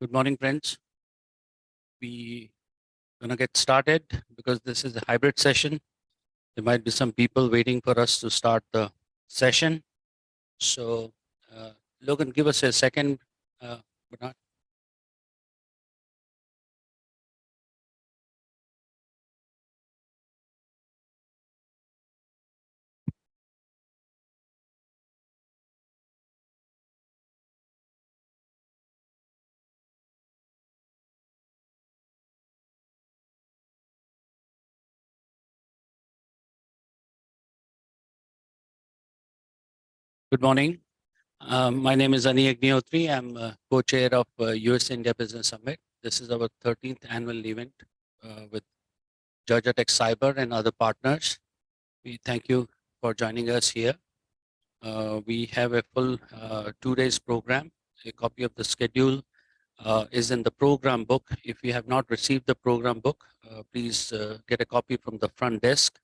Good morning, friends. We gonna get started because this is a hybrid session. There might be some people waiting for us to start the session. So, Logan, give us a second. Bernard. Good morning. My name is Ani Agnihotri. I'm co-chair of US India Business Summit. This is our 13th annual event with Georgia Tech Cyber and other partners. We thank you for joining us here. We have a full 2 days program. A copy of the schedule is in the program book. If you have not received the program book, please get a copy from the front desk.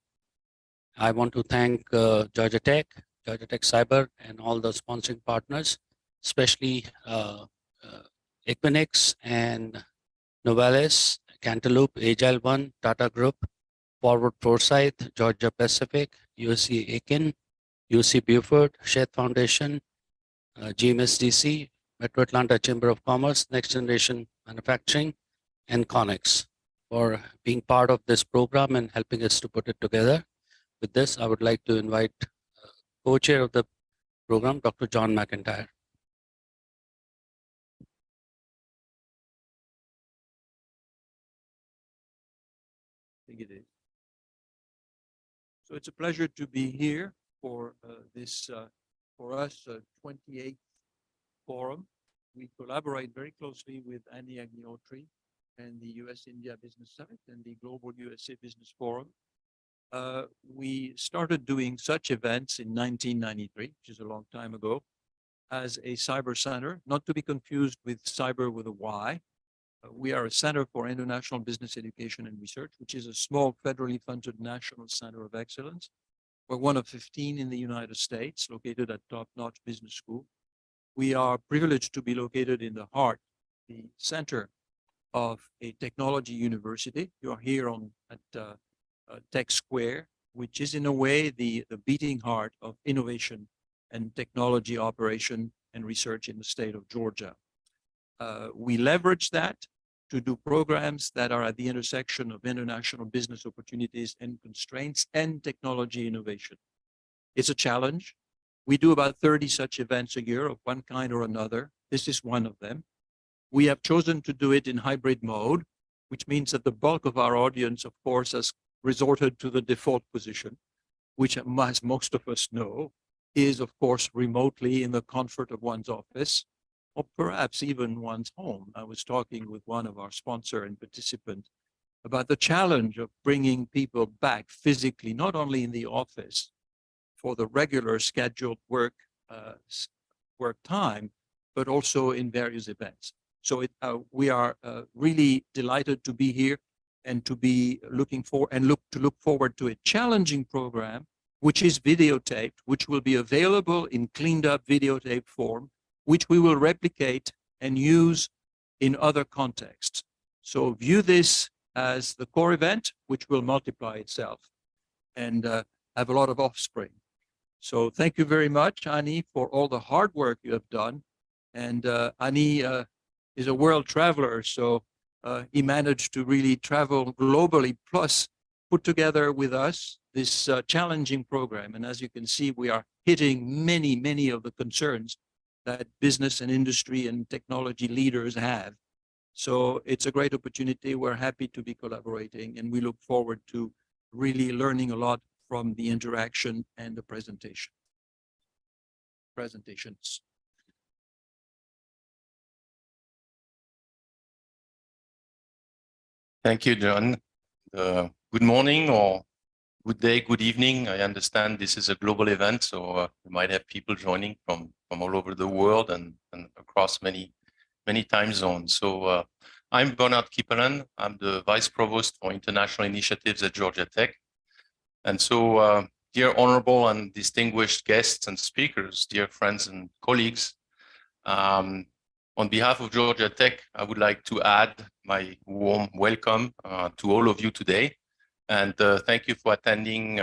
I want to thank Georgia Tech Cyber, and all the sponsoring partners, especially Equinix and Novales, Cantaloupe, Agile One, Tata Group, Forward Foresight, Georgia Pacific, UC Aiken, UC Beaufort, Sheth Foundation, GMSDC, Metro Atlanta Chamber of Commerce, Next Generation Manufacturing, and Connex for being part of this program and helping us to put it together. With this, I would like to invite co-chair of the program, Dr. John McIntyre. I think it is. So it's a pleasure to be here for this, for us, 28th forum. We collaborate very closely with Ani Agnihotri and the US-India Business Summit and the Global USA Business Forum. We started doing such events in 1993, which is a long time ago, as a cyber center, not to be confused with cyber with a Y. We are a Center for International Business Education and Research, which is a small federally funded national center of excellence. We're one of 15 in the United States, located at top-notch business school. We are privileged to be located in the heart, the center of a technology university. You are here at Tech Square, which is in a way the beating heart of innovation and technology operation and research in the state of Georgia. We leverage that to do programs that are at the intersection of international business opportunities and constraints and technology innovation. It's a challenge. We do about 30 such events a year of one kind or another. This is one of them. We have chosen to do it in hybrid mode, which means that the bulk of our audience, of course, has resorted to the default position, which, as most of us know, is, of course, remotely in the comfort of one's office, or perhaps even one's home. I was talking with one of our sponsor and participants about the challenge of bringing people back physically, not only in the office for the regular scheduled work time, but also in various events. So we are really delighted to be here and to be looking forward to a challenging program, which is videotaped, which will be available in cleaned up videotape form, which we will replicate and use in other contexts. So view this as the core event, which will multiply itself and have a lot of offspring. So thank you very much, Ani, for all the hard work you have done. And Ani is a world traveler, so he managed to really travel globally, plus put together with us this challenging program. And as you can see, we are hitting many of the concerns that business and industry and technology leaders have. So it's a great opportunity. We're happy to be collaborating, and we look forward to really learning a lot from the interaction and the presentations. Thank you, John. Good morning or good day, good evening. I understand this is a global event, so we might have people joining from all over the world and across many time zones. So I'm Bernard Kippelen. I'm the Vice Provost for International Initiatives at Georgia Tech. And so, dear honorable and distinguished guests and speakers, dear friends and colleagues, On behalf of Georgia Tech, I would like to add my warm welcome to all of you today. And thank you for attending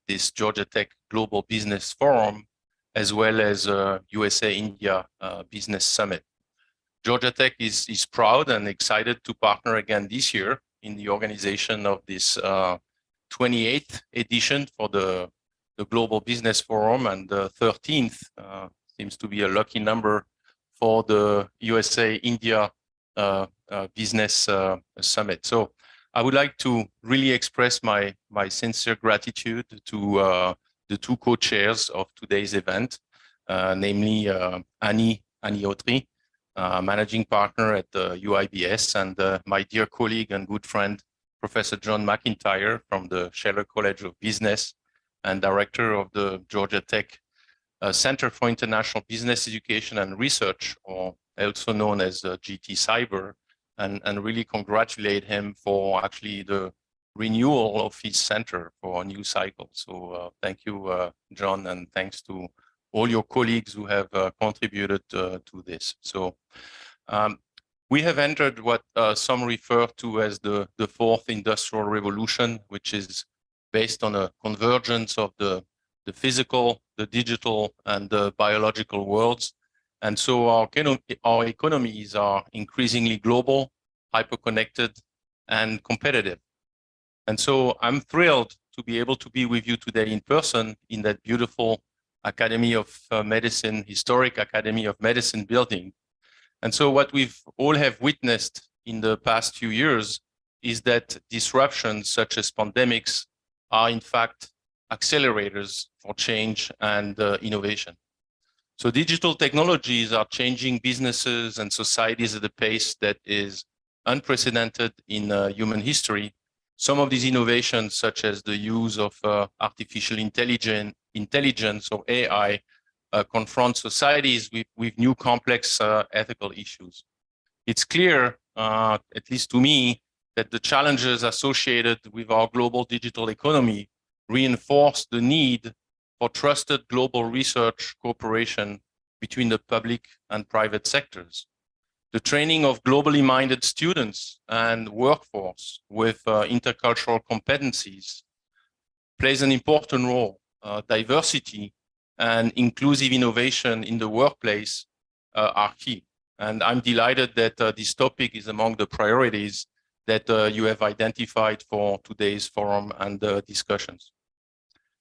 this Georgia Tech Global Business Forum, as well as USA-India Business Summit. Georgia Tech is proud and excited to partner again this year in the organization of this 28th edition for the Global Business Forum, and the 13th seems to be a lucky number for the USA-India Business Summit. So I would like to really express my sincere gratitude to the two co-chairs of today's event, namely Annie Autry, managing partner at UIBS, and my dear colleague and good friend, Professor John McIntyre from the Scheller College of Business and director of the Georgia Tech Center for International Business Education and Research, or also known as GT Cyber, and really congratulate him for actually the renewal of his center for a new cycle. So thank you, John, and thanks to all your colleagues who have contributed to this. So we have entered what some refer to as the fourth industrial revolution, which is based on a convergence of the physical, the digital, and the biological worlds. And so our economies are increasingly global, hyper-connected, and competitive. And so I'm thrilled to be able to be with you today in person in that beautiful Academy of Medicine, historic Academy of Medicine building. And so what we've all have witnessed in the past few years is that disruptions such as pandemics are in fact accelerators for change and innovation. So digital technologies are changing businesses and societies at a pace that is unprecedented in human history. Some of these innovations, such as the use of artificial intelligence or AI, confront societies with new complex ethical issues. It's clear, at least to me, that the challenges associated with our global digital economy reinforce the need for trusted global research cooperation between the public and private sectors. The training of globally minded students and workforce with intercultural competencies plays an important role. Diversity and inclusive innovation in the workplace are key. And I'm delighted that this topic is among the priorities that you have identified for today's forum and discussions.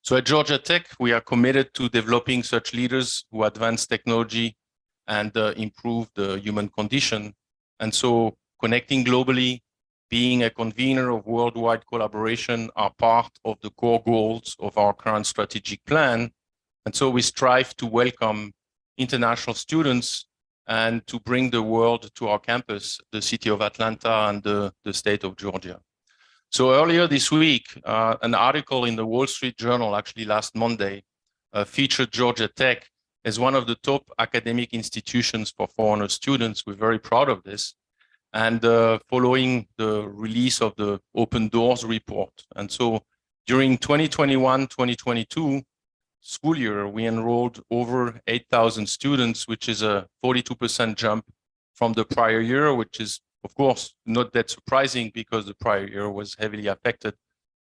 So at Georgia Tech, we are committed to developing such leaders who advance technology and improve the human condition. And so connecting globally, being a convener of worldwide collaboration are part of the core goals of our current strategic plan. And so we strive to welcome international students and to bring the world to our campus, the city of Atlanta and the state of Georgia. So earlier this week, an article in the Wall Street Journal, actually last Monday, featured Georgia Tech as one of the top academic institutions for foreigner students. We're very proud of this. And following the release of the Open Doors report. And so during 2021-2022 school year, we enrolled over 8,000 students, which is a 42% jump from the prior year, which is, of course, not that surprising because the prior year was heavily affected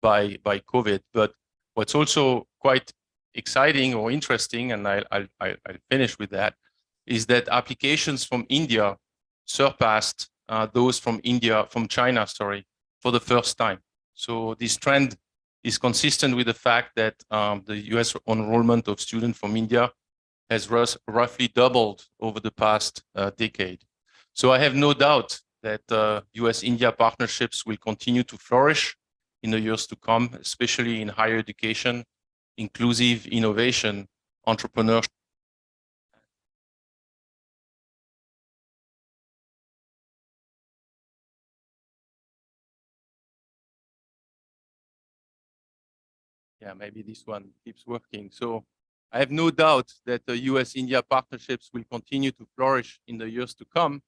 by COVID. But what's also quite exciting or interesting, and I'll finish with that, is that applications from India surpassed those from China, for the first time. So this trend is consistent with the fact that the US enrollment of students from India has roughly doubled over the past decade. So I have no doubt that US-India partnerships will continue to flourish in the years to come, especially in higher education, inclusive innovation, entrepreneurship. Yeah, maybe this one keeps working. So I have no doubt that the US-India partnerships will continue to flourish in the years to come,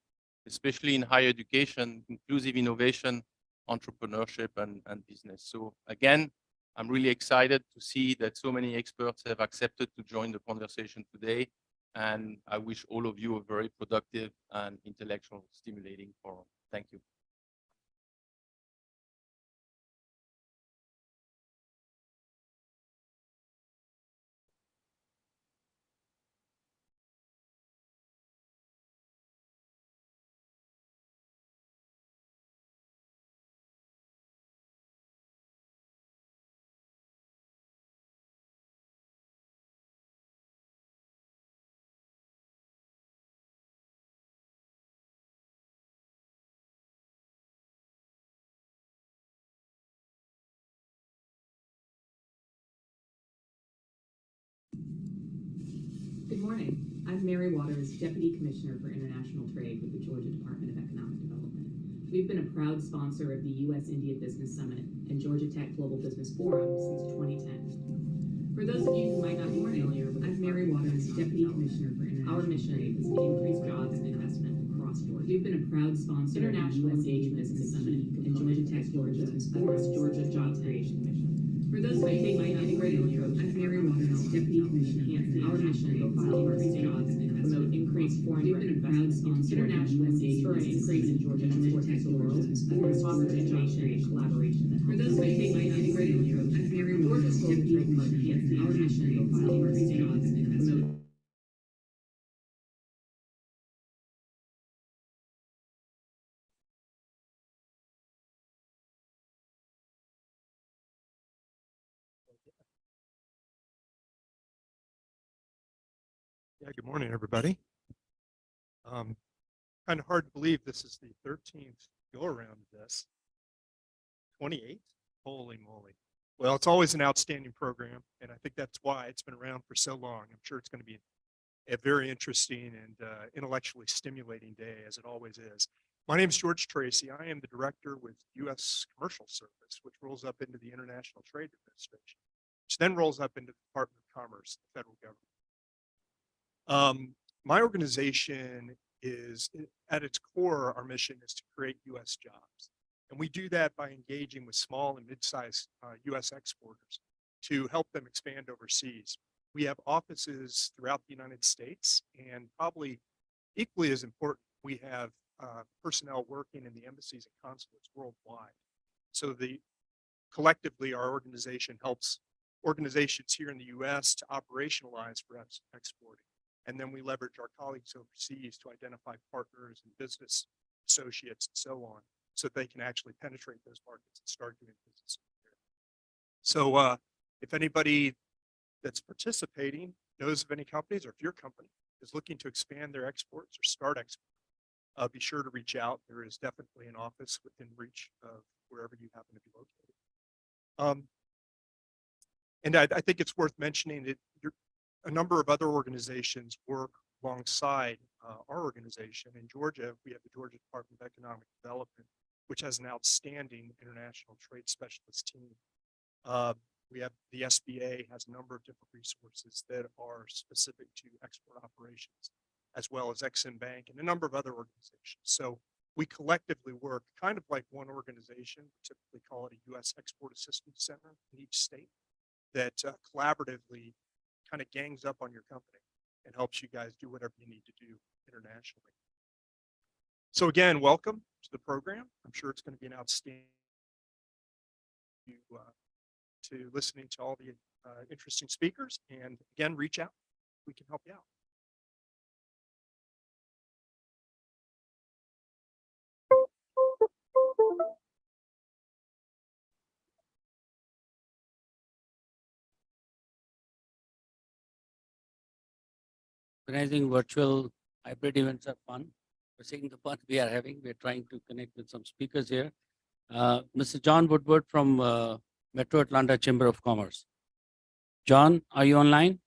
especially in higher education, inclusive innovation, entrepreneurship, and business. So again, I'm really excited to see that so many experts have accepted to join the conversation today. And I wish all of you a very productive and intellectual stimulating forum. Thank you. Good morning. I'm Mary Waters, Deputy Commissioner for International Trade with the Georgia Department of Economic Development. We've been a proud sponsor of the U.S.-India Business Summit and Georgia Tech Global Business Forum since 2010. For those of you who might not be familiar, I'm Mary Waters, Deputy Commissioner for International Trade. Our mission is to increase jobs and investment across Georgia. We've been a proud sponsor of the U.S.-India Business Summit and Georgia Tech Global Business Forum, Georgia Job Creation Mission. For those of you who might not be familiar, I'm Mary Waters, Deputy Commissioner. Our mission is to increase jobs and promote increased foreign direct investment, international engagement, increase in Georgia export to the world, and foster innovation and collaboration. For those of you who might not be familiar, I'm Mary Waters, Deputy Commissioner. Our mission is to increase jobs and promote. Yeah, good morning, everybody. Kind of hard to believe this is the 13th go around of this. 28? Holy moly. Well, it's always an outstanding program, and I think that's why it's been around for so long. I'm sure it's going to be a very interesting and intellectually stimulating day, as it always is. My name is George Tracy. I am the director with U.S. Commercial Service, which rolls up into the International Trade Administration, which then rolls up into the Department of Commerce, the federal government. My organization is, at its core, our mission is to create U.S. jobs. And we do that by engaging with small and mid-sized U.S. exporters to help them expand overseas. We have offices throughout the United States, and probably equally as important, we have personnel working in the embassies and consulates worldwide. So collectively, our organization helps organizations here in the U.S. to operationalize perhaps exporting. And then we leverage our colleagues overseas to identify partners and business associates and so on, so they can actually penetrate those markets and start doing business there. So if anybody that's participating knows of any companies, or if your company is looking to expand their exports or start exports, be sure to reach out. There is definitely an office within reach of wherever you happen to be located. And I think it's worth mentioning that a number of other organizations work alongside our organization. In Georgia, we have the Georgia Department of Economic Development, which has an outstanding international trade specialist team. We have the SBA has a number of different resources that are specific to export operations, as well as Exim Bank and a number of other organizations. So we collectively work kind of like one organization. We typically call it a U.S. Export Assistance Center in each state that collaboratively kind of gangs up on your company and helps you guys do whatever you need to do internationally. So again, welcome to the program. I'm sure it's going to be an outstanding to listening to all the interesting speakers. And again, reach out. We can help you out. Organizing virtual hybrid events are fun. We're seeing the fun we are having. We're trying to connect with some speakers here. Mr. John Woodward from Metro Atlanta Chamber of Commerce. John, are you online?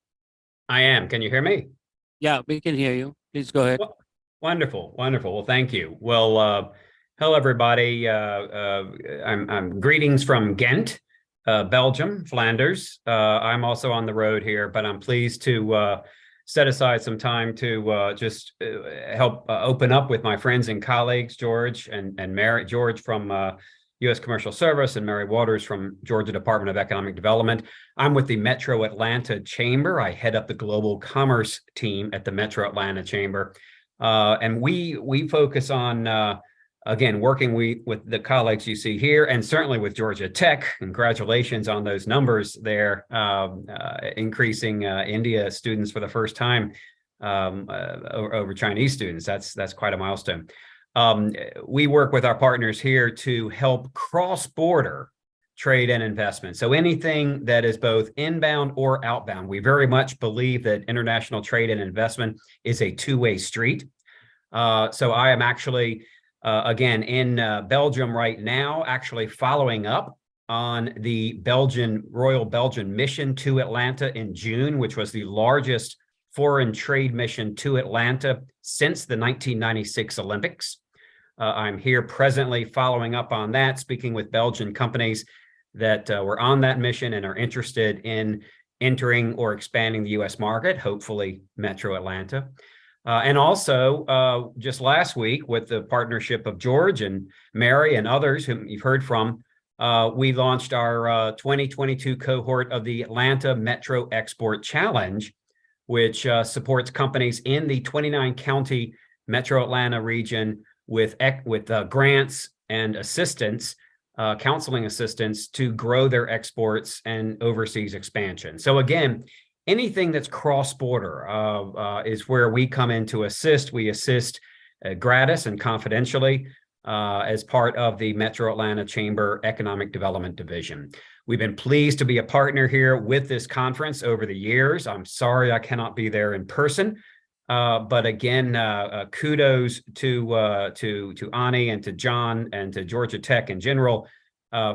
I am. Can you hear me? Yeah, we can hear you. Please go ahead. Wonderful, wonderful. Well, thank you. Well, hello, everybody. I'm greetings from Ghent, Belgium, Flanders. I'm also on the road here, but I'm pleased to set aside some time to just help open up with my friends and colleagues, George and Mary. George from U.S. Commercial Service, and Mary Waters from Georgia Department of Economic Development. I'm with the Metro Atlanta Chamber. I head up the global commerce team at the Metro Atlanta Chamber. And we focus on, again, working with the colleagues you see here, and certainly with Georgia Tech. Congratulations on those numbers there, increasing India students for the first time over Chinese students. That's quite a milestone. We work with our partners here to help cross-border trade and investment. So anything that is both inbound or outbound. We very much believe that international trade and investment is a two-way street. So I am actually, again, in Belgium right now, actually following up on the Royal Belgian mission to Atlanta in June, which was the largest foreign trade mission to Atlanta since the 1996 Olympics. I'm here presently following up on that, speaking with Belgian companies that were on that mission and are interested in entering or expanding the U.S. market, hopefully Metro Atlanta. And also, just last week, with the partnership of George and Mary and others whom you've heard from, we launched our 2022 cohort of the Atlanta Metro Export Challenge, which supports companies in the 29-county Metro Atlanta region with grants and assistance, counseling assistance to grow their exports and overseas expansion. So again, anything that's cross-border is where we come in to assist. We assist gratis and confidentially as part of the Metro Atlanta Chamber Economic Development Division. We've been pleased to be a partner here with this conference over the years. I'm sorry I cannot be there in person, but again, kudos to Ani and to John and to Georgia Tech in general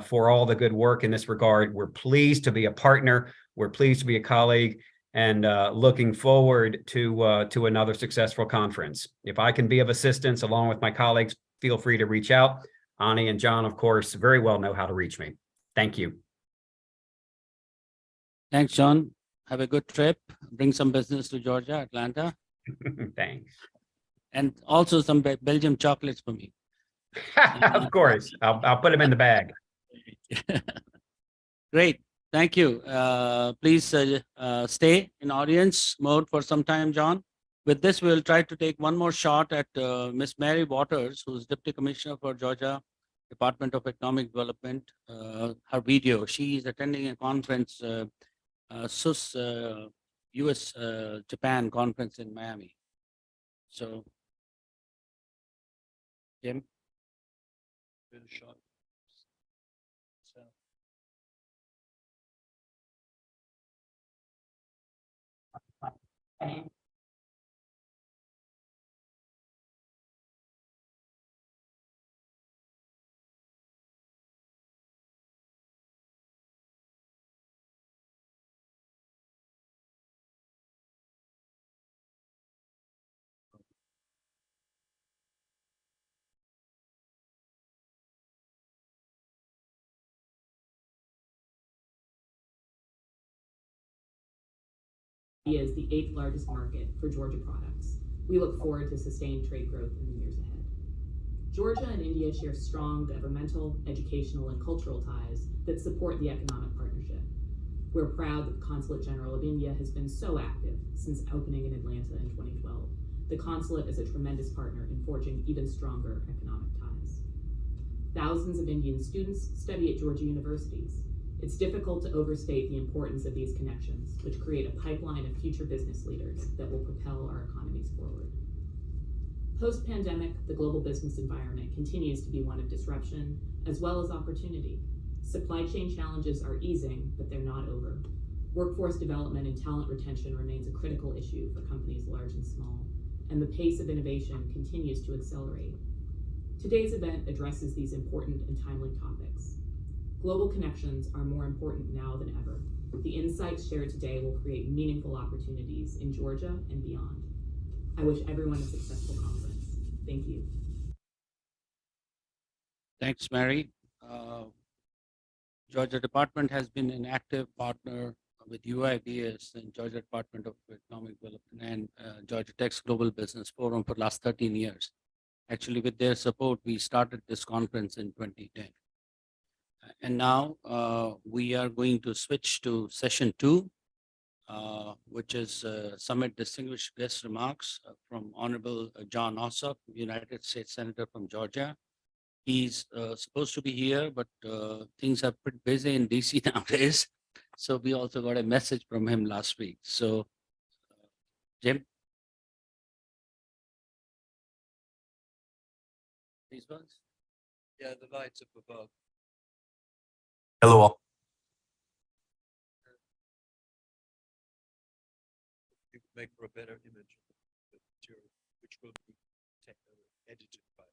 for all the good work in this regard. We're pleased to be a partner. We're pleased to be a colleague, and looking forward to another successful conference. If I can be of assistance along with my colleagues, feel free to reach out. Ani and John, of course, very well know how to reach me. Thank you. Thanks, John. Have a good trip. Bring some business to Georgia, Atlanta, Thanks. and also some Belgium chocolates for me. Of course, I'll put them in the bag. Great. Thank you. Please stay in audience mode for some time, John. With this, we'll try to take one more shot at Miss Mary Waters, who's Deputy Commissioner for Georgia Department of Economic Development. Her video, she is attending a conference, SUS US Japan conference in Miami. So, Jim. Give it a shot. So. India is the 8th largest market for Georgia products. We look forward to sustained trade growth in the years ahead. Georgia and India share strong governmental, educational, and cultural ties that support the economic partnership. We're proud that the Consulate General of India has been so active since opening in Atlanta in 2012. The consulate is a tremendous partner in forging even stronger economic ties. Thousands of Indian students study at Georgia universities. It's difficult to overstate the importance of these connections, which create a pipeline of future business leaders that will propel our economies forward. Post-pandemic, the global business environment continues to be one of disruption as well as opportunity. Supply chain challenges are easing, but they're not over. Workforce development and talent retention remains a critical issue for companies large and small, and the pace of innovation continues to accelerate. Today's event addresses these important and timely topics. Global connections are more important now than ever. The insights shared today will create meaningful opportunities in Georgia and beyond. I wish everyone a successful conference. Thank you. Thanks, Mary. Georgia Department has been an active partner with UIDS and Georgia Department of Economic Development and Georgia Tech's Global Business Forum for the last 13 years. Actually, with their support, we started this conference in 2010. And now we are going to switch to session 2, which is Summit Distinguished Guest Remarks from Honorable John Ossoff, United States Senator from Georgia. He's supposed to be here, but things are pretty busy in DC nowadays. So we also got a message from him last week. So, Jim? These ones? Yeah, the lights up above. Hello, all. You could make for a better image of the material, which will be edited by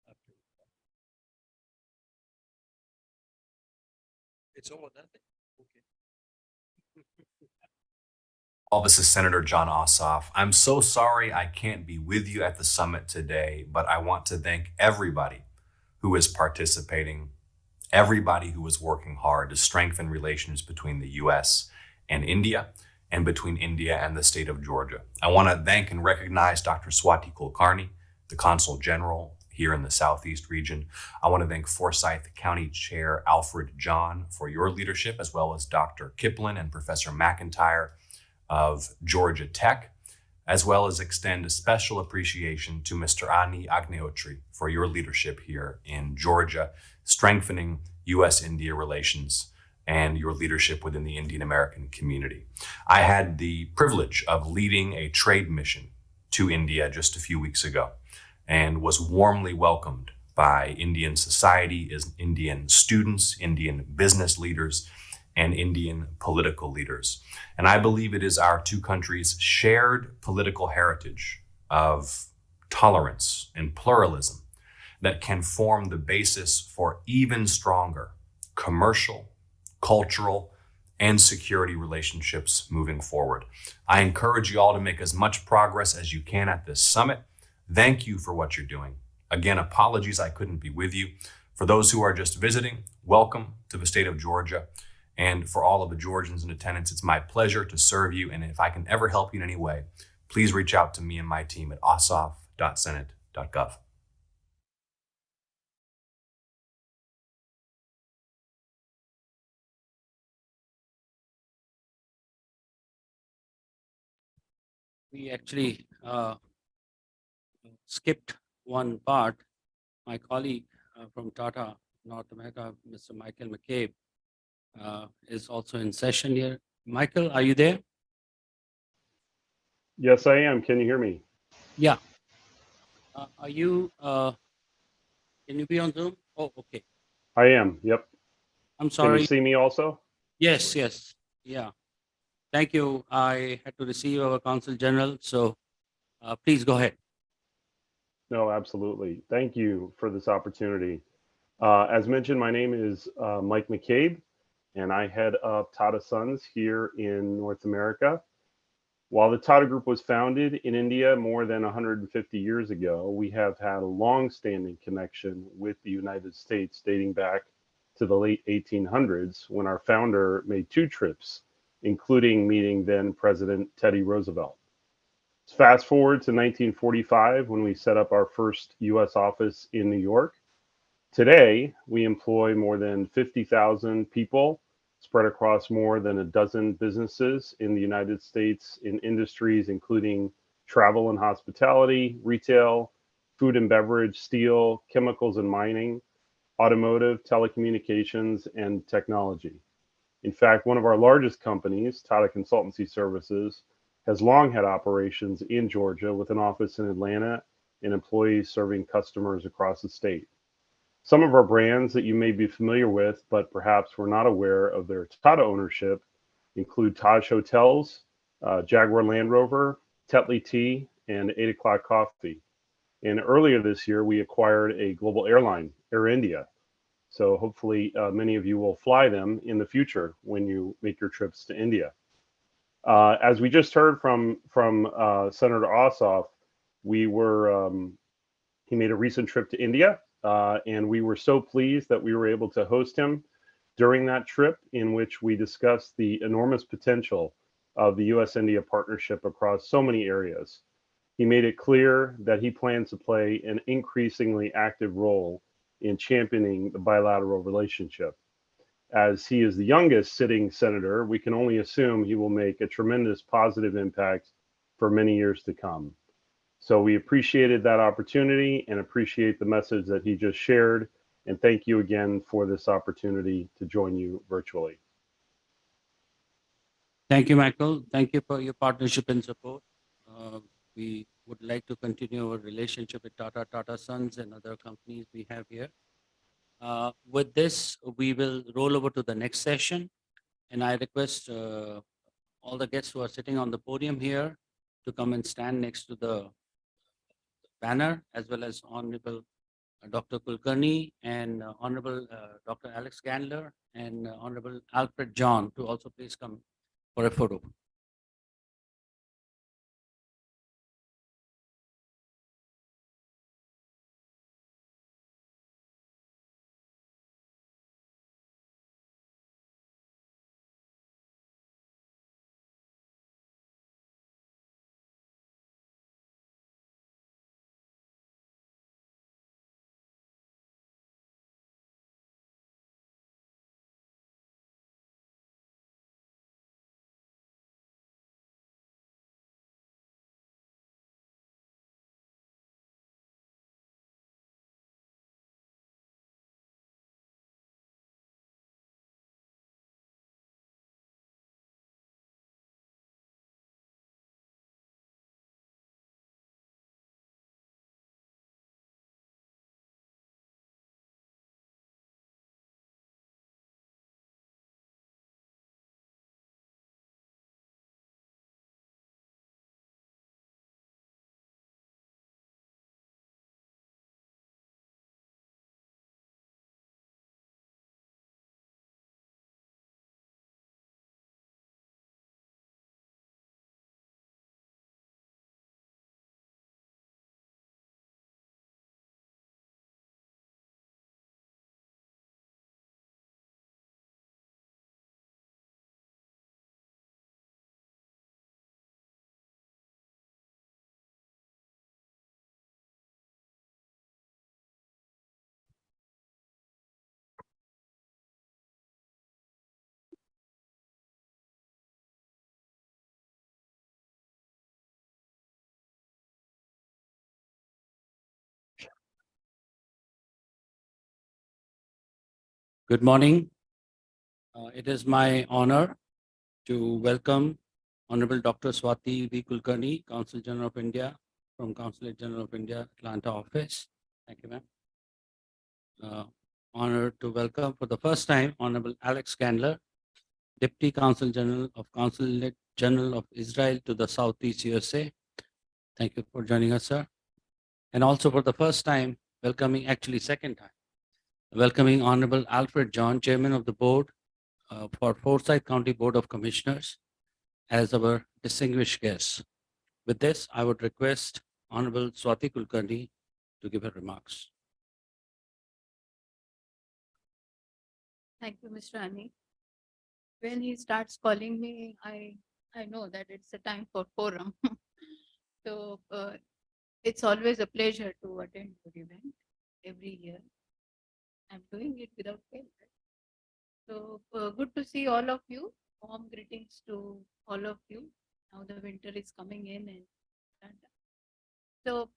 after. It's all or nothing. Okay. This is Senator John Ossoff. I'm so sorry I can't be with you at the summit today, but I want to thank everybody who is participating, everybody who is working hard to strengthen relations between the U.S. and India, and between India and the state of Georgia. I want to thank and recognize Dr. Swati Kulkarni, the Consul General here in the Southeast region. I want to thank Forsyth County Chair Alfred John for your leadership, as well as Dr. Kiplin and Professor McIntyre of Georgia Tech, as well as extend a special appreciation to Mr. Ani Agnihotri for your leadership here in Georgia, strengthening U.S.-India relations and your leadership within the Indian American community. I had the privilege of leading a trade mission to India just a few weeks ago and was warmly welcomed by Indian society, Indian students, Indian business leaders, and Indian political leaders. And I believe it is our two countries' shared political heritage of tolerance and pluralism that can form the basis for even stronger commercial, cultural, and security relationships moving forward. I encourage you all to make as much progress as you can at this summit. Thank you for what you're doing. Again, apologies I couldn't be with you. For those who are just visiting, welcome to the state of Georgia. And for all of the Georgians in attendance, it's my pleasure to serve you. And if I can ever help you in any way, please reach out to me and my team at ossoff.senate.gov. We actually skipped one part. My colleague from Tata North America, Mr. Michael McCabe, is also in session here. Michael, are you there? Yes, I am. Can you hear me? Yeah. Are you, can you be on Zoom? Oh, okay. I am. Yep. I'm Can sorry. you see me also? Yes, yes. Yeah. Thank you. I had to receive our Consul General, so please go ahead. No, absolutely. Thank you for this opportunity. As mentioned, my name is Mike McCabe, and I head up Tata Sons here in North America. While the Tata Group was founded in India more than 150 years ago, we have had a long-standing connection with the United States dating back to the late 1800s when our founder made 2 trips, including meeting then President Teddy Roosevelt. Fast forward to 1945 when we set up our first US office in New York. Today, we employ more than 50,000 people spread across more than a dozen businesses in the United States in industries including travel and hospitality, retail, food and beverage, steel, chemicals and mining, automotive, telecommunications, and technology. In fact, one of our largest companies, Tata Consultancy Services, has long had operations in Georgia with an office in Atlanta and employees serving customers across the state. Some of our brands that you may be familiar with, but perhaps were not aware of their Tata ownership, include Taj Hotels, Jaguar Land Rover, Tetley Tea, and 8 O'Clock Coffee. And earlier this year, we acquired a global airline, Air India. So hopefully many of you will fly them in the future when you make your trips to India. As we just heard from Senator Ossoff, he made a recent trip to India, and we were so pleased that we were able to host him during that trip, in which we discussed the enormous potential of the U.S.-India partnership across so many areas. He made it clear that he plans to play an increasingly active role in championing the bilateral relationship. As he is the youngest sitting senator, we can only assume he will make a tremendous positive impact for many years to come. So we appreciated that opportunity and appreciate the message that he just shared. And thank you again for this opportunity to join you virtually. Thank you, Michael. Thank you for your partnership and support. We would like to continue our relationship with Tata Sons and other companies we have here. With this, we will roll over to the next session. And I request all the guests who are sitting on the podium here to come and stand next to the banner, as well as Honorable Dr. Kulkarni and Honorable Dr. Alex Gandler and Honorable Alfred John to also please come for a photo. Good morning. It is my honor to welcome Honorable Dr. Swati V. Kulkarni, Consul General of India from Consulate General of India, Atlanta office. Thank you, ma'am. Honored to welcome for the first time Honorable Alex Gandler, Deputy Consul General of Consulate General of Israel to the Southeast USA. Thank you for joining us, sir. And also for the first time, welcoming, actually second time, welcoming Honorable Alfred John, Chairman of the Board for Forsyth County Board of Commissioners, as our distinguished guest. With this, I would request Honorable Swati Kulkarni to give her remarks. Thank you, Mr. Ani. When he starts calling me, I know that it's a time for forum. So it's always a pleasure to attend your event every year. I'm doing it without fail. So good to see all of you. Warm greetings to all of you. Now the winter is coming in and so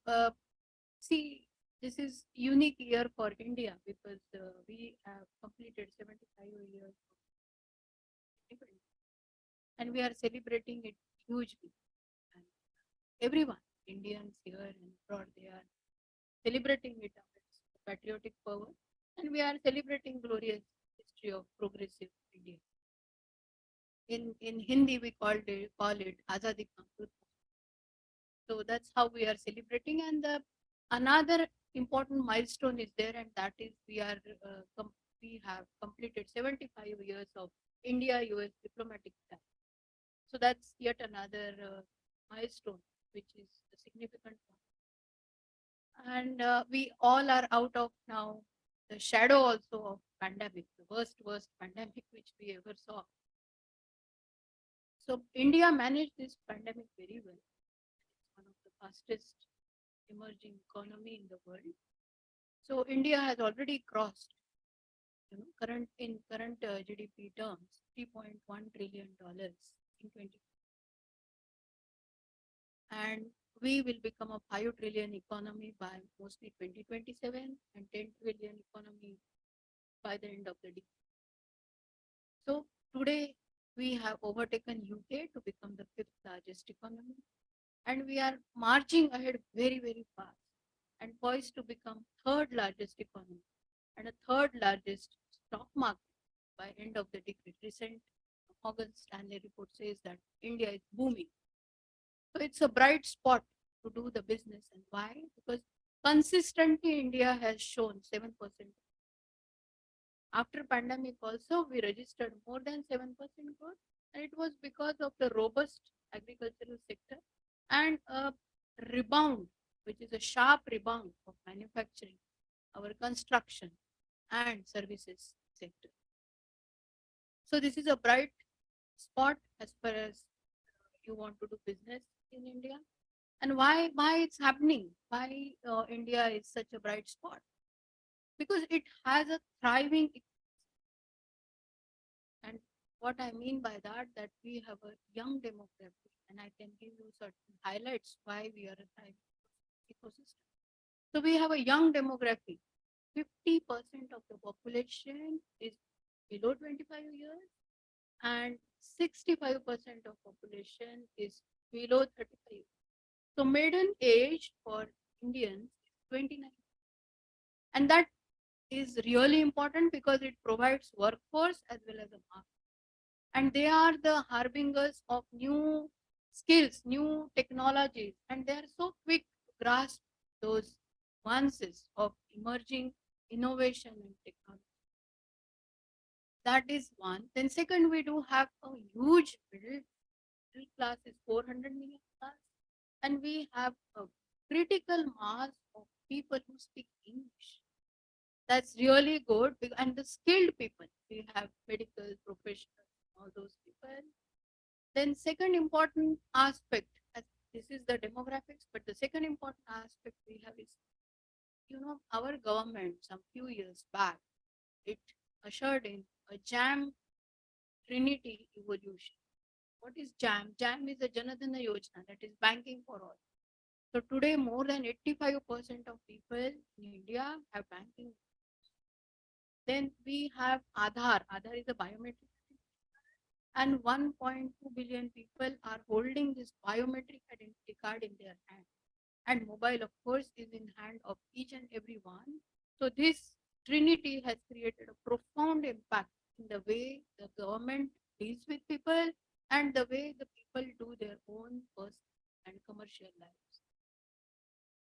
see, this is unique year for India because we have completed 75 years of independence and we are celebrating it hugely. And everyone, Indians here and abroad, they are celebrating it of its patriotic power, and we are celebrating glorious history of progressive India. In Hindi, we call it Azadi Ka Amrit. So that's how we are celebrating. And another important milestone is there, and that is we have completed 75 years of India-US diplomatic ties. So that's yet another milestone, which is a significant one. And we all are out of now the shadow also of pandemic, the worst pandemic which we ever saw. So India managed this pandemic very well. It's one of the fastest emerging economy in the world. So India has already crossed current GDP terms, $3.1 trillion in 20. And we will become a 5 trillion economy by mostly 2027 and 10 trillion economy by the end of the decade. So today we have overtaken UK to become the 5th largest economy, and we are marching ahead very, very fast and poised to become 3rd largest economy and a 3rd largest stock market by end of the decade. Recent Morgan Stanley report says that India is booming. So it's a bright spot to do the business. And why? Because consistently India has shown 7%. After pandemic also, we registered more than 7% growth, and it was because of the robust agricultural sector and a rebound, which is a sharp rebound of manufacturing, our construction and services sector. So this is a bright spot as far as you want to do business in India. And why it's happening? Why India is such a bright spot? Because it has a thriving. And what I mean by that we have a young demographic, and I can give you certain highlights why we are a thriving ecosystem. So we have a young demographic. 50% of the population is below 25 years, and 65% of population is below 35. So maiden age for Indians is 29. And that is really important because it provides workforce as well as a market. And they are the harbingers of new skills, new technologies, and they are so quick to grasp those nuances of emerging innovation and technology. That is one. Then second, we do have a huge middle class is 400 million plus, and we have a critical mass of people who speak English. That's really good. And the skilled people, we have medical professionals, all those people. Then second important aspect, this is the demographics, but the second important aspect we have is, our government some few years back, it ushered in a JAM Trinity evolution. What is JAM? JAM is a Janadhana Yojana, that is banking for all. So today more than 85% of people in India have banking. Then we have Aadhaar. Aadhaar is a biometric, and 1.2 billion people are holding this biometric identity card in their hand. And mobile, of course, is in hand of each and every one. So this Trinity has created a profound impact in the way the government deals with people and the way the people do their own personal and commercial lives.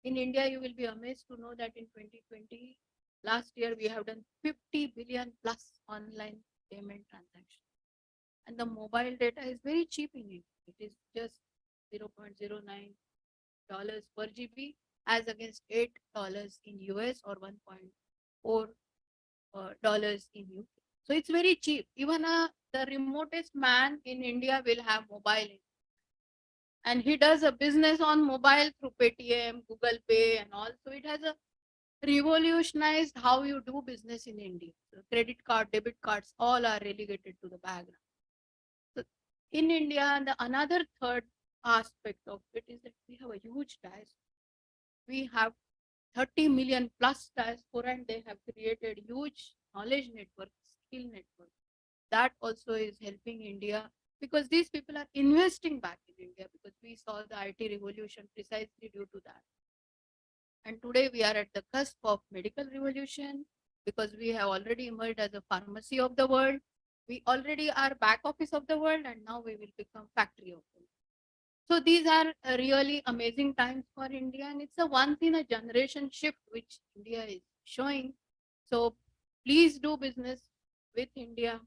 In India, you will be amazed to know that in 2020, last year, we have done 50 billion plus online payment transactions. And the mobile data is very cheap in India. It is just $0.09 per GB as against $8 in US or $1.4 in UK. So it's very cheap. Even the remotest man in India will have mobile. And he does a business on mobile through Paytm, Google Pay and all. So it has a revolutionized how you do business in India. So credit card, debit cards, all are relegated to the background. So in India, another third aspect of it is that we have a huge diaspora. We have 30 million plus diaspora, and they have created huge knowledge network, skill network. That also is helping India because these people are investing back in India because we saw the IT revolution precisely due to that. And today we are at the cusp of medical revolution because we have already emerged as a pharmacy of the world. We already are back office of the world, and now we will become factory of the world. So these are really amazing times for India, and it's a once in a generation shift which India is showing. So please do business with India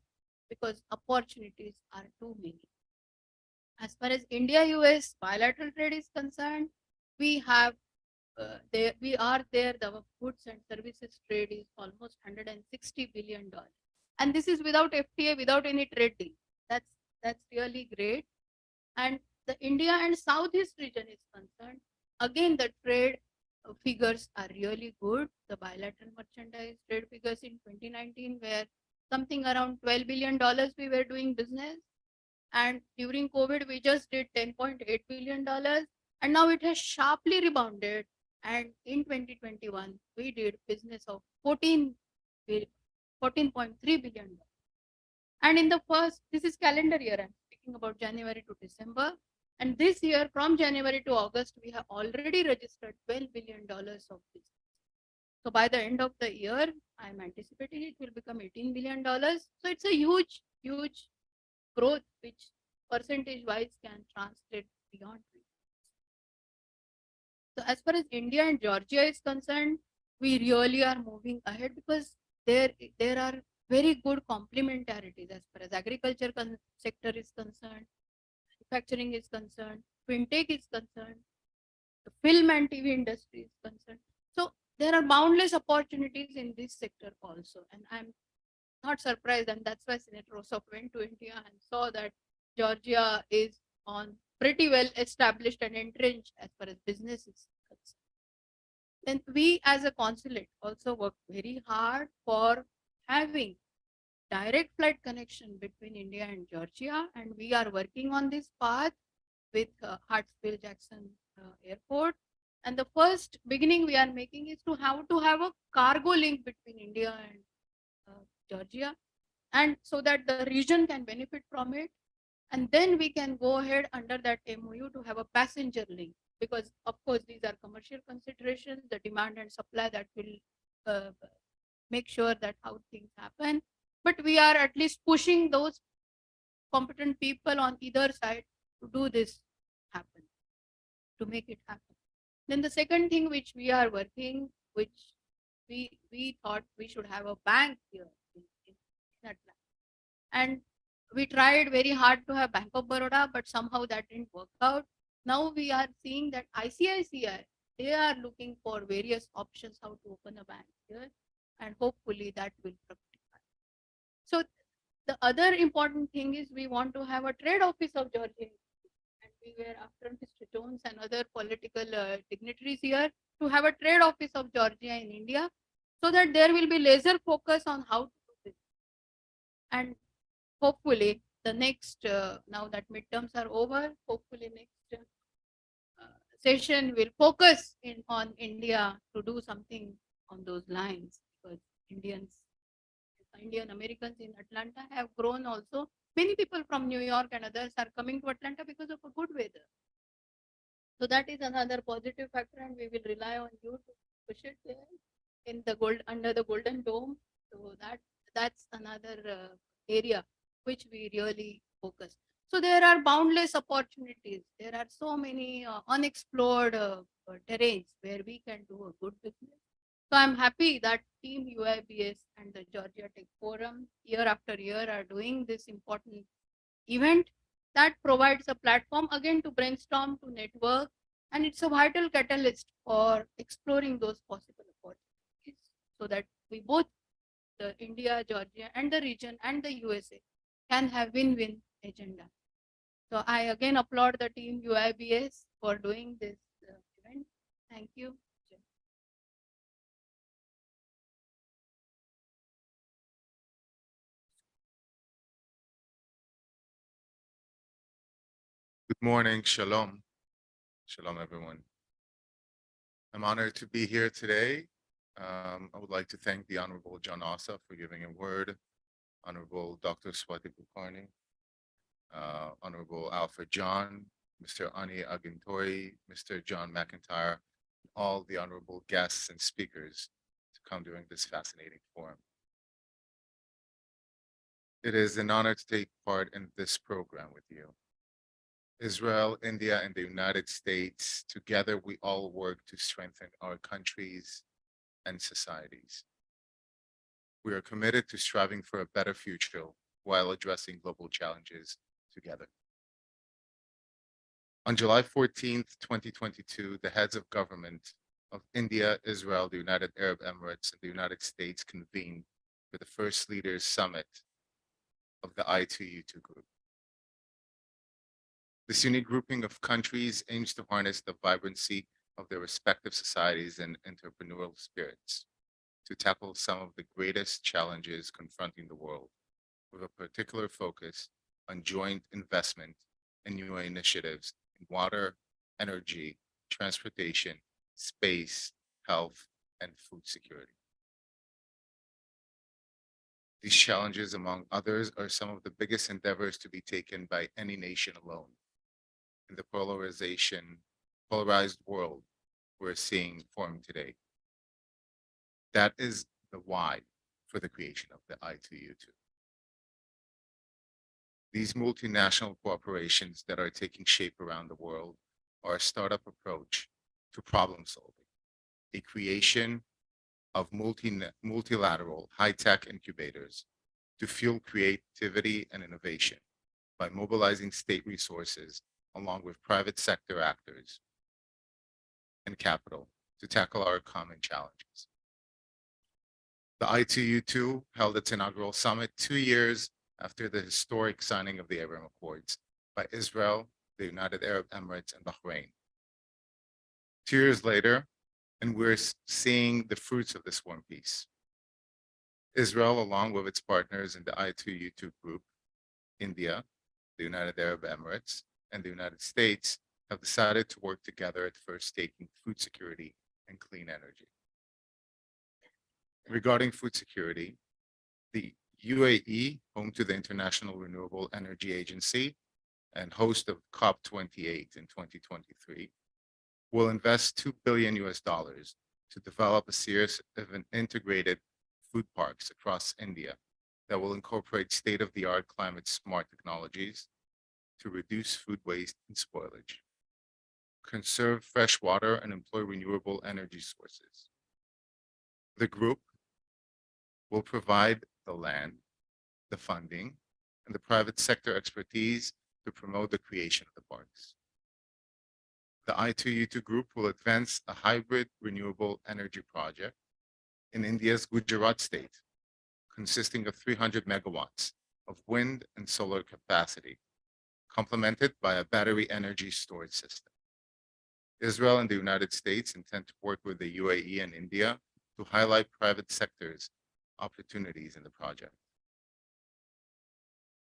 because opportunities are too many. As far as India-US bilateral trade is concerned, we have we are there. The goods and services trade is almost $160 billion, and this is without FTA, without any trade deal. That's really great. And the India and Southeast region is concerned, again the trade figures are really good. The bilateral merchandise trade figures in 2019 were something around $12 billion we were doing business. And during COVID, we just did $10.8 billion. And now it has sharply rebounded. And in 2021, we did business of $14.3 billion. And in the first, this is calendar year, I'm speaking about January to December. And this year, from January to August, we have already registered $12 billion of business. So by the end of the year, I'm anticipating it will become $18 billion. So it's a huge, huge growth, which percentage wise can translate beyond. So as far as India and Georgia is concerned, we really are moving ahead because there are very good complementarities as far as agriculture sector is concerned, manufacturing is concerned, fintech is concerned, the film and TV industry is concerned. So there are boundless opportunities in this sector also. And I'm not surprised, and that's why Senator Ossoff went to India and saw that Georgia is on pretty well established and entrenched as far as business is concerned. Then we as a consulate also work very hard for having direct flight connection between India and Georgia, and we are working on this path with Hartsfield-Jackson Airport. And the first beginning we are making is to have a cargo link between India and Georgia, and so that the region can benefit from it. And then we can go ahead under that MOU to have a passenger link, because of course these are commercial considerations, the demand and supply that will make sure that how things happen. But we are at least pushing those competent people on either side to do this happen, to make it happen. Then the second thing which we are working, which we thought we should have a bank here in Atlanta. And we tried very hard to have Bank of Baroda, but somehow that didn't work out. Now we are seeing that ICICI, they are looking for various options how to open a bank here, and hopefully that will fructify. So the other important thing is we want to have a trade office of Georgia. And we were after Mr. Jones and other political dignitaries here to have a trade office of Georgia in India, so that there will be laser focus on how to do this. And hopefully the next, now that midterms are over, hopefully next session will focus on India to do something on those lines, because Indian Americans in Atlanta have grown also. Many people from New York and others are coming to Atlanta because of a good weather. So that is another positive factor, and we will rely on you to push it there in the under the Golden Dome. So that's another area which we really focus. So there are boundless opportunities. There are so many unexplored terrains where we can do a good business. So I'm happy that Team UIBS and the Georgia Tech Forum year after year are doing this important event that provides a platform again to brainstorm, to network, and it's a vital catalyst for exploring those possible opportunities, so that we both, the India, Georgia, and the region and the USA, can have win-win agenda. So I again applaud the team UIBS for doing this event. Thank you. Good morning, Shalom. Shalom, everyone. I'm honored to be here today. I would like to thank the Honorable John Ossoff for giving a word, Honorable Dr. Swati Kulkarni, Honorable Alfred John, Mr. Ani Agintori, Mr. John McIntyre, all the honorable guests and speakers to come during this fascinating forum. It is an honor to take part in this program with you. Israel, India, and the United States, together we all work to strengthen our countries and societies. We are committed to striving for a better future while addressing global challenges together. On July 14th, 2022, the heads of government of India, Israel, the United Arab Emirates, and the United States convened for the First Leaders Summit of the I2U2 group. This unique grouping of countries aims to harness the vibrancy of their respective societies and entrepreneurial spirits to tackle some of the greatest challenges confronting the world, with a particular focus on joint investment and new initiatives in water, energy, transportation, space, health, and food security. These challenges, among others, are some of the biggest endeavors to be taken by any nation alone in the polarized world we're seeing form today. That is the why for the creation of the I2U2. These multinational corporations that are taking shape around the world are a startup approach to problem solving, a creation of multilateral high-tech incubators to fuel creativity and innovation by mobilizing state resources along with private sector actors and capital to tackle our common challenges. The I2U2 held its inaugural summit 2 years after the historic signing of the Abraham Accords by Israel, the United Arab Emirates, and Bahrain. 2 years later, and we're seeing the fruits of this warm peace. Israel, along with its partners in the I2U2 group, India, the United Arab Emirates, and the United States, have decided to work together at first taking food security and clean energy. Regarding food security, the UAE, home to the International Renewable Energy Agency and host of COP28 in 2023, will invest $2 billion to develop a series of integrated food parks across India that will incorporate state-of-the-art climate-smart technologies to reduce food waste and spoilage, conserve fresh water, and employ renewable energy sources. The group will provide the land, the funding, and the private sector expertise to promote the creation of the parks. The I2U2 group will advance a hybrid renewable energy project in India's Gujarat state, consisting of 300 megawatts of wind and solar capacity, complemented by a battery energy storage system. Israel and the United States intend to work with the UAE and India to highlight private sector's opportunities in the project.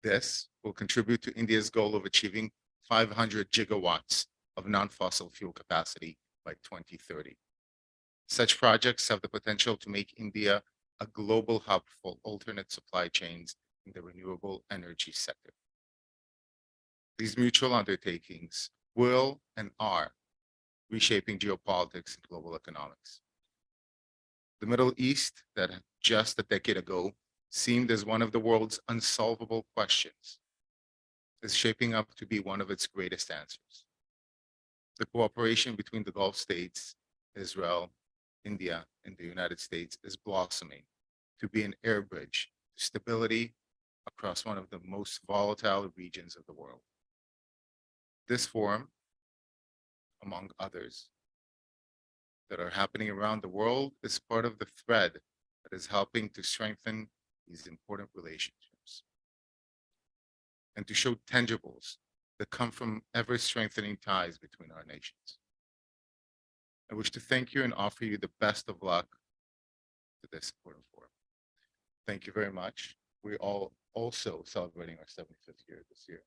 This will contribute to India's goal of achieving 500 gigawatts of non-fossil fuel capacity by 2030. Such projects have the potential to make India a global hub for alternate supply chains in the renewable energy sector. These mutual undertakings will and are reshaping geopolitics and global economics. The Middle East, that just a decade ago seemed as one of the world's unsolvable questions, is shaping up to be one of its greatest answers. The cooperation between the Gulf states, Israel, India, and the United States is blossoming to be an air bridge to stability across one of the most volatile regions of the world. This forum, among others that are happening around the world, is part of the thread that is helping to strengthen these important relationships and to show tangibles that come from ever-strengthening ties between our nations. I wish to thank you and offer you the best of luck to this important forum. Thank you very much. We're all also celebrating our 75th year this year.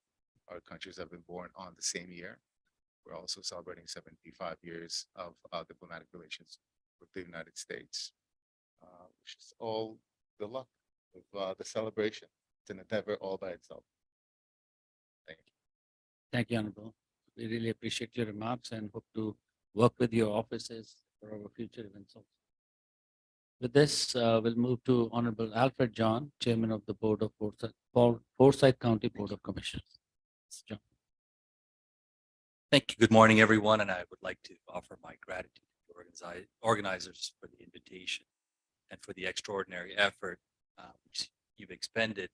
Our countries have been born on the same year. We're also celebrating 75 years of diplomatic relations with the United States. Wish us all good luck with the celebration. It's an endeavor all by itself. Thank you. Thank you, Honorable. We really appreciate your remarks and hope to work with your offices for our future events also. With this, we'll move to Honorable Alfred John, Chairman of the Board of Forsyth County Board of Commissioners. Mr. John. Thank you. Good morning, everyone. And I would like to offer my gratitude to the organizers for the invitation and for the extraordinary effort which you've expended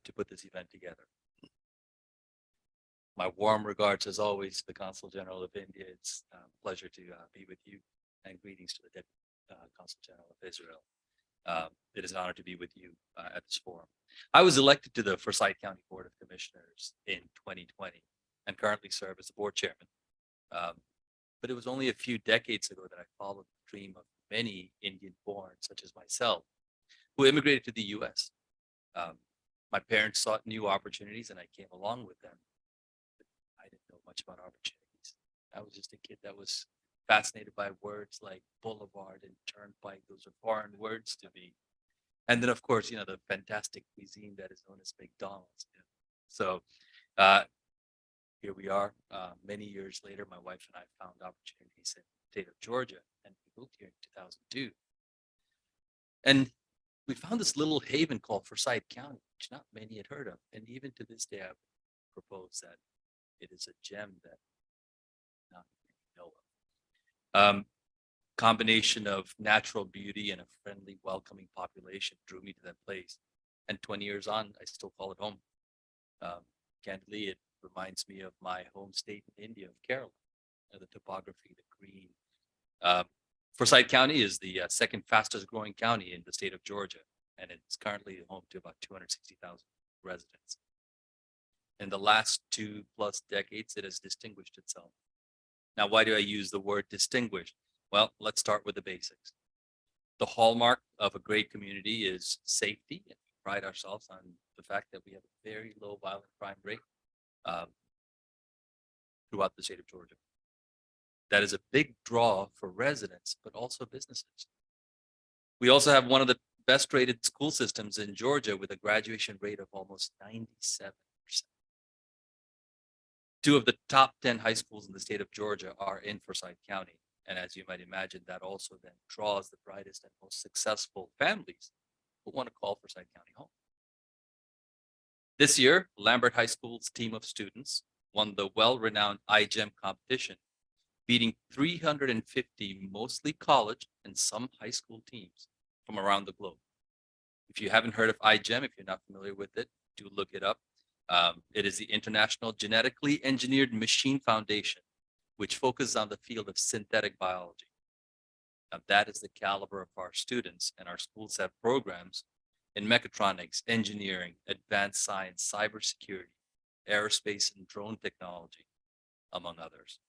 to put this event together. My warm regards, as always, to the Consul General of India. It's a pleasure to be with you, and greetings to the Deputy Consul General of Israel. It is an honor to be with you at this forum. I was elected to the Forsyth County Board of Commissioners in 2020 and currently serve as the board chairman. but it was only a few decades ago that I followed the dream of many Indian-born, such as myself, who immigrated to the U.S. My parents sought new opportunities, and I came along with them. But I didn't know much about opportunities. I was just a kid that was fascinated by words like boulevard and turnpike. Those are foreign words to me. And then, of course, the fantastic cuisine that is known as McDonald's. So here we are. Many years later, my wife and I found opportunities in the state of Georgia, and we moved here in 2002. And we found this little haven called Forsyth County, which not many had heard of. And even to this day, I would propose that it is a gem that not many know of. Combination of natural beauty and a friendly, welcoming population drew me to that place. And 20 years on, I still call it home. Candidly, it reminds me of my home state in India, of Kerala. The topography, the green. Forsyth County is the second fastest growing county in the state of Georgia, and it's currently home to about 260,000 residents. In the last 2+ decades, it has distinguished itself. Now, why do I use the word distinguished? Well, let's start with the basics. The hallmark of a great community is safety, and we pride ourselves on the fact that we have a very low violent crime rate throughout the state of Georgia. That is a big draw for residents, but also businesses. We also have one of the best rated school systems in Georgia with a graduation rate of almost 97%. 2 of the top 10 high schools in the state of Georgia are in Forsyth County. And as you might imagine, that also then draws the brightest and most successful families who want to call Forsyth County home. This year, Lambert High School's team of students won the well-renowned iGEM competition, beating 350 mostly college and some high school teams from around the globe. If you haven't heard of iGEM, if you're not familiar with it, do look it up. It is the International Genetically Engineered Machine Foundation, which focuses on the field of synthetic biology. Now, that is the caliber of our students, and our schools have programs in mechatronics, engineering, advanced science, cybersecurity, aerospace, and drone technology, among others.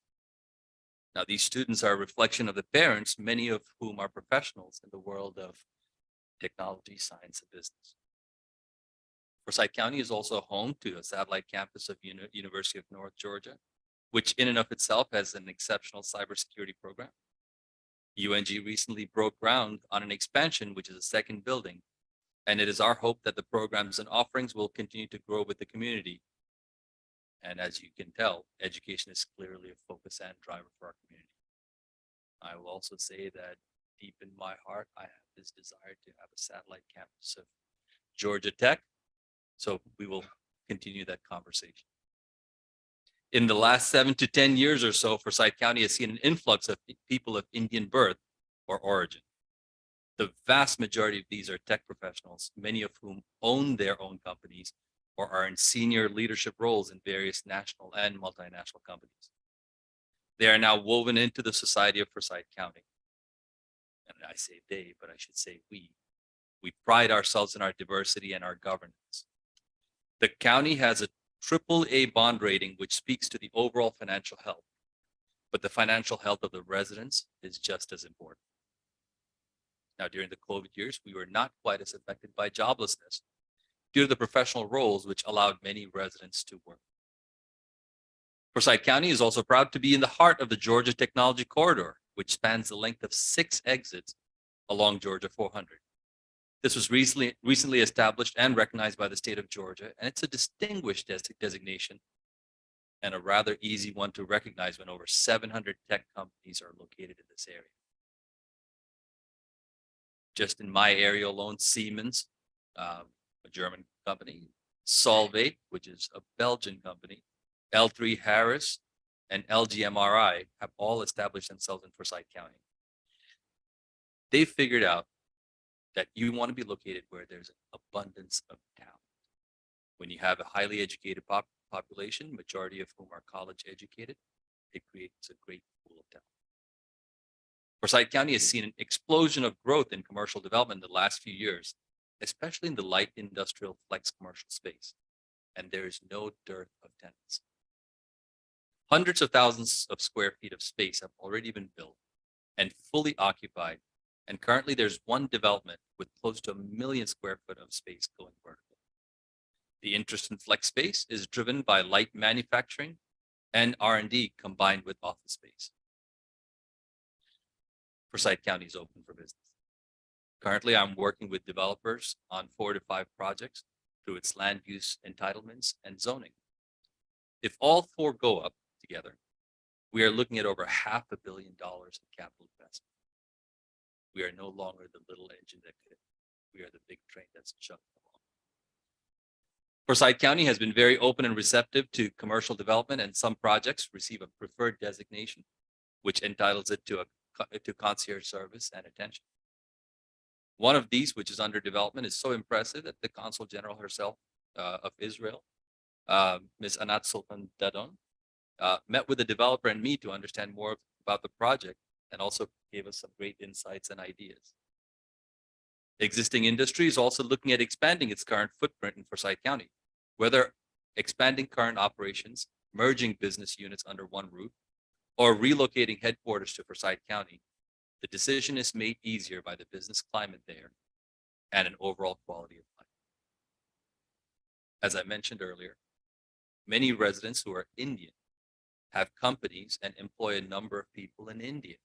Now, these students are a reflection of the parents, many of whom are professionals in the world of technology, science, and business. Forsyth County is also home to a satellite campus of University of North Georgia, which in and of itself has an exceptional cybersecurity program. UNG recently broke ground on an expansion, which is a second building, and it is our hope that the programs and offerings will continue to grow with the community. And as you can tell, education is clearly a focus and driver for our community. I will also say that deep in my heart, I have this desire to have a satellite campus of Georgia Tech. So we will continue that conversation. In the last 7 to 10 years or so, Forsyth County has seen an influx of people of Indian birth or origin. The vast majority of these are tech professionals, many of whom own their own companies or are in senior leadership roles in various national and multinational companies. They are now woven into the society of Forsyth County. And I say they, but I should say we. We pride ourselves in our diversity and our governance. The county has a AAA bond rating, which speaks to the overall financial health, but the financial health of the residents is just as important. Now, during the COVID years, we were not quite as affected by joblessness due to the professional roles which allowed many residents to work. Forsyth County is also proud to be in the heart of the Georgia Technology Corridor, which spans the length of 6 exits along Georgia 400. This was recently established and recognized by the state of Georgia, and it's a distinguished designation and a rather easy one to recognize when over 700 tech companies are located in this area. Just in my area alone, Siemens, a German company, Solvay, which is a Belgian company, L3Harris, and LGMRI have all established themselves in Forsyth County. They figured out that you want to be located where there's an abundance of talent. When you have a highly educated population, majority of whom are college educated, it creates a great pool of talent. Forsyth County has seen an explosion of growth in commercial development in the last few years, especially in the light industrial flex commercial space, and there is no dearth of tenants. Hundreds of thousands of square feet of space have already been built and fully occupied. And currently there's one development with close to 1 million square foot of space going vertical. The interest in flex space is driven by light manufacturing and R&D combined with office space. Forsyth County is open for business. Currently, I'm working with developers on 4 to 5 projects through its land use entitlements and zoning. If all 4 go up together, we are looking at over $500 million in capital investment. We are no longer the little engine that could. We are the big train that's chugging along. Forsyth County has been very open and receptive to commercial development, and some projects receive a preferred designation, which entitles it to concierge service and attention. One of these, which is under development, is so impressive that the Consul General herself of Israel, Ms. Anat Sultan Dadon, met with the developer and me to understand more about the project, and also gave us some great insights and ideas. The existing industry is also looking at expanding its current footprint in Forsyth County, whether expanding current operations, merging business units under one roof, or relocating headquarters to Forsyth County. The decision is made easier by the business climate there and an overall quality of life. As I mentioned earlier, many residents who are Indian have companies and employ a number of people in India.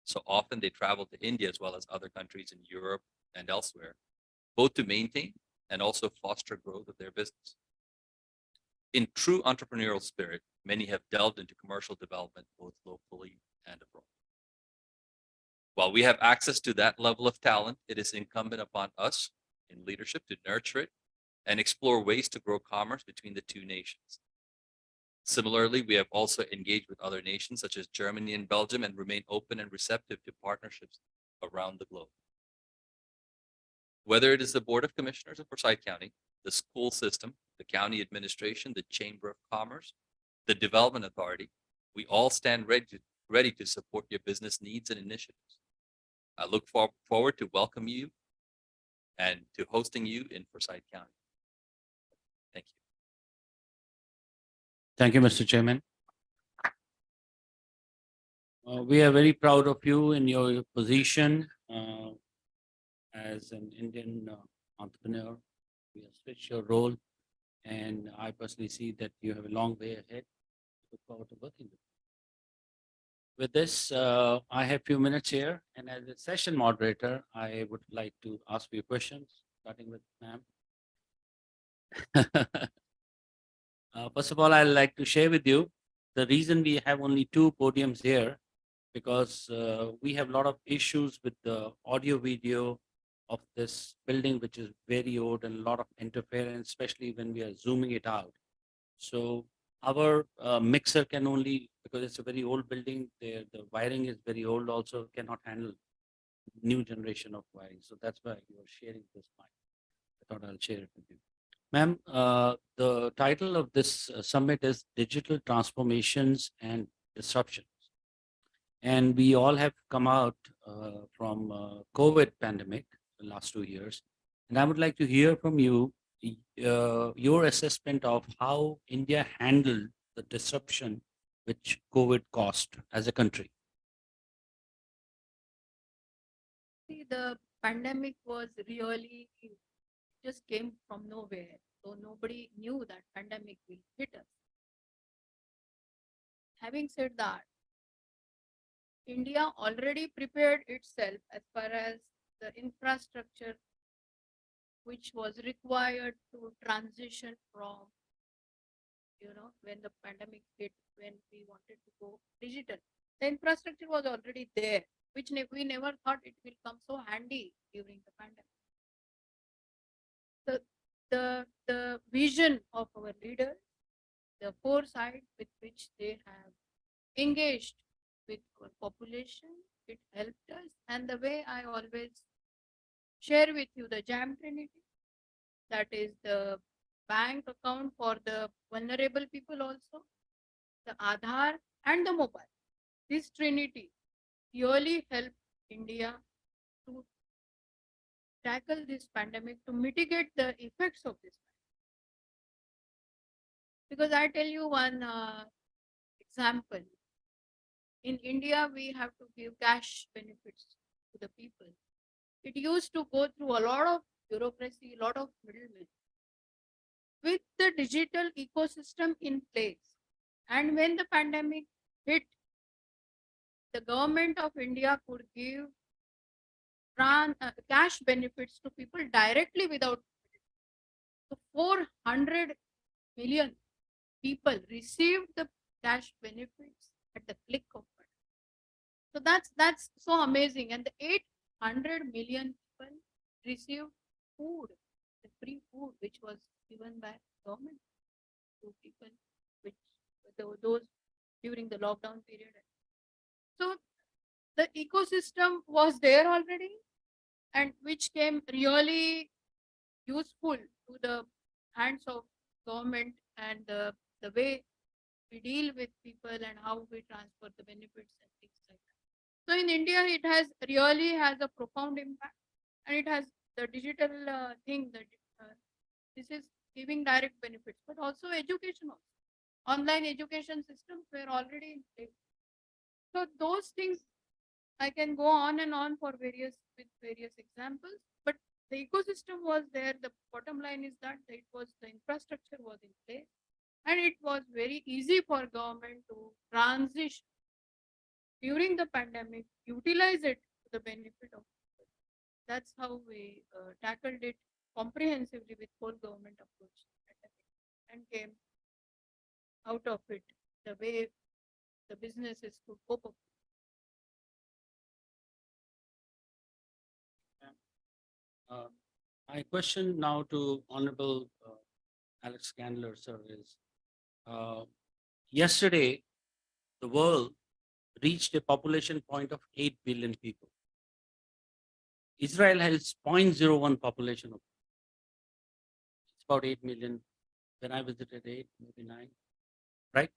So often they travel to India as well as other countries in Europe and elsewhere, both to maintain and also foster growth of their business. In true entrepreneurial spirit, many have delved into commercial development both locally and abroad. While we have access to that level of talent, it is incumbent upon us in leadership to nurture it and explore ways to grow commerce between the two nations. Similarly, we have also engaged with other nations such as Germany and Belgium and remain open and receptive to partnerships around the globe. Whether it is the Board of Commissioners of Forsyth County, the school system, the county administration, the Chamber of Commerce, the Development Authority, we all stand ready to support your business needs and initiatives. I look forward to welcoming you and to hosting you in Forsyth County. Thank you. Thank you, Mr. Chairman. We are very proud of you in your position as an Indian entrepreneur. We have switched your role, and I personally see that you have a long way ahead. Look forward to working with you. With this, I have a few minutes here, and as a session moderator, I would like to ask you questions, starting with ma'am. First of all, I'd like to share with you the reason we have only 2 podiums here, because we have a lot of issues with the audio video of this building, which is very old, and a lot of interference, especially when we are zooming it out. So our mixer can only, because it's a very old building, the wiring is very old, also cannot handle new generation of wiring. So that's why you are sharing this mic. I thought I'll share it with you. Ma'am, the title of this summit is Digital Transformations and Disruptions. And we all have come out from COVID pandemic the last 2 years. And I would like to hear from you your assessment of how India handled the disruption which COVID caused as a country. See, the pandemic was really just came from nowhere. So nobody knew that pandemic will hit us. Having said that, India already prepared itself as far as the infrastructure which was required to transition from, when the pandemic hit, when we wanted to go digital. The infrastructure was already there, which we never thought it will come so handy during the pandemic. The vision of our leaders, the foresight with which they have engaged with our population, it helped us. And the way I always share with you the JAM Trinity, that is the bank account for the vulnerable people also, the Aadhaar and the mobile. This Trinity really helped India to tackle this pandemic, to mitigate the effects of this pandemic. Because I tell you one example, in India, we have to give cash benefits to the people. It used to go through a lot of bureaucracy, a lot of middlemen. With the digital ecosystem in place, and when the pandemic hit, the government of India could give cash benefits to people directly without. So 400 million people received the cash benefits at the click of button. So that's so amazing. And the 800 million people received food, the free food which was given by government to people, which those during the lockdown period. So the ecosystem was there already, and which came really useful to the hands of government and the way we deal with people and how we transfer the benefits and things like that. So in India, it has really has a profound impact, and it has the digital thing that this is giving direct benefits, but also education also. Online education systems were already in place. So those things I can go on and on for various examples, but the ecosystem was there. The bottom line is that the infrastructure was in place, and it was very easy for government to transition during the pandemic, utilize it to the benefit of people. That's how we tackled it comprehensively with whole government approach and came out of it the way the businesses could cope up. My question now to Honorable Alex Candler, sir, is yesterday the world reached a population point of 8 billion people. Israel has 0.01 population of it's about 8 million. When I visited 8, maybe 9, right?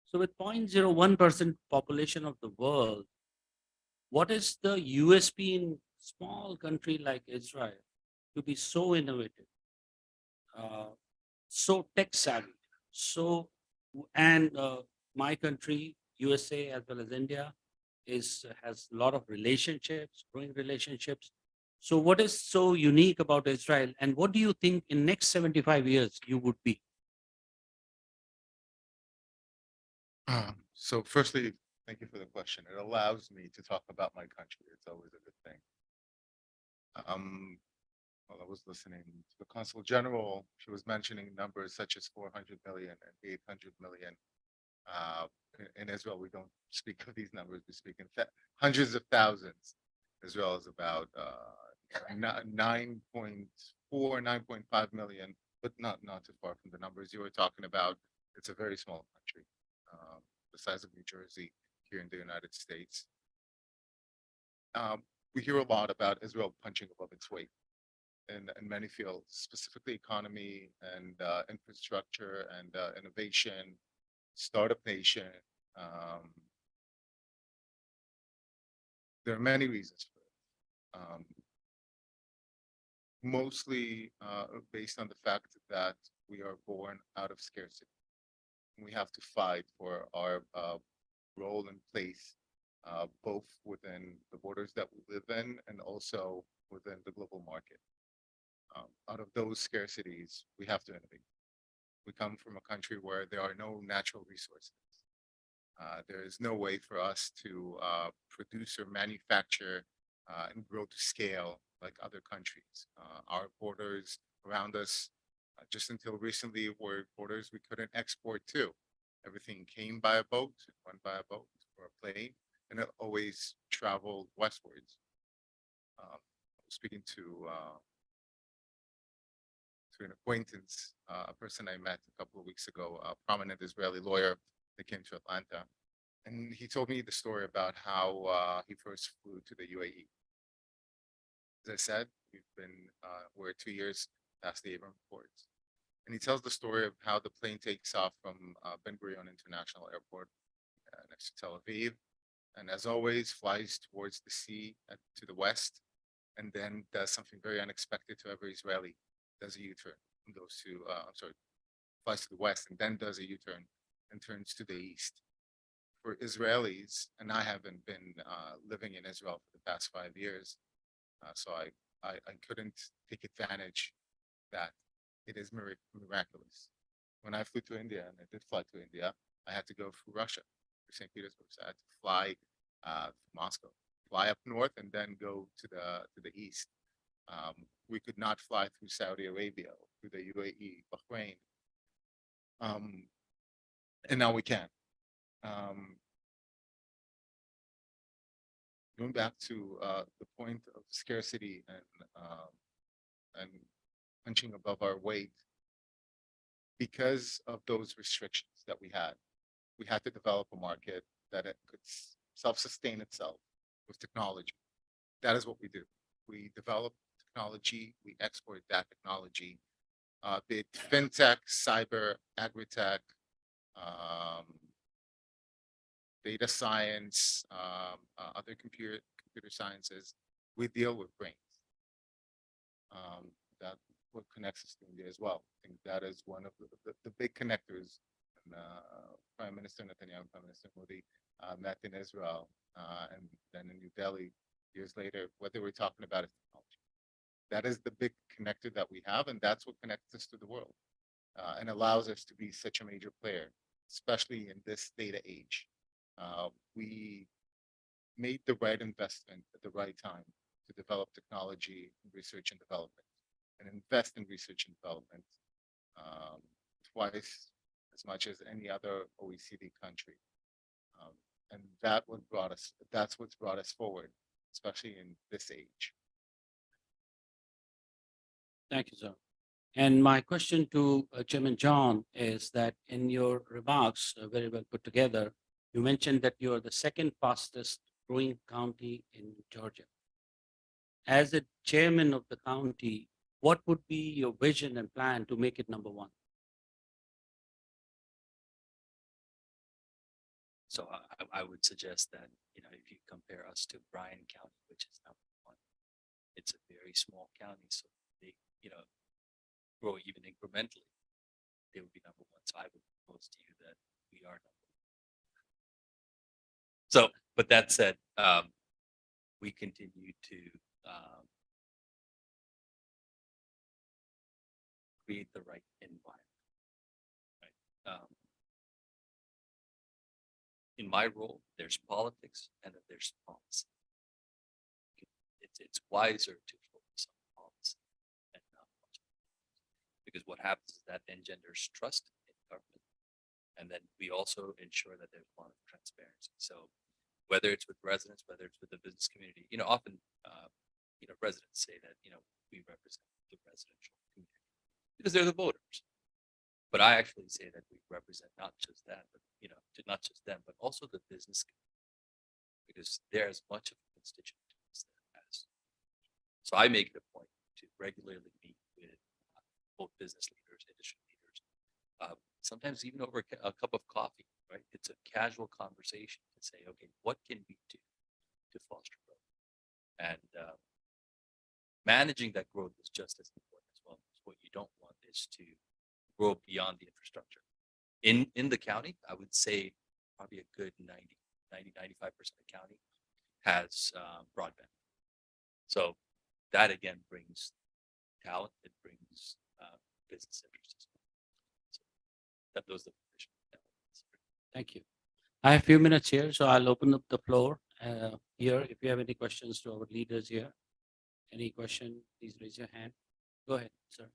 So with 0.01% population of the world, what is the USP in small country like Israel to be so innovative, so tech savvy, and my country, USA as well as India, has a lot of relationships, growing relationships. So what is so unique about Israel, and what do you think in next 75 years you would be? So firstly, thank you for the question. It allows me to talk about my country. It's always a good thing. While I was listening to the Consul General, she was mentioning numbers such as 400 million and 800 million. In Israel, we don't speak of these numbers. We speak in hundreds of thousands. Israel is about 9.4, 9.5 million, but not too far from the numbers you were talking about. It's a very small country, the size of New Jersey here in the United States. We hear a lot about Israel punching above its weight in many fields, specifically economy and infrastructure and innovation, startup nation. There are many reasons for it. Mostly based on the fact that we are born out of scarcity. We have to fight for our role and place, both within the borders that we live in and also within the global market. Out of those scarcities, we have to innovate. We come from a country where there are no natural resources. There is no way for us to produce or manufacture and grow to scale like other countries. Our borders around us, just until recently, were borders we couldn't export to. Everything came by a boat, went by a boat or a plane, and it always traveled westwards. Speaking to an acquaintance, a person I met a couple of weeks ago, a prominent Israeli lawyer that came to Atlanta. And he told me the story about how he first flew to the UAE. As I said, we're 2 years past the Abraham Accords. And he tells the story of how the plane takes off from Ben Gurion International Airport next to Tel Aviv. And as always, flies towards the sea to the west, and then does something very unexpected to every Israeli. Does a U-turn and goes to, flies to the west and then does a U-turn and turns to the east for Israelis, and I haven't been living in Israel for the past 5 years, so I couldn't take advantage that it is miraculous. When I flew to India, and I did fly to India, I had to go through Russia, through St. Petersburg. So I had to fly to Moscow, fly up north, and then go to the east. We could not fly through Saudi Arabia, through the UAE, Bahrain, and now we can. Going back to the point of scarcity and punching above our weight, because of those restrictions that we had to develop a market that it could self-sustain itself with technology. That is what we do. We develop technology, we export that technology, be it fintech, cyber, agri-tech, data science, other computer sciences. We deal with brains. That what connects us to India as well. I think that is one of the big connectors. And, Prime Minister Netanyahu, Prime Minister Modi met in Israel and then in New Delhi years later, whether we're talking about is technology. That is the big connector that we have, and that's what connects us to the world and allows us to be such a major player, especially in this data age. We made the right investment at the right time to develop technology, research and development, and invest in research and development twice as much as any other OECD country. And that's what's brought us forward, especially in this age. Thank you, sir. And my question to Chairman John is that in your remarks, very well put together, you mentioned that you are the second fastest growing county in Georgia. As a chairman of the county, what would be your vision and plan to make it number one? So I would suggest that, if you compare us to Bryan County, which is number one, it's a very small county, so they, grow even incrementally, they would be number one. So I would propose to you that we are number one. So, but that said, we continue to create the right environment. Right? In my role, there's politics and then there's policy. It's wiser to focus on policy and not much, because what happens is that engenders trust in government, and then we also ensure that there's a lot of transparency. So whether it's with residents, whether it's with the business community, often residents say that we represent the residential community because they're the voters. But I actually say that we represent not just that, but not just them, but also the business community, because they're as much of a constituent as that as. So I make it a point to regularly meet with both business leaders, industry leaders, sometimes even over a cup of coffee. Right? It's a casual conversation to say, okay, what can we do to foster growth? And managing that growth is just as important as well. Because what you don't want is to grow beyond the infrastructure. In the county, I would say probably a good 95% of the county has broadband. So that again brings talent, it brings business interest as well. So that those are the vision. Thank you. I have a few minutes here, so I'll open up the floor here. If you have any questions to our leaders here, any question, please raise your hand. Go ahead, sir.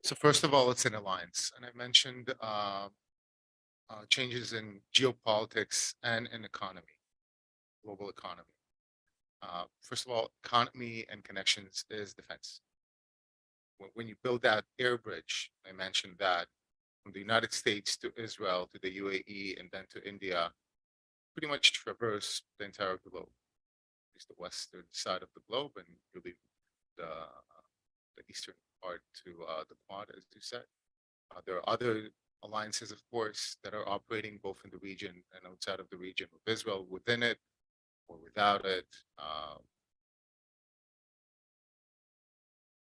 So first of all, it's an alliance, and I mentioned changes in geopolitics and in economy, global economy. First of all, economy and connections is defense. When you build that air bridge, I mentioned that from the United States to Israel to the UAE and then to India, pretty much traverse the entire globe. At least the western side of the globe, and you leave the eastern part to the Quad, as you said. There are other alliances, of course, that are operating both in the region and outside of the region, with Israel within it or without it.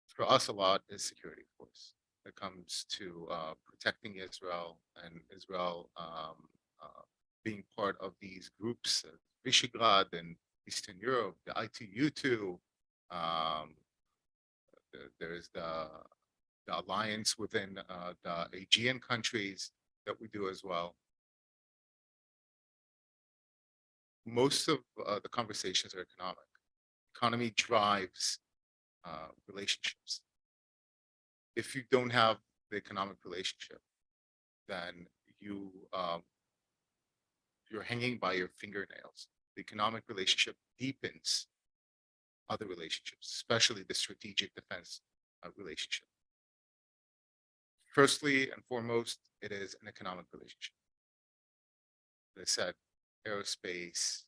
For us, a lot is security, of course. It comes to protecting Israel and Israel being part of these groups, Visegrad and Eastern Europe, the ITU2. There's the alliance within the Aegean countries that we do as well. Most of the conversations are economic. Economy drives relationships. If you don't have the economic relationship, then you're hanging by your fingernails. The economic relationship deepens other relationships, especially the strategic defense relationship. Firstly and foremost, it is an economic relationship. As I said, aerospace,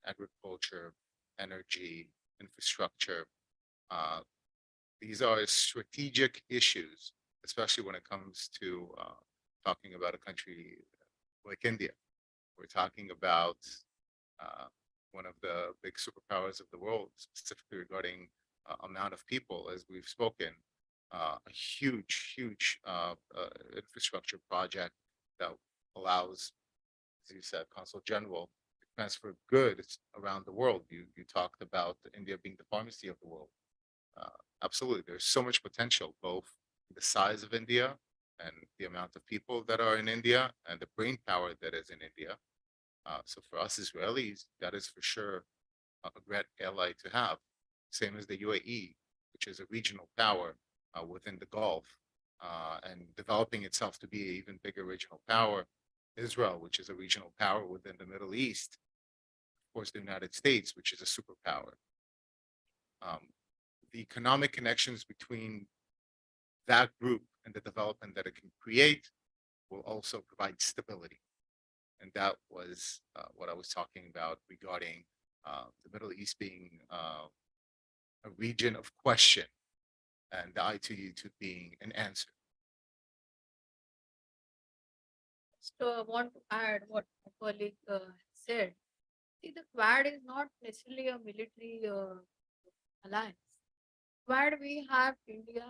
agriculture, energy, infrastructure. These are strategic issues, especially when it comes to talking about a country like India. We're talking about one of the big superpowers of the world, specifically regarding amount of people, as we've spoken, a huge infrastructure project that allows, as you said, Consul General, to transfer goods around the world. You talked about India being the pharmacy of the world. Absolutely, there's so much potential, both the size of India and the amount of people that are in India and the brain power that is in India. So for us Israelis, that is for sure a great ally to have. Same as the UAE, which is a regional power within the Gulf and developing itself to be an even bigger regional power. Israel, which is a regional power within the Middle East. Of course, the United States, which is a superpower. The economic connections between that group and the development that it can create will also provide stability. And that was what I was talking about regarding the Middle East being a region of question and the ITU2 being an answer. So I want to add what my colleague said. See, the Quad is not necessarily a military alliance. Quad, we have India,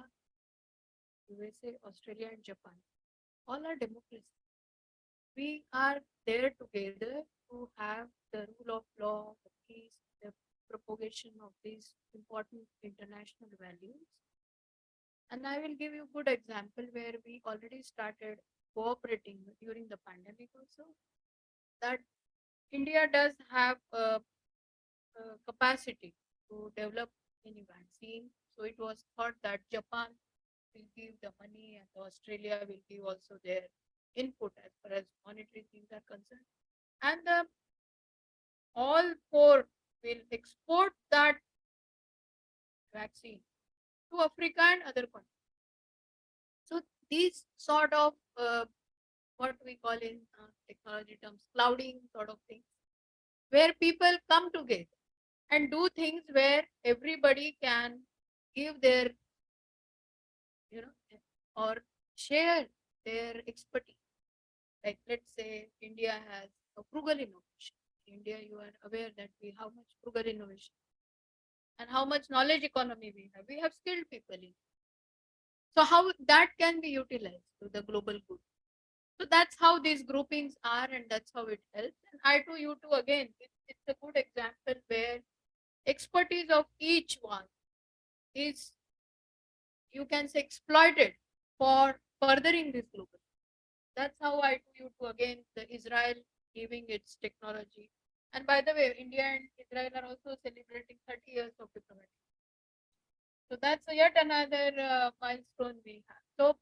USA, Australia, and Japan. All are democracies. We are there together to have the rule of law, the peace, the propagation of these important international values. And I will give you a good example where we already started cooperating during the pandemic also, that India does have a capacity to develop any vaccine. So it was thought that Japan will give the money and Australia will give also their input as far as monetary things are concerned. And all four will export that vaccine to Africa and other countries. So these sort of what we call in technology terms, clouding sort of things, where people come together and do things where everybody can give their, or share their expertise. Like let's say India has a frugal innovation. India, you are aware that we have much frugal innovation and how much knowledge economy we have. We have skilled people in. So how that can be utilized to the global good. So that's how these groupings are, and that's how it helps. And I2U2 again, it's a good example where expertise of each one is, you can say, exploited for furthering this global. That's how I2U2 again, the Israel giving its technology. And by the way, India and Israel are also celebrating 30 years of diplomatic. So that's yet another milestone we have. So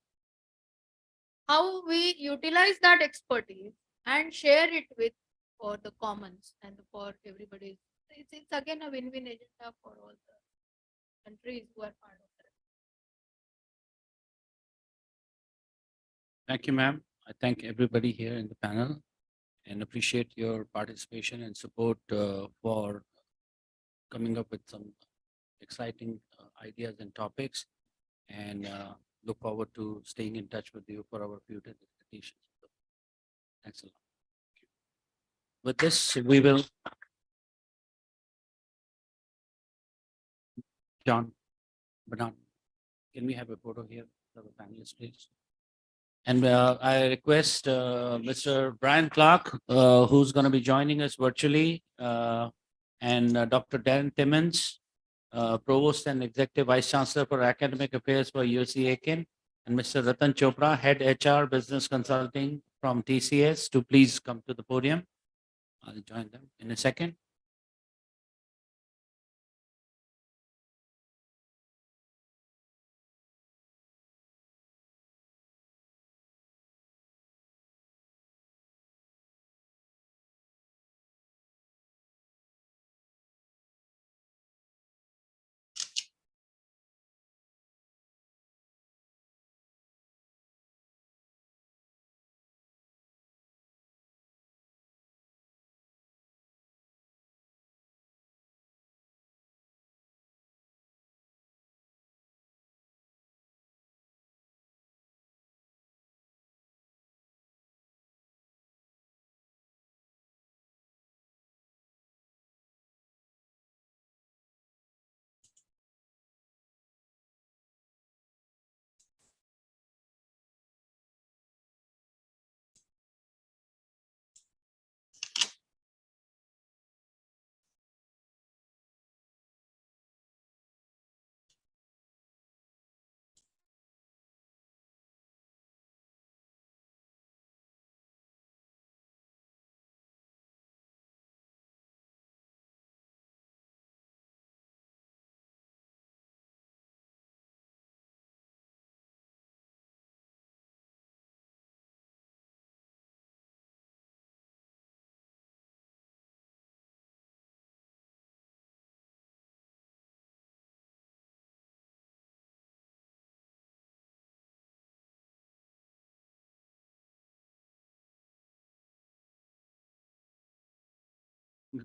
how we utilize that expertise and share it with for the commons and for everybody. It's again a win-win agenda for all the countries who are part of that. Thank you, ma'am. I thank everybody here in the panel and appreciate your participation and support for coming up with some exciting ideas and topics. And look forward to staying in touch with you for our future discussions. Thanks a lot. With this, we will. John, Bernard, can we have a photo here for the panelists, please? And I request Mr. Brian Clark, who's going to be joining us virtually, and Dr. Darren Timmons, Provost and Executive Vice Chancellor for Academic Affairs for UC Aiken, and Mr. Ratan Chopra, Head HR Business Consulting from TCS, to please come to the podium. I'll join them in a second.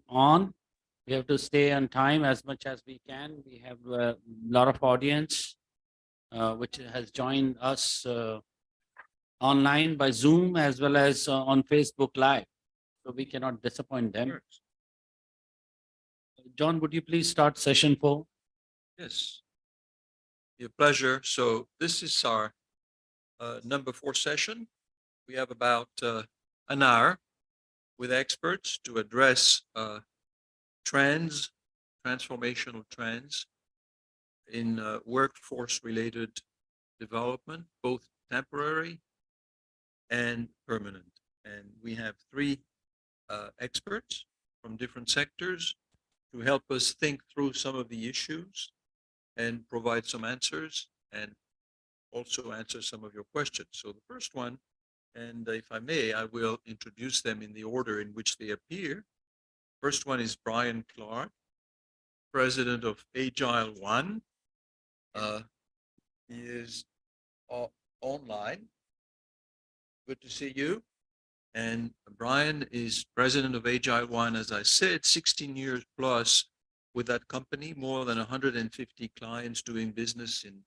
On. We have to stay on time as much as we can. We have a lot of audience which has joined us online by Zoom as well as on Facebook Live. So we cannot disappoint them. John, would you please start session 4? Yes. Your pleasure. So this is our number 4 session. We have about an hour with experts to address trends, transformational trends in workforce-related development, both temporary and permanent. And we have 3 experts from different sectors to help us think through some of the issues and provide some answers and also answer some of your questions. So the first one, and if I may, I will introduce them in the order in which they appear. First one is Brian Clark, president of Agile One. He is online. Good to see you. And Brian is president of Agile One, as I said, 16 years plus with that company, more than 150 clients doing business in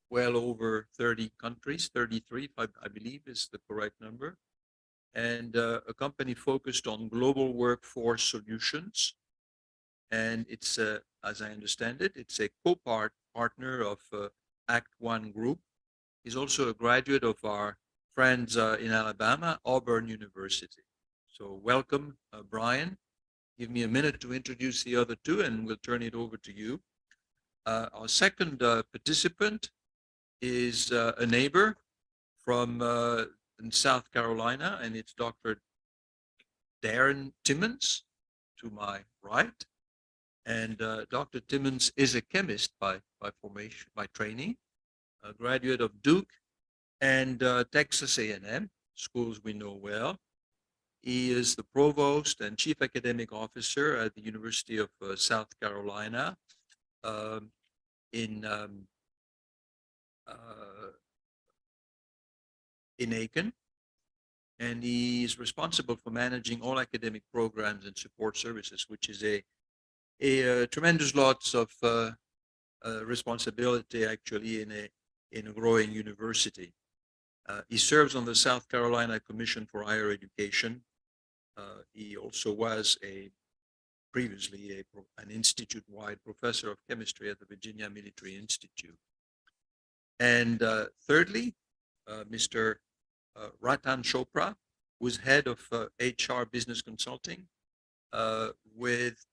well over 30 countries, 33, I believe is the correct number. And a company focused on global workforce solutions. And it's, as I understand it, it's a co-partner of Act One Group. He's also a graduate of our friends in Alabama, Auburn University. So welcome, Brian. Give me a minute to introduce the other 2 and we'll turn it over to you. Our second participant is a neighbor from in South Carolina, and it's Dr. Darren Timmons to my right. And Dr. Timmons is a chemist by formation, by training, a graduate of Duke and Texas A&M, schools we know well. He is the provost and chief academic officer at the University of South Carolina in Aiken. And he is responsible for managing all academic programs and support services, which is a tremendous lots of responsibility actually in a growing university. He serves on the South Carolina Commission for Higher Education. He also was previously an institute-wide professor of chemistry at the Virginia Military Institute. And thirdly, Mr. Ratan Chopra, who's head of HR business consulting with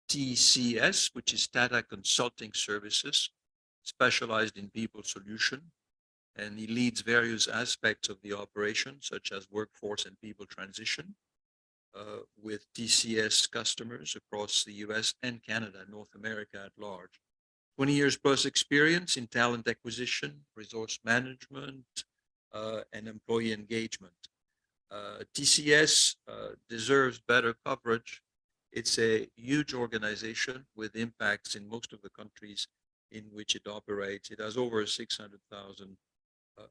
TCS, which is Tata Consulting Services, specialized in people solution. And he leads various aspects of the operation, such as workforce and people transition, with TCS customers across the US and Canada, North America at large. 20 years plus experience in talent acquisition, resource management, and employee engagement. TCS deserves better coverage. It's a huge organization with impacts in most of the countries in which it operates. It has over 600,000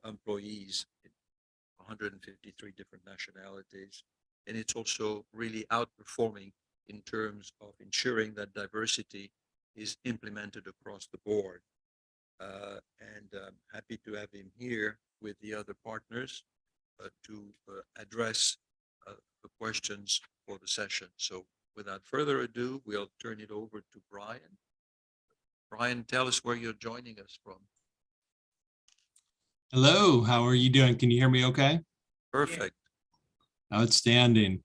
employees in 153 different nationalities. And it's also really outperforming in terms of ensuring that diversity is implemented across the board. And I'm happy to have him here with the other partners to address the questions for the session. So without further ado, we'll turn it over to Brian. Brian, tell us where you're joining us from. Hello, how are you doing? Can you hear me okay? Perfect. Outstanding.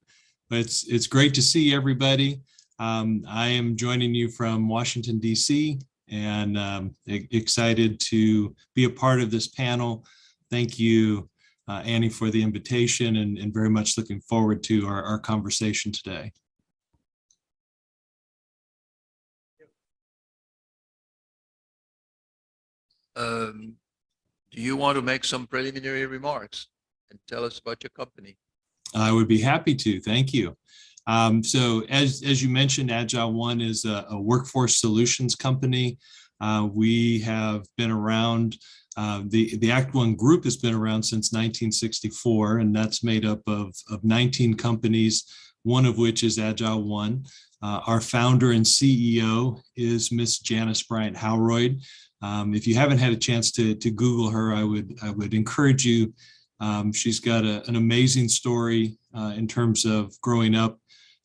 It's great to see everybody. I am joining you from Washington, D.C. and excited to be a part of this panel. Thank you, Annie, for the invitation and very much looking forward to our conversation today. Do you want to make some preliminary remarks and tell us about your company? I would be happy to. Thank you. So as you mentioned, AgileOne is a workforce solutions company. We have been around, the Act One group has been around since 1964, and that's made up of 19 companies, one of which is AgileOne. Our founder and CEO is Miss Janice Bryant Howroyd. If you haven't had a chance to Google her, I would encourage you. She's got an amazing story in terms of growing up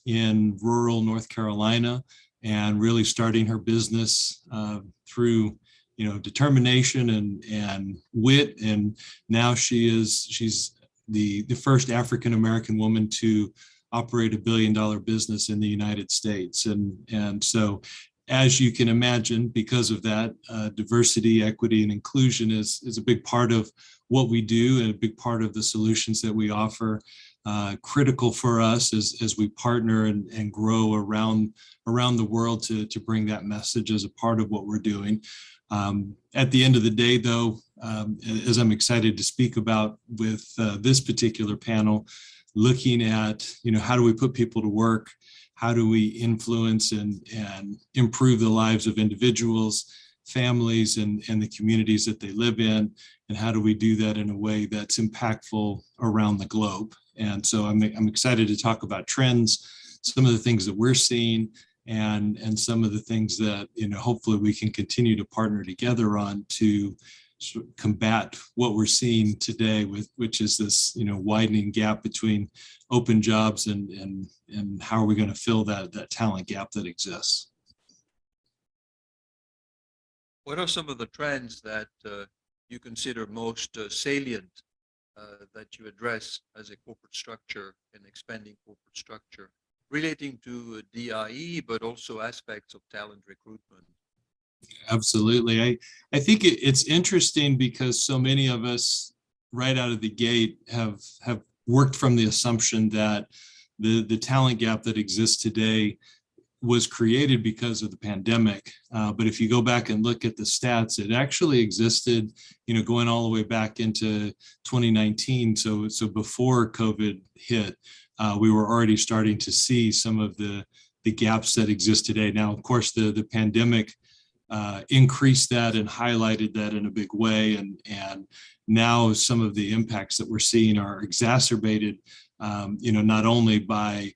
in rural North Carolina and really starting her business through, determination and wit. And now she's the first African-American woman to operate $1 billion business in the United States. And so, as you can imagine, because of that, diversity, equity, and inclusion is a big part of what we do and a big part of the solutions that we offer. Critical for us as we partner and grow around the world to bring that message as a part of what we're doing. At the end of the day, though, as I'm excited to speak about with this particular panel, looking at, how do we put people to work? How do we influence and improve the lives of individuals, families, and the communities that they live in? And how do we do that in a way that's impactful around the globe? And so I'm excited to talk about trends, some of the things that we're seeing, and some of the things that, hopefully we can continue to partner together on to combat what we're seeing today, which is this, widening gap between open jobs and how are we going to fill that talent gap that exists. What are some of the trends that you consider most salient that you address as a corporate structure and expanding corporate structure relating to DIE, but also aspects of talent recruitment? Absolutely. I think it's interesting because so many of us right out of the gate have worked from the assumption that the talent gap that exists today was created because of the pandemic. But if you go back and look at the stats, it actually existed, going all the way back into 2019. So before COVID hit, we were already starting to see some of the gaps that exist today. Now, of course, the pandemic increased that and highlighted that in a big way. And now some of the impacts that we're seeing are exacerbated, not only by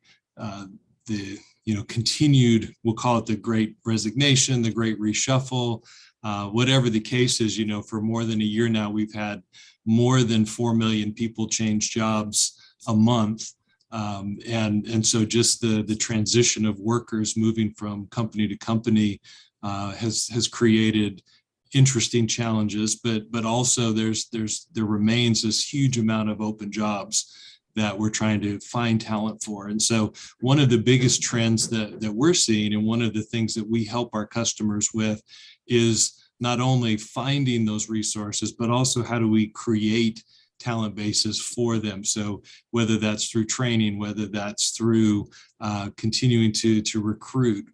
the continued, we'll call it the great resignation, the great reshuffle, whatever the case is, for more than a year now, we've had more than 4 million people change jobs a month. And so just the transition of workers moving from company to company has created interesting challenges, but also there remains this huge amount of open jobs that we're trying to find talent for. And so one of the biggest trends that we're seeing, and one of the things that we help our customers with, is not only finding those resources, but also how do we create talent bases for them. So whether that's through training, whether that's through continuing to recruit,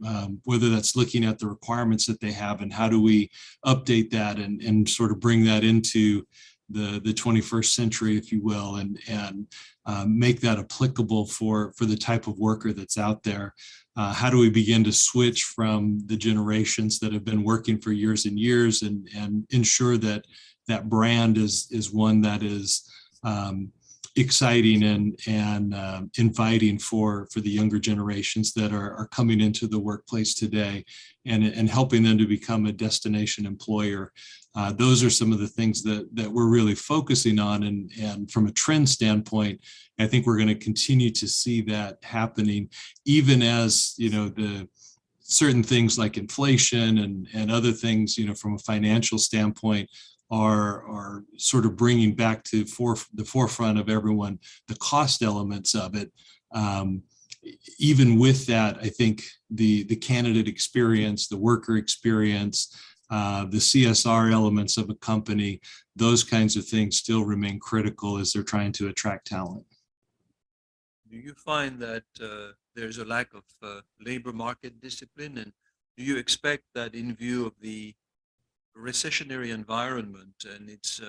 whether that's looking at the requirements that they have and how do we update that and sort of bring that into the 21st century, if you will, and make that applicable for the type of worker that's out there. How do we begin to switch from the generations that have been working for years and years and ensure that that brand is one that is exciting and inviting for the younger generations that are coming into the workplace today, and helping them to become a destination employer. Those are some of the things that we're really focusing on. And from a trend standpoint, I think we're going to continue to see that happening, even as, the certain things like inflation and other things, from a financial standpoint, are sort of bringing back to the forefront of everyone the cost elements of it. Even with that, I think the candidate experience, the worker experience, the CSR elements of a company, those kinds of things still remain critical as they're trying to attract talent. Do you find that there's a lack of labor market discipline? And do you expect that, in view of the recessionary environment and its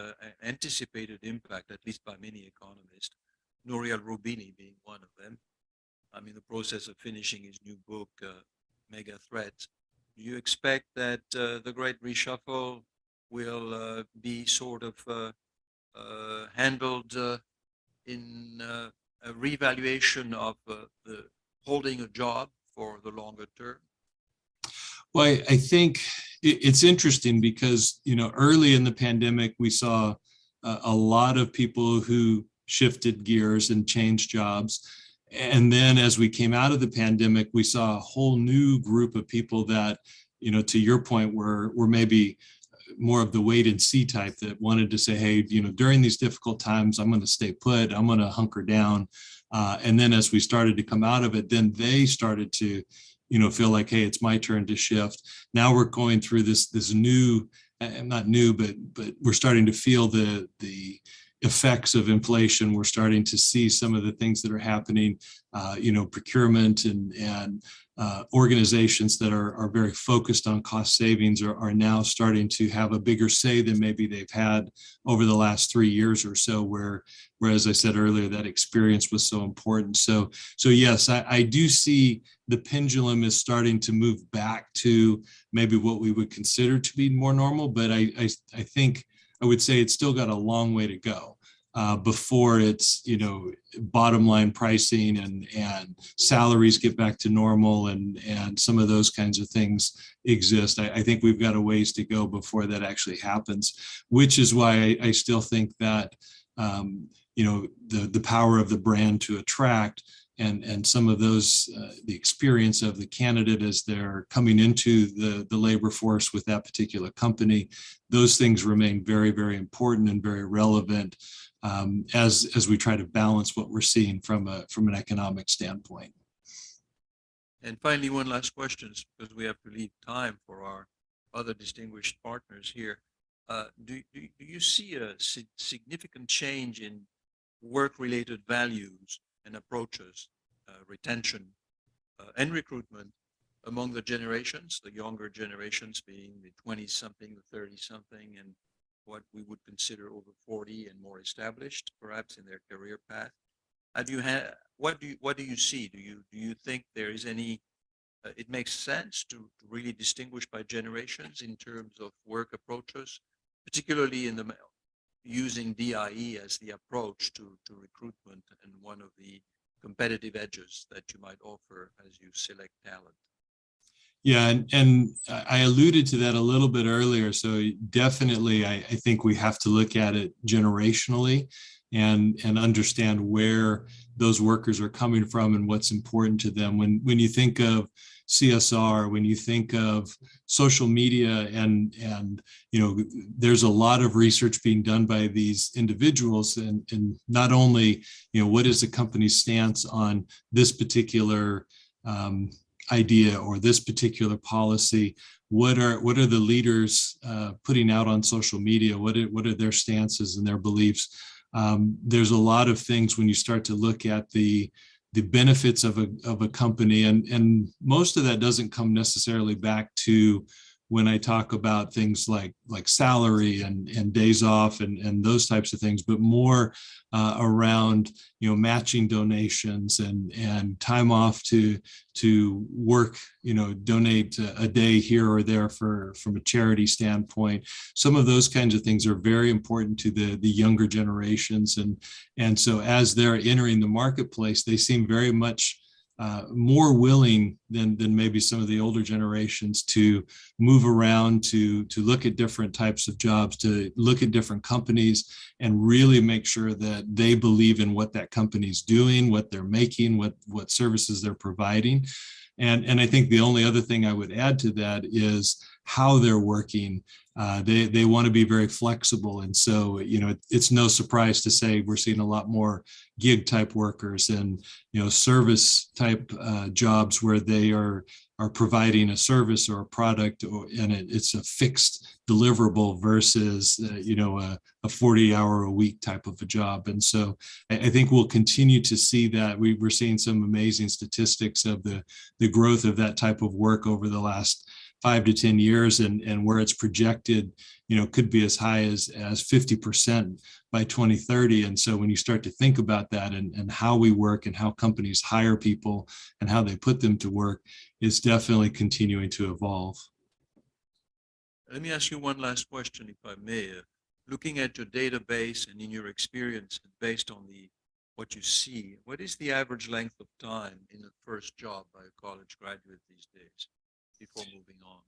anticipated impact, at least by many economists, Nouriel Roubini being one of them, I'm in the process of finishing his new book, Mega Threats. Do you expect that the Great Reshuffle will be sort of handled in a reevaluation of the holding a job for the longer term? Well, I think it's interesting because, early in the pandemic, we saw a lot of people who shifted gears and changed jobs. And then as we came out of the pandemic, we saw a whole new group of people that, to your point, were maybe more of the wait and see type, that wanted to say, hey, during these difficult times, I'm going to stay put, I'm going to hunker down. And then as we started to come out of it, then they started to feel like, hey, it's my turn to shift. Now we're going through this new, not new, but we're starting to feel the effects of inflation. We're starting to see some of the things that are happening, procurement and organizations that are very focused on cost savings are now starting to have a bigger say than maybe they've had over the last 3 years or so, where as I said earlier, that experience was so important. So yes, I do see the pendulum is starting to move back to maybe what we would consider to be more normal, but I think I would say it's still got a long way to go before it's, bottom line pricing and salaries get back to normal and some of those kinds of things exist. I think we've got a ways to go before that actually happens, which is why I still think that, the power of the brand to attract and some of those, the experience of the candidate as they're coming into the labor force with that particular company, those things remain very, very important and very relevant as we try to balance what we're seeing from an economic standpoint. And finally, one last question, because we have to leave time for our other distinguished partners here. Do you see a significant change in work-related values and approaches retention and recruitment among the generations, the younger generations being the 20-something, the 30-something, and what we would consider over 40 and more established, perhaps in their career path. How do you what do you see? Do you think there is any? It makes sense to really distinguish by generations in terms of work approaches, particularly in the using DIE as the approach to recruitment and one of the competitive edges that you might offer as you select talent. Yeah, and I alluded to that a little bit earlier. So definitely, I think we have to look at it generationally and understand where those workers are coming from and what's important to them. When you think of CSR, when you think of social media, and you know, there's a lot of research being done by these individuals, and not only, you know, what is the company's stance on this particular idea or this particular policy, what are the leaders putting out on social media, what are their stances and their beliefs. There's a lot of things when you start to look at the benefits of a company, and most of that doesn't come necessarily back to when I talk about things like salary and days off and those types of things, but more around, you know, matching donations and time off to work, you know, donate a day here or there from a charity standpoint. Some of those kinds of things are very important to the younger generations, and so as they're entering the marketplace, they seem very much more willing than maybe some of the older generations to move around, to look at different types of jobs, to look at different companies, and really make sure that they believe in what that company's doing, what they're making, what services they're providing. And I think the only other thing I would add to that is how they're working. They want to be very flexible. And so, you know, it's no surprise to say we're seeing a lot more gig type workers and, you know, service type jobs where they are providing a service or a product, and it's a fixed deliverable versus, you know, a 40-hour-a-week type of a job. And so I think we'll continue to see that. We're seeing some amazing statistics of the growth of that type of work over the last 5 to 10 years, and where it's projected, you know, could be as high as 50% by 2030. And so when you start to think about that and how we work and how companies hire people and how they put them to work, it's definitely continuing to evolve. Let me ask you one last question, if I may. Looking at your database and in your experience, based on what you see, what is the average length of time in the first job by a college graduate these days before moving on?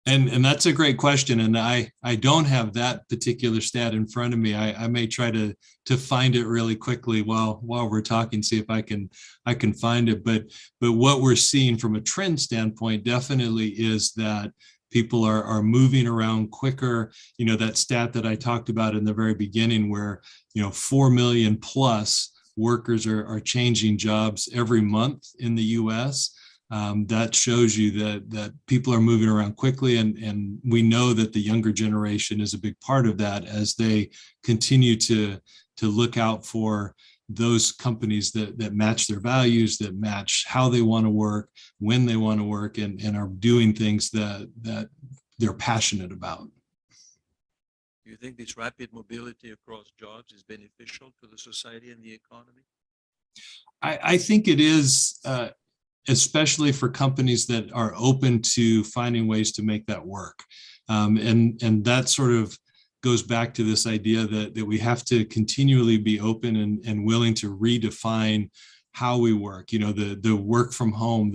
And that's a great question. And I don't have that particular stat in front of me. I may try to find it really quickly while we're talking, see if I can find it. But what we're seeing from a trend standpoint definitely is that people are moving around quicker. You know, that stat that I talked about in the very beginning where, you know, 4 million plus workers are changing jobs every month in the US. That shows you that people are moving around quickly, and we know that the younger generation is a big part of that as they continue to look out for those companies that match their values, that match how they want to work, when they want to work, and are doing things that they're passionate about. Do you think this rapid mobility across jobs is beneficial to the society and the economy? I think it is, especially for companies that are open to finding ways to make that work. And that sort of goes back to this idea that we have to continually be open and willing to redefine how we work. You know, the work from home,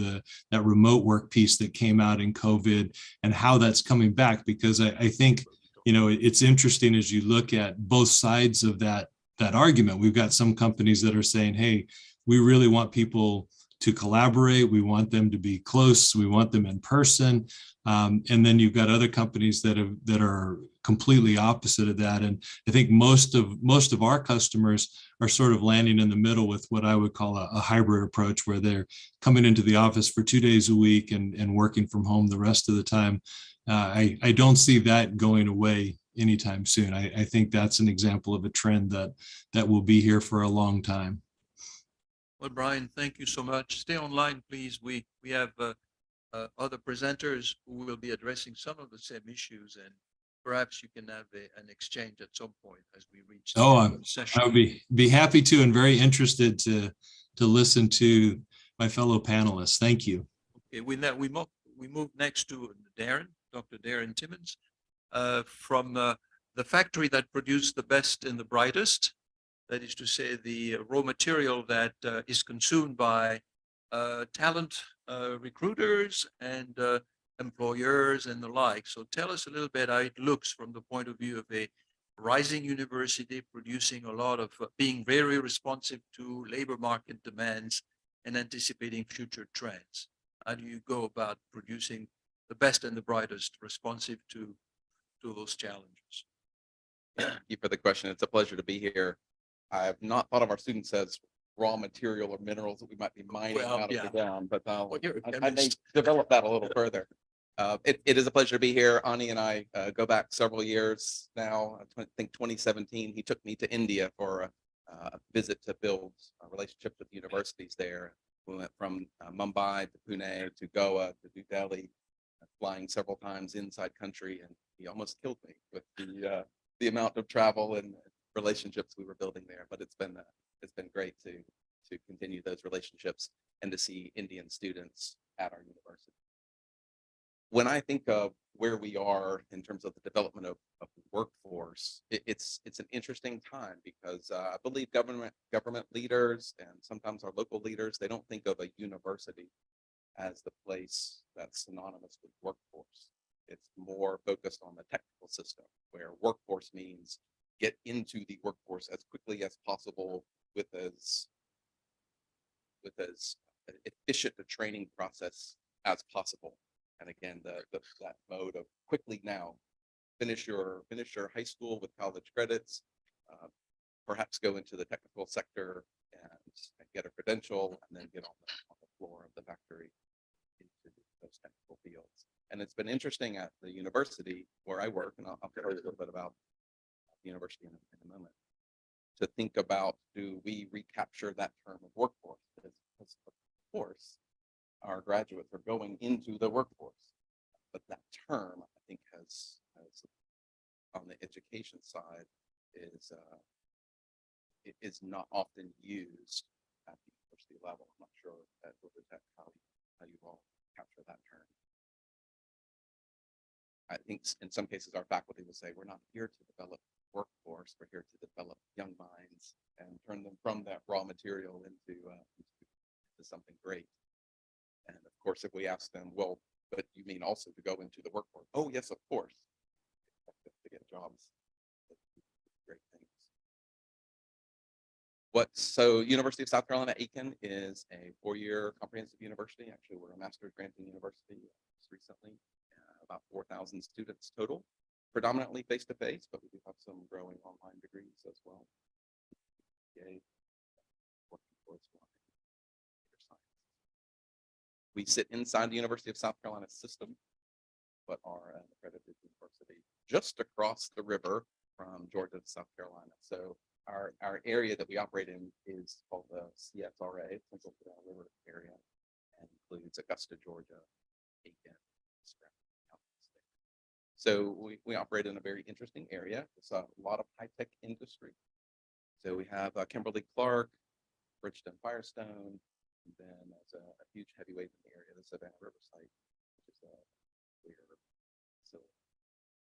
that remote work piece that came out in COVID, and how that's coming back, because I think, you know, it's interesting as you look at both sides of that argument. We've got some companies that are saying, hey, we really want people to collaborate. We want them to be close. We want them in person. And then you've got other companies that are completely opposite of that. And I think most of our customers are sort of landing in the middle with what I would call a hybrid approach, where they're coming into the office for 2 days a week and working from home the rest of the time. I don't see that going away anytime soon. I think that's an example of a trend that will be here for a long time. Well, Brian, thank you so much. Stay online, please. We have other presenters who will be addressing some of the same issues, and perhaps you can have an exchange at some point as we reach. the Oh, end of the session. I would be happy to and very interested to listen to my fellow panelists. Thank you. Okay, we move next to Darren, Dr. Darren Timmons, from the factory that produced the best and the brightest. That is to say, the raw material that is consumed by talent recruiters and employers and the like. So tell us a little bit how it looks from the point of view of a rising university producing a lot of, being very responsive to labor market demands and anticipating future trends. How do you go about producing the best and the brightest responsive to those challenges? Thank you for the question. It's a pleasure to be here. I have not thought of our students as raw material or minerals that we might be mining Well, out of yeah. the ground, but Well, you're a I may chemist. develop that a little further. It is a pleasure to be here. Ani and I go back several years now. I think 2017, he took me to India for a visit to build relationships with universities there. We went from Mumbai to Pune to Goa to New Delhi, flying several times inside country, and he almost killed me with the amount of travel and relationships we were building there. But it's been great to continue those relationships and to see Indian students at our university. When I think of where we are in terms of the development of the workforce, it's an interesting time because I believe government leaders and sometimes our local leaders, they don't think of a university as the place that's synonymous with workforce. It's more focused on the technical system, where workforce means get into the workforce as quickly as possible with as efficient a training process as possible. And again, that mode of quickly now finish your high school with college credits, perhaps go into the technical sector and get a credential, and then get on the floor of the factory into those technical fields. And it's been interesting at the university where I work, and I'll tell you a little bit about the university in a moment, to think about, do we recapture that term of workforce? Because of course, our graduates are going into the workforce, but that term, I think, has on the education side is not often used at the university level. I'm not sure at Georgia Tech how you all capture that term. I think in some cases our faculty will say, we're not here to develop workforce, we're here to develop young minds and turn them from that raw material into something great. And of course, if we ask them, well, but you mean also to go into the workforce? Oh, yes, of course. To get jobs, great things. So University of South Carolina, Aiken is a 4-year comprehensive university. Actually, we're a master's granting university just recently, about 4,000 students total, predominantly face-to-face, but we do have some growing online degrees as well. Yay. Working towards one. We sit inside the University of South Carolina system, but are an accredited university just across the river from Georgia to South Carolina. So our area that we operate in is called the CSRA, Central Carolina River area, and includes Augusta, Georgia, Aiken, so we operate in a very interesting area. It's a lot of high-tech industry. So we have Kimberly-Clark, Bridgeton Firestone, and then there's a huge heavyweight in the area, the Savannah River site, which is a clear facility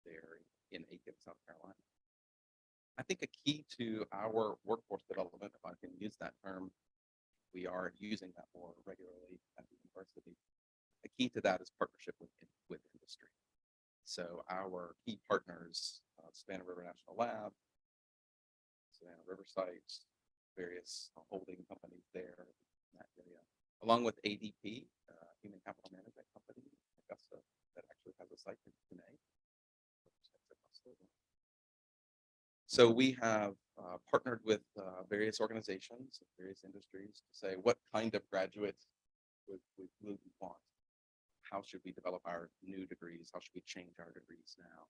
there in Aiken, South Carolina. I think a key to our workforce development, if I can use that term, we are using that more regularly at the university. A key to that is partnership with industry. So our key partners, Savannah River National Lab, Savannah River Sites, various holding companies there in that area, along with ADP, Human Capital Management Company, Augusta, that actually has a site in Pune. So we have partnered with various organizations, various industries to say, what kind of graduates would we want? How should we develop our new degrees? How should we change our degrees now?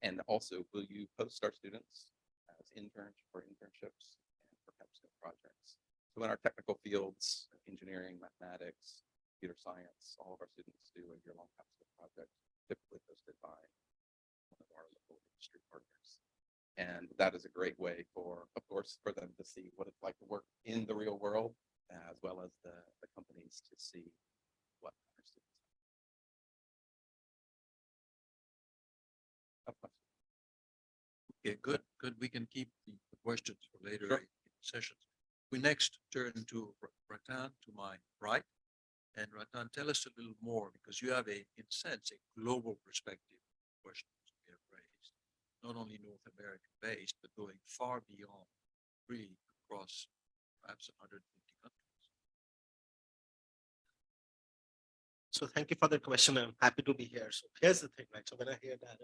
And also, will you post our students as interns for internships and for capstone projects? So in our technical fields, engineering, mathematics, computer science, all of our students do a year-long capstone project, typically hosted by one of our local industry partners. And that is a great way for, of course, for them to see what it's like to work in the real world, as well as the companies to see what our students have. Okay, good, good. We can keep the questions for later Sure. in sessions. We next turn to Ratan to my right. And Ratan, tell us a little more, because you have in a sense, a global perspective of questions we have raised, not only North American based, but going far beyond, really across perhaps 150 countries. So thank you for the question. I'm happy to be here. So here's the thing, right? So when I hear that,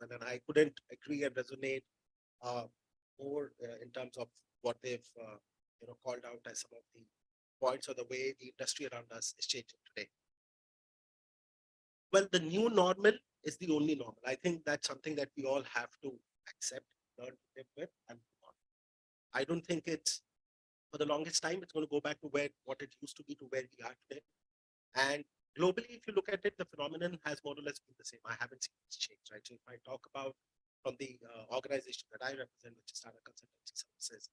and then I couldn't agree and resonate more in terms of what they've called out as some of the points or the way the industry around us is changing today. Well, the new normal is the only normal. I think that's something that we all have to accept, learn to live with, and move on. I don't think it's for the longest time it's going to go back to what it used to be to where we are today. And globally, if you look at it, the phenomenon has more or less been the same. I haven't seen this change, right? So if I talk about from the organization that I represent, which is Tata Consultancy Services,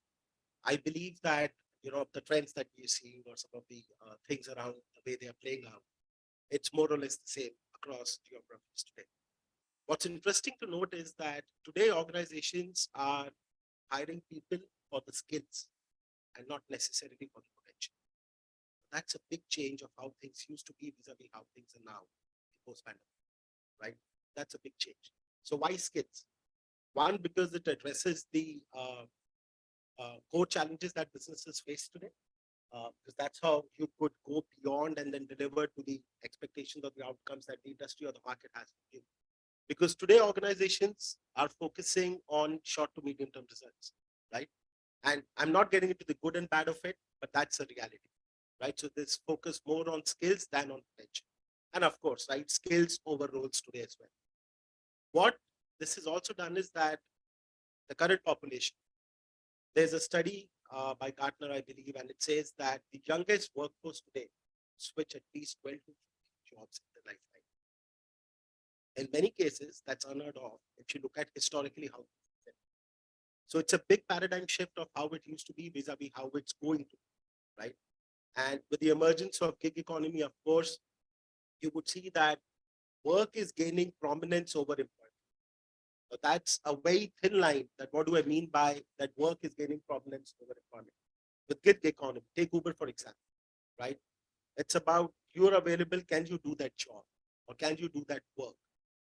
I believe that the trends that we're seeing or some of the things around the way they are playing out, it's more or less the same across geographies today. What's interesting to note is that today organizations are hiring people for the skills and not necessarily for the potential. That's a big change of how things used to be vis-a-vis how things are now post-pandemic, right? That's a big change. So why skills? One, because it addresses the core challenges that businesses face today, because that's how you could go beyond and then deliver to the expectations of the outcomes that the industry or the market has for you. Because today organizations are focusing on short to medium term results, right? And I'm not getting into the good and bad of it, but that's a reality, right? So this focus more on skills than on potential. And of course, right, skills over roles today as well. What this has also done is that the current population, there's a study by Gartner, I believe, and it says that the youngest workforce today switch at least 12 to 15 jobs in their lifetime. In many cases, that's unheard of if you look at historically how. So it's a big paradigm shift of how it used to be vis-a-vis how it's going to, right? And with the emergence of gig economy, of course, you would see that work is gaining prominence over employment. So that's a very thin line. That what do I mean by that work is gaining prominence over employment? With gig economy, take Uber for example, right? It's about you're available, can you do that job? Or can you do that work?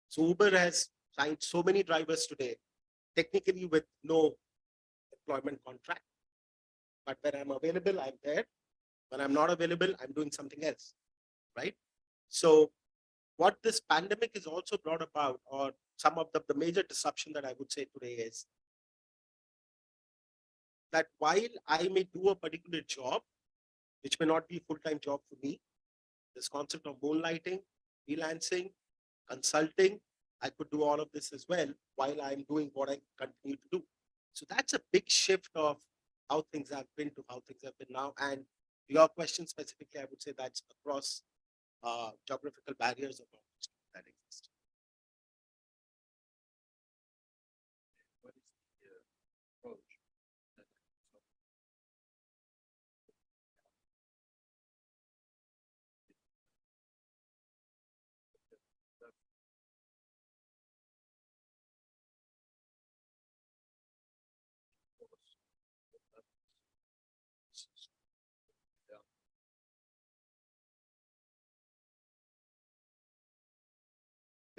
So Uber has signed so many drivers today, technically with no employment contract. But when I'm available, I'm there. When I'm not available, I'm doing something else, right? So what this pandemic is also brought about, or some of the major disruption that I would say today is that while I may do a particular job, which may not be a full-time job for me, this concept of moonlighting, freelancing, consulting, I could do all of this as well while I'm doing what I continue to do. So that's a big shift of how things have been to how things have been now. And your question specifically, I would say that's across geographical barriers of that exist. What is the approach?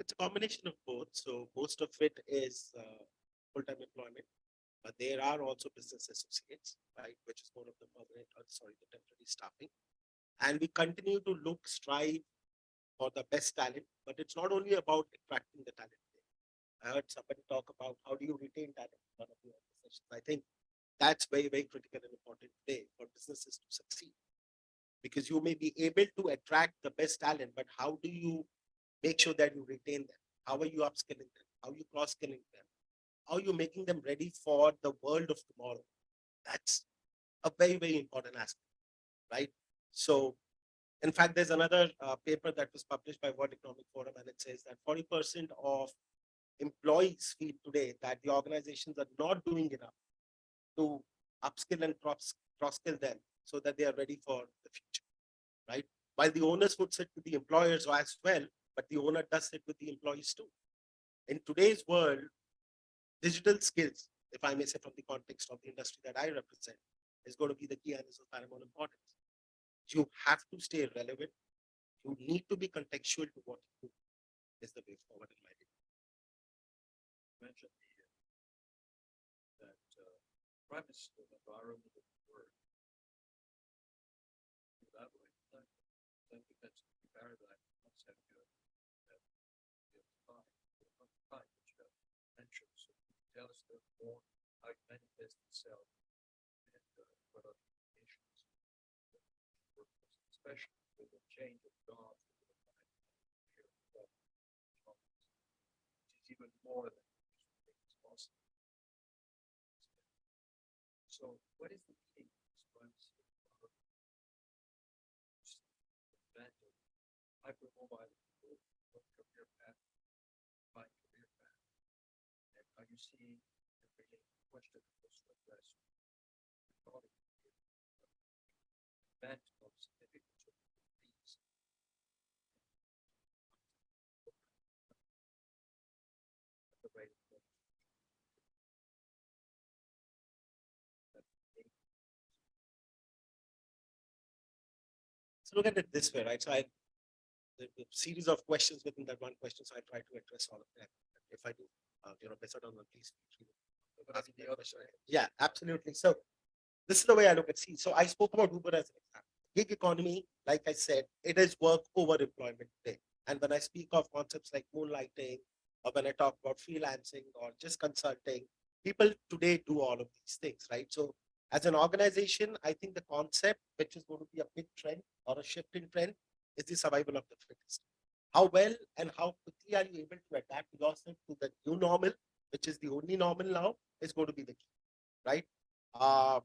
It's a combination of both. So most of it is full-time employment, but there are also business associates, right, which is more of the permanent, the temporary staffing. And we continue to strive for the best talent, but it's not only about attracting the talent. I heard somebody talk about how do you retain talent in one of the organizations. I think that's very, very critical and important today for businesses to succeed. Because you may be able to attract the best talent, but how do you make sure that you retain them? How are you upskilling them? How are you cross-skilling them? How are you making them ready for the world of tomorrow? That's a very, very important aspect, right? So in fact, there's another paper that was published by World Economic Forum, and it says that 40% of employees feel today that the organizations are not doing enough to upskill and cross-skill them so that they are ready for the future, right? While the owners would sit with the employers as well, but the owner does sit with the employees too. In today's world, digital skills, if I may say from the context of the industry that I represent, is going to be the key and is of paramount importance. You have to stay relevant. You need to be contextual to what you do is the way forward in my view. Mentioned that premise of environment of work. Elaborate on that. I think that's the paradigm concept that you have defined, which you have mentioned. So can you tell us a little more how it manifests itself and what are the implications, especially with the change of jobs, which is even more than possible. So what is the key response hypermobile career path, my career path? And are you seeing the related question of this address? Event of significance of these. The rate of So look at it this way, right? So the series of questions within that one question, so I try to address all of them. If I do, based on please. Yeah, absolutely. So this is the way I look at it. So I spoke about Uber as an example. Gig economy, like I said, it is work over employment today. And when I speak of concepts like moonlighting, or when I talk about freelancing or just consulting, people today do all of these things, right? So as an organization, I think the concept, which is going to be a big trend or a shift in trend, is the survival of the fittest. How well and how quickly are you able to adapt yourself to the new normal, which is the only normal now, is going to be the key, right? How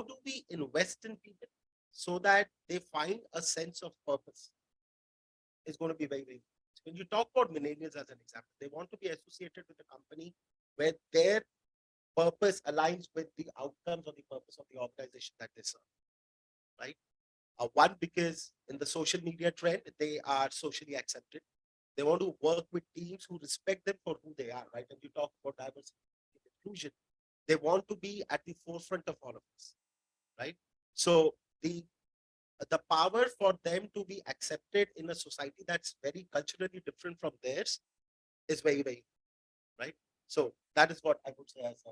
do we invest in people so that they find a sense of purpose? Is going to be very, very important. When you talk about millennials as an example, they want to be associated with a company where their purpose aligns with the outcomes or the purpose of the organization that they serve, right? One, because in the social media trend, they are socially accepted. They want to work with teams who respect them for who they are, right? And you talk about diversity and inclusion. They want to be at the forefront of all of this, right? So the power for them to be accepted in a society that's very culturally different from theirs is very, very, right? So that is what I would say as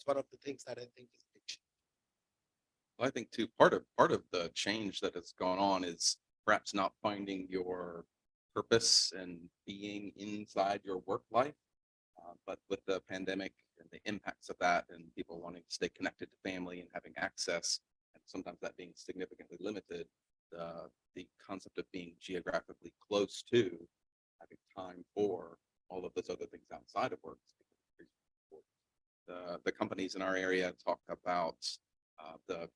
one of the things that I think is big. I think too, part of the change that has gone on is perhaps not finding your purpose and being inside your work life. But with the pandemic and the impacts of that and people wanting to stay connected to family and having access, and sometimes that being significantly limited, the concept of being geographically close to having time for all of those other things outside of work. The companies in our area talk about the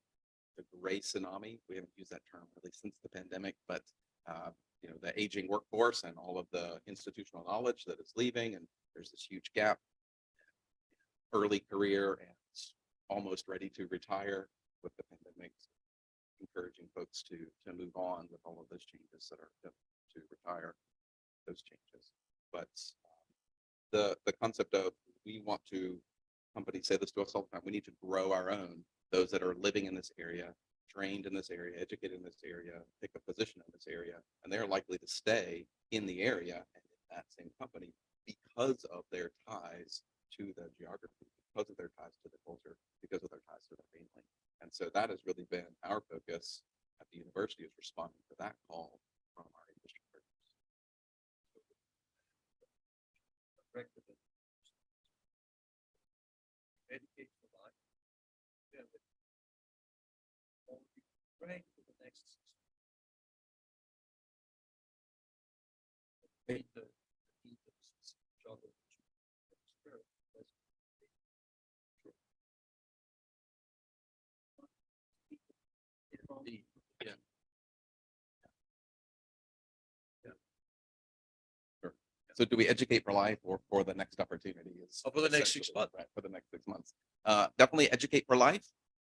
gray tsunami. We haven't used that term really since the pandemic, but the aging workforce and all of the institutional knowledge that is leaving, and there's this huge gap. Early career and almost ready to retire with the pandemic, encouraging folks to move on with all of those changes that are to retire those changes. But the concept of companies say this to us all the time, we need to grow our own, those that are living in this area, trained in this area, educated in this area, pick a position in this area, and they're likely to stay in the area and in that same company because of their ties to the geography, because of their ties to the culture, because of their ties to their family. And so that has really been our focus at the university, is responding to that call from our industry partners. Educate for life. Yeah, but right for the next meet the job. So do we educate for life or for the next opportunity? Is Or for the next 6 essentially- months. Right, for the next 6 months. Definitely educate for life,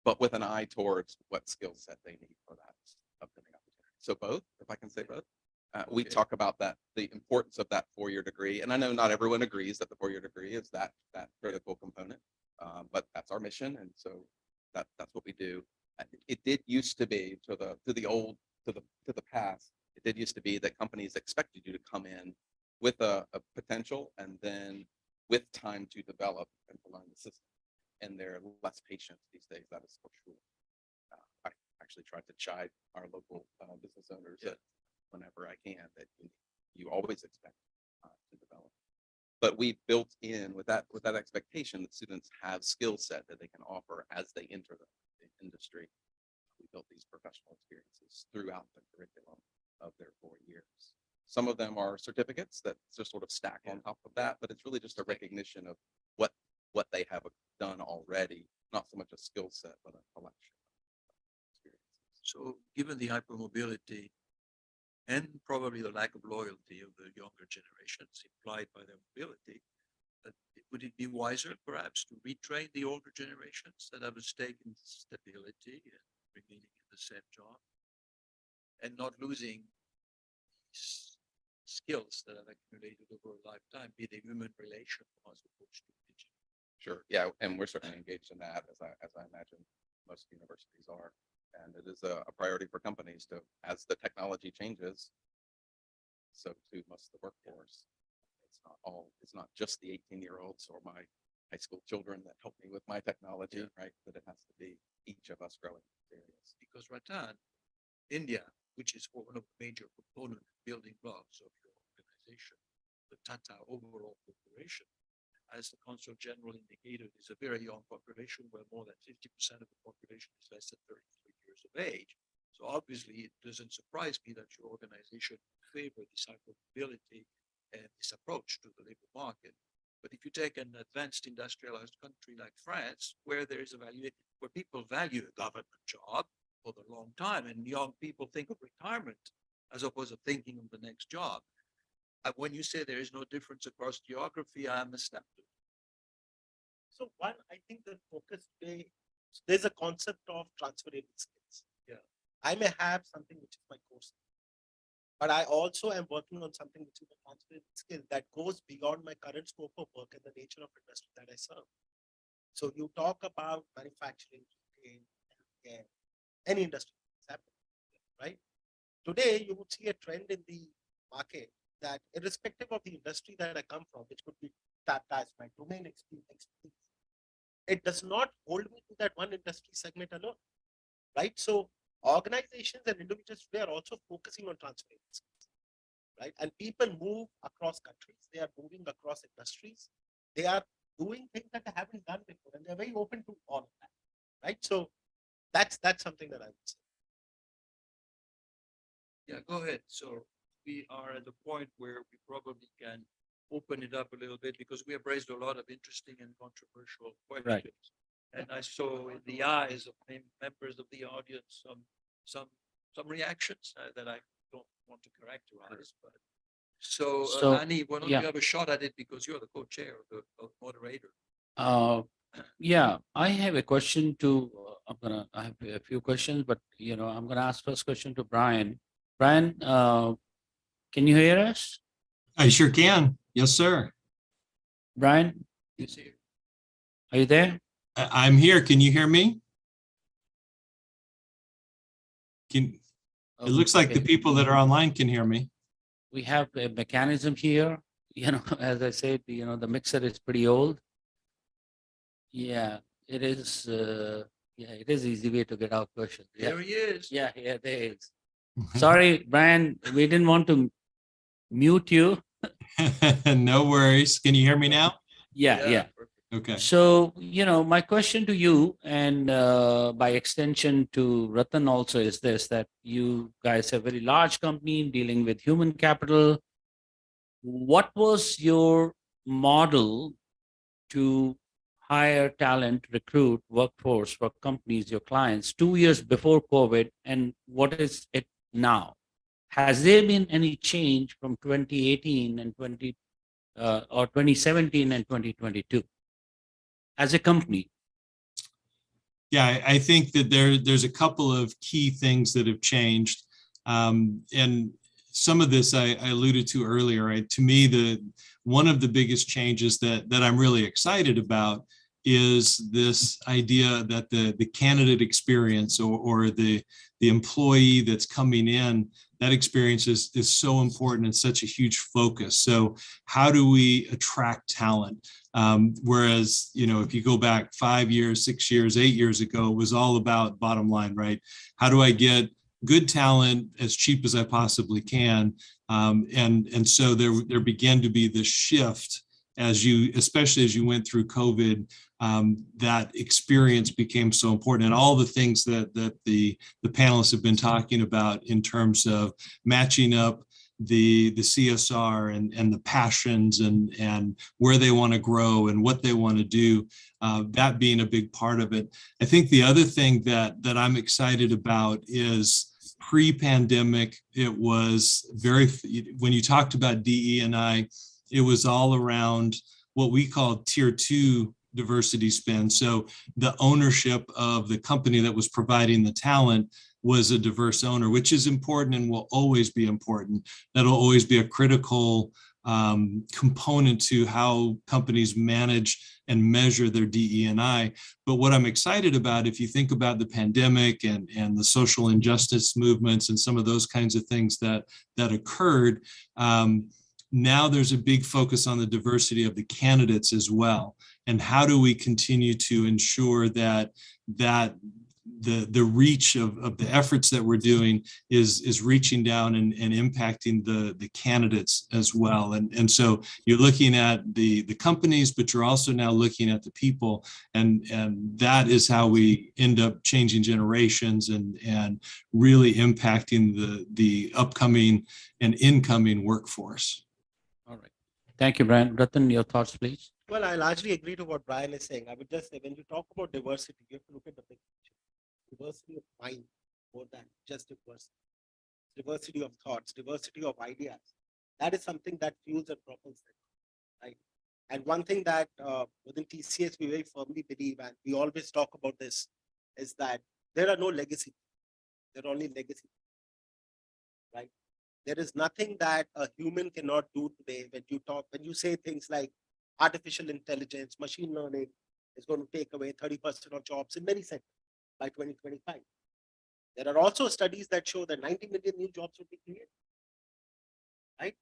but with an eye towards what skill set they need for that upcoming opportunity. So both, if I can say both. We Okay. talk about that, the importance of that 4-year degree. And I know not everyone agrees that the 4-year degree is that critical component. But that's our mission. And so that's what we do. It did used to be to the past, it did used to be that companies expected you to come in with a potential and then with time to develop and to learn the system. And they're less patient these days, that is for sure. I actually tried to chide our local business owners that whenever I can, that you always expect to develop. But we built in with that expectation that students have skill set that they can offer as they enter the industry. We built these professional experiences throughout the curriculum of their 4 years. Some of them are certificates that just sort of stack on top of that, but it's really just a recognition of what they have done already, not so much a skill set, but a collection of experiences. So given the hypermobility and probably the lack of loyalty of the younger generations implied by their mobility, would it be wiser perhaps to retrain the older generations that have a stake in stability and remaining in the same job and not losing these skills that have accumulated over a lifetime, be they human relation as opposed to digital? Sure, yeah, and we're certainly engaged in that, as I imagine most universities are. And it is a priority for companies to, as the technology changes, so too must the workforce. It's not just the 18-year-olds or my high school children that help me with my technology, right? But it has to be each of us growing areas. Because Ratan, India, which is one of the major component building blocks of your organization, the Tata overall corporation, as the Consul General indicated, is a very young population where more than 50% of the population is less than 33 years of age. So obviously, it doesn't surprise me that your organization favor this hypermobility and this approach to the labor market. But if you take an advanced industrialized country like France, where there is a value, where people value a government job for the long time, and young people think of retirement as opposed to thinking of the next job. When you say there is no difference across geography, I am astounded. So one, I think the focus today, there's a concept of transferable skills. Yeah. I may have something which is my course, but I also am working on something which is a transferable skill that goes beyond my current scope of work and the nature of industry that I serve. So you talk about manufacturing, retail, any industry, right? Today, you would see a trend in the market that irrespective of the industry that I come from, which could be Tata as my domain expertise, it does not hold me to that one industry segment alone, right? So organizations and individuals today are also focusing on transferring skills, right? And people move across countries, they are moving across industries, they are doing things that they haven't done before, and they're very open to all of that, right? So that's something that I would say. Yeah, go ahead. So we are at the point where we probably can open it up a little bit because we have raised a lot of interesting and controversial questions. And I saw in the eyes of members of the audience some reactions that I don't want to characterize, but so Annie, why don't you have a shot at it because you're the co-chair of the moderator. Yeah, I have a question to, I have a few questions, but I'm gonna ask first question to Brian. Brian, can you hear us? I sure can. Yes, sir. Brian, He's here. are you there? I'm here. Can you hear me? It looks like the Okay. people that are online can hear me. We have a mechanism here, as I said, the mixer is pretty old. Yeah, it is, it is easy way to get out questions. Yeah, There he is. yeah, there is. Sorry, Brian, we didn't want to mute you. No worries. Can you hear me now? Yeah. Okay. So, my question to you and by extension to Ratan also is this, that you guys are a very large company dealing with human capital. What was your model to hire talent, recruit workforce for companies, your clients 2 years before COVID, and what is it now? Has there been any change from 2018 and 2017 and 2022 as a company? Yeah, I think that there's a couple of key things that have changed. And some of this I alluded to earlier. Right? To me, one of the biggest changes that I'm really excited about is this idea that the candidate experience or the employee that's coming in, that experience is so important and such a huge focus. So how do we attract talent? Whereas, if you go back 5 years, 6 years, 8 years ago, it was all about bottom line, right? How do I get good talent as cheap as I possibly can? And so there began to be this shift especially as you went through COVID, that experience became so important, and all the things that the panelists have been talking about in terms of matching up the CSR and the passions and where they want to grow and what they want to do, that being a big part of it. I think the other thing that I'm excited about is pre-pandemic, it was when you talked about DE&I, it was all around what we call tier 2 diversity spend. So the ownership of the company that was providing the talent was a diverse owner, which is important and will always be important. That'll always be a critical component to how companies manage and measure their DE&I. But what I'm excited about, if you think about the pandemic and the social injustice movements and some of those kinds of things that occurred, now there's a big focus on the diversity of the candidates as well. And how do we continue to ensure that the reach of the efforts that we're doing is reaching down and impacting the candidates as well. And so you're looking at the companies, but you're also now looking at the people, and that is how we end up changing generations and really impacting the upcoming and incoming workforce. All right. Thank you, Brian. Ratan, your thoughts, please. Well, I largely agree to what Brian is saying. I would just say, when you talk about diversity, you have to look at the big picture. Diversity of mind more than just diversity. Diversity of thoughts, diversity of ideas. That is something that fuels and propels them, right? And one thing that within TCS we very firmly believe, and we always talk about this, is that there are no legacy. There are only legacy, right? There is nothing that a human cannot do today. When you say things like artificial intelligence, machine learning is going to take away 30% of jobs in many sectors by 2025. There are also studies that show that 90 million new jobs will be created, right?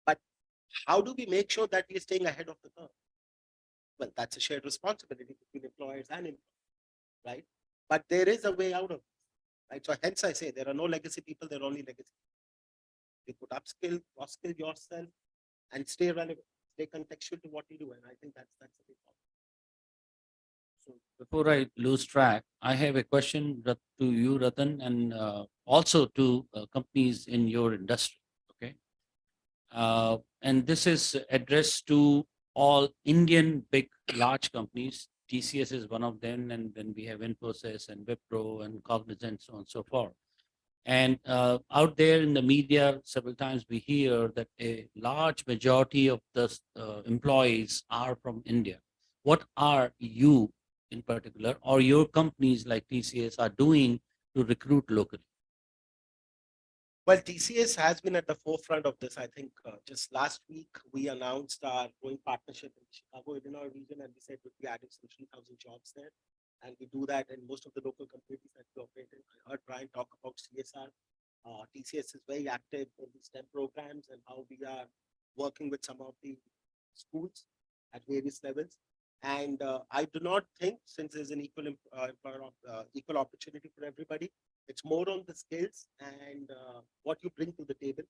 But how do we make sure that we are staying ahead of the curve? Well, that's a shared responsibility between employers and employees, right? But there is a way out of it, right? So hence I say there are no legacy people, there are only legacy. You could upskill, cross-skill yourself, and stay relevant, stay contextual to what you do. And I think that's a big problem. So before I lose track, I have a question to you, Ratan, and also to companies in your industry. Okay. And this is addressed to all Indian big, large companies. TCS is one of them, and then we have Infosys and Wipro and Cognizant, so on and so forth. And out there in the media, several times we hear that a large majority of the employees are from India. What are you in particular, or your companies like TCS are doing to recruit locally? Well, TCS has been at the forefront of this. I think just last week, we announced our growing partnership in Chicago, Illinois region, and we said we'll be adding some 3,000 jobs there. And we do that in most of the local communities that we operate in. I heard Brian talk about CSR. TCS is very active in the STEM programs and how we are working with some of the schools at various levels. And I do not think, since there's an equal opportunity for everybody, it's more on the skills and what you bring to the table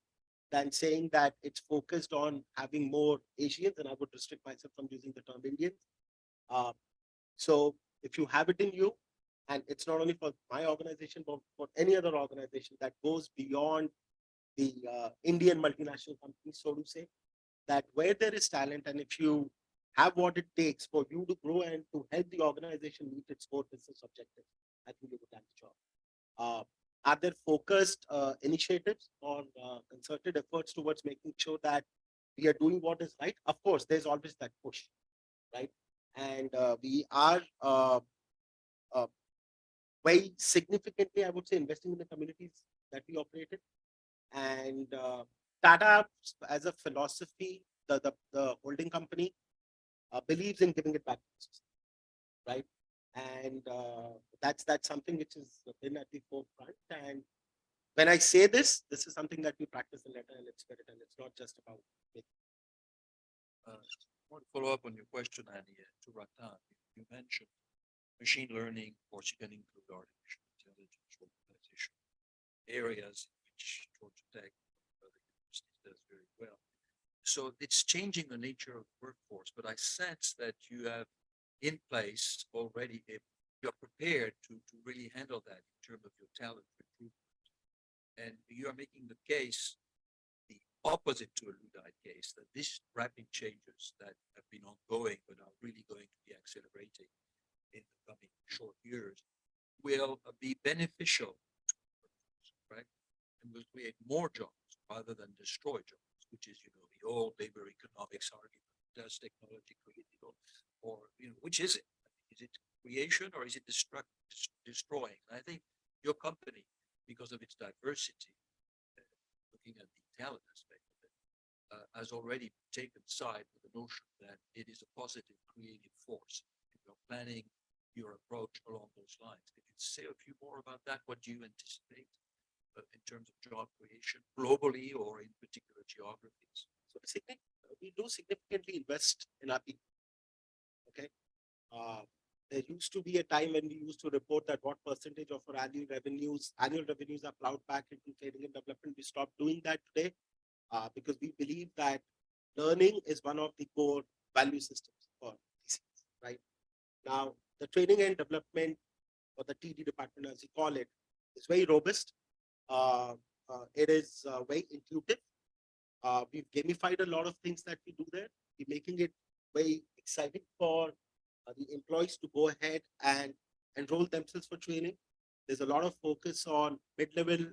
than saying that it's focused on having more Asians, and I would restrict myself from using the term Indians. So if you have it in you, and it's not only for my organization, but for any other organization that goes beyond the Indian multinational companies, so to say, that where there is talent, and if you have what it takes for you to grow and to help the organization meet its core business objectives, I think you would have the job. Are there focused initiatives on concerted efforts towards making sure that we are doing what is right? Of course, there's always that push, right? And we are very significantly, I would say, investing in the communities that we operate in. And Tata, as a philosophy, the holding company believes in giving it back to the society, right? And that's something which has been at the forefront. And when I say this is something that we practice in letter and in spirit, and it's not just about it. I want to follow up on your question, Annie, to Ratan. You mentioned machine learning, of course, you can include artificial intelligence, organization, areas in which Georgia Tech and other universities does very well. So it's changing the nature of the workforce, but I sense that you have in place already, you're prepared to really handle that in terms of your talent recruitment. And you are making the case, the opposite to a Luddite case, that these rapid changes that have been ongoing but are really going to be accelerating in the coming short years will be beneficial, right? And will create more jobs rather than destroy jobs, which is, the old labor economics argument. Does technology create it, or which is it? Is it creation or is it destroying? And I think your company, because of its diversity, looking at the talent aspect of it, has already taken side with the notion that it is a positive creative force. And you're planning your approach along those lines. Could you say a few more about that? What do you anticipate in terms of job creation globally or in particular geographies? So we do significantly invest in our people. Okay. There used to be a time when we used to report that what percentage of our annual revenues are plowed back into training and development. We stopped doing that today because we believe that learning is one of the core value systems for TCS, right? Now, the training and development, or the TD department, as you call it, is very robust. It is very intuitive. We've gamified a lot of things that we do there. We're making it very exciting for the employees to go ahead and enroll themselves for training. There's a lot of focus on mid-level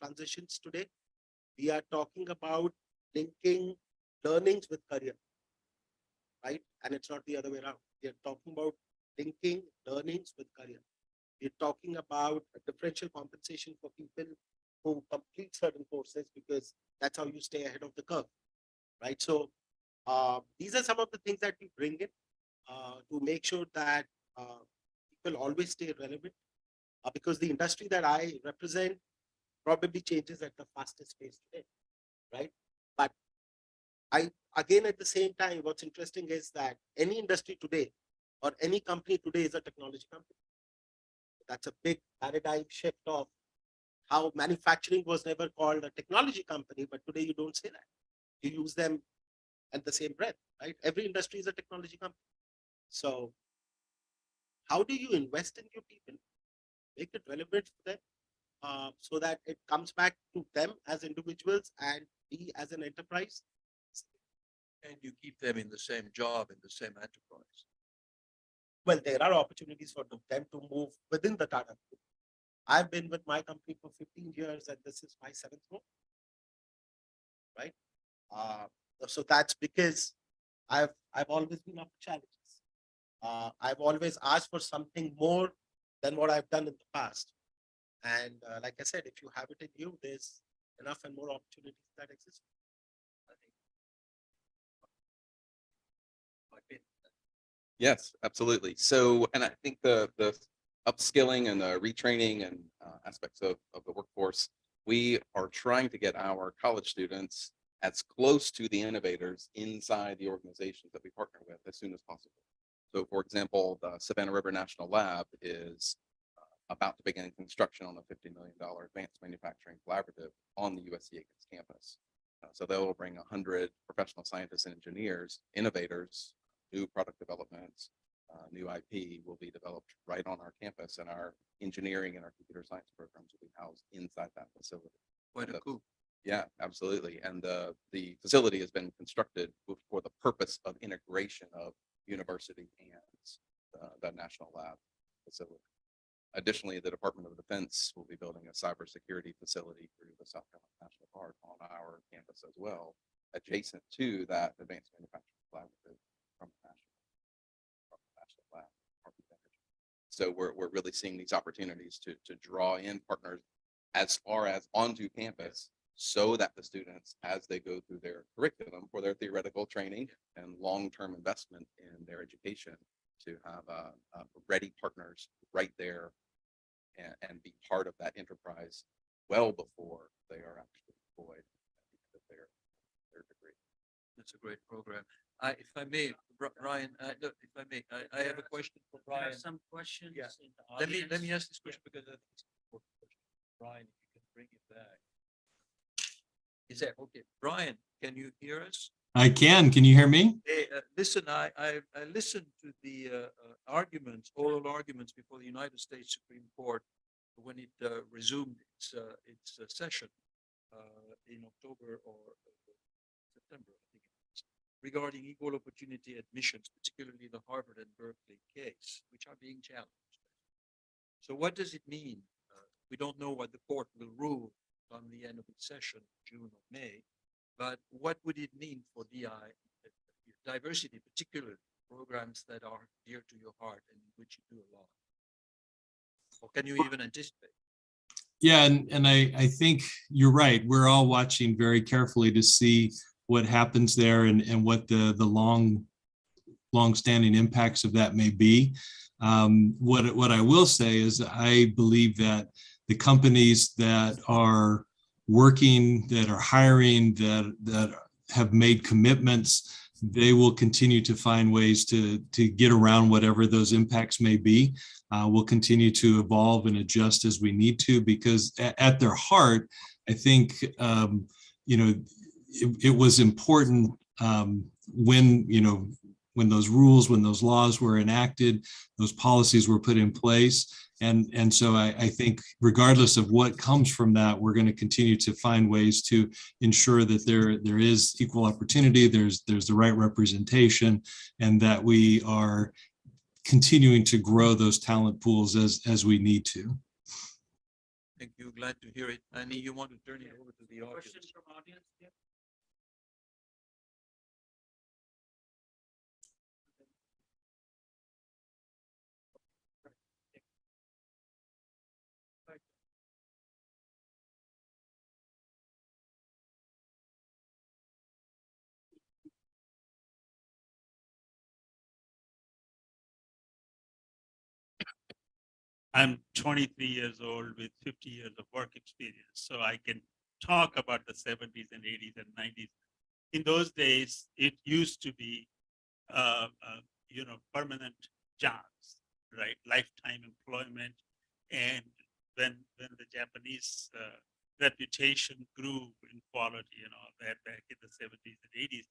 transitions today. We are talking about linking learnings with career, right? And it's not the other way around. We are talking about linking learnings with career. We're talking about a differential compensation for people who complete certain courses, because that's how you stay ahead of the curve, right? So these are some of the things that we bring in to make sure that people always stay relevant, because the industry that I represent probably changes at the fastest pace today, right? But again, at the same time, what's interesting is that any industry today or any company today is a technology company. That's a big paradigm shift of how manufacturing was never called a technology company, but today you don't say that. You use them at the same breath, right? Every industry is a technology company. So how do you invest in your people, make it relevant for them, so that it comes back to them as individuals and we as an enterprise? And you keep them in the same job, in the same enterprise. Well, there are opportunities for them to move within the Tata Group. I've been with my company for 15 years and this is my 7th role, right? So that's because I've always been up to challenges. I've always asked for something more than what I've done in the past. And like I said, if you have it in you, there's enough and more opportunities that exist. Yes, absolutely. So, and I think the upskilling and the retraining and aspects of the workforce, we are trying to get our college students as close to the innovators inside the organizations that we partner with as soon as possible. So, for example, the Savannah River National Lab is about to begin construction on a $50 million advanced manufacturing collaborative on the USC Aikens campus. So they will bring 100 professional scientists and engineers, innovators, new product developments, new IP will be developed right on our campus, and our engineering and our computer science programs will be housed inside that facility. Quite a coup. Yeah, absolutely. And the facility has been constructed for the purpose of integration of university and the national lab facility. Additionally, the Department of Defense will be building a cybersecurity facility through the South Carolina National Guard on our campus as well, adjacent to that advanced manufacturing collaborative from the National Lab. Department of Energy. So we're really seeing these opportunities to draw in partners as far as onto campus, so that the students, as they go through their curriculum for their theoretical training and long-term investment in their education, to have ready partners right there and be part of that enterprise well before they are actually deployed at the end of their degree. That's a great program. If I may, Brian, look, if I may, I have a question for Brian. Some questions. Yeah. in the Let me audience. ask this question because I think it's an important question. Brian, if you can bring it back. Is that okay? Brian, can you hear us? I can. Can you hear me? Hey, listen, I listened to the oral arguments before the United States Supreme Court when it resumed its session in October or September, I think it was, regarding equal opportunity admissions, particularly the Harvard and Berkeley case, which are being challenged. So what does it mean? We don't know what the court will rule on the end of its session, June or May. But what would it mean for DI, diversity, particularly programs that are dear to your heart and in which you do a lot? Or can you even anticipate? Yeah, and I think you're right. We're all watching very carefully to see what happens there and what the long-standing impacts of that may be. What I will say is I believe that the companies that are working, that are hiring, that have made commitments, they will continue to find ways to get around whatever those impacts may be. We'll continue to evolve and adjust as we need to, because at their heart, I think, it was important when those rules, when those laws were enacted, those policies were put in place. And so I think regardless of what comes from that, we're going to continue to find ways to ensure that there is equal opportunity, there's the right representation, and that we are continuing to grow those talent pools as we need to. Thank you. Glad to hear it. Annie, you want to turn it over to the audience? Questions from audience? Yeah. I'm 23 years old with 50 years of work experience, so I can talk about the 70s and 80s and 90s. In those days, it used to be, permanent jobs, right? Lifetime employment. And when the Japanese reputation grew in quality and all that back in the 70s and 80s,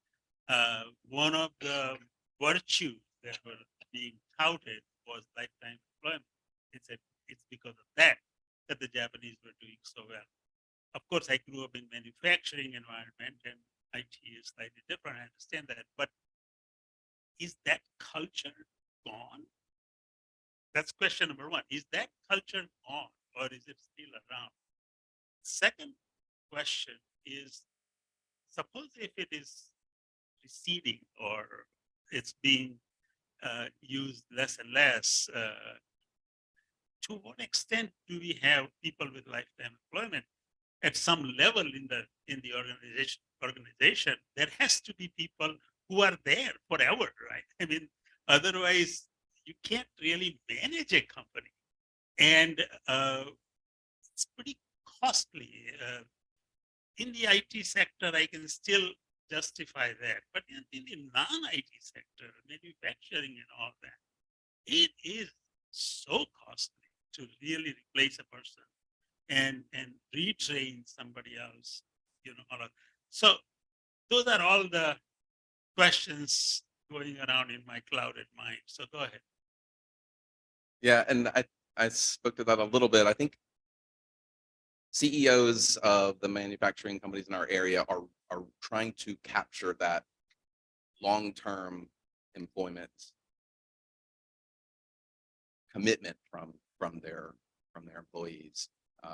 one of the virtues that were being touted was lifetime employment. It's because of that the Japanese were doing so well. Of course, I grew up in manufacturing environment, and IT is slightly different. I understand that, but is that culture gone? That's question number one. Is that culture gone, or is it still around? Second question is, suppose if it is receding or it's being used less and less, to what extent do we have people with lifetime employment? At some level in the organization, there has to be people who are there forever, right? I mean, otherwise you can't really manage a company, and it's pretty costly. In the IT sector, I can still justify that, but in the non-IT sector, manufacturing and all that, it is so costly to really replace a person and retrain somebody else, So those are all the questions going around in my clouded mind. So go ahead. Yeah, and I spoke to that a little bit. I think CEOs of the manufacturing companies in our area are trying to capture that long-term employment commitment from from their employees,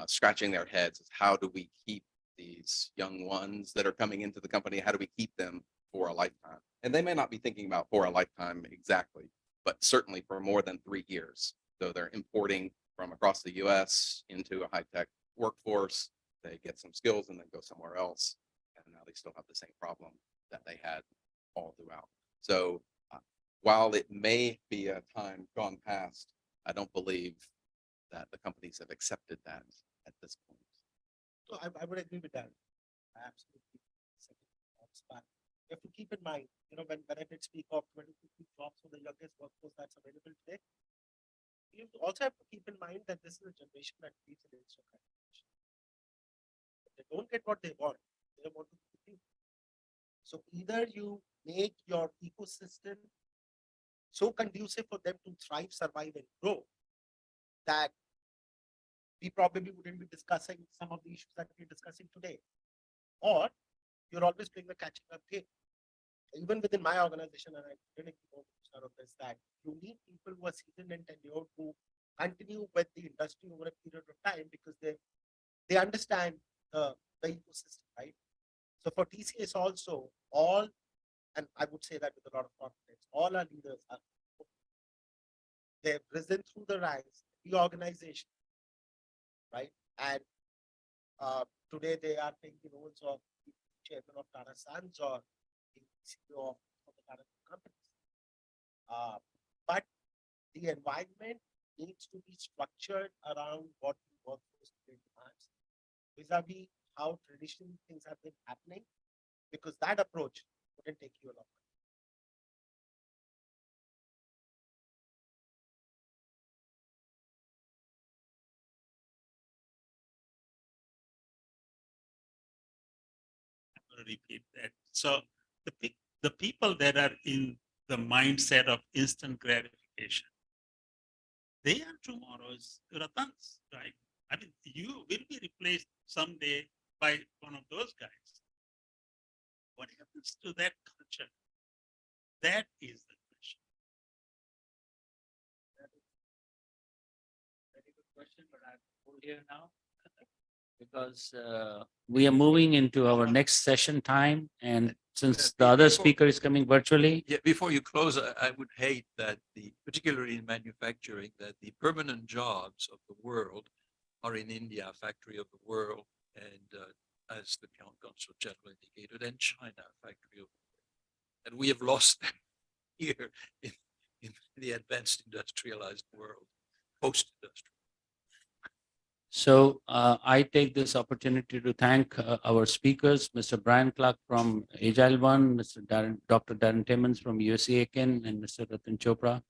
scratching their heads. How do we keep these young ones that are coming into the company? How do we keep them for a lifetime? And they may not be thinking about for a lifetime exactly, but certainly for more than 3 years. So they're importing from across the US into a high-tech workforce. They get some skills and then go somewhere else. And now they still have the same problem that they had all throughout. So while it may be a time gone past, I don't believe that the companies have accepted that at this point. So I would agree with that. I absolutely. But you have to keep in mind, when I did speak of 20 jobs for the youngest workforce that's available today, you also have to keep in mind that this is a generation that believes in instant gratification. If they don't get what they want to compete. So either you make your ecosystem so conducive for them to thrive, survive, and grow that we probably wouldn't be discussing some of the issues that we're discussing today. Or you're always playing the catching up game. Even within my organization, and I really know of this, that you need people who are seasoned and tenured who continue with the industry over a period of time because they understand the ecosystem, right? So for TCS also, and I would say that with a lot of confidence, all our leaders are, they've risen through the ranks, the organization, right? And today they are playing the roles of the chairman of Tata Sons or the CEO of the Tata companies. But the environment needs to be structured around what the workforce demands, vis-a-vis how traditional things have been happening, because that approach wouldn't take you a long time. Repeat that. So the people that are in the mindset of instant gratification, they are tomorrow's Ratans, right? I mean, you will be replaced someday by one of those guys. What happens to that culture? That is the question. Very good question, but I'm full here now because we are moving into our next session time, and since the other speaker is coming virtually. Yeah, before you close, I would hate that particularly in manufacturing, that the permanent jobs of the world are in India, factory of the world, and as the Consul General indicated, and China, factory of the world. And we have lost them here in the advanced industrialized world, post-industrial. So I take this opportunity to thank our speakers, Mr. Brian Clark from Agile One, Dr. Darren Timmons from USA Aiken, and Mr. Ratan Chopra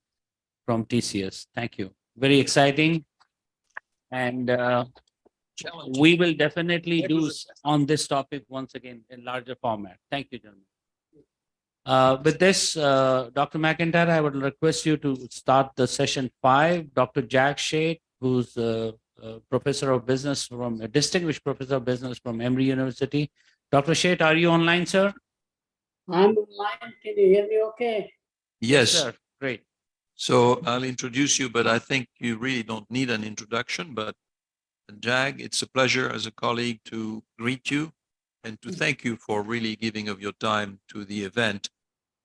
from TCS. Thank you. Very exciting. And we will definitely do on this topic once again in larger format. Thank you, gentlemen. With this, Dr. McIntyre, I would request you to start the session 5. Dr. Jack Shade, who's professor of business from a distinguished professor of business from Emory University. Dr. Shade, are you online, sir? I'm online. Can you hear me okay? Yes, sir. Great. So I'll introduce you, but I think you really don't need an introduction. But Jag, it's a pleasure as a colleague to greet you and to thank you for really giving of your time to the event.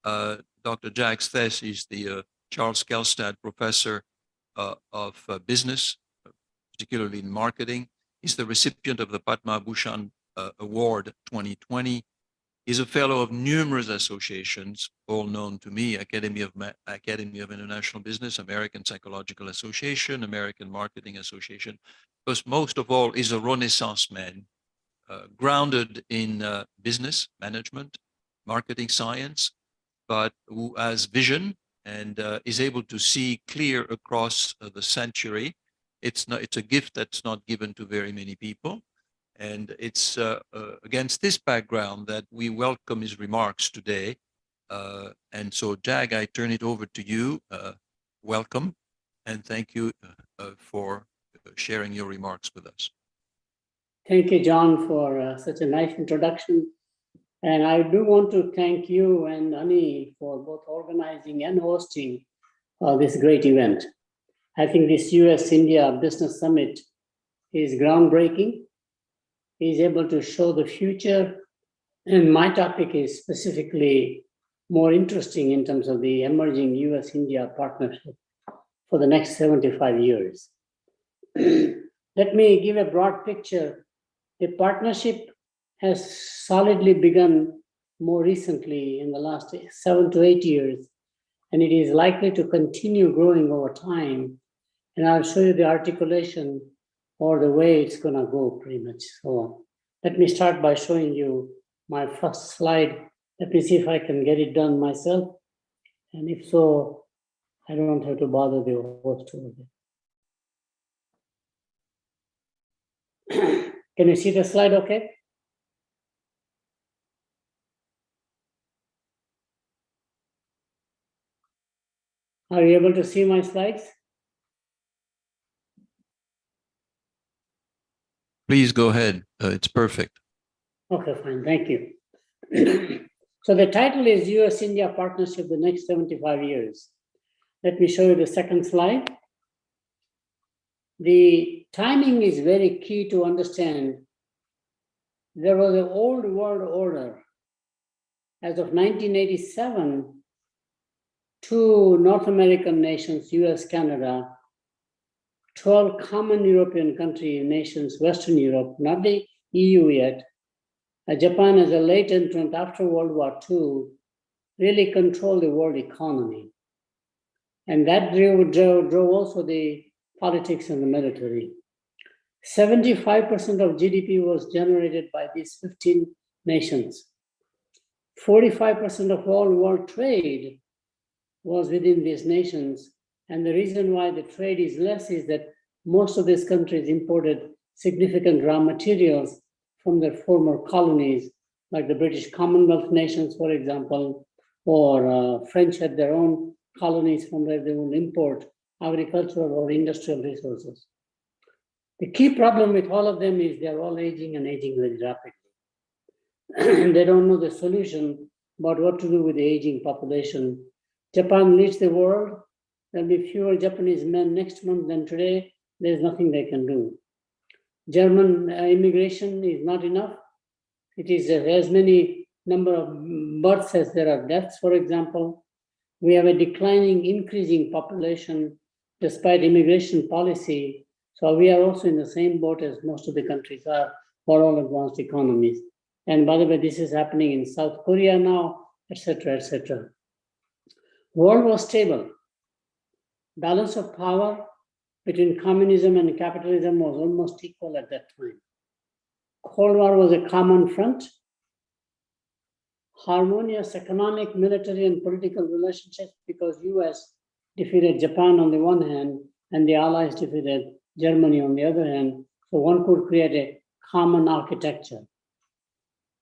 Dr. Jag Sthess is the Charles Kelstad Professor of Business, particularly in marketing. He's the recipient of the Padma Bhushan Award 2020. He's a fellow of numerous associations, all known to me: Academy of International Business, American Psychological Association, American Marketing Association. But most of all, is a Renaissance man, grounded in business management, marketing science, but who has vision and is able to see clear across the century. It's a gift that's not given to very many people. And it's against this background that we welcome his remarks today. And so, Jag, I turn it over to you. Welcome, and thank you for sharing your remarks with us. Thank you, John, for such a nice introduction. And I do want to thank you and Ani for both organizing and hosting this great event. I think this US-India Business Summit is groundbreaking, is able to show the future. And my topic is specifically more interesting in terms of the emerging US-India partnership for the next 75 years. Let me give a broad picture. The partnership has solidly begun more recently in the last 7 to 8 years, and it is likely to continue growing over time. And I'll show you the articulation or the way it's gonna go pretty much. So let me start by showing you my first slide. Let me see if I can get it done myself. And if so, I don't have to bother the host over there. Can you see the slide okay? Are you able to see my slides? Please go ahead. It's perfect. Okay, fine, thank you. So the title is US-India Partnership the next 75 years. Let me show you the second slide. The timing is very key to understand. There was an old world order. As of 1987, 2 North American nations, US, Canada, 12 common European country nations, Western Europe, not the EU yet. Japan as a late entrant after World War II really controlled the world economy. And that drove also the politics and the military. 75% of GDP was generated by these 15 nations. 45% of all world trade was within these nations. And the reason why the trade is less is that most of these countries imported significant raw materials from their former colonies, like the British Commonwealth nations, for example, or French had their own colonies from where they would import agricultural or industrial resources. The key problem with all of them is they're all aging and aging very rapidly. And they don't know the solution about what to do with the aging population. Japan leads the world. There'll be fewer Japanese men next month than today. There's nothing they can do. German immigration is not enough. It is as many number of births as there are deaths, for example. We have a declining, increasing population despite immigration policy. So we are also in the same boat as most of the countries are for all advanced economies. And by the way, this is happening in South Korea now, etc., etc. World was stable. Balance of power between communism and capitalism was almost equal at that time. Cold War was a common front. Harmonious economic, military, and political relationships because US defeated Japan on the one hand and the Allies defeated Germany on the other hand. So one could create a common architecture.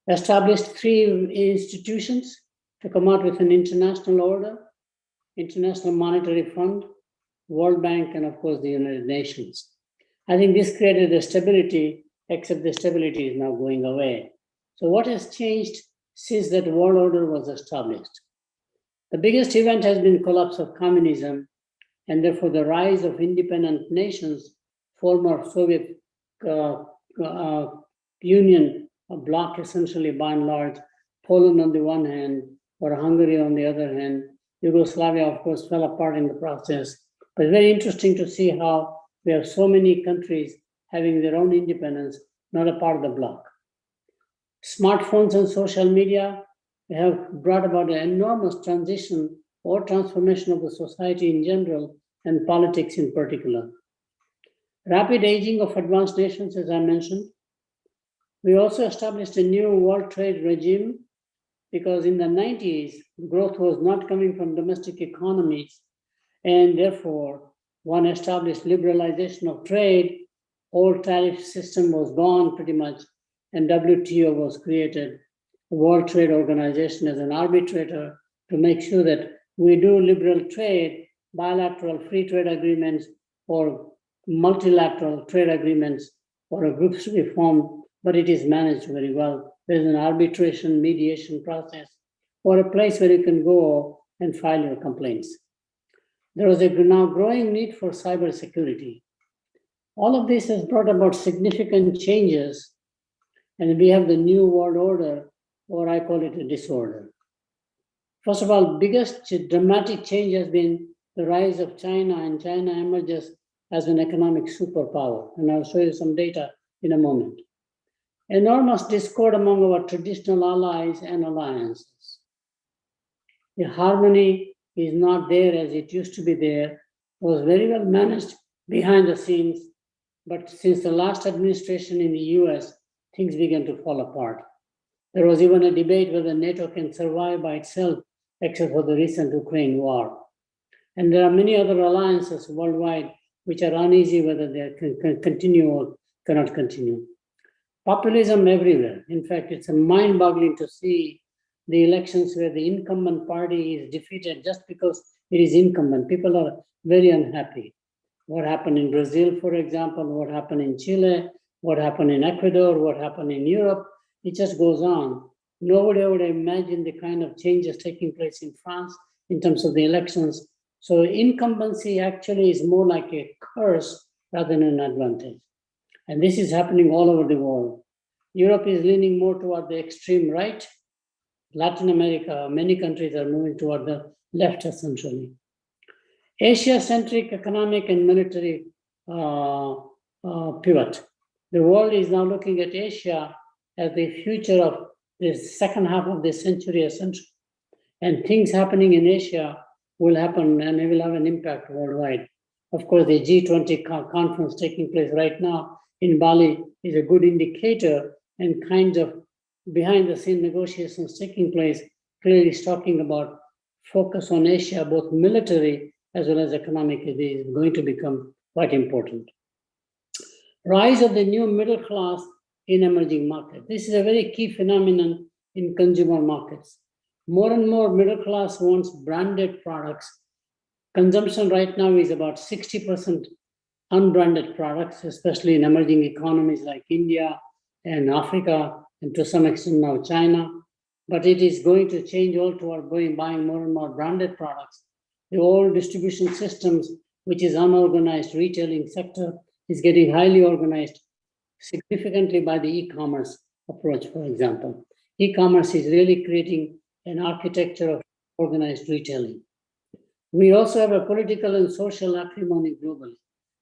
Established 3 institutions to come out with an international order, International Monetary Fund, World Bank, and of course the United Nations. I think this created a stability, except the stability is now going away. So what has changed since that world order was established? The biggest event has been collapse of communism and therefore the rise of independent nations, former Soviet Union bloc essentially by and large, Poland on the one hand, or Hungary on the other hand. Yugoslavia, of course, fell apart in the process. But it's very interesting to see how we have so many countries having their own independence, not a part of the bloc. Smartphones and social media have brought about an enormous transition or transformation of the society in general and politics in particular. Rapid aging of advanced nations, as I mentioned. We also established a new world trade regime because in the 90s, growth was not coming from domestic economies. And therefore, one established liberalization of trade, old tariff system was gone pretty much, and WTO was created, World Trade Organization as an arbitrator to make sure that we do liberal trade, bilateral free trade agreements, or multilateral trade agreements, or a groups to be formed, but it is managed very well. There's an arbitration mediation process, or a place where you can go and file your complaints. there was a now growing need for cybersecurity. All of this has brought about significant changes, and we have the new world order, or I call it a disorder. First of all, biggest dramatic change has been the rise of China, and China emerges as an economic superpower. And I'll show you some data in a moment. Enormous discord among our traditional allies and alliances. The harmony is not there as it used to be there. It was very well managed behind the scenes, but since the last administration in the US, things began to fall apart. There was even a debate whether NATO can survive by itself, except for the recent Ukraine war. And there are many other alliances worldwide which are uneasy whether they can continue or cannot continue. Populism everywhere. In fact, it's mind-boggling to see the elections where the incumbent party is defeated just because it is incumbent. People are very unhappy. What happened in Brazil, for example, what happened in Chile, what happened in Ecuador, what happened in Europe, it just goes on. Nobody would imagine the kind of changes taking place in France in terms of the elections. So incumbency actually is more like a curse rather than an advantage. And this is happening all over the world. Europe is leaning more toward the extreme right. Latin America, many countries are moving toward the left essentially. Asia-centric economic and military pivot. The world is now looking at Asia as the future of the second half of the century essentially. And things happening in Asia will happen and it will have an impact worldwide. Of course, the G20 conference taking place right now in Bali is a good indicator, and kind of behind the scene negotiations taking place clearly is talking about focus on Asia, both military as well as economic, is going to become quite important. Rise of the new middle class in emerging markets. This is a very key phenomenon in consumer markets. More and more middle class wants branded products. Consumption right now is about 60% unbranded products, especially in emerging economies like India and Africa, and to some extent now China. But it is going to change all toward buying more and more branded products. The old distribution systems, which is unorganized retailing sector, is getting highly organized significantly by the e-commerce approach, for example. E-commerce is really creating an architecture of organized retailing. We also have a political and social acrimony globally,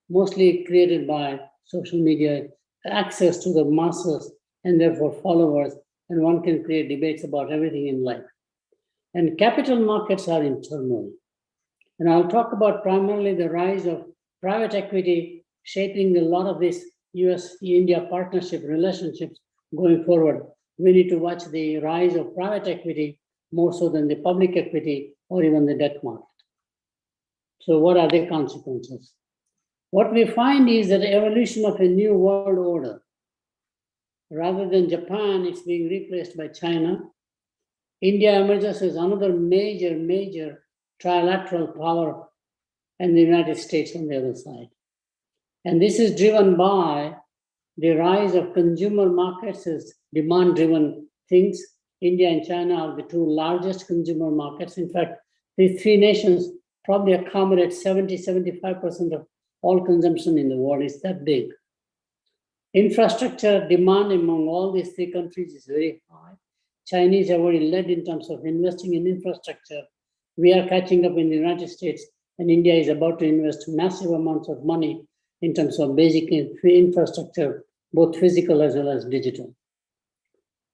mostly created by social media, access to the masses and therefore followers, and one can create debates about everything in life. And capital markets are in turmoil. And I'll talk about primarily the rise of private equity shaping a lot of this US-India partnership relationships going forward. We need to watch the rise of private equity more so than the public equity or even the debt market. So what are the consequences? What we find is that the evolution of a new world order. Rather than Japan, it's being replaced by China. India emerges as another major trilateral power, and the United States on the other side. And this is driven by the rise of consumer markets as demand-driven things. India and China are the two largest consumer markets. In fact, these three nations probably accommodate 70–75% of all consumption in the world. It's that big. Infrastructure demand among all these three countries is very high. Chinese have already led in terms of investing in infrastructure. We are catching up in the United States, and India is about to invest massive amounts of money in terms of basic infrastructure, both physical as well as digital.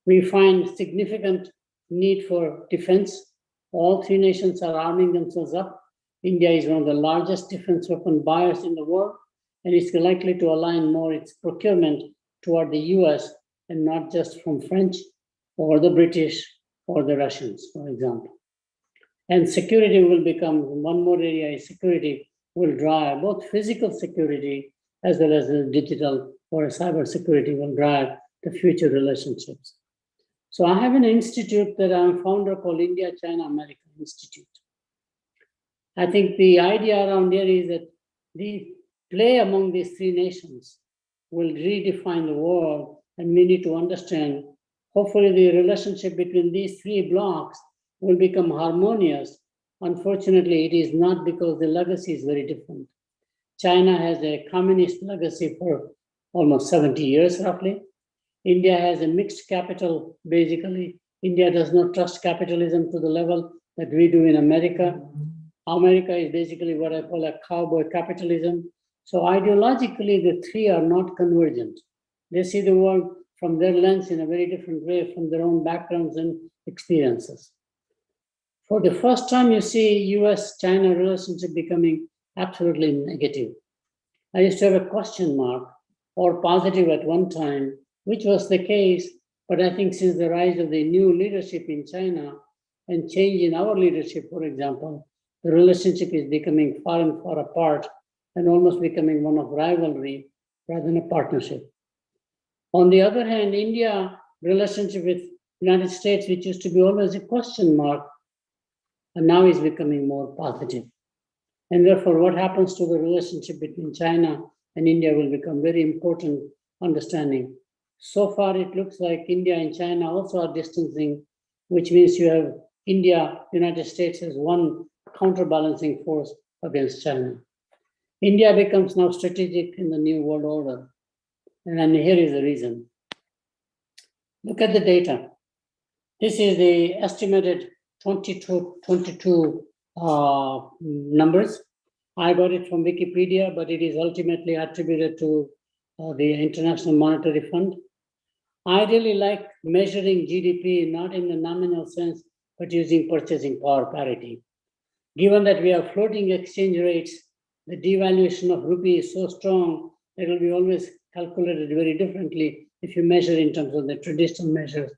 We find significant need for defense. All three nations are arming themselves up. India is one of the largest defense weapon buyers in the world, and it's likely to align more its procurement toward the US and not just from French or the British or the Russians, for example. And security will become one more area. Security will drive both physical security as well as the digital or cyber security will drive the future relationships. So I have an institute that I'm founder called India-China-America Institute. I think the idea around here is that the play among these three nations will redefine the world, and we need to understand, hopefully the relationship between these three blocks will become harmonious Unfortunately, it is not, because the legacy is very different. China has a communist legacy for almost 70 years, roughly. India has a mixed capital, basically. India does not trust capitalism to the level that we do in America. America is basically what I call a cowboy capitalism. So ideologically, the three are not convergent. They see the world from their lens in a very different way, from their own backgrounds and experiences. For the first time, you see US-China relationship becoming absolutely negative. I used to have a question mark or positive at one time, which was the case, but I think since the rise of the new leadership in China and change in our leadership, for example, the relationship is becoming far and far apart and almost becoming one of rivalry rather than a partnership. On the other hand, India relationship with United States, which used to be always a question mark, and now is becoming more positive. And therefore, what happens to the relationship between China and India will become very important understanding. So far, it looks like India and China also are distancing, which means you have India, United States as one counterbalancing force against China. India becomes now strategic in the new world order. And here is the reason. Look at the data. This is the estimated 22 numbers. I got it from Wikipedia, but it is ultimately attributed to the International Monetary Fund. I really like measuring GDP not in the nominal sense, but using purchasing power parity. Given that we have floating exchange rates, the devaluation of rupee is so strong, it will be always calculated very differently if you measure in terms of the traditional measures.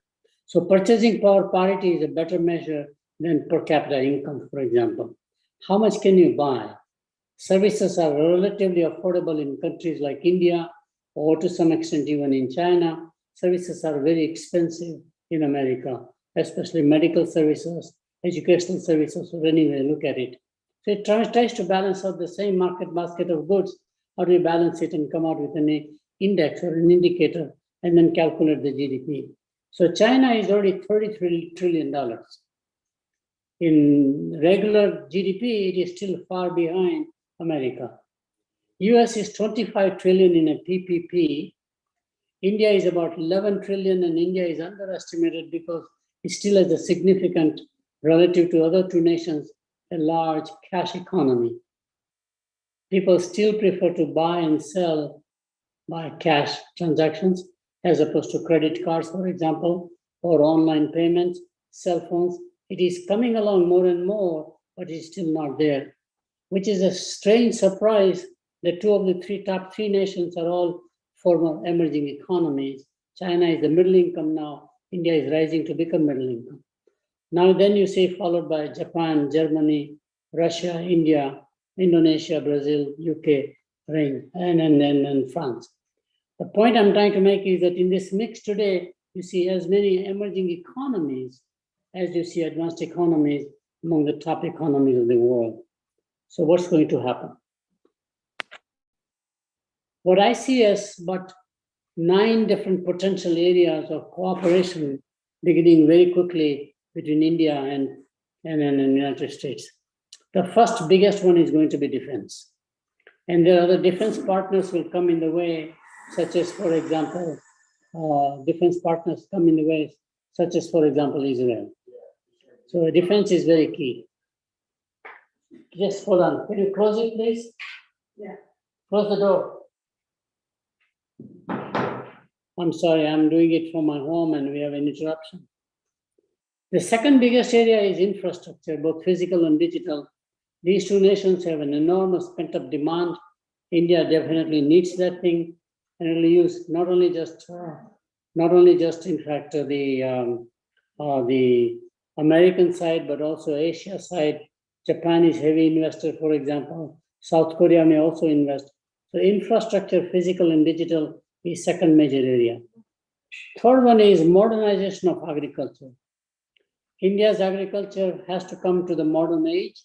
So purchasing power parity is a better measure than per capita income, for example. How much can you buy? Services are relatively affordable in countries like India, or to some extent even in China. Services are very expensive in America, especially medical services, educational services, or any way you look at it. So it tries to balance out the same market basket of goods. How do you balance it and come out with an index or an indicator and then calculate the GDP? So China is already $33 trillion. In regular GDP, it is still far behind America. US is 25 trillion in a PPP. India is about 11 trillion, and India is underestimated because it still has a significant, relative to other two nations, a large cash economy. People still prefer to buy and sell by cash transactions as opposed to credit cards, for example, or online payments, cell phones. It is coming along more and more, but it's still not there, which is a strange surprise that two of the top three nations are all former emerging economies. China is the middle income now. India is rising to become middle income. Now then you see followed by Japan, Germany, Russia, India, Indonesia, Brazil, UK, and France. The point I'm trying to make is that in this mix today, you see as many emerging economies as you see advanced economies among the top economies of the world. So what's going to happen? What I see as but 9 different potential areas of cooperation beginning very quickly between India and the United States. The first biggest one is going to be defense. And there are other defense partners will come in the way, such as, for example, defense partners come in the way, such as, for example, Israel. So defense is very key. Just hold on. Can you close it, please? Yeah. Close the door. I'm sorry, I'm doing it from my home and we have an interruption. The second biggest area is infrastructure, both physical and digital. These two nations have an enormous pent-up demand. India definitely needs that thing, and it will use not only just in fact the American side, but also Asia side. Japan is heavy investor, for example. South Korea may also invest. So infrastructure, physical and digital is second major area. Third one is modernization of agriculture. India's agriculture has to come to the modern age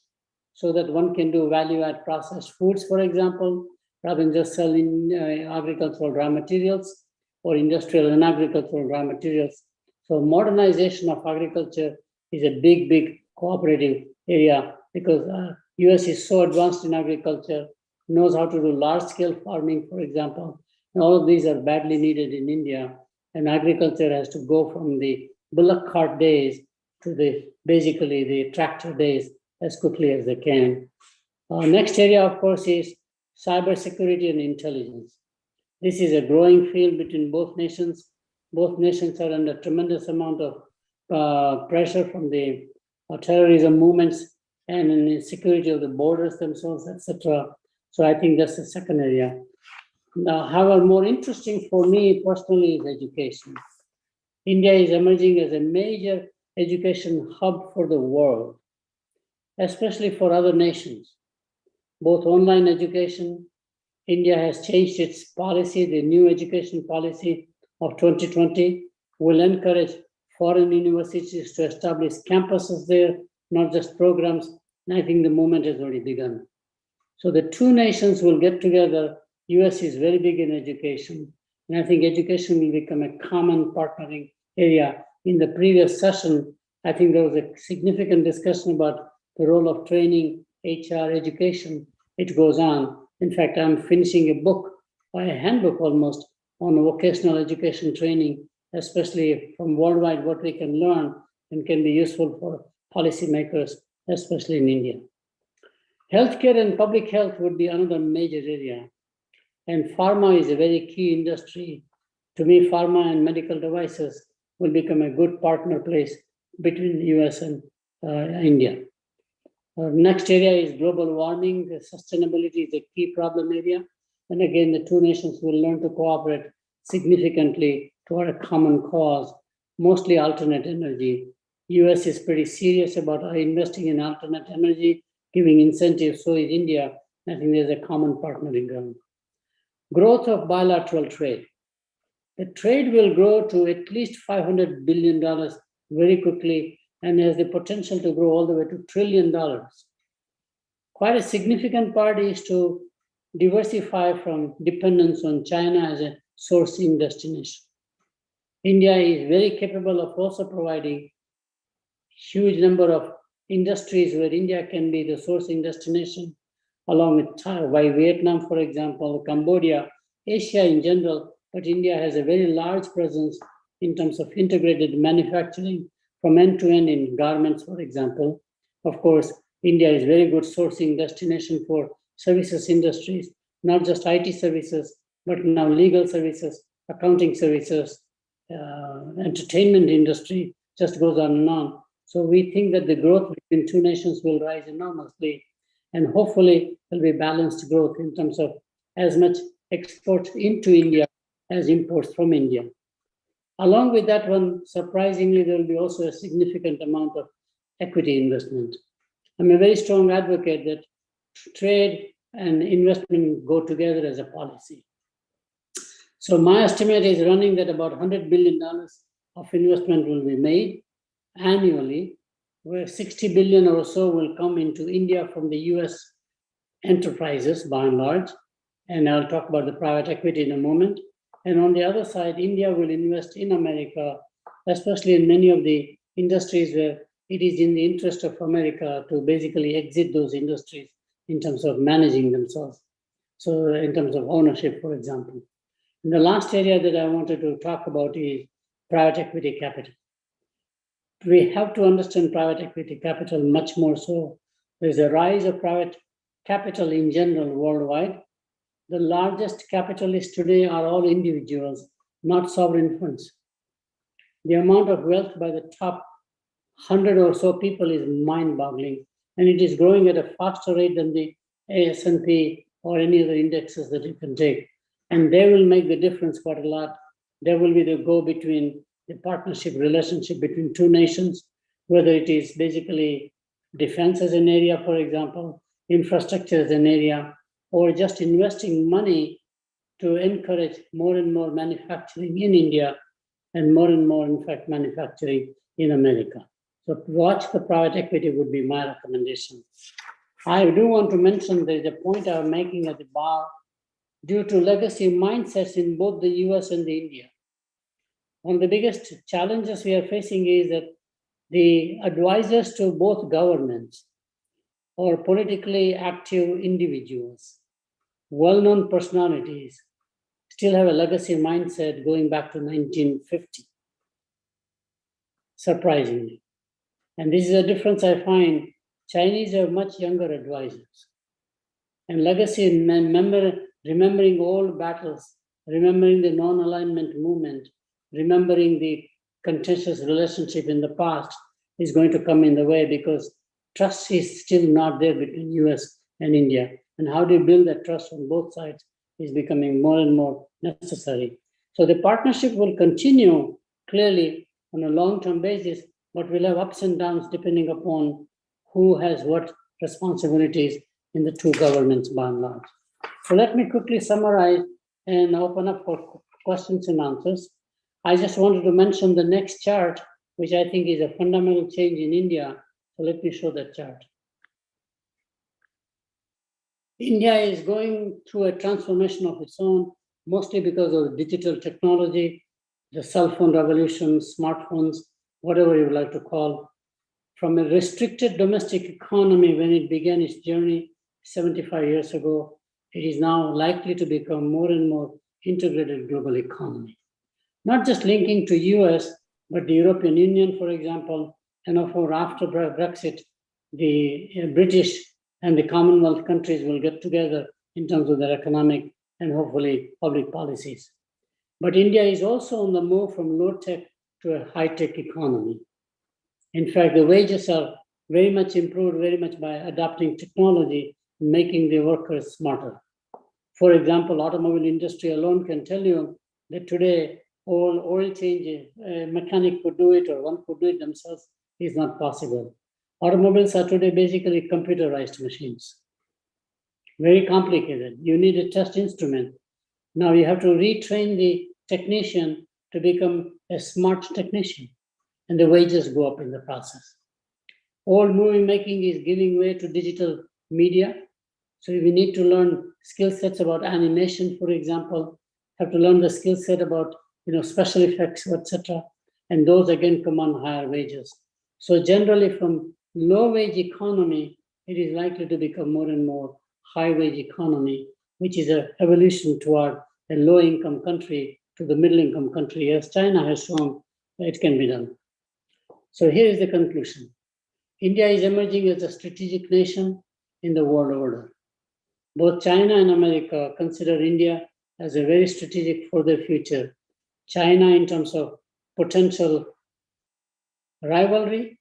so that one can do value-add processed foods, for example, rather than just selling agricultural raw materials or industrial and agricultural raw materials. So modernization of agriculture is a big, big cooperative area because US is so advanced in agriculture, knows how to do large scale farming, for example. And all of these are badly needed in India. And agriculture has to go from the bullock cart days to basically the tractor days as quickly as they can. Next area, of course, is cybersecurity and intelligence. This is a growing field between both nations. Both nations are under tremendous amount of pressure from the terrorism movements and in the security of the borders themselves, etc. So I think that's the second area. Now, however, more interesting for me personally is education. India is emerging as a major education hub for the world, especially for other nations. Both online education, India has changed its policy. The new education policy of 2020 will encourage foreign universities to establish campuses there, not just programs. And I think the movement has already begun. So the two nations will get together. US is very big in education. And I think education will become a common partnering area. In the previous session, I think there was a significant discussion about the role of training, HR, education. It goes on. In fact, I'm finishing a book, a handbook almost, on vocational education training, especially from worldwide, what we can learn and can be useful for policymakers, especially in India. Healthcare and public health would be another major area. And pharma is a very key industry. To me, pharma and medical devices will become a good partner place between the US and India. Next area is global warming. Sustainability is a key problem area. And again, the two nations will learn to cooperate significantly toward a common cause, mostly alternate energy. US is pretty serious about investing in alternate energy, giving incentives, so is India. I think there's a common partnering ground. Growth of bilateral trade. The trade will grow to at least $500 billion very quickly and has the potential to grow all the way to $1 trillion. Quite a significant part is to diversify from dependence on China as a sourcing destination. India is very capable of also providing huge number of industries where India can be the sourcing destination, along with Vietnam, for example, Cambodia, Asia in general, but India has a very large presence in terms of integrated manufacturing from end to end in garments, for example. Of course, India is very good sourcing destination for services industries, not just IT services, but now legal services, accounting services, entertainment industry, just goes on and on. So we think that the growth between two nations will rise enormously, and hopefully there'll be balanced growth in terms of as much exports into India as imports from India. Along with that one, surprisingly, there will be also a significant amount of equity investment. I'm a very strong advocate that trade and investment go together as a policy. So my estimate is running that about $100 billion of investment will be made annually, where 60 billion or so will come into India from the US enterprises by and large. And I'll talk about the private equity in a moment. And on the other side, India will invest in America, especially in many of the industries where it is in the interest of America to basically exit those industries in terms of managing themselves. So in terms of ownership, for example. And the last area that I wanted to talk about is private equity capital. We have to understand private equity capital much more so. There's a rise of private capital in general worldwide. The largest capitalists today are all individuals, not sovereign funds. The amount of wealth by the top 100 or so people is mind-boggling, and it is growing at a faster rate than the S&P or any other indexes that you can take. And they will make the difference quite a lot. There will be the go-between, the partnership relationship between two nations, whether it is basically defense as an area, for example, infrastructure as an area, or just investing money to encourage more and more manufacturing in India and more, in fact, manufacturing in America. So watch the private equity would be my recommendation. I do want to mention there's a point I'm making at the bar due to legacy mindsets in both the US and the India. One of the biggest challenges we are facing is that the advisors to both governments or politically active individuals, well-known personalities, still have a legacy mindset going back to 1950, surprisingly. And this is a difference I find. Chinese have much younger advisors. And legacy, remembering old battles, remembering the non-alignment movement, remembering the contentious relationship in the past is going to come in the way because trust is still not there between US and India. And how do you build that trust on both sides is becoming more and more necessary. So the partnership will continue clearly on a long-term basis, but we'll have ups and downs depending upon who has what responsibilities in the two governments by and large. So let me quickly summarize and open up for questions and answers. I just wanted to mention the next chart, which I think is a fundamental change in India. So let me show that chart. India is going through a transformation of its own, mostly because of digital technology, the cell phone revolution, smartphones, whatever you would like to call. From a restricted domestic economy when it began its journey 75 years ago, it is now likely to become more and more integrated global economy. Not just linking to US, but the European Union, for example, and after Brexit, the British and the Commonwealth countries will get together in terms of their economic and hopefully public policies. But India is also on the move from low-tech to a high-tech economy. In fact, the wages are very much improved, very much by adopting technology and making the workers smarter. For example, automobile industry alone can tell you that today all oil change, a mechanic could do it or one could do it themselves is not possible. Automobiles are today basically computerized machines. Very complicated. You need a test instrument. Now you have to retrain the technician to become a smart technician, and the wages go up in the process. All movie making is giving way to digital media. So we need to learn skill sets about animation, for example, have to learn the skill set about special effects, etc. And those again come on higher wages. So generally from low wage economy, it is likely to become more and more high wage economy, which is an evolution toward a low income country to the middle income country, as China has shown it can be done. So here is the conclusion. India is emerging as a strategic nation in the world order. Both China and America consider India as a very strategic for their future. China in terms of potential rivalry,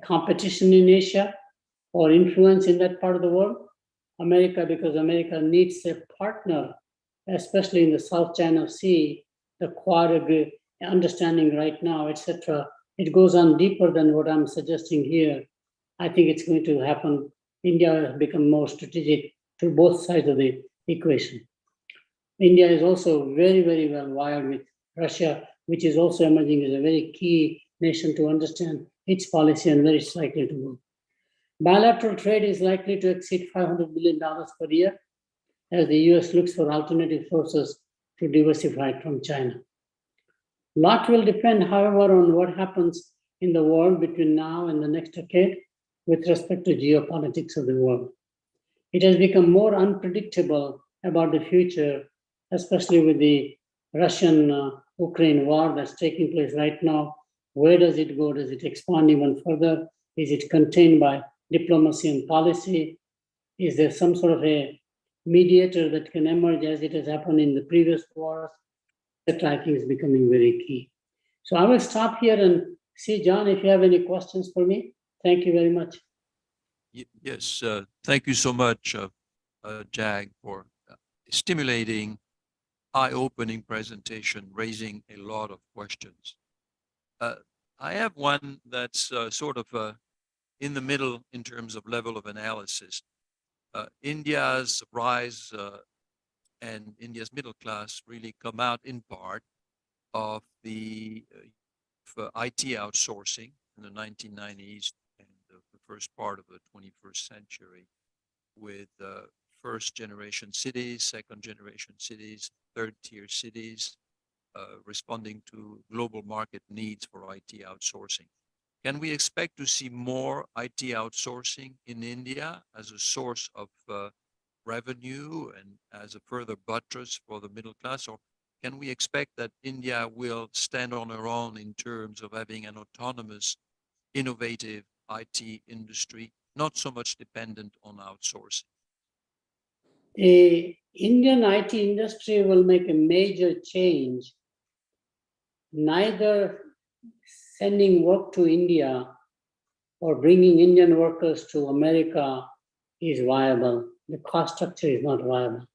competition in Asia, or influence in that part of the world. America, because America needs a partner, especially in the South China Sea, the Quad understanding right now, etc. It goes on deeper than what I'm suggesting here. I think it's going to happen. India has become more strategic to both sides of the equation. India is also very, very well wired with Russia, which is also emerging as a very key nation to understand its policy and where it's likely to go. Bilateral trade is likely to exceed $500 billion per year as the US looks for alternative sources to diversify from China. A lot will depend, however, on what happens in the world between now and the next decade with respect to geopolitics of the world. It has become more unpredictable about the future, especially with the Russian-Ukraine war that's taking place right now. Where does it go? Does it expand even further? Is it contained by diplomacy and policy? Is there some sort of a mediator that can emerge as it has happened in the previous wars? That I think is becoming very key. So I will stop here and see, John, if you have any questions for me. Thank you very much. Yes, thank you so much, Jag, for stimulating, eye-opening presentation, raising a lot of questions. I have one that's sort of in the middle in terms of level of analysis. India's rise and India's middle class really come out in part of the IT outsourcing in the 1990s and the first part of the 21st century with first generation cities, second generation cities, third tier cities, responding to global market needs for IT outsourcing. Can we expect to see more IT outsourcing in India as a source of revenue and as a further buttress for the middle class? Or can we expect that India will stand on her own in terms of having an autonomous, innovative IT industry, not so much dependent on outsourcing? The Indian IT industry will make a major change. Neither sending work to India or bringing Indian workers to America is viable. The cost structure is not viable.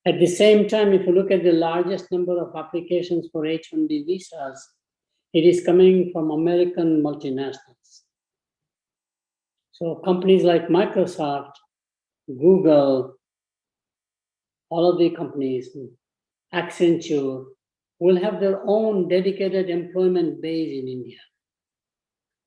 At the same time, if you look at the largest number of applications for H-1B visas, it is coming from American multinationals. So companies like Microsoft, Google, all of the companies, Accenture, will have their own dedicated employment base in India.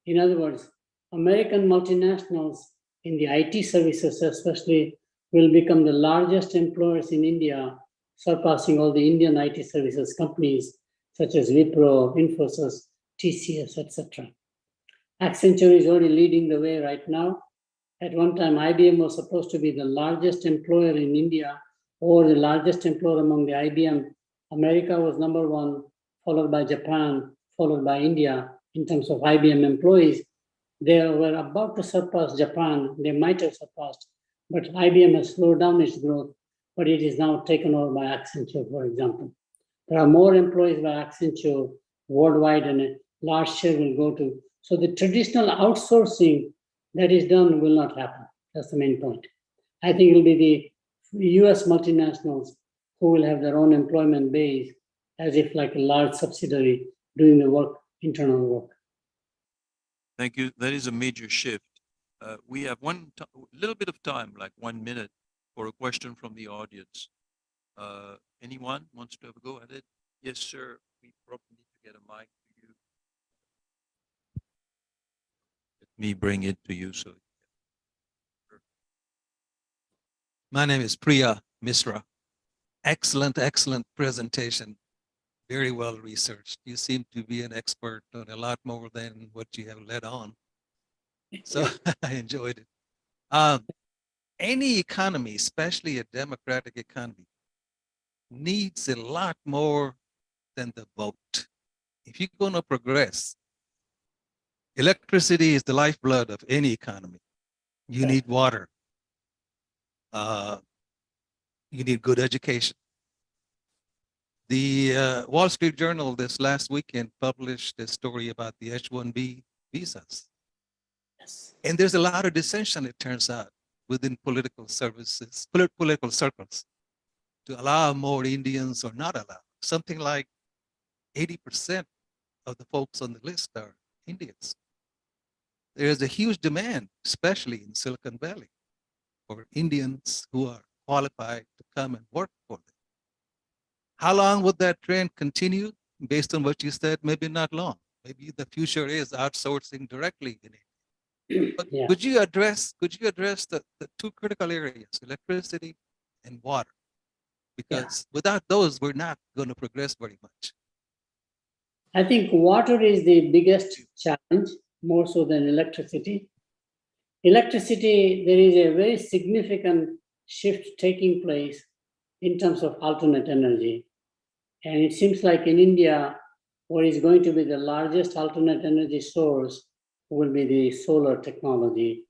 In other words, American multinationals in the IT services especially will become the largest employers in India, surpassing all the Indian IT services companies such as Wipro, Infosys, TCS, etc. Accenture is already leading the way right now. At one time, IBM was supposed to be the largest employer in India or the largest employer among the IBM. America was number one, followed by Japan, followed by India in terms of IBM employees. They were about to surpass Japan. They might have surpassed, but IBM has slowed down its growth, but it is now taken over by Accenture, for example. There are more employees by Accenture worldwide, and a large share will go to. So the traditional outsourcing that is done will not happen. That's the main point. I think it will be the US multinationals who will have their own employment base as if like a large subsidiary doing the work, internal work. Thank you. That is a major shift. We have little bit of time, like 1 minute, for a question from the audience. Anyone wants to have a go at it? Yes, sir. We probably need to get a mic to you. Let me bring it to you. So, my name is Priya Misra. Excellent, excellent presentation. Very well researched. You seem to be an expert on a lot more than what you have led on. So I enjoyed it. Any economy, especially a democratic economy, needs a lot more than the vote. If you're going to progress, electricity is the lifeblood of any economy. You need water. You need good education. The Wall Street Journal this last weekend published a story about the H-1B visas. Yes. And there's a lot of dissension, it turns out, within political services, political circles, to allow more Indians or not allow. Something like 80% of the folks on the list are Indians. There's a huge demand, especially in Silicon Valley, for Indians who are qualified to come and work for them. How long would that trend continue? Based on what you said, maybe not long. Maybe the future is outsourcing directly in it. But Yeah. could you address the two critical areas, electricity and water? Because without those, we're not going to progress very much. I think water is the biggest challenge, more so than electricity. Electricity, there is a very significant shift taking place in terms of alternate energy. And it seems like in India, what is going to be the largest alternate energy source will be the solar technology,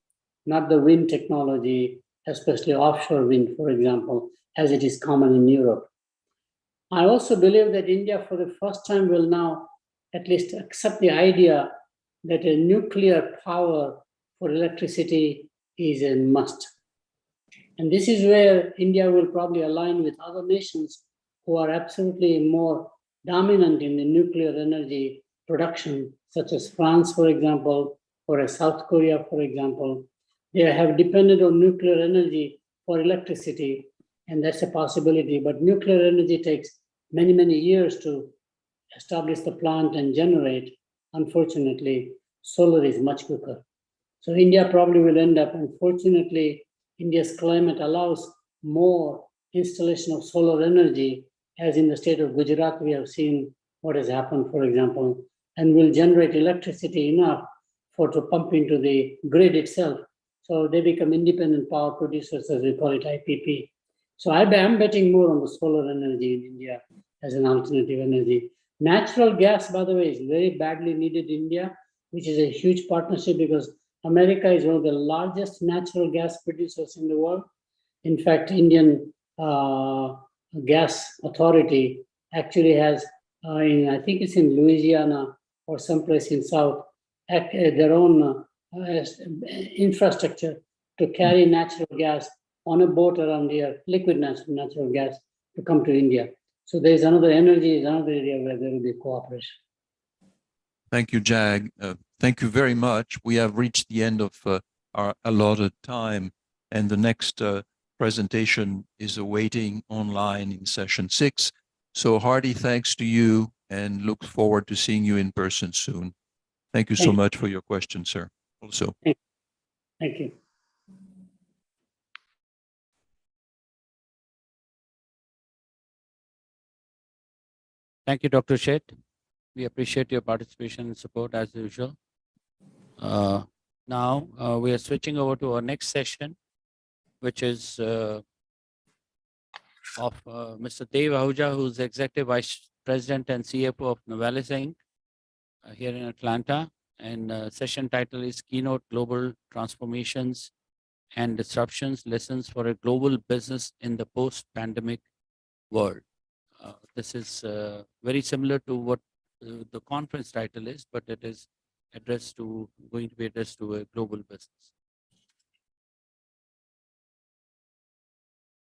not the wind technology, especially offshore wind, for example, as it is common in Europe. I also believe that India, for the first time, will now at least accept the idea that a nuclear power for electricity is a must. And this is where India will probably align with other nations who are absolutely more dominant in the nuclear energy production, such as France, for example, or as South Korea, for example. They have depended on nuclear energy for electricity, and that's a possibility. But nuclear energy takes many, many years to establish the plant and generate. Unfortunately, solar is much quicker. So India probably will end up, unfortunately, India's climate allows more installation of solar energy, as in the state of Gujarat, we have seen what has happened, for example. and will generate electricity enough to pump into the grid itself. So they become independent power producers, as we call it, IPP. So I'm betting more on the solar energy in India as an alternative energy. Natural gas, by the way, is very badly needed in India, which is a huge partnership because America is one of the largest natural gas producers in the world. In fact, Indian Gas Authority actually has, I think it's in Louisiana or someplace in South, their own infrastructure to carry natural gas on a boat around here, liquid natural gas to come to India. So there's another energy, is another area where there will be cooperation. Thank you, Jag. Thank you very much. We have reached the end of our allotted time, and the next presentation is awaiting online in session 6. So hearty thanks to you and look forward to seeing you in person soon. Thank you so much for your question, sir. Also. Thank you. Thank you, Dr. Sheth. We appreciate your participation and support as usual. Now we are switching over to our next session, which is of Mr. Dev Ahuja, who's Executive Vice President and CFO of Novelis Inc. Here in Atlanta. And session title is Keynote Global Transformations and Disruptions, Lessons for a Global Business in the Post-Pandemic World. This is very similar to what the conference title is, but it is going to be addressed to a global business.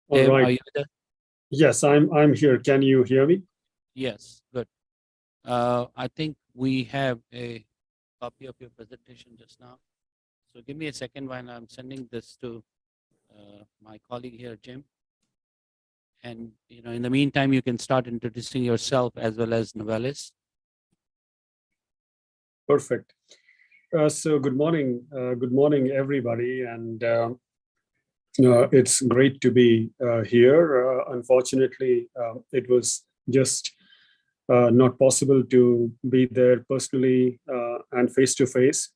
All Dave, right. are you there? Yes, I'm here. Can you hear me? Yes, good. I think we have a copy of your presentation just now. So give me a second while I'm sending this to my colleague here, Jim. And in the meantime, you can start introducing yourself as well as Novelis. Perfect. So good morning, everybody, and it's great to be here. Unfortunately, it was just not possible to be there personally and face to face.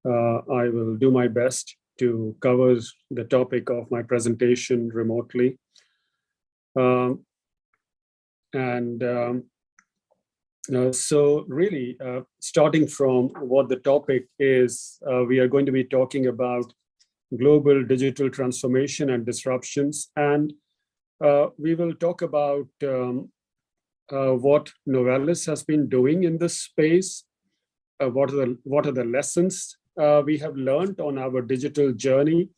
I will do my best to cover the topic of my presentation remotely. So really, starting from what the topic is, we are going to be talking about global digital transformation and disruptions. And we will talk about what Novelis has been doing in this space, what are the lessons we have learned on our digital journey,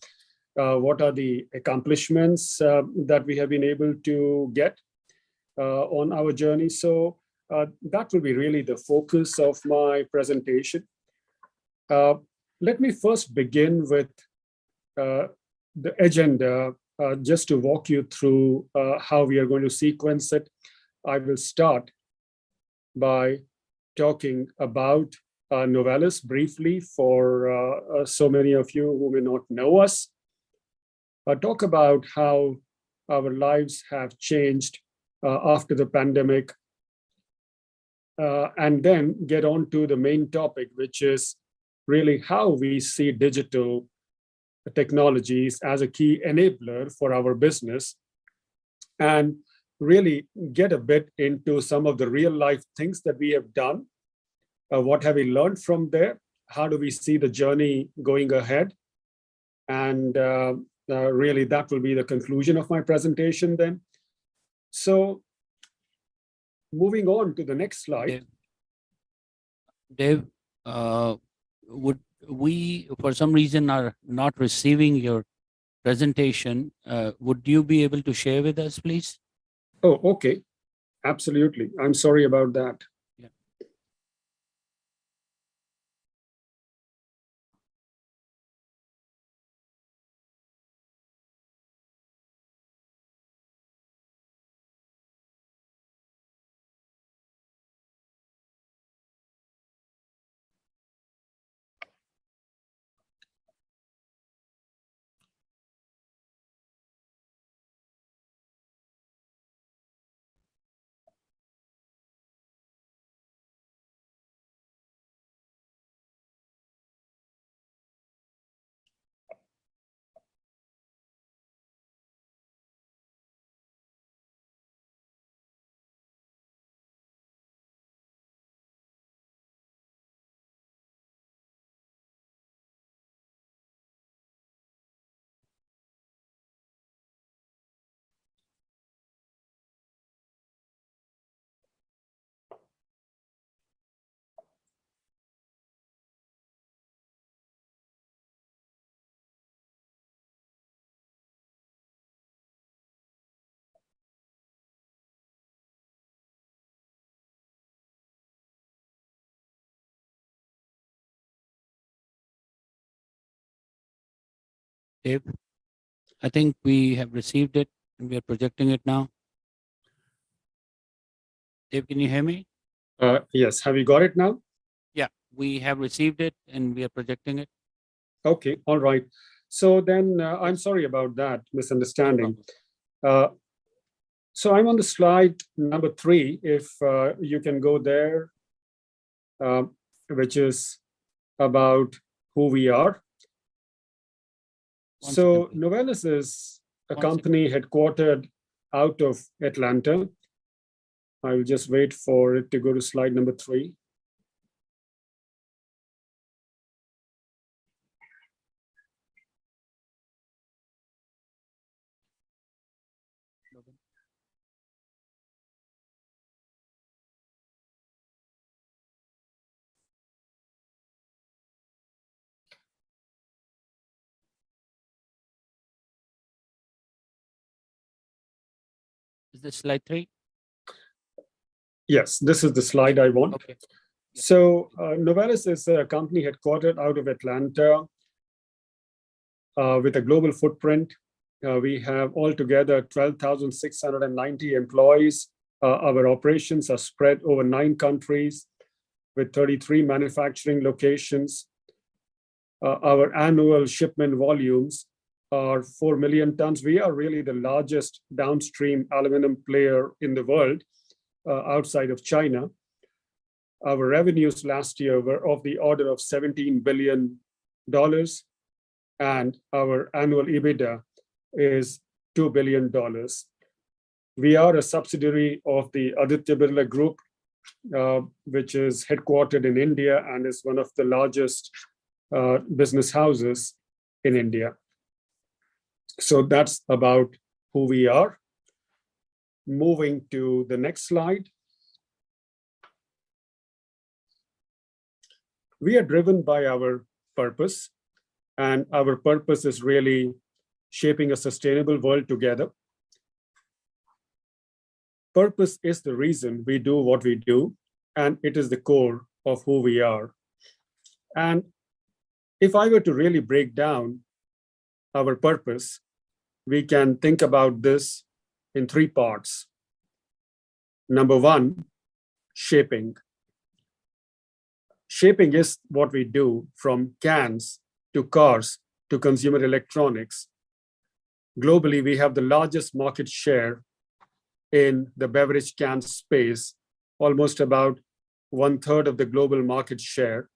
what are the accomplishments that we have been able to get on our journey. So that will be really the focus of my presentation. Let me first begin with the agenda, just to walk you through how we are going to sequence it. I will start by talking about Novelis briefly for so many of you who may not know us. Talk about how our lives have changed after the pandemic, and then get on to the main topic, which is really how we see digital technologies as a key enabler for our business, and really get a bit into some of the real life things that we have done. What have we learned from there? How do we see the journey going ahead? And really that will be the conclusion of my presentation then. So moving on to the next slide. Dave, would we, for some reason, are not receiving your presentation? Would you be able to share with us, please? Oh, okay. Absolutely. I'm sorry about that. Dave. I think we have received it and we are projecting it now. Dave, can you hear me? Yes, have you got it now? Yeah, we have received it and we are projecting it. Okay, all right. So then I'm sorry about that misunderstanding. So I'm on the slide number 3, if you can go there, which is about who we are. So Novellus is a company headquartered out of Atlanta. I will just wait for it to go to slide number 3. Is this slide 3? Yes, this is the slide I want. Okay. So Novellus is a company headquartered out of Atlanta with a global footprint. We have altogether 12,690 employees. Our operations are spread over 9 countries with 33 manufacturing locations. Our annual shipment volumes are 4 million tons. We are really the largest downstream aluminum player in the world outside of China. Our revenues last year were of the order of $17 billion, and our annual EBITDA is $2 billion. We are a subsidiary of the Aditya Birla Group, which is headquartered in India and is one of the largest business houses in India. So that's about who we are. Moving to the next slide. We are driven by our purpose, and our purpose is really shaping a sustainable world together. Purpose is the reason we do what we do, and it is the core of who we are. And if I were to really break down our purpose, we can think about this in 3 parts. Number 1, shaping. Shaping is what we do from cans to cars to consumer electronics. Globally, we have the largest market share in the beverage can space, almost about 1/3 of the global market share.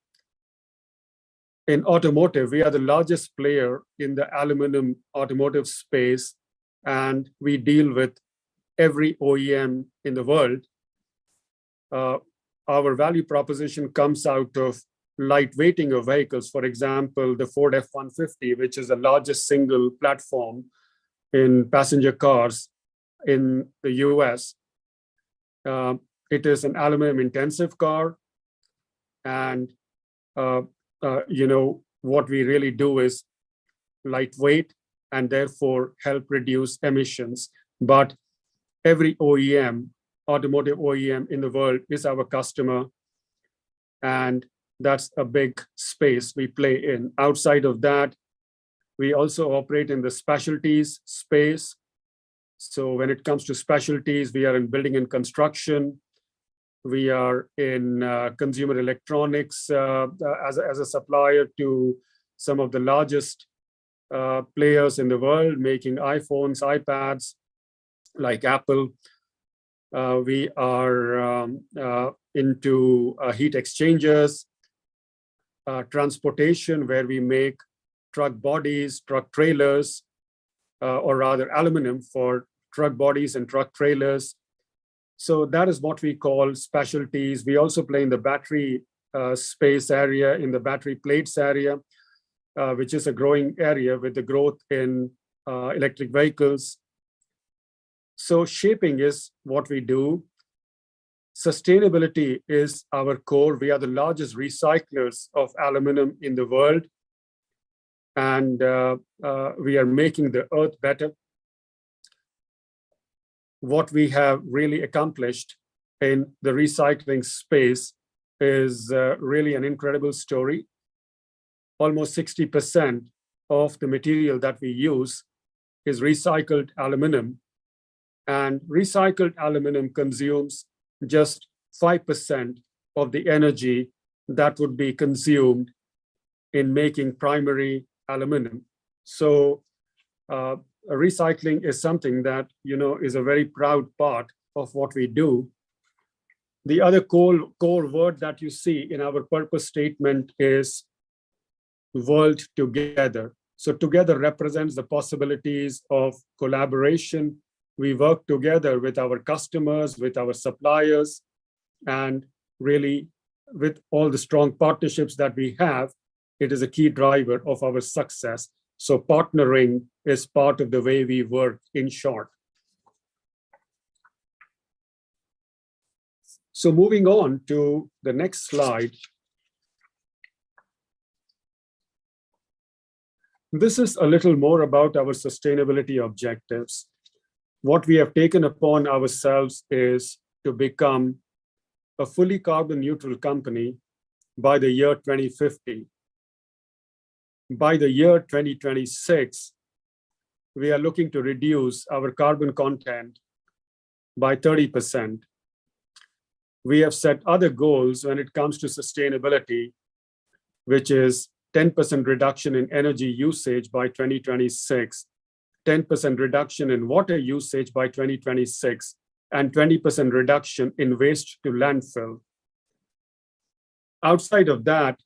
In automotive, we are the largest player in the aluminum automotive space, and we deal with every OEM in the world. Our value proposition comes out of lightweighting of vehicles. For example, the Ford F-150, which is the largest single platform in passenger cars in the US. It is an aluminum intensive car. And, what we really do is lightweight and therefore help reduce emissions. But every OEM, automotive OEM in the world is our customer. And that's a big space we play in. Outside of that, we also operate in the specialties space. So when it comes to specialties, we are in building and construction. We are in consumer electronics as a supplier to some of the largest players in the world, making iPhones, iPads, like Apple. We are into heat exchangers, transportation, where we make truck bodies, truck trailers, or rather aluminum for truck bodies and truck trailers. So that is what we call specialties. We also play in the battery space area, in the battery plates area, which is a growing area with the growth in electric vehicles. So shaping is what we do. Sustainability is our core. We are the largest recyclers of aluminum in the world. And we are making the earth better. What we have really accomplished in the recycling space is really an incredible story. Almost 60% of the material that we use is recycled aluminum. And recycled aluminum consumes just 5% of the energy that would be consumed in making primary aluminum. So recycling is something that, is a very proud part of what we do. The other core word that you see in our purpose statement is world together. So together represents the possibilities of collaboration. We work together with our customers, with our suppliers, and really with all the strong partnerships that we have, it is a key driver of our success. So partnering is part of the way we work, in short. So moving on to the next slide. This is a little more about our sustainability objectives. What we have taken upon ourselves is to become a fully carbon neutral company by the year 2050. By the year 2026, we are looking to reduce our carbon content by 30%. We have set other goals when it comes to sustainability, which is 10% reduction in energy usage by 2026, 10% reduction in water usage by 2026, and 20% reduction in waste to landfill. Outside of that,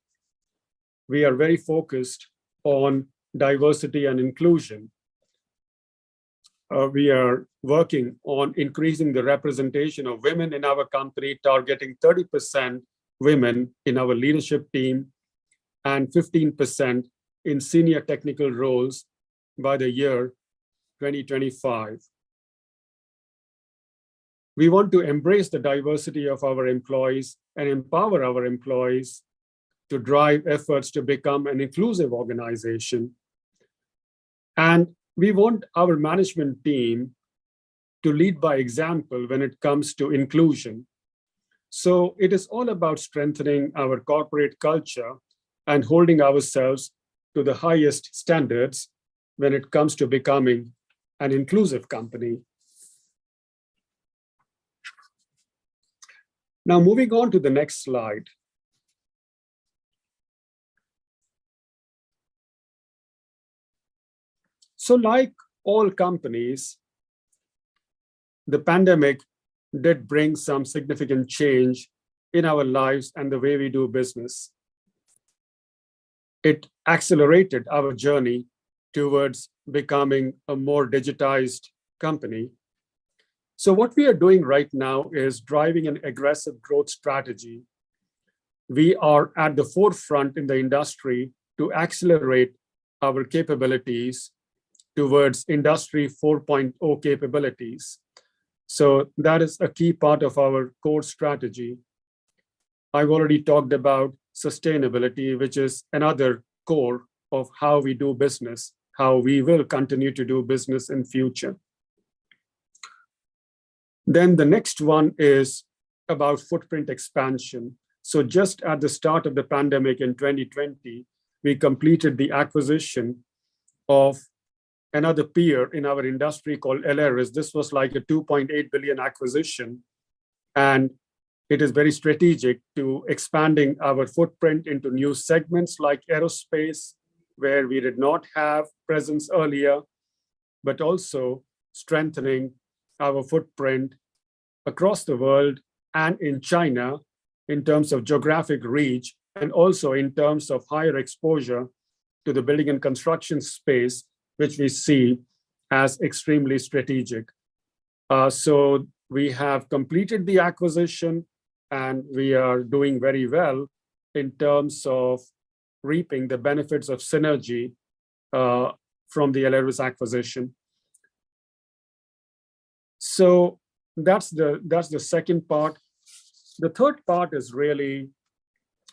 we are very focused on diversity and inclusion. We are working on increasing the representation of women in our company, targeting 30% women in our leadership team and 15% in senior technical roles by the year 2025. We want to embrace the diversity of our employees and empower our employees to drive efforts to become an inclusive organization. And we want our management team to lead by example when it comes to inclusion. So it is all about strengthening our corporate culture and holding ourselves to the highest standards when it comes to becoming an inclusive company. Now, moving on to the next slide. So like all companies, the pandemic did bring some significant change in our lives and the way we do business. It accelerated our journey towards becoming a more digitized company. So what we are doing right now is driving an aggressive growth strategy. We are at the forefront in the industry to accelerate our capabilities towards Industry 4.0 capabilities. So that is a key part of our core strategy. I've already talked about sustainability, which is another core of how we do business, how we will continue to do business in future. Then the next one is about footprint expansion. So just at the start of the pandemic in 2020, we completed the acquisition of another peer in our industry called Aleris. This was like a 2.8 billion acquisition. And it is very strategic to expanding our footprint into new segments like aerospace, where we did not have presence earlier, but also strengthening our footprint across the world and in China in terms of geographic reach, and also in terms of higher exposure to the building and construction space, which we see as extremely strategic. So we have completed the acquisition and we are doing very well in terms of reaping the benefits of synergy from the Aleris acquisition. So that's the second part. The third part is really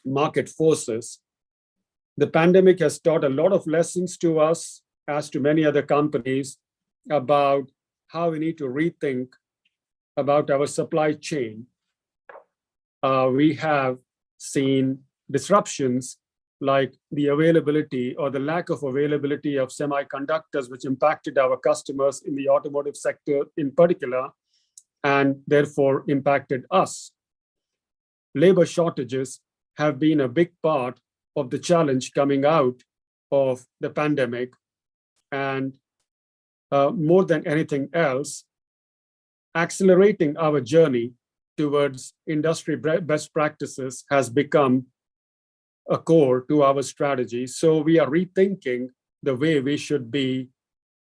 market forces. The pandemic has taught a lot of lessons to us, as to many other companies, about how we need to rethink about our supply chain. We have seen disruptions like the availability or the lack of availability of semiconductors, which impacted our customers in the automotive sector in particular, and therefore impacted us. Labor shortages have been a big part of the challenge coming out of the pandemic. And more than anything else, accelerating our journey towards industry best practices has become a core to our strategy. So we are rethinking the way we should be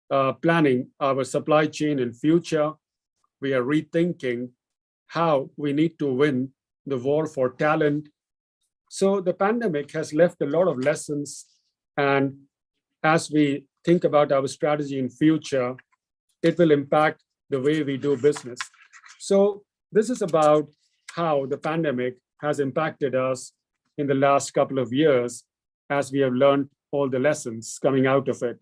planning our supply chain in future. We are rethinking how we need to win the war for talent. So the pandemic has left a lot of lessons. And as we think about our strategy in future, it will impact the way we do business. So this is about how the pandemic has impacted us in the last couple of years as we have learned all the lessons coming out of it.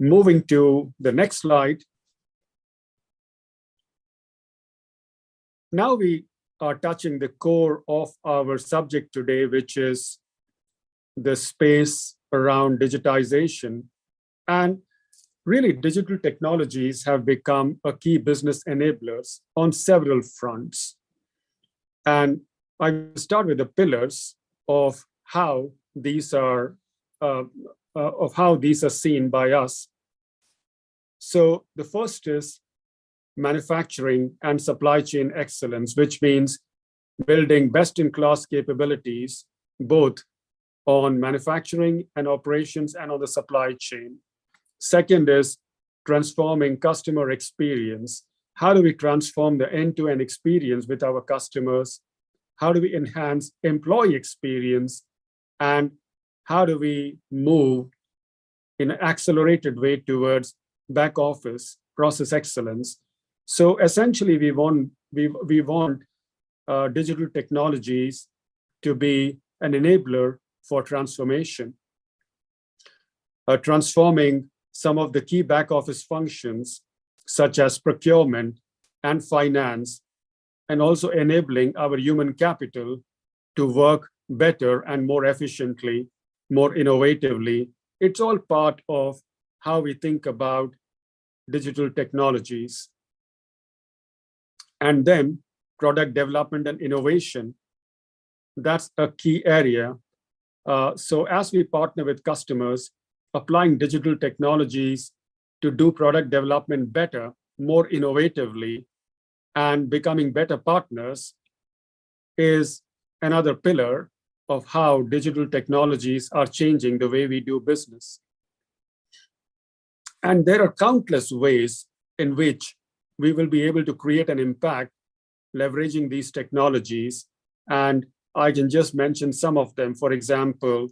Moving to the next slide. Now we are touching the core of our subject today, which is the space around digitization. And really, digital technologies have become a key business enablers on several fronts. And I will start with the pillars of how these are seen by us. So the first is manufacturing and supply chain excellence, which means building best-in-class capabilities, both on manufacturing and operations and on the supply chain. Second is transforming customer experience. How do we transform the end-to-end experience with our customers? How do we enhance employee experience? And how do we move in an accelerated way towards back office process excellence? So essentially, we want digital technologies to be an enabler for transformation, transforming some of the key back office functions, such as procurement and finance, and also enabling our human capital to work better and more efficiently, more innovatively. It's all part of how we think about digital technologies. And then product development and innovation, that's a key area. So as we partner with customers, applying digital technologies to do product development better, more innovatively, and becoming better partners is another pillar of how digital technologies are changing the way we do business. And there are countless ways in which we will be able to create an impact leveraging these technologies. And I can just mention some of them. For example,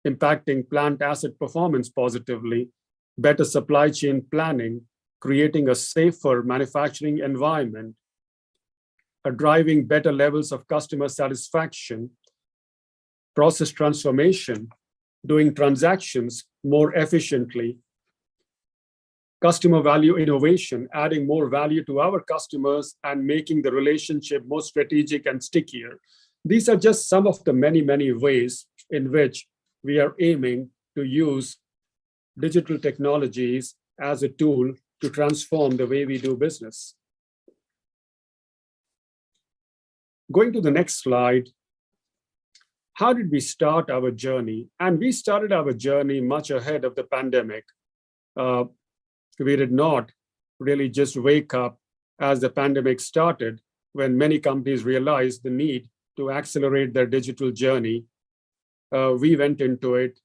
impacting plant asset performance positively, better supply chain planning, creating a safer manufacturing environment, driving better levels of customer satisfaction, process transformation, doing transactions more efficiently, customer value innovation, adding more value to our customers and making the relationship more strategic and stickier. These are just some of the many, many ways in which we are aiming to use digital technologies as a tool to transform the way we do business. Going to the next slide, how did we start our journey? And we started our journey much ahead of the pandemic. We did not really just wake up as the pandemic started, when many companies realized the need to accelerate their digital journey. We went into it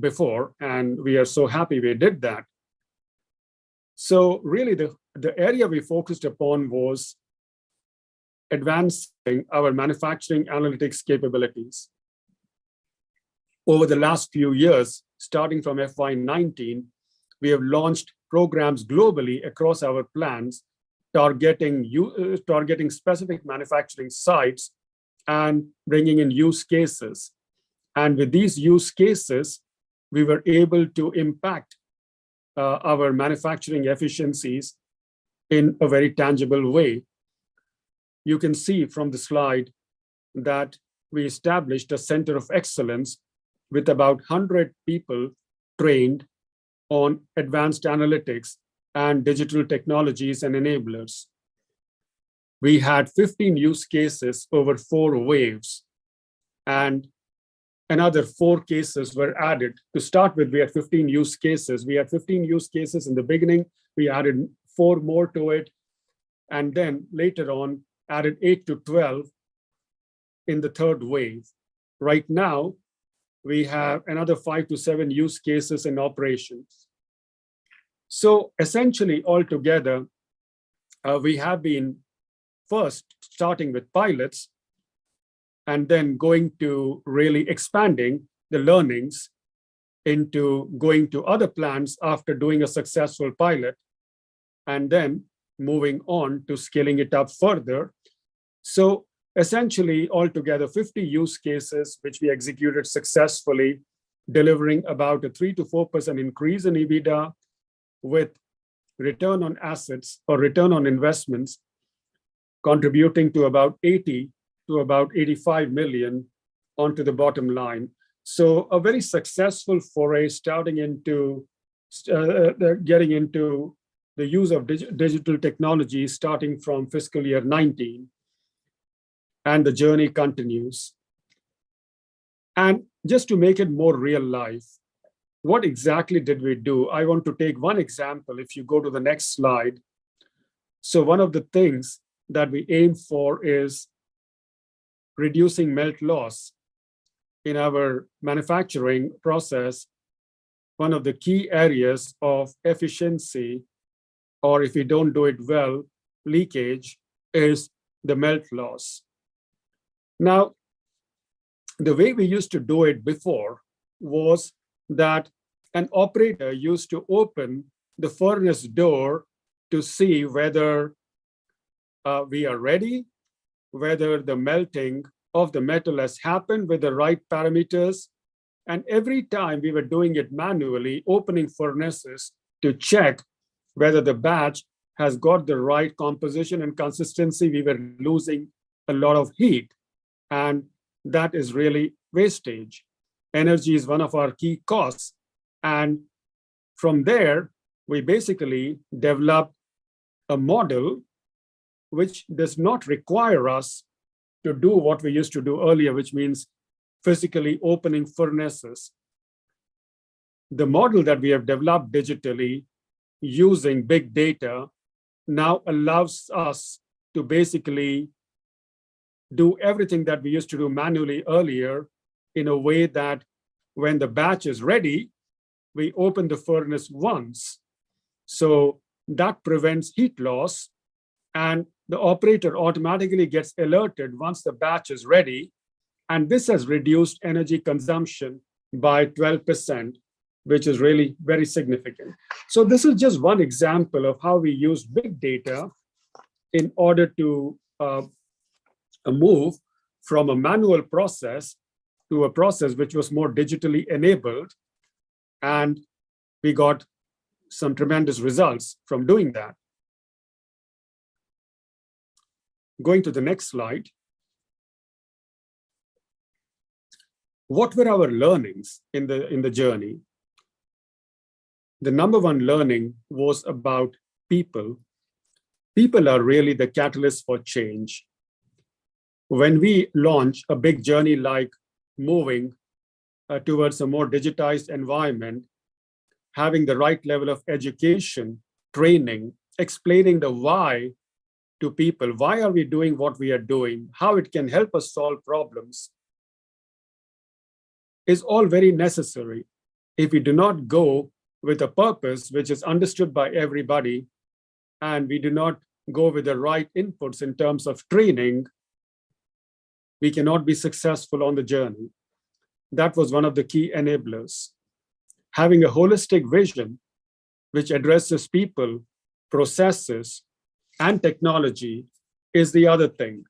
before, and we are so happy we did that. So really the area we focused upon was advancing our manufacturing analytics capabilities. Over the last few years, starting from FY19, we have launched programs globally across our plants, targeting specific manufacturing sites and bringing in use cases. And with these use cases, we were able to impact our manufacturing efficiencies in a very tangible way. You can see from the slide that we established a center of excellence with about 100 people trained on advanced analytics and digital technologies and enablers. We had 15 use cases over 4 waves, and another 4 cases were added. To start with, we had 15 use cases. We had 15 use cases in the beginning. We added 4 more to it, and then later on added 8 to 12 in the 3rd wave. Right now, we have another 5 to 7 use cases in operations. So essentially, altogether, we have been first starting with pilots and then going to really expanding the learnings into going to other plants after doing a successful pilot, and then moving on to scaling it up further. So essentially, altogether, 50 use cases, which we executed successfully, delivering about a 3 to 4% increase in EBITDA with return on assets or return on investments contributing to about 80 to about 85 million onto the bottom line. So a very successful foray starting into getting into the use of digital technology starting from fiscal year 19. And the journey continues. And just to make it more real life, what exactly did we do? I want to take one example. If you go to the next slide. So one of the things that we aim for is reducing melt loss in our manufacturing process. One of the key areas of efficiency, or if we don't do it well, leakage, is the melt loss. Now, the way we used to do it before was that an operator used to open the furnace door to see whether we are ready, whether the melting of the metal has happened with the right parameters. And every time we were doing it manually, opening furnaces to check whether the batch has got the right composition and consistency, we were losing a lot of heat. And that is really wastage. Energy is one of our key costs. And from there, we basically developed a model which does not require us to do what we used to do earlier, which means physically opening furnaces. The model that we have developed digitally using big data now allows us to basically do everything that we used to do manually earlier in a way that when the batch is ready, we open the furnace once. So that prevents heat loss, and the operator automatically gets alerted once the batch is ready. And this has reduced energy consumption by 12%, which is really very significant. So this is just one example of how we use big data in order to move from a manual process to a process which was more digitally enabled. And we got some tremendous results from doing that. Going to the next slide. What were our learnings in the journey? The number one learning was about people. People are really the catalyst for change. When we launch a big journey like moving towards a more digitized environment, having the right level of education, training, explaining the why to people, why are we doing what we are doing, how it can help us solve problems, is all very necessary. If we do not go with a purpose which is understood by everybody, and we do not go with the right inputs in terms of training, we cannot be successful on the journey. That was one of the key enablers. Having a holistic vision which addresses people, processes, and technology is the other thing.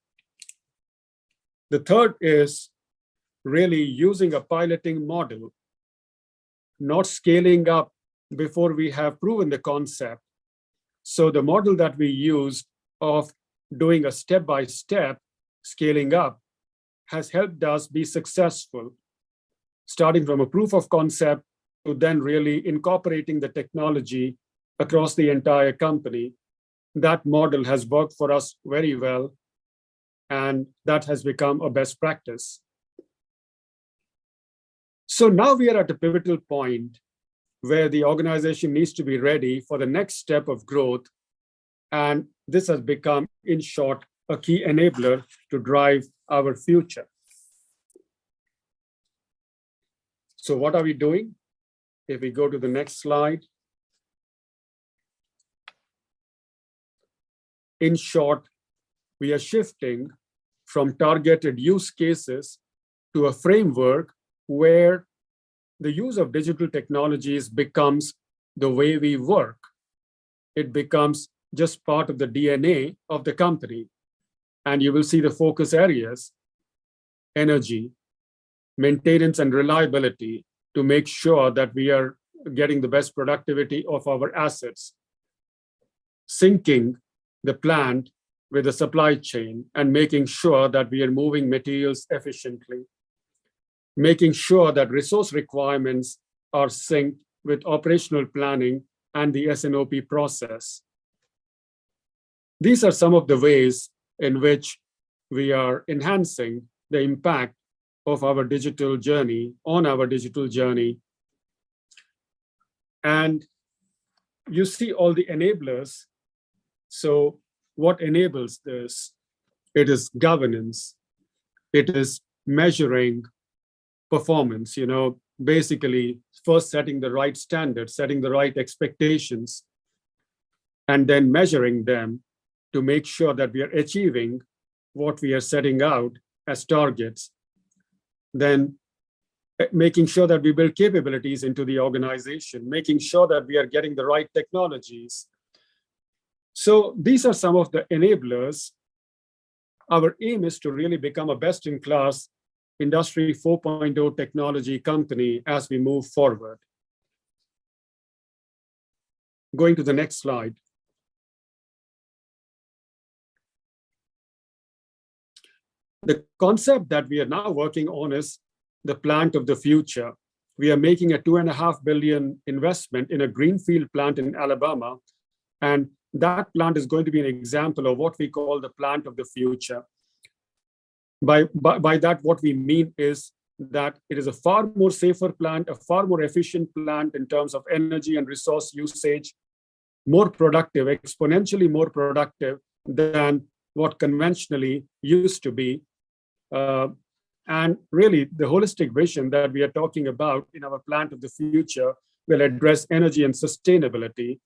The third is really using a piloting model, not scaling up before we have proven the concept. So the model that we used of doing a step-by-step scaling up has helped us be successful, starting from a proof of concept to then really incorporating the technology across the entire company. That model has worked for us very well, and that has become a best practice. So now we are at a pivotal point where the organization needs to be ready for the next step of growth. And this has become, in short, a key enabler to drive our future. So what are we doing? If we go to the next slide. In short, we are shifting from targeted use cases to a framework where the use of digital technologies becomes the way we work. It becomes just part of the DNA of the company. And you will see the focus areas: energy, maintenance and reliability, to make sure that we are getting the best productivity of our assets, syncing the plant with the supply chain and making sure that we are moving materials efficiently, making sure that resource requirements are synced with operational planning and the S&OP process. These are some of the ways in which we are enhancing the impact of our digital journey, on our digital journey. And you see all the enablers. So what enables this? It is governance. It is measuring performance, basically first setting the right standards, setting the right expectations, and then measuring them to make sure that we are achieving what we are setting out as targets. Then making sure that we build capabilities into the organization, making sure that we are getting the right technologies. So these are some of the enablers. Our aim is to really become a best-in-class Industry 4.0 technology company as we move forward. Going to the next slide. The concept that we are now working on is the plant of the future. We are making a $2.5 billion investment in a greenfield plant in Alabama, and that plant is going to be an example of what we call the plant of the future. By that, what we mean is that it is a far more safer plant, a far more efficient plant in terms of energy and resource usage, more productive, exponentially more productive than what conventionally used to be. And really, the holistic vision that we are talking about in our plant of the future will address energy and sustainability.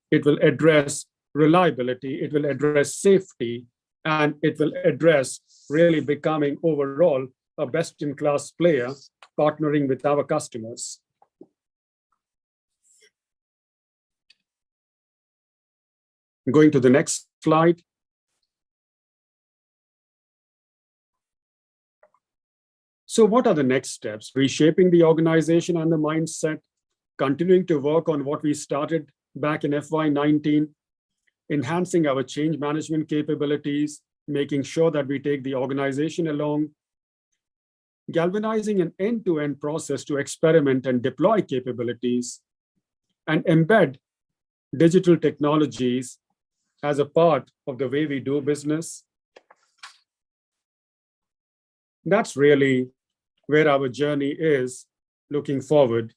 It will address reliability. It will address safety. And it will address really becoming overall a best-in-class player, partnering with our customers. Going to the next slide. So what are the next steps? Reshaping the organization and the mindset, continuing to work on what we started back in FY19, enhancing our change management capabilities, making sure that we take the organization along, galvanizing an end-to-end process to experiment and deploy capabilities, and embed digital technologies as a part of the way we do business. That's really where our journey is looking forward.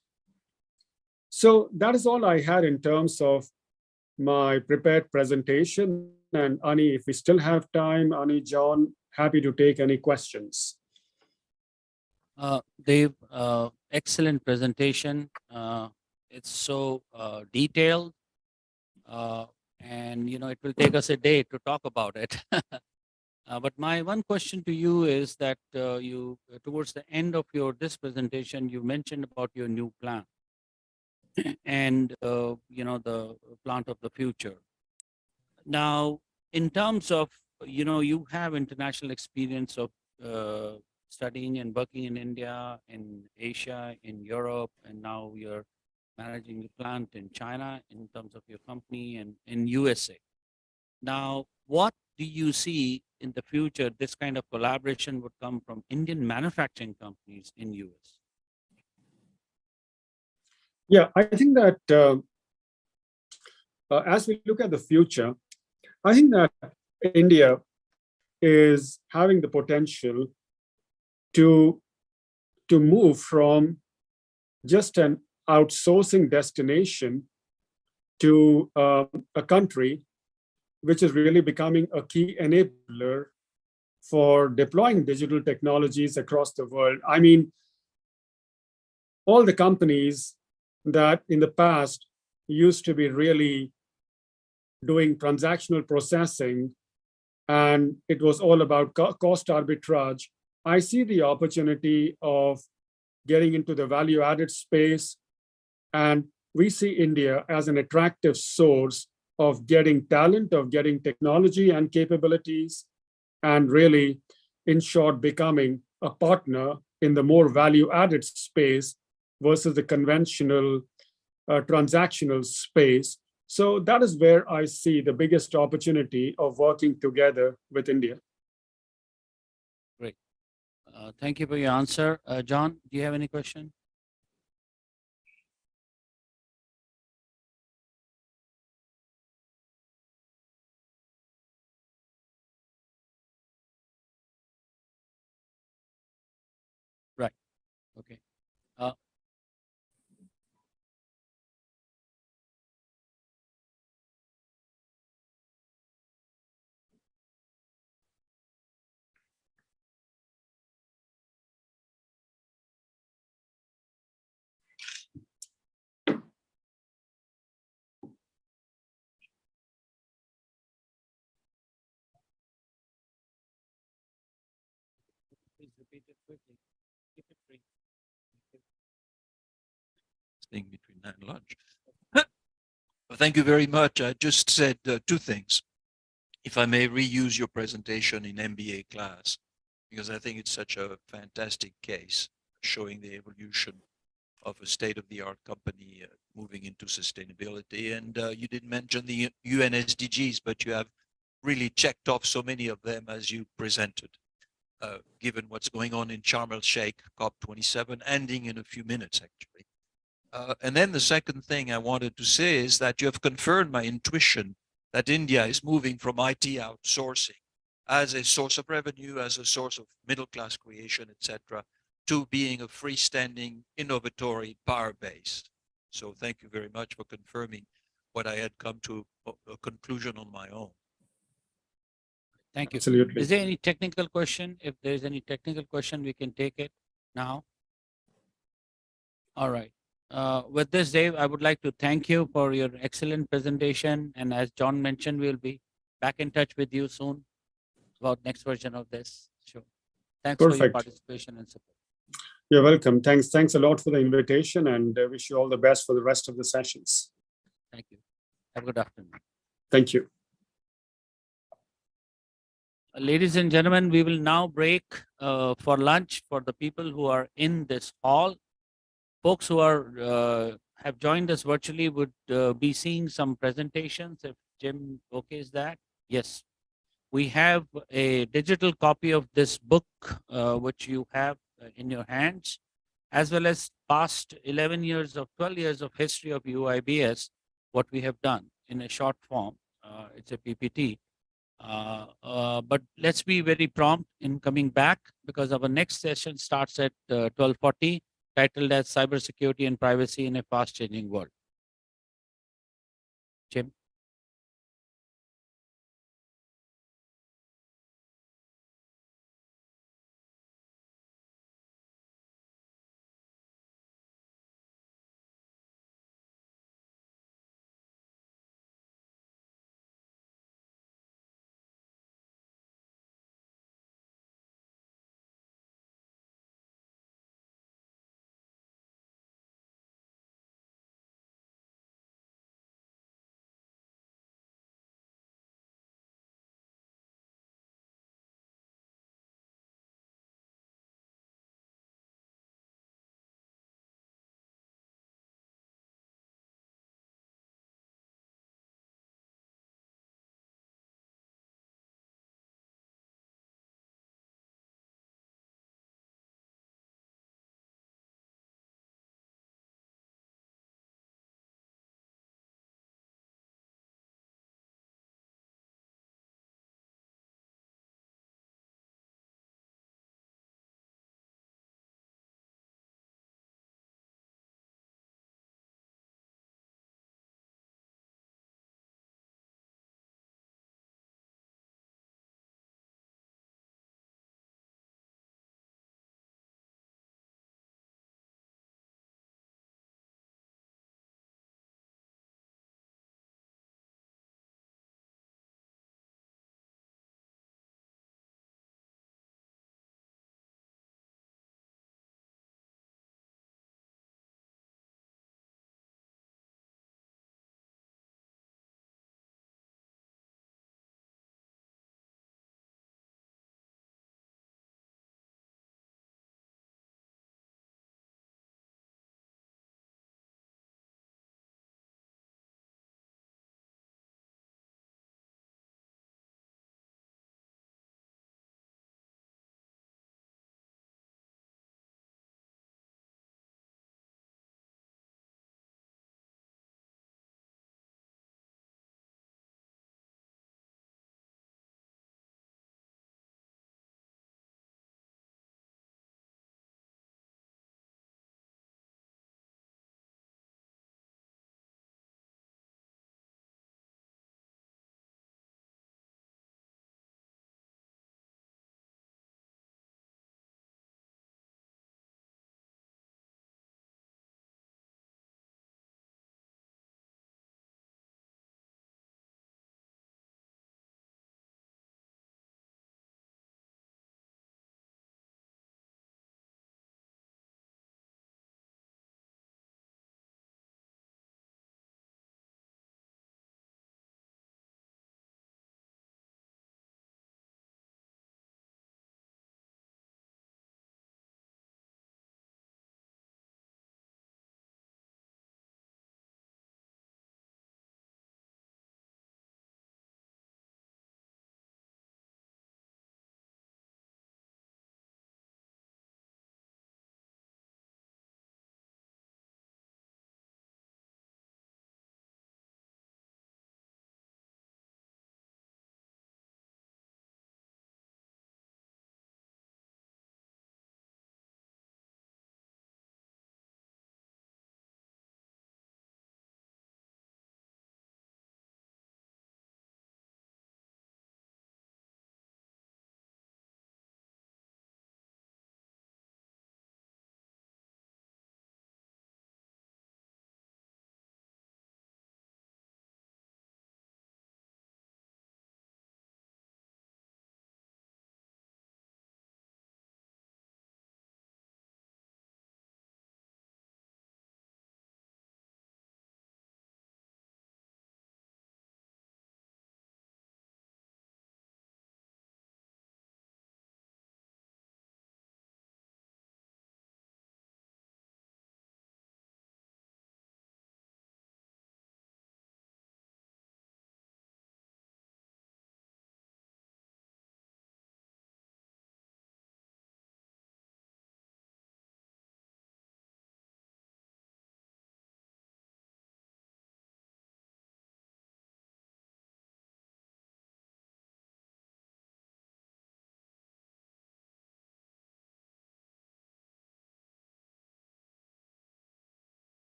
So that is all I had in terms of my prepared presentation. And Ani, if we still have time, Ani, John, happy to take any questions. Dave, excellent presentation. It's so detailed, and it will take us a day to talk about it. But my one question to you is that you, towards the end of this presentation, you mentioned about your new plant and the plant of the future. Now, in terms of you have international experience of studying and working in India, in Asia, in Europe, and now you're managing the plant in China in terms of your company and in USA. Now, what do you see in the future this kind of collaboration would come from Indian manufacturing companies in US? Yeah, I think that as we look at the future, I think that India is having the potential to move from just an outsourcing destination to a country which is really becoming a key enabler for deploying digital technologies across the world. I mean, all the companies that in the past used to be really doing transactional processing and it was all about cost arbitrage, I see the opportunity of getting into the value added space. And we see India as an attractive source of getting talent, of getting technology and capabilities, and really, in short, becoming a partner in the more value added space versus the conventional transactional space. So that is where I see the biggest opportunity of working together with India. Great. Thank you for your answer. John, do you have any question? Right. Okay. Please repeat it quickly. Keep it brief. Staying between that and lunch. Well, thank you very much. I just said two things. If I may reuse your presentation in MBA class, because I think it's such a fantastic case showing the evolution of a state-of-the-art company moving into sustainability. And you didn't mention the UN SDGs, but you have really checked off so many of them as you presented, given what's going on in Sharm el-Sheikh, COP27, ending in a few minutes, actually. And then the second thing I wanted to say is that you have confirmed my intuition that India is moving from IT outsourcing as a source of revenue, as a source of middle class creation, etc., to being a freestanding, innovatory power base. So thank you very much for confirming what I had come to a conclusion on my own. Thank you. Absolutely. Is there any technical question? If there's any technical question, we can take it now. All right. With this, Dave, I would like to thank you for your excellent presentation. And as John mentioned, we'll be back in touch with you soon about next version of this. Sure. Thanks for your Perfect. participation and support. You're welcome. Thanks a lot for the invitation, and I wish you all the best for the rest of the sessions. Thank you. Have a good afternoon. Thank you. Ladies and gentlemen, we will now break for lunch for the people who are in this hall. Folks who are have joined us virtually would be seeing some presentations. If Jim okays that, yes. We have a digital copy of this book, which you have in your hands, as well as past 11 years of 12 years of history of UIBS, what we have done in a short form. It's a PPT. But let's be very prompt in coming back because our next session starts at 12:40, titled as Cybersecurity and Privacy in a Fast Changing World. Jim?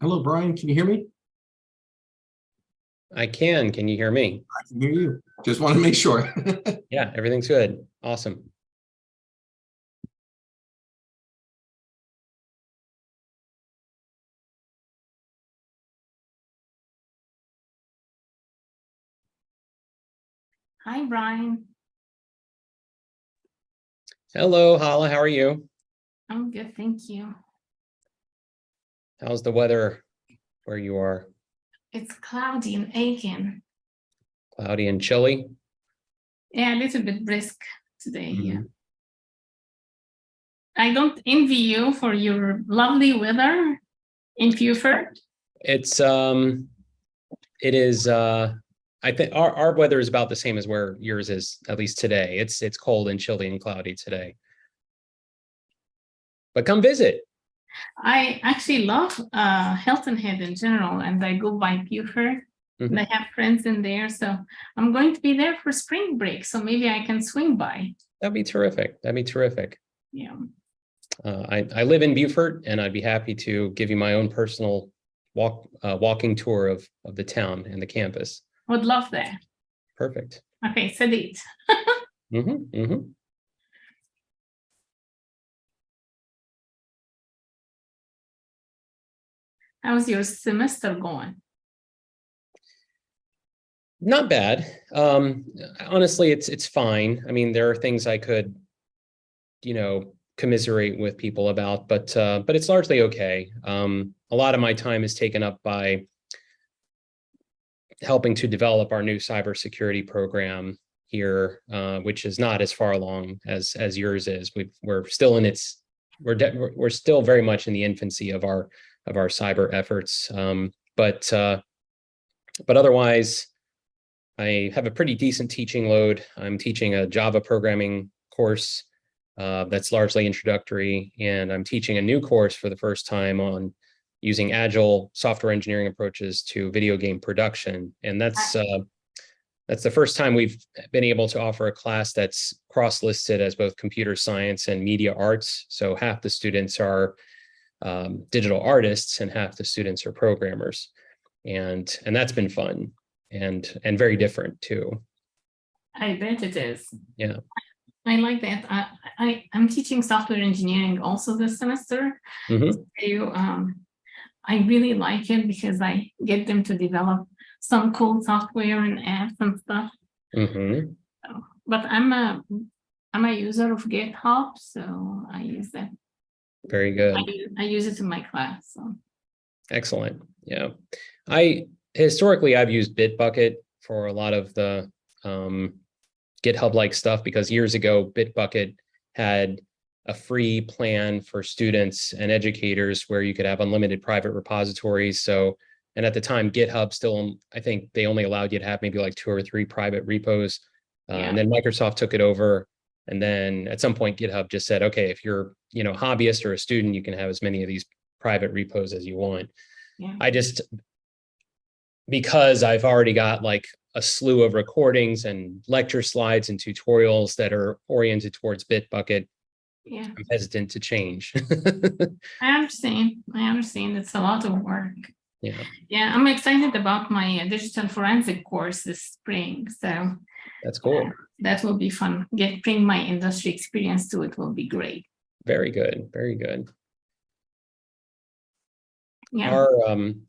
Hello, Brian. Can you hear me? I can. Can you hear me? I can hear you. Just want to make sure. Yeah, everything's good. Awesome. Hi, Brian. Hello, Hala. How are you? I'm good, thank you. How's the weather where you are? It's cloudy in Aiken. Cloudy and chilly? Yeah, a little bit brisk today. Yeah. Mhm. I don't envy you for your lovely weather in Beaufort. It's it is I think our weather is about the same as where yours is, at least today. It's cold and chilly and cloudy today. But come visit. I actually love Hilton Head in general, and I go by Beaufort. And I have friends in there, so I'm going to be there for spring break. So maybe I can swing by. That'd be terrific. That'd be terrific. Yeah. I live in Beaufort, and I'd be happy to give you my own personal walking tour of the town and the campus. Would love that. Perfect. Okay, Sadit. How's your semester going? Not bad. Honestly, it's fine. I mean, there are things I could, commiserate with people about, but it's largely okay. A lot of my time is taken up by helping to develop our new cybersecurity program here, which is not as far along as yours is. We're still in we're still very much in the infancy of our cyber efforts. But otherwise, I have a pretty decent teaching load. I'm teaching a Java programming course that's largely introductory, and I'm teaching a new course for the first time on using agile software engineering approaches to video game production. And that's the first time we've been able to offer a class that's cross-listed as both computer science and media arts. So half the students are digital artists and half the students are programmers. And that's been fun and very different too. I bet it is. Yeah. I like that. I'm teaching software engineering also this semester. I really like it because I get them to develop some cool software and apps and stuff. But I'm a user of GitHub, so I use that. Very good. I use it in my class. So. Excellent. Yeah. Historically, I've used Bitbucket for a lot of the GitHub-like stuff, because years ago, Bitbucket had a free plan for students and educators where you could have unlimited private repositories. So, and at the time, GitHub still, I think they only allowed you to have maybe like 2 or 3 private repos. And then Microsoft took it over. And then at some point, GitHub just said, okay, if you're, a hobbyist or a student, you can have as many of these private repos as you want. Because I've already got like a slew of recordings and lecture slides and tutorials that are oriented towards Bitbucket, I'm hesitant to change. I understand. It's a lot of work. Yeah. I'm excited about my digital forensic course this spring. So that's cool. That will be fun. Bring my industry experience to it will be great. Very good. Very good. Yeah.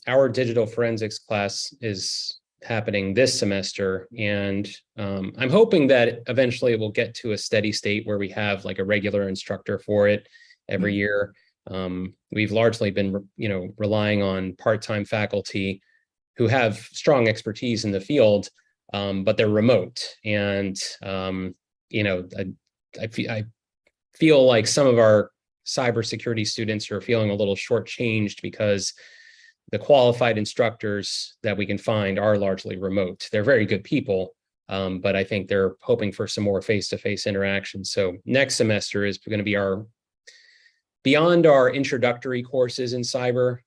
Our digital forensics class is happening this semester, and I'm hoping that eventually it will get to a steady state where we have like a regular instructor for it every year. We've largely been, relying on part-time faculty who have strong expertise in the field, but they're remote. And I feel like some of our cybersecurity students are feeling a little shortchanged because the qualified instructors that we can find are largely remote. They're very good people, but I think they're hoping for some more face-to-face interaction. So next semester is going to be beyond our introductory courses in cyber.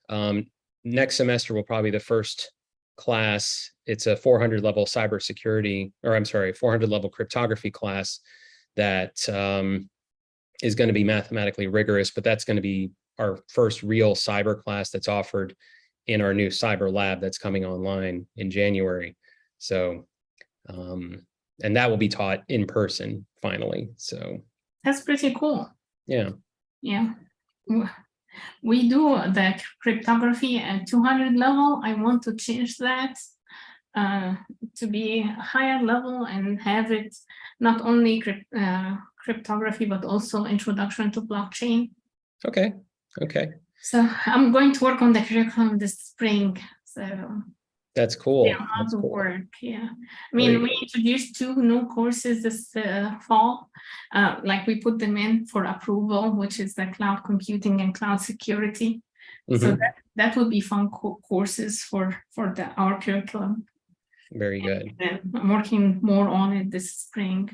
Next semester will probably be the first class. It's a 400 level cybersecurity, 400 level cryptography class that is going to be mathematically rigorous, but that's going to be our first real cyber class that's offered in our new cyber lab that's coming online in January. So, and that will be taught in person finally. So That's pretty cool. yeah. Yeah. We do the cryptography at 200 level. I want to change that to be a higher level and have it not only cryptography, but also introduction to blockchain. Okay. Okay. So I'm going to work on the curriculum this spring. So That's cool. yeah, a lot That's of cool. work. Yeah. I mean, Great. we introduced 2 new courses this fall. Like we put them in for approval, which is the cloud computing and cloud security. So Mhm. that would be fun courses for our curriculum. Very good. And I'm working more on it this spring,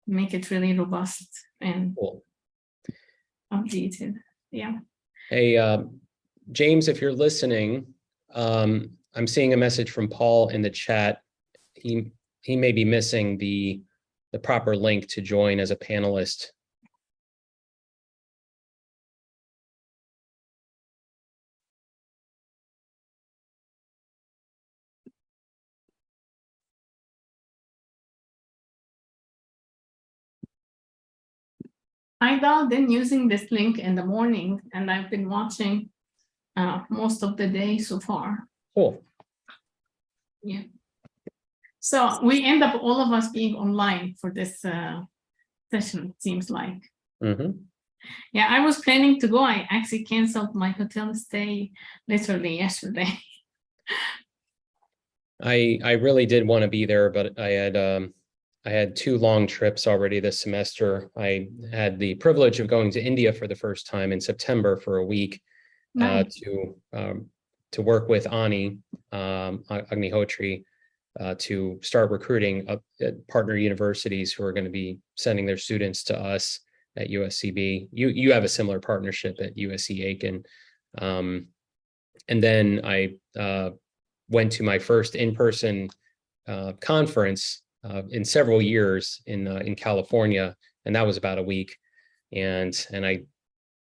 make it really robust and Cool. updated. Yeah. Hey, James, if you're listening, I'm seeing a message from Paul in the chat. He may be missing the proper link to join as a panelist. I dialed in using this link in the morning, and I've been watching most of the day so far. Cool. Yeah. So we end up all of us being online for this session, it seems like. Mhm. Yeah, I was planning to go. I actually canceled my hotel stay literally yesterday. I really did want to be there, but I had 2 long trips already this semester. I had the privilege of going to India for the first time in September for a week Nice. to work with Ani Agnihotri to start recruiting at partner universities who are going to be sending their students to us at USCB. You have a similar partnership at USC Aiken. And then I went to my first in-person conference in several years in California, and that was about a week. And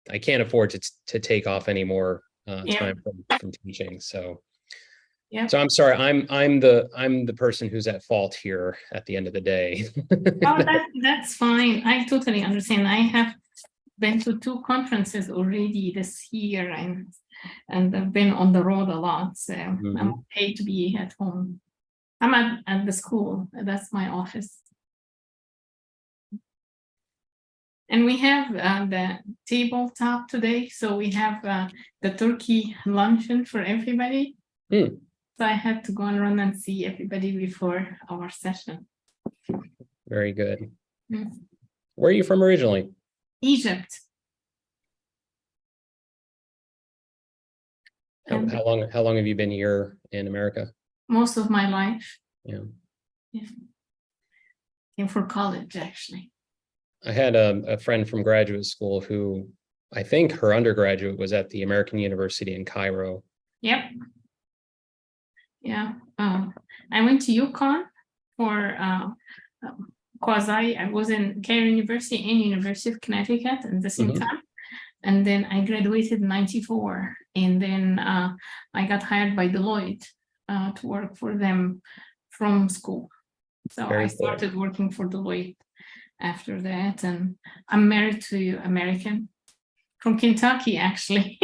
I can't afford to take off any more time from teaching. So yeah. So I'm sorry, I'm the person who's at fault here at the end of the day. Oh, that's fine. I totally understand. I have been to 2 conferences already this year, and I've been on the road a lot. So I'm okay to be at home. I'm at the school. That's my office. And we have the tabletop today. So we have the turkey luncheon for everybody. So I had to go and run and see everybody before our session. Very good. Mm. Where are you from originally? Egypt. How long have you been here in America? Most of my life. Yeah. Yeah. Came for college, actually. I had a friend from graduate school who I think her undergraduate was at the American University in Cairo. Yep. Yeah. I went to UConn for quasi. I was in Cairo University and University of Connecticut at the same time. And then I graduated in '94. And then I got hired by Deloitte to work for them from school. So I started working for Deloitte after that. And I'm married to American from Kentucky, actually.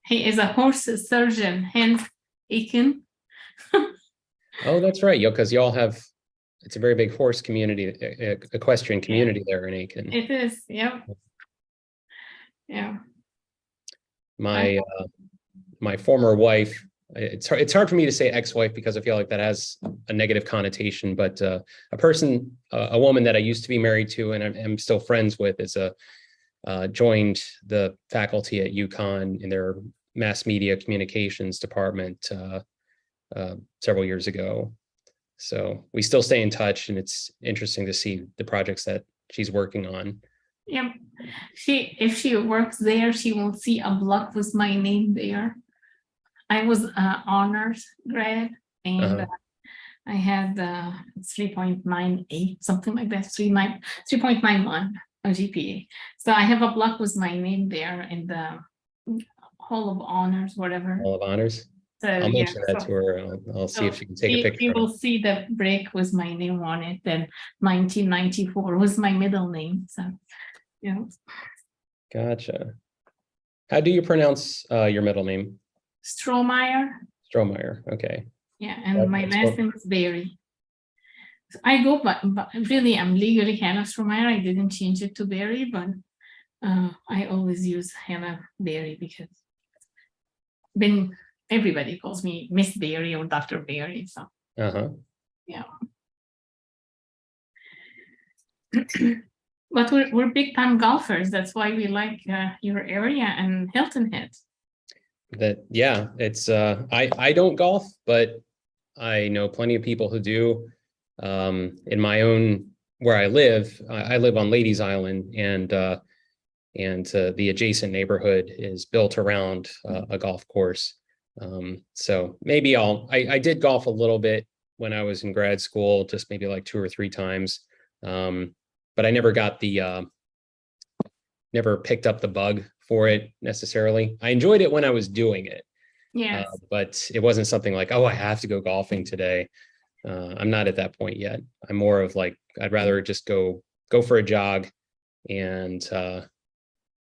He is a horse surgeon, hence Aiken. Oh, that's right. Because y'all have, it's a very big horse community, equestrian community there in Aiken. It is, yep. Yeah. My my former wife, it's hard for me to say ex-wife because I feel like that has a negative connotation, but a woman that I used to be married to and I'm still friends with is joined the faculty at UConn in their mass media communications department several years ago. So we still stay in touch, and it's interesting to see the projects that she's working on. Yep. If she works there, she will see a block with my name there. I was honors grad, and I had 3.98, something like that, 3.91 on GPA. So I have a block with my name there in the Hall of Honors, whatever. Hall of Honors. So I'll yeah, mention that so- to her. I'll see if she can take a you picture. will see the break with my name on it. Then 1994 was my middle name. So yeah. Gotcha. How do you pronounce your middle name? Strohmeyer. Strohmeyer. Okay. Yeah, and my That's last what- name is Berry. So I go, but really, I'm legally Hannah Strohmeyer. I didn't change it to Berry, but I always use Hannah Berry because everybody calls me Miss Berry or Dr. Berry. So Uh-huh. yeah. But we're big time golfers. That's why we like your area and Hilton Head. Yeah, it's I don't golf, but I know plenty of people who do. In my own where I live on Ladies Island, and the adjacent neighborhood is built around a golf course. So maybe I did golf a little bit when I was in grad school, just maybe like 2 or 3 times. But I never got never picked up the bug for it necessarily. I enjoyed it when I was doing it. Yes. But it wasn't something like, oh, I have to go golfing today. I'm not at that point yet. I'm more of like, I'd rather just go for a jog and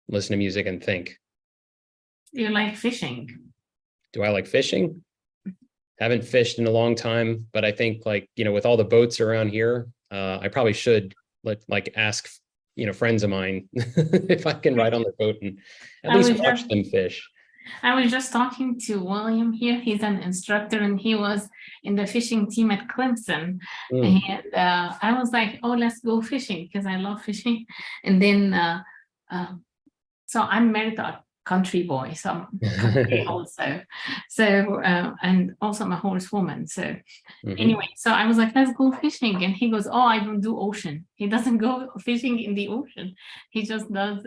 listen to music and think. You like fishing? Do I like fishing? Haven't fished in a long time, but I think like, with all the boats around here, I probably should ask, friends of mine if I can ride on their boat and at least watch them fish. I was just talking to William here. He's an instructor and he was in the fishing team at Clemson. Mm. And I was like, oh, let's go fishing because I love fishing. And then, so I'm married to a country boy, so I'm country also. So, and also I'm a horsewoman. So anyway, so I was like, let's go fishing. And he goes, oh, I don't do ocean. He doesn't go fishing in the ocean. He just does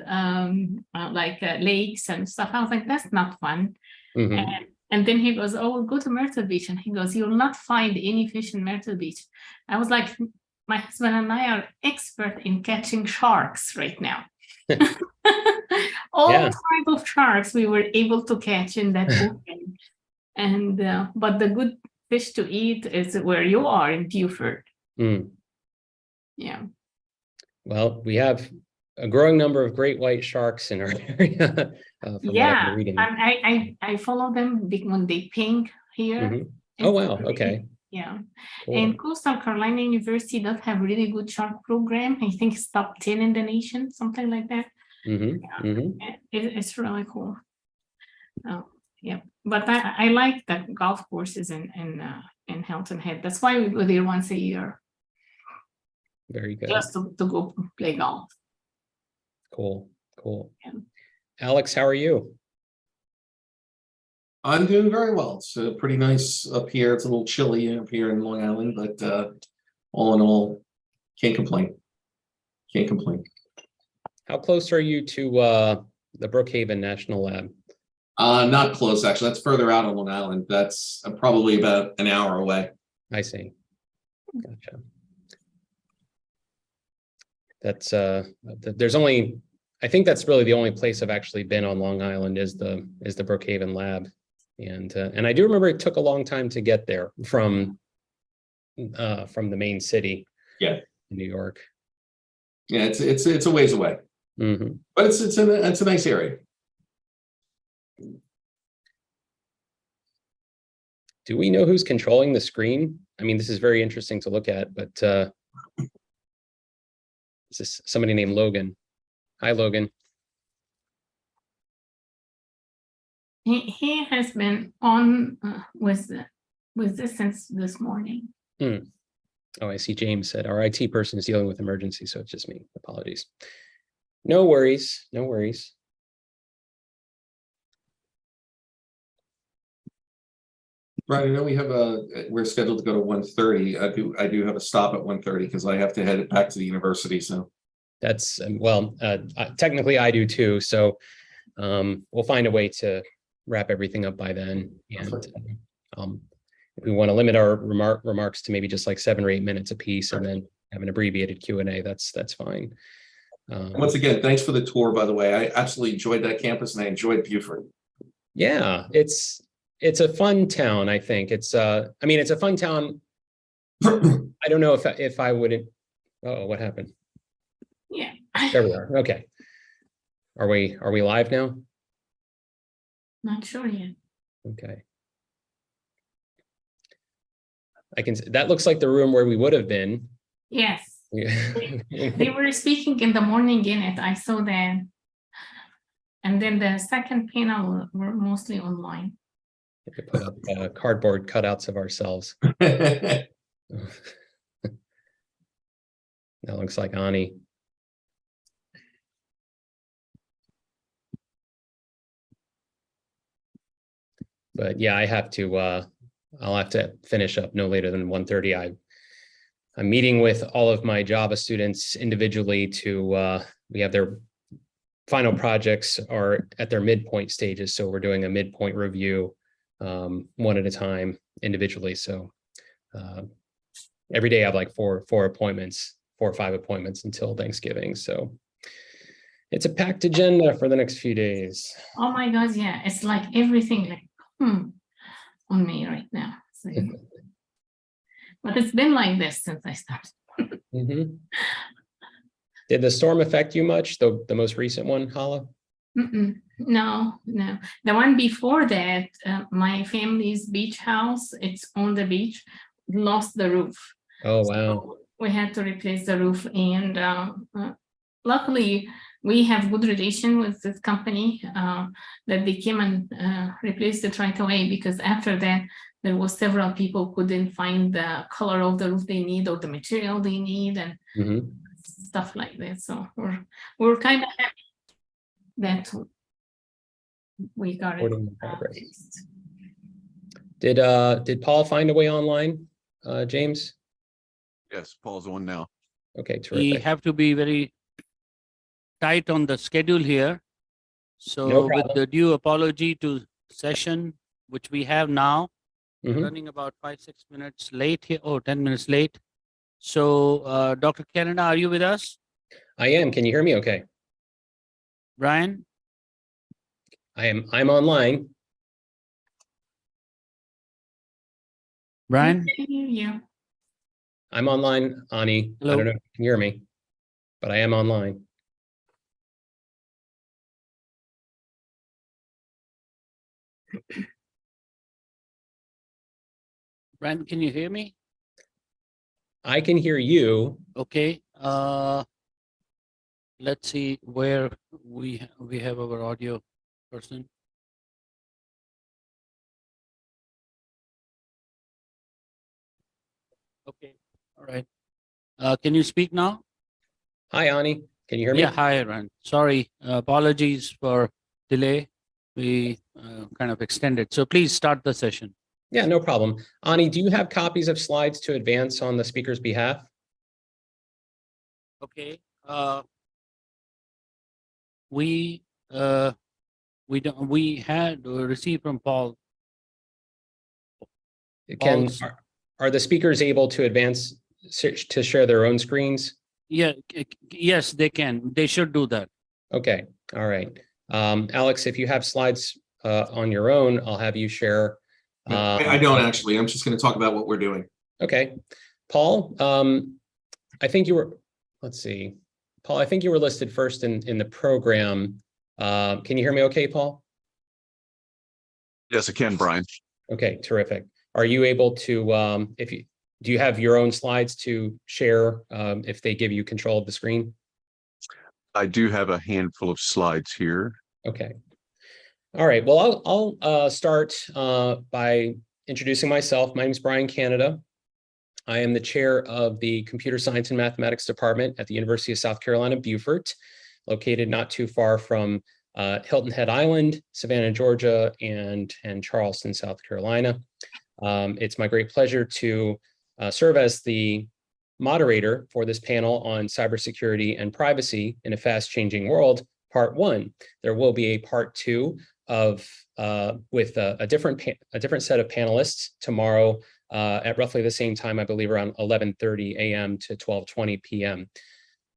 lakes and stuff. I was like, that's not fun. And then he goes, oh, we'll go to Myrtle Beach. And he goes, you'll not find any fish in Myrtle Beach. I was like, my husband and I are expert in catching sharks right now. All type of sharks we were able to catch in that ocean. And but the good fish to eat is where you are in Beaufort. Yeah. Well, we have a growing number of great white sharks in our area. Yeah, I follow them when they ping here. Oh wow, okay. Yeah. Cool. And Coastal Carolina University does have really good shark program. I think it's top 10 in the nation, something like that. It's really cool. Yeah, but I like the golf courses in Hilton Head. That's why we go there once a year. Very good. Just to go play golf. Cool. Yeah. Alex, how are you? I'm doing very well. It's pretty nice up here. It's a little chilly up here in Long Island, but all in all, can't complain. How close are you to the Brookhaven National Lab? Not close, actually. That's further out on Long Island. That's probably about an hour away. I see. Gotcha. That's there's only, I think that's really the only place I've actually been on Long Island is the Brookhaven Lab. And I do remember it took a long time to get there from the main city. Yeah. In New York. Yeah, it's a ways away. But it's a nice area. Do we know who's controlling the screen? I mean, this is very interesting to look at, but is this somebody named Logan? Hi, Logan. He has been on with this since this morning. Oh, I see. James said our IT person is dealing with emergency, so it's just me. Apologies. No worries. No worries. Right. I know we're scheduled to go to 1:30. I do have a stop at 1:30 because I have to head back to the university. So that's technically I do too. So we'll find a way to wrap everything up by then. And if we want to limit our remarks to maybe just like 7 or 8 minutes a piece, and then have an abbreviated Q&A, that's fine. Once again, thanks for the tour, by the way. I absolutely enjoyed that campus and I enjoyed Beaufort. Yeah, it's a fun town, I think. It's I mean, it's a fun town. I don't know if I wouldn't. Oh, what happened? Yeah. There we are. Okay. Are we live now? Not sure yet. Okay. That looks like the room where we would have been. Yes. They were speaking in the morning in it. I saw that. And then the second panel were mostly online. We could put up cardboard cutouts of ourselves. That looks like Ani. But yeah, I'll have to finish up no later than 1:30. I'm meeting with all of my Java students individually to, we have their final projects are at their midpoint stages. So we're doing a midpoint review one at a time individually. So every day I have like four or 5 appointments until Thanksgiving. So it's a packed agenda for the next few days. Oh my God, yeah. It's like everything like on me right now. So, but it's been like this since I started. Mhm. Did the storm affect you much? The most recent one, Hala? No. The one before that, my family's beach house, it's on the beach, lost the roof. Oh, wow. So we had to replace the roof, and luckily we have good relation with this company that they came and replaced it right away, because after that there was several people couldn't find the color of the roof they need or the material they need and stuff like that. So we're kind of happy that we got it fixed. Did Paul find a way online, James? Yes, Paul's on now. Okay, We terrific. have to be very tight on the schedule here. So No with problem. the due apology to session, which we have now, Mhm. running about 5-6 minutes late here, 10 minutes late. So Dr. Canada, are you with us? I am. Can you hear me okay? Brian? I'm online. Brian? I can hear you. I'm online, Ani. I Hello? don't know if you can hear me, but I am online. Brian, can you hear me? I can hear you. Okay. Let's see where we have our audio person. Okay. All right. Can you speak now? Hi, Ani. Can you hear me? Yeah. Hi, Ryan. Sorry. Apologies for delay. We kind of extended. So please start the session. Yeah, no problem. Ani, do you have copies of slides to advance on the speaker's behalf? Okay. We had received from Paul. Paul's- Are the speakers able to advance to share their own screens? Yeah. Yes, they can. They should do that. Okay. All right. Alex, if you have slides on your own, I'll have you share. I don't actually. I'm just going to talk about what we're doing. Okay. Paul, I think you were, let's see. Paul, I think you were listed first in the program. Can you hear me okay, Paul? Yes, I can, Brian. Okay, terrific. Are you able to, do you have your own slides to share if they give you control of the screen? I do have a handful of slides here. Okay. All right. Well, I'll start by introducing myself. My name is Brian Canada. I am the chair of the Computer Science and Mathematics Department at the University of South Carolina, Beaufort, located not too far from Hilton Head Island, Savannah, Georgia, and Charleston, South Carolina. It's my great pleasure to serve as the moderator for this panel on cybersecurity and privacy in a fast-changing world, part 1. There will be a part 2 of with a different set of panelists tomorrow at roughly the same time, I believe around 11:30 a.m. to 12:20 p.m.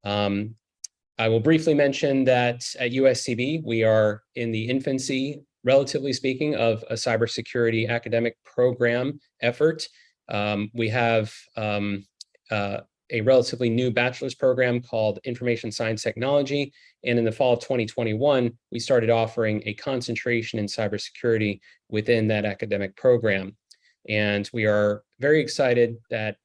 I will briefly mention that at USCB, we are in the infancy relatively speaking, of a cybersecurity academic program effort. We have a relatively new bachelor's program called Information Science Technology. And in the fall of 2021, we started offering a concentration in cybersecurity within that academic program. And we are very excited that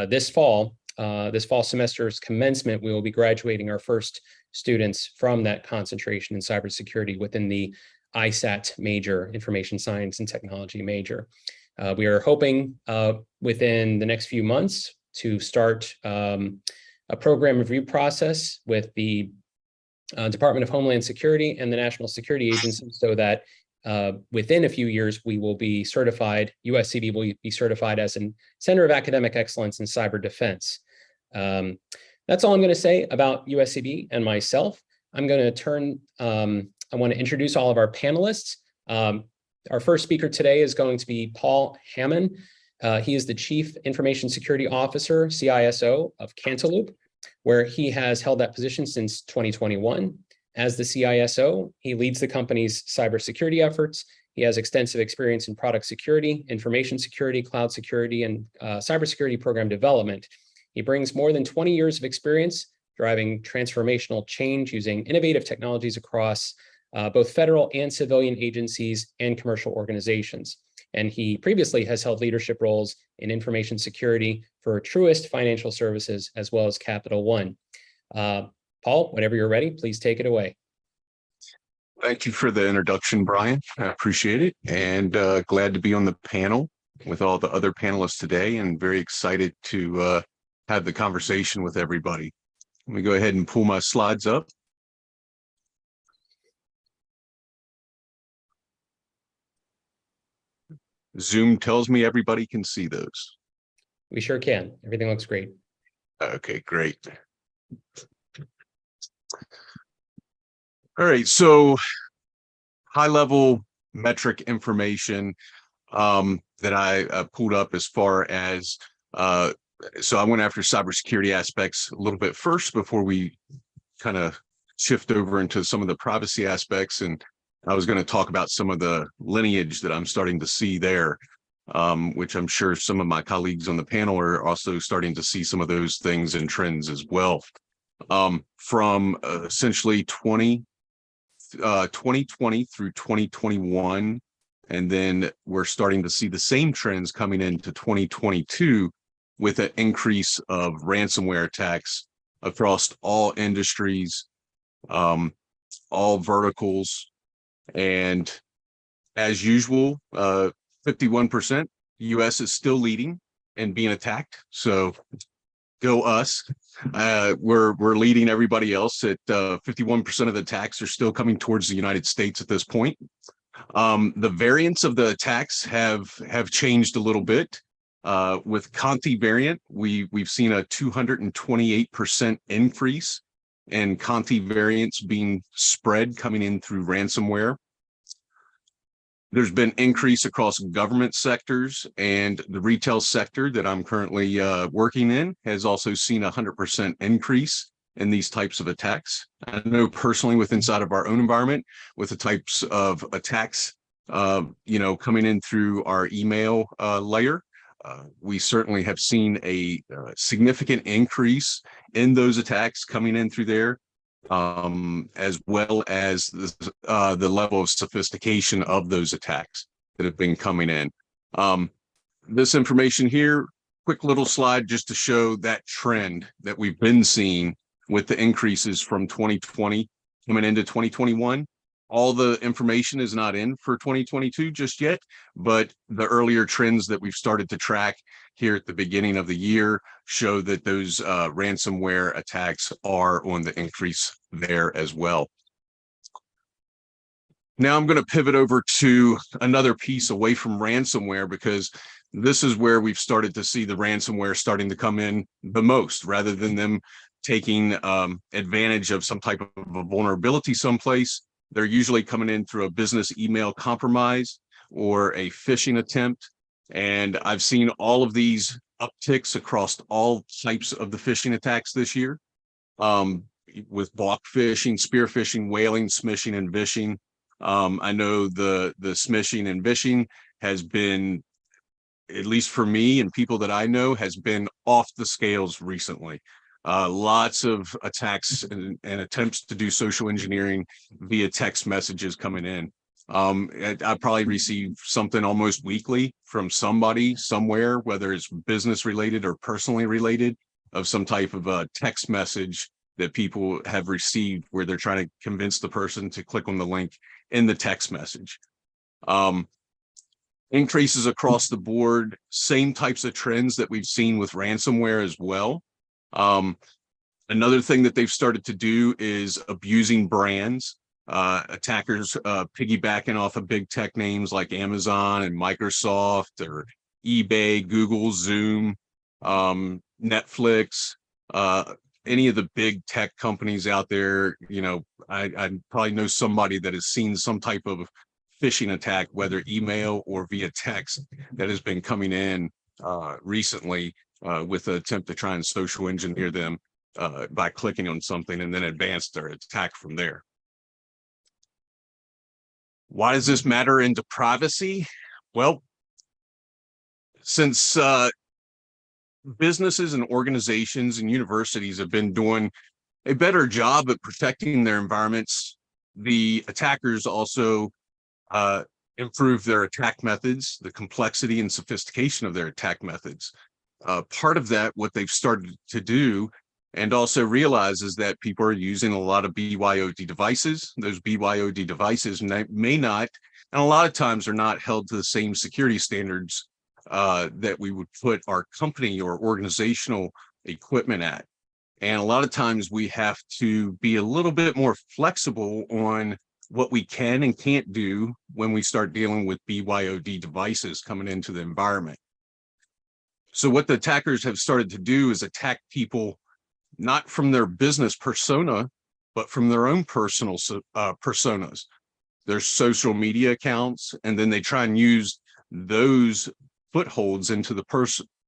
this fall semester's commencement, we will be graduating our first students from that concentration in cybersecurity within the ISAT major, Information Science and Technology major. We are hoping within the next few months to start a program review process with the Department of Homeland Security and the National Security Agency, so that within a few years, we will be certified, USCB will be certified as a Center of Academic Excellence in Cyber Defense. That's all I'm going to say about USCB and myself. I'm going to I want to introduce all of our panelists. Our first speaker today is going to be Paul Hammond. He is the Chief Information Security Officer, CISO of Cantaloupe, where he has held that position since 2021. As the CISO, he leads the company's cybersecurity efforts. He has extensive experience in product security, information security, cloud security, and cybersecurity program development. He brings more than 20 years of experience driving transformational change using innovative technologies across both federal and civilian agencies and commercial organizations. And he previously has held leadership roles in information security for Truist Financial Services, as well as Capital One. Paul, whenever you're ready, please take it away. Thank you for the introduction, Brian. I appreciate it. And glad to be on the panel with all the other panelists today, and very excited to have the conversation with everybody. Let me go ahead and pull my slides up. Zoom tells me everybody can see those. We sure can. Everything looks great. Okay, great. All right, so high-level metric information that I pulled up as far as, so I went after cybersecurity aspects a little bit first before we kind of shift over into some of the privacy aspects, and I was going to talk about some of the lineage that I'm starting to see there, which I'm sure some of my colleagues on the panel are also starting to see some of those things and trends as well. From essentially 2020 through 2021, and then we're starting to see the same trends coming into 2022 with an increase of ransomware attacks across all industries, all verticals. And as usual, 51%, US is still leading and being attacked. So go us. We're leading everybody else at 51% of the attacks are still coming towards the United States at this point. The variants of the attacks have changed a little bit. With Conti variant, we've seen a 228% increase in Conti variants being spread coming in through ransomware. There's been increase across government sectors, and the retail sector that I'm currently working in has also seen a 100% increase in these types of attacks. I know personally with inside of our own environment, with the types of attacks, coming in through our email layer, we certainly have seen a significant increase in those attacks coming in through there, as well as the level of sophistication of those attacks that have been coming in. This information here, quick little slide just to show that trend that we've been seeing with the increases from 2020 coming into 2021. All the information is not in for 2022 just yet, but the earlier trends that we've started to track here at the beginning of the year show that those ransomware attacks are on the increase there as well. Now I'm going to pivot over to another piece away from ransomware, because this is where we've started to see the ransomware starting to come in the most, rather than them taking advantage of some type of a vulnerability someplace. They're usually coming in through a business email compromise or a phishing attempt. And I've seen all of these upticks across all types of the phishing attacks this year, with block phishing, spear phishing, whaling, smishing, and vishing. I know the smishing and vishing has been, at least for me and people that I know, has been off the scales recently. Lots of attacks and attempts to do social engineering via text messages coming in. I probably receive something almost weekly from somebody somewhere, whether it's business related or personally related, of some type of a text message that people have received where they're trying to convince the person to click on the link in the text message. Increases across the board, same types of trends that we've seen with ransomware as well. Another thing that they've started to do is abusing brands. Attackers piggybacking off of big tech names like Amazon and Microsoft or eBay, Google, Zoom, Netflix, any of the big tech companies out there. You know, I probably know somebody that has seen some type of phishing attack, whether email or via text, that has been coming in recently with an attempt to try and social engineer them by clicking on something and then advance their attack from there. Why does this matter into privacy? Well, since businesses and organizations and universities have been doing a better job at protecting their environments, the attackers also improve their attack methods, the complexity and sophistication of their attack methods. Part of that, what they've started to do and also realize, is that people are using a lot of BYOD devices. Those BYOD devices may not, and a lot of times are not held to the same security standards that we would put our company or organizational equipment at. And a lot of times we have to be a little bit more flexible on what we can and can't do when we start dealing with BYOD devices coming into the environment. So what the attackers have started to do is attack people not from their business persona, but from their own personal personas, their social media accounts, and then they try and use those footholds into the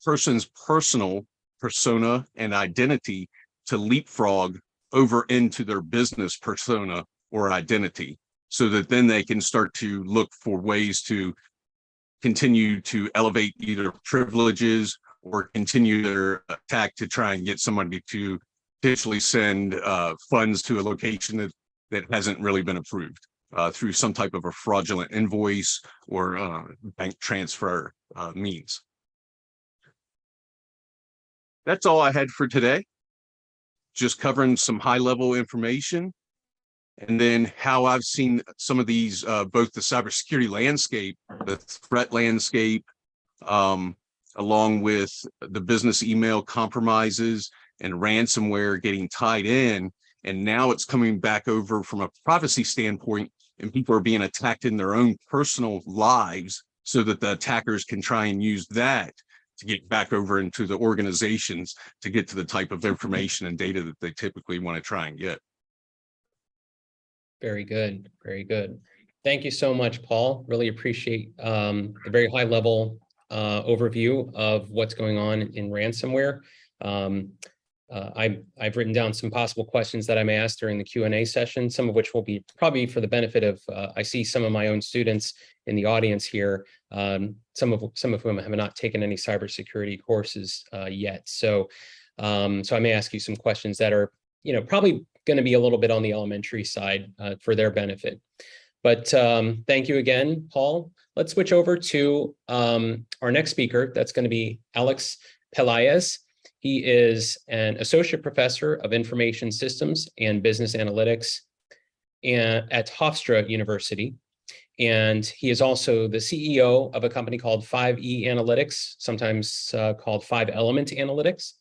person's personal persona and identity to leapfrog over into their business persona or identity, so that then they can start to look for ways to continue to elevate either privileges or continue their attack to try and get somebody to potentially send funds to a location that hasn't really been approved through some type of a fraudulent invoice or bank transfer means. That's all I had for today. Just covering some high-level information, and then how I've seen some of these, both the cybersecurity landscape, the threat landscape, along with the business email compromises and ransomware getting tied in. And now it's coming back over from a privacy standpoint, and people are being attacked in their own personal lives so that the attackers can try and use that to get back over into the organizations to get to the type of information and data that they typically want to try and get. Very good. Very good. Thank you so much, Paul. Really appreciate the very high level overview of what's going on in ransomware. I've written down some possible questions that I may ask during the Q&A session, some of which will be probably for the benefit of, I see some of my own students in the audience here, some of whom have not taken any cybersecurity courses yet. So I may ask you some questions that are, probably going to be a little bit on the elementary side for their benefit. But thank you again, Paul. Let's switch over to our next speaker. That's going to be Alex Pelaez. He is an associate professor of information systems and business analytics at Hofstra University. And he is also the CEO of a company called 5E Analytics, sometimes called 5-Element Analytics.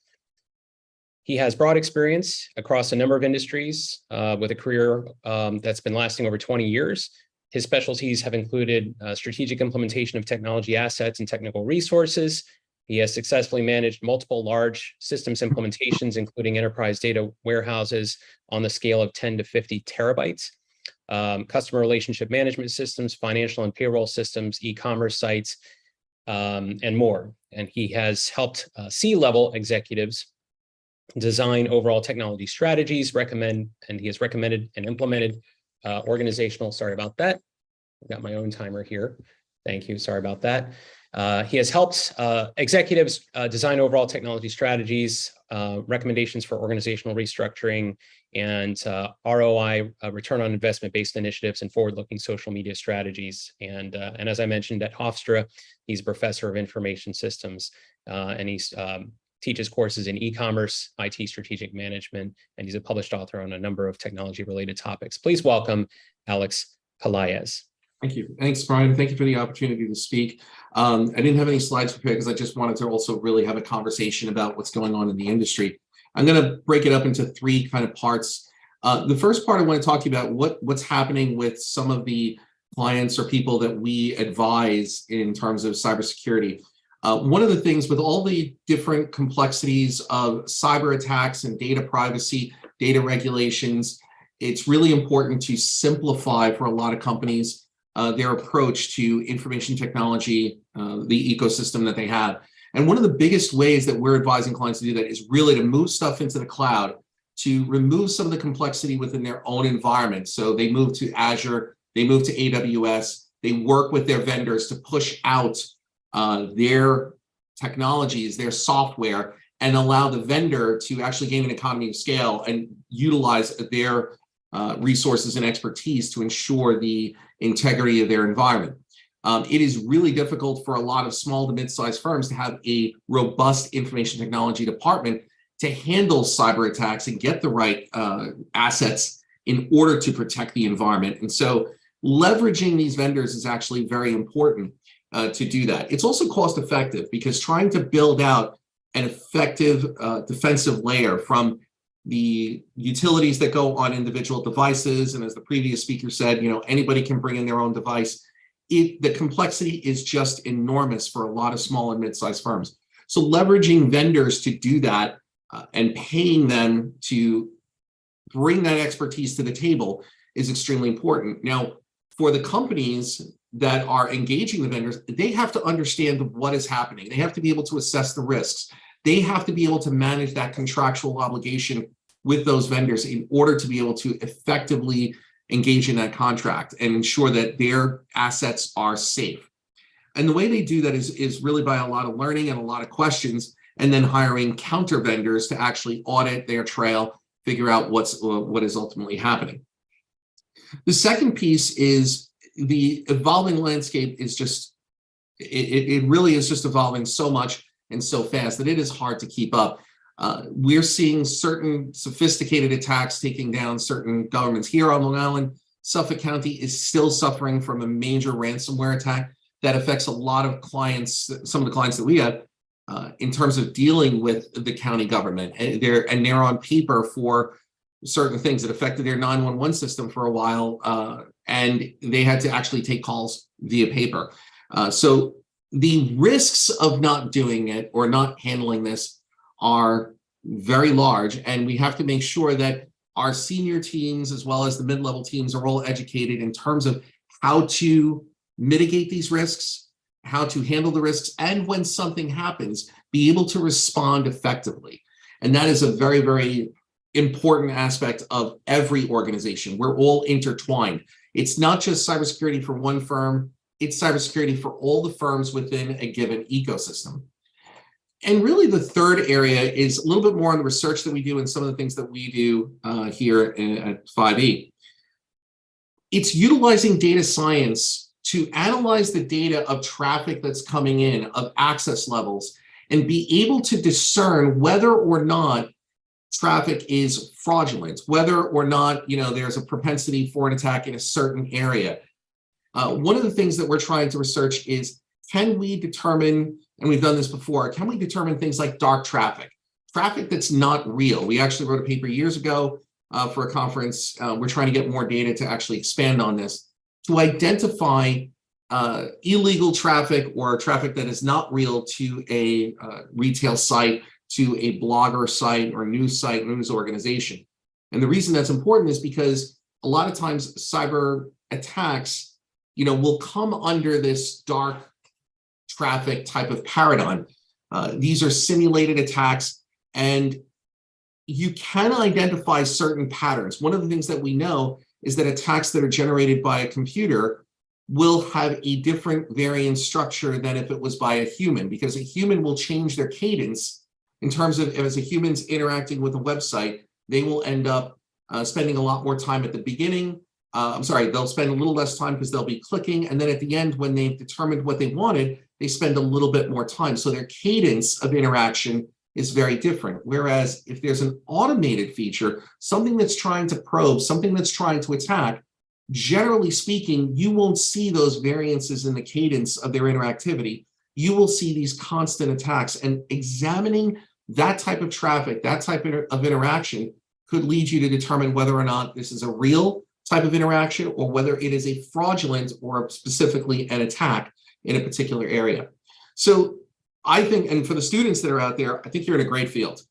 He has broad experience across a number of industries with a career that's been lasting over 20 years. His specialties have included strategic implementation of technology assets and technical resources. He has successfully managed multiple large systems implementations, including enterprise data warehouses on the scale of 10 to 50 terabytes, customer relationship management systems, financial and payroll systems, e-commerce sites, and more. And he has helped C-level executives design overall technology strategies, and he has recommended and implemented sorry about that. I've got my own timer here. Thank you, sorry about that. He has helped executives design overall technology strategies, recommendations for organizational restructuring, and ROI, return on investment based initiatives, and forward-looking social media strategies. And as I mentioned at Hofstra, he's a professor of information systems, and he's teaches courses in e-commerce, IT strategic management, and he's a published author on a number of technology-related topics. Please welcome Alex Pelaez. Thank you. Thanks, Brian. Thank you for the opportunity to speak. I didn't have any slides prepared because I just wanted to also really have a conversation about what's going on in the industry. I'm going to break it up into three kind of parts. The first part, I want to talk to you about what's happening with some of the clients or people that we advise in terms of cybersecurity. One of the things with all the different complexities of cyber attacks and data privacy, data regulations, it's really important to simplify for a lot of companies their approach to information technology, the ecosystem that they have. And one of the biggest ways that we're advising clients to do that is really to move stuff into the cloud, to remove some of the complexity within their own environment. So they move to Azure, they move to AWS, they work with their vendors to push out their technologies, their software, and allow the vendor to actually gain an economy of scale and utilize their resources and expertise to ensure the integrity of their environment. It is really difficult for a lot of small to mid-sized firms to have a robust information technology department to handle cyber attacks and get the right assets in order to protect the environment. And so leveraging these vendors is actually very important to do that. It's also cost effective because trying to build out an effective defensive layer from the utilities that go on individual devices, and as the previous speaker said, anybody can bring in their own device. The complexity is just enormous for a lot of small and mid-sized firms. So leveraging vendors to do that and paying them to bring that expertise to the table is extremely important. Now, for the companies that are engaging the vendors, they have to understand what is happening. They have to be able to assess the risks. They have to be able to manage that contractual obligation with those vendors in order to be able to effectively engage in that contract and ensure that their assets are safe. And the way they do that is really by a lot of learning and a lot of questions, and then hiring counter vendors to actually audit their trail, figure out what is ultimately happening. The second piece is the evolving landscape is just, it really is just evolving so much and so fast that it is hard to keep up. We're seeing certain sophisticated attacks taking down certain governments. Here on Long Island, Suffolk County is still suffering from a major ransomware attack that affects a lot of clients, some of the clients that we have, in terms of dealing with the county government. And they're on paper for certain things that affected their 911 system for a while, and they had to actually take calls via paper. So the risks of not doing it or not handling this are very large, and we have to make sure that our senior teams as well as the mid-level teams are all educated in terms of how to mitigate these risks, how to handle the risks, and when something happens, be able to respond effectively. And that is a very, very important aspect of every organization. We're all intertwined. It's not just cybersecurity for one firm, it's cybersecurity for all the firms within a given ecosystem. And really the third area is a little bit more on the research that we do and some of the things that we do here at 5E. It's utilizing data science to analyze the data of traffic that's coming in, of access levels, and be able to discern whether or not traffic is fraudulent, whether or not there's a propensity for an attack in a certain area. One of the things that we're trying to research is, can we determine, and we've done this before, can we determine things like dark traffic that's not real? We actually wrote a paper years ago for a conference. We're trying to get more data to actually expand on this, to identify illegal traffic or traffic that is not real to a retail site, to a blogger site or news organization. And the reason that's important is because a lot of times cyber attacks, will come under this dark traffic type of paradigm. These are simulated attacks, and you can identify certain patterns. One of the things that we know is that attacks that are generated by a computer will have a different variant structure than if it was by a human, because a human will change their cadence in terms of, as a human's interacting with a website, they will end up spending a lot more time at the beginning. They'll spend a little less time because they'll be clicking. And then at the end, when they've determined what they wanted, they spend a little bit more time. So their cadence of interaction is very different. Whereas if there's an automated feature, something that's trying to probe, something that's trying to attack, generally speaking, you won't see those variances in the cadence of their interactivity. You will see these constant attacks, and examining that type of traffic, that type of interaction could lead you to determine whether or not this is a real type of interaction or whether it is a fraudulent or specifically an attack in a particular area. So I think, and for the students that are out there, I think you're in a great field.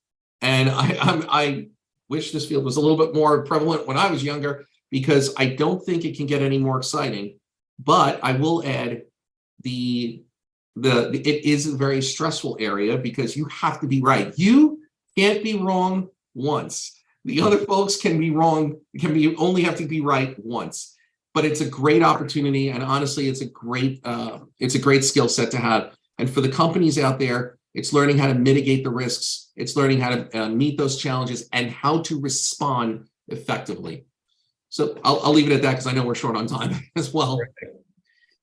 And I wish this field was a little bit more prevalent when I was younger, because I don't think it can get any more exciting. But I will add, it is a very stressful area because you have to be right. You can't be wrong once. The other folks can be wrong, only have to be right once. But it's a great opportunity, and honestly, it's a great skill set to have. And for the companies out there, it's learning how to mitigate the risks. It's learning how to meet those challenges and how to respond effectively. So I'll leave it at that because I know we're short on time as well.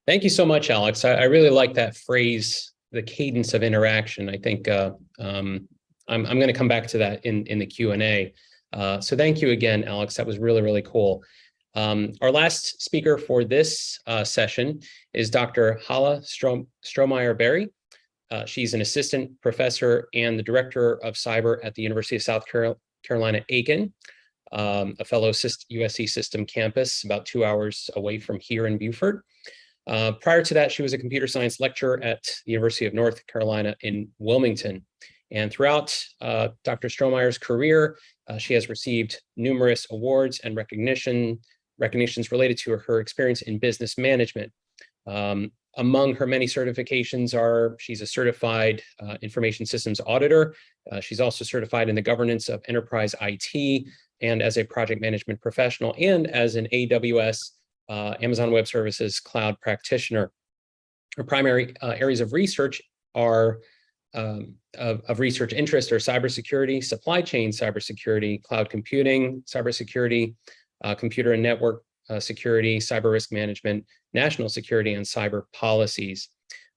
Thank you so much, Alex. I really like that phrase, the cadence of interaction. I think I'm going to come back to that in the Q&A. So thank you again, Alex. That was really, really cool. Our last speaker for this session is Dr. Hala Strohmeyer-Berry. She's an assistant professor and the director of cyber at the University of South Carolina, Aiken, a fellow USC System campus about 2 hours away from here in Beaufort. Prior to that, she was a computer science lecturer at the University of North Carolina in Wilmington. And throughout Dr. Strohmeyer's career, she has received numerous awards and recognitions related to her experience in business management. Among her many certifications she's a certified information systems auditor. She's also certified in the governance of enterprise IT and as a project management professional and as an AWS, Amazon Web Services cloud practitioner. Her primary areas of research are of research interest are cybersecurity, supply chain cybersecurity, cloud computing, cybersecurity, computer and network security, cyber risk management, national security, and cyber policies.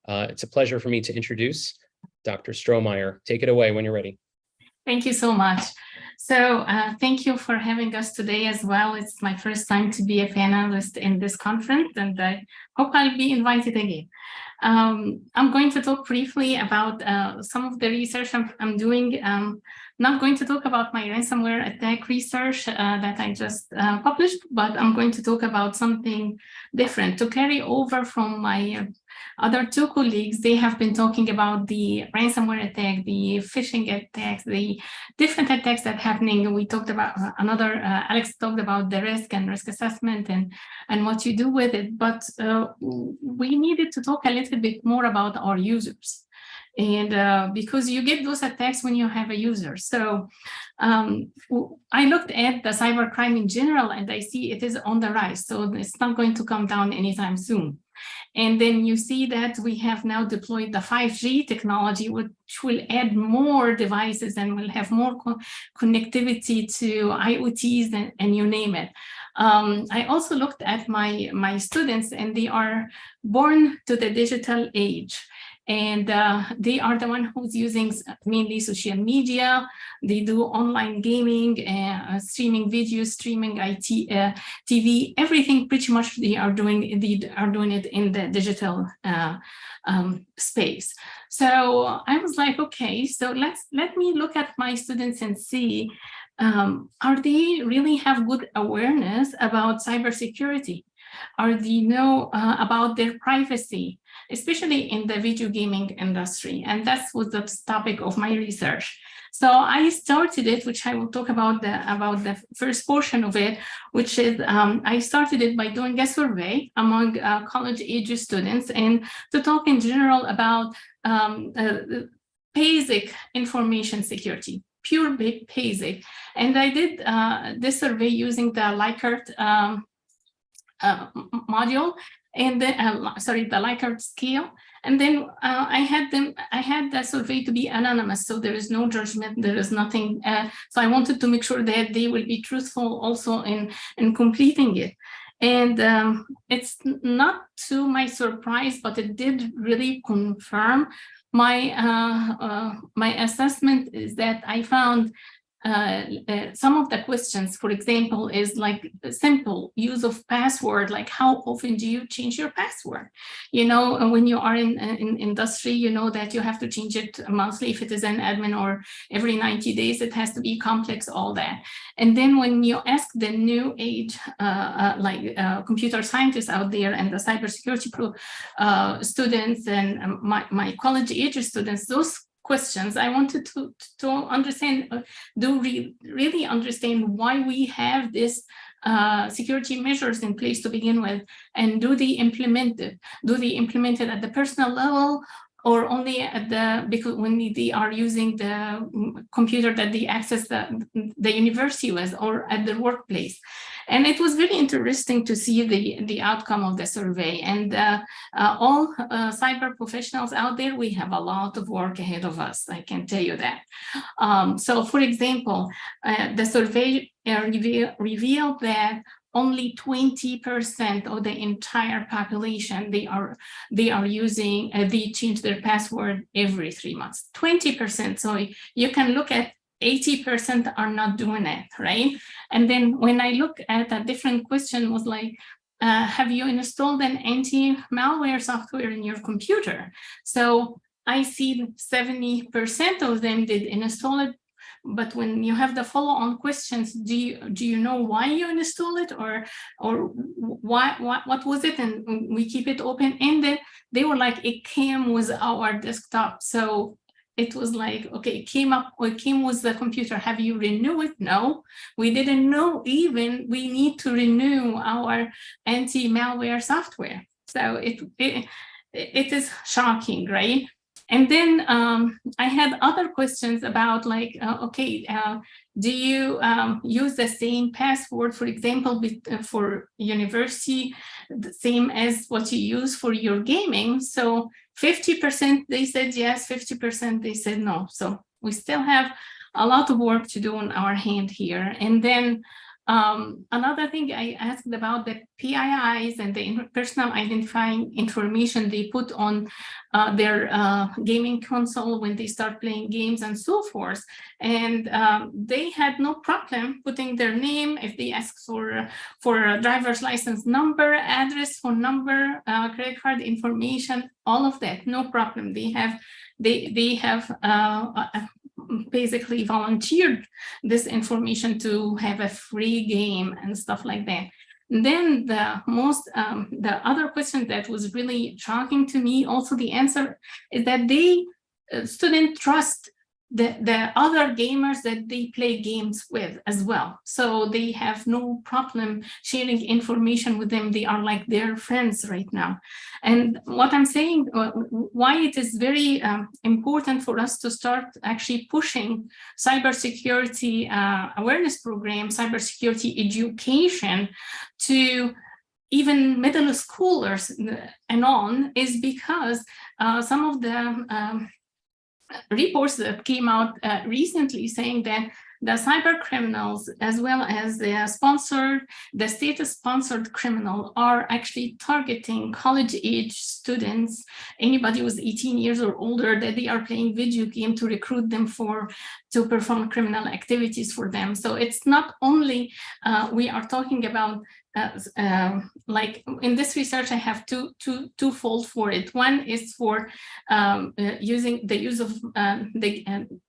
It's a pleasure for me to introduce Dr. Strohmeyer. Take it away when you're ready. Thank you so much. So thank you for having us today as well. It's my first time to be a panelist in this conference, and I hope I'll be invited again. I'm going to talk briefly about some of the research I'm doing. Not going to talk about my ransomware attack research that I just published, but I'm going to talk about something different to carry over from my other two colleagues. They have been talking about the ransomware attack, the phishing attacks, the different attacks that are happening. We talked about Alex talked about the risk and risk assessment and what you do with it, but we needed to talk a little bit more about our users. And because you get those attacks when you have a user. So I looked at the cybercrime in general, and I see it is on the rise. So it's not going to come down anytime soon. And then you see that we have now deployed the 5G technology, which will add more devices and will have more connectivity to IoTs and you name it. I also looked at my students, and they are born to the digital age. And they are the one who's using mainly social media. They do online gaming, streaming videos, streaming TV, everything pretty much they are doing it in the digital space. So I was like, okay, so let me look at my students and see, are they really have good awareness about cybersecurity? Are they know about their privacy, especially in the video gaming industry? And that was the topic of my research. So I started it, which I will talk about the first portion of it, which is I started it by doing a survey among college-age students and to talk in general about basic information security. pure basic. And I did this survey using the Likert module, and then the Likert scale. And then I had the survey to be anonymous, so there is no judgment, there is nothing. So I wanted to make sure that they will be truthful also in completing it. And it's not to my surprise, but it did really confirm my my assessment is that I found some of the questions, for example, is like simple use of password, like how often do you change your password? You know, and when you are in industry, you know that you have to change it monthly if it is an admin, or every 90 days, it has to be complex, all that. And then when you ask the new age, computer scientists out there and the cybersecurity students and my college age students, those questions, I wanted to understand, really understand why we have this security measures in place to begin with, and do they implement it? Do they implement it at the personal level, or only at because when they are using the computer that they access the university with, or at their workplace? And it was very interesting to see the outcome of the survey. And all cyber professionals out there, we have a lot of work ahead of us, I can tell you that. So for example, the survey revealed that only 20% of the entire population, they change their password every 3 months, 20%. So you can look at 80% are not doing it, right? And then when I look at a different question was like, have you installed an anti-malware software in your computer? So I see 70% of them did install it. But when you have the follow-on questions, do you know why you install it, or what was it? And we keep it open. And then they were like, it came with our desktop. So it was like, okay, it came with the computer. Have you renewed it? No, we didn't know even we need to renew our anti-malware software. So it is shocking, right? And then I had other questions about like, do you use the same password, for example, for university, the same as what you use for your gaming? So 50% they said yes, 50% they said no. So we still have a lot of work to do on our hand here. And then another thing I asked about the PIIs and the personal identifying information they put on their gaming console when they start playing games and so forth. And they had no problem putting their name if they ask for a driver's license number, address, phone number, credit card information, all of that, no problem. They have basically volunteered this information to have a free game and stuff like that. And then the other question that was really shocking to me, also the answer is that students trust the other gamers that they play games with as well. So they have no problem sharing information with them. They are like their friends right now. And what I'm saying, why it is very important for us to start actually pushing cybersecurity awareness program, cybersecurity education to even middle schoolers and on, is because some of the reports that came out recently saying that the cyber criminals, as well as the state-sponsored criminal, are actually targeting college-age students, anybody who's 18 years or older, that they are playing video game to recruit them to perform criminal activities for them. So it's not only we are talking about like in this research, I have twofold for it. One is for using the use of the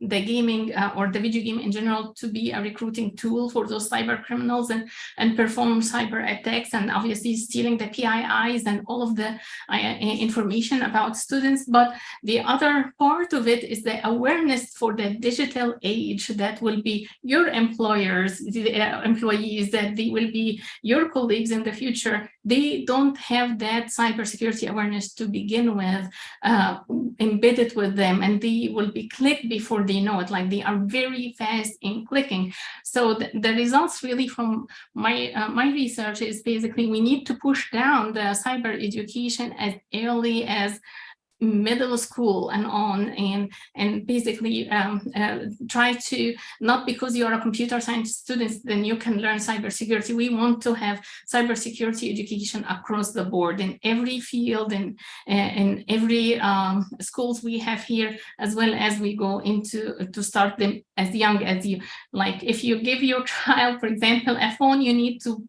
gaming or the video game in general to be a recruiting tool for those cyber criminals and perform cyber attacks, and obviously stealing the PIIs and all of the information about students. But the other part of it is the awareness for the digital age that will be your employers, the employees, that they will be your colleagues in the future, they don't have that cybersecurity awareness to begin with embedded with them, and they will be clicked before they know it. Like they are very fast in clicking. So the results really from my research is basically we need to push down the cyber education as early as middle school and on, and basically try to, not because you're a computer science student then you can learn cybersecurity. We want to have cybersecurity education across the board in every field and in every schools we have here, as well as we go into to start them as young as you. Like if you give your child, for example, a phone, you need to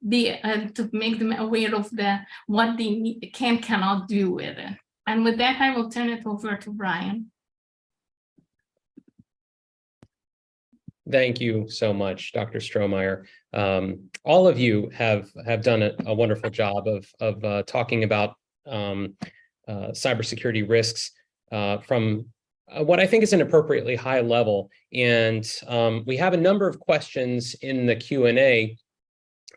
be to make them aware of what they cannot do with it. And with that, I will turn it over to Brian. Thank you so much, Dr. Strohmeyer. All of you have done a wonderful job of talking about cybersecurity risks from what I think is an appropriately high level. And we have a number of questions in the Q&A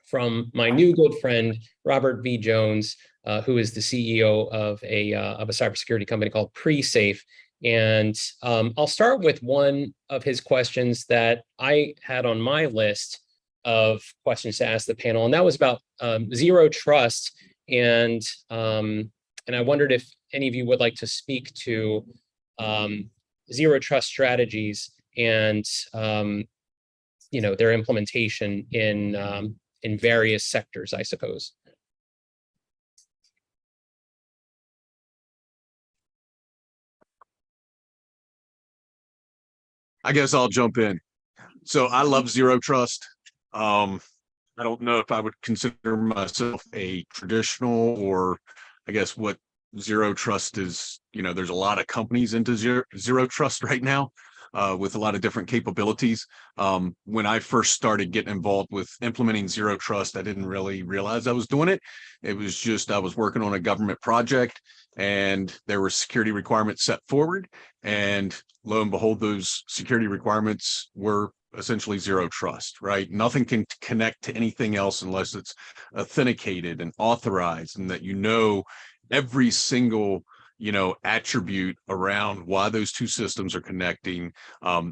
from my new good friend, Robert V. Jones, who is the CEO of a cybersecurity company called PreSafe. And I'll start with one of his questions that I had on my list of questions to ask the panel, and that was about zero trust. And I wondered if any of you would like to speak to zero trust strategies and their implementation in various sectors, I suppose. I guess I'll jump in. So I love zero trust. I don't know if I would consider myself a traditional, or I guess what zero trust is. There's a lot of companies into zero trust right now with a lot of different capabilities. When I first started getting involved with implementing zero trust, I didn't really realize I was doing it. It was just I was working on a government project and there were security requirements set forward, and lo and behold, those security requirements were essentially zero trust, right? Nothing can connect to anything else unless it's authenticated and authorized, and that every single attribute around why those two systems are connecting.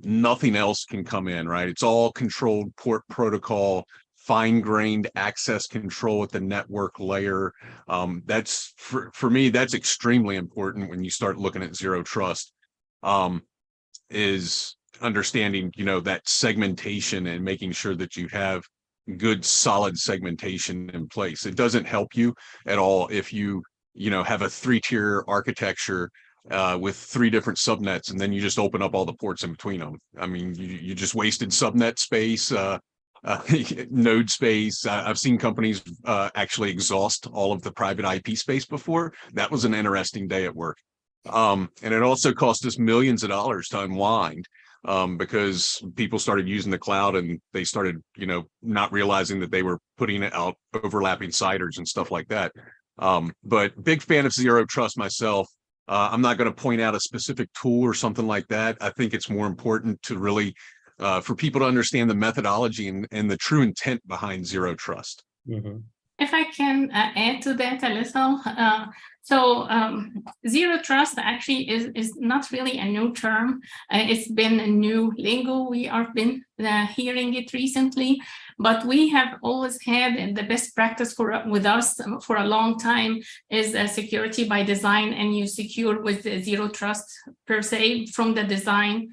Nothing else can come in, right? It's all controlled port protocol, fine-grained access control at the network layer. That's for me, that's extremely important when you start looking at zero trust, is understanding, that segmentation and making sure that you have good, solid segmentation in place. It doesn't help you at all if you have a 3-tier architecture with 3 different subnets, and then you just open up all the ports in between them. I mean, you just wasted subnet space, node space. I've seen companies actually exhaust all of the private IP space before. That was an interesting day at work. And it also cost us millions of dollars to unwind because people started using the cloud and they started, not realizing that they were putting out overlapping CIDRs and stuff like that. But big fan of zero trust myself. I'm not going to point out a specific tool or something like that. I think it's more important to really for people to understand the methodology and the true intent behind zero trust. Mm-hmm. If I can add to that a little, zero trust actually is not really a new term. It's been a new lingo. We have been hearing it recently, but we have always had the best practice with us for a long time is security by design, and you secure with zero trust per se from the design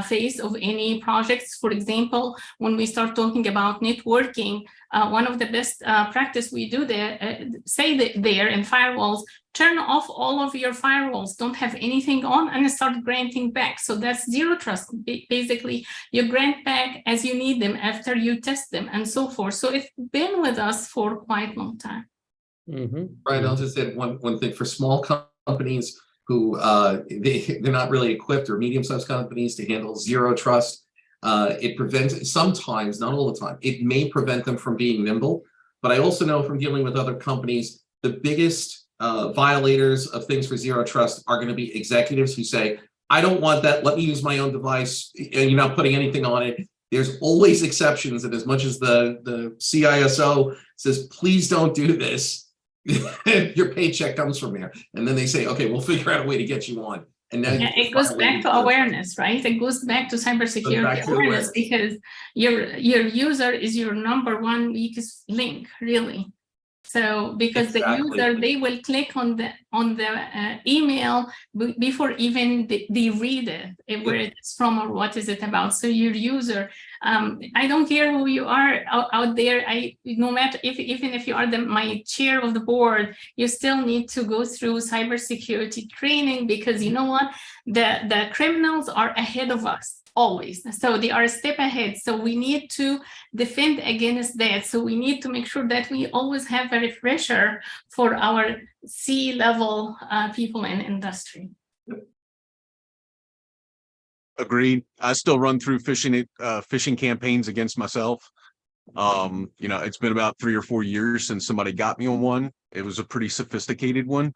phase of any projects. For example, when we start talking about networking, one of the best practice we do there, there in firewalls, turn off all of your firewalls, don't have anything on, and start granting back. So that's zero trust. Basically, you grant back as you need them after you test them and so forth. So it's been with us for quite a long time. Mm-hmm. Brian, I'll just add one thing. For small companies who they're not really equipped, or medium-sized companies, to handle zero trust, it prevents, sometimes, not all the time, it may prevent them from being nimble. But I also know from dealing with other companies, the biggest violators of things for zero trust are going to be executives who say, I don't want that, let me use my own device, and you're not putting anything on it. There's always exceptions, and as much as the CISO says, please don't do this. Your paycheck comes from there. And then they say, okay, we'll figure out a way to get you on. And then Yeah, it goes back to awareness, right? It goes back to cybersecurity back to awareness awareness. because your user is your number one weakest link, really. So because the Exactly. user, they will click on the email before even they read it, where it's from or what is it about. So your user, I don't care who you are out there. No matter even if you are my chair of the board, you still need to go through cybersecurity training because you know what, the criminals are ahead of us. Always. So they are a step ahead. So we need to defend against that. So we need to make sure that we always have a refresher for our C-level people in industry. Agreed. I still run through phishing campaigns against myself. You know, it's been about 3 or 4 years since somebody got me on one. It was a pretty sophisticated one.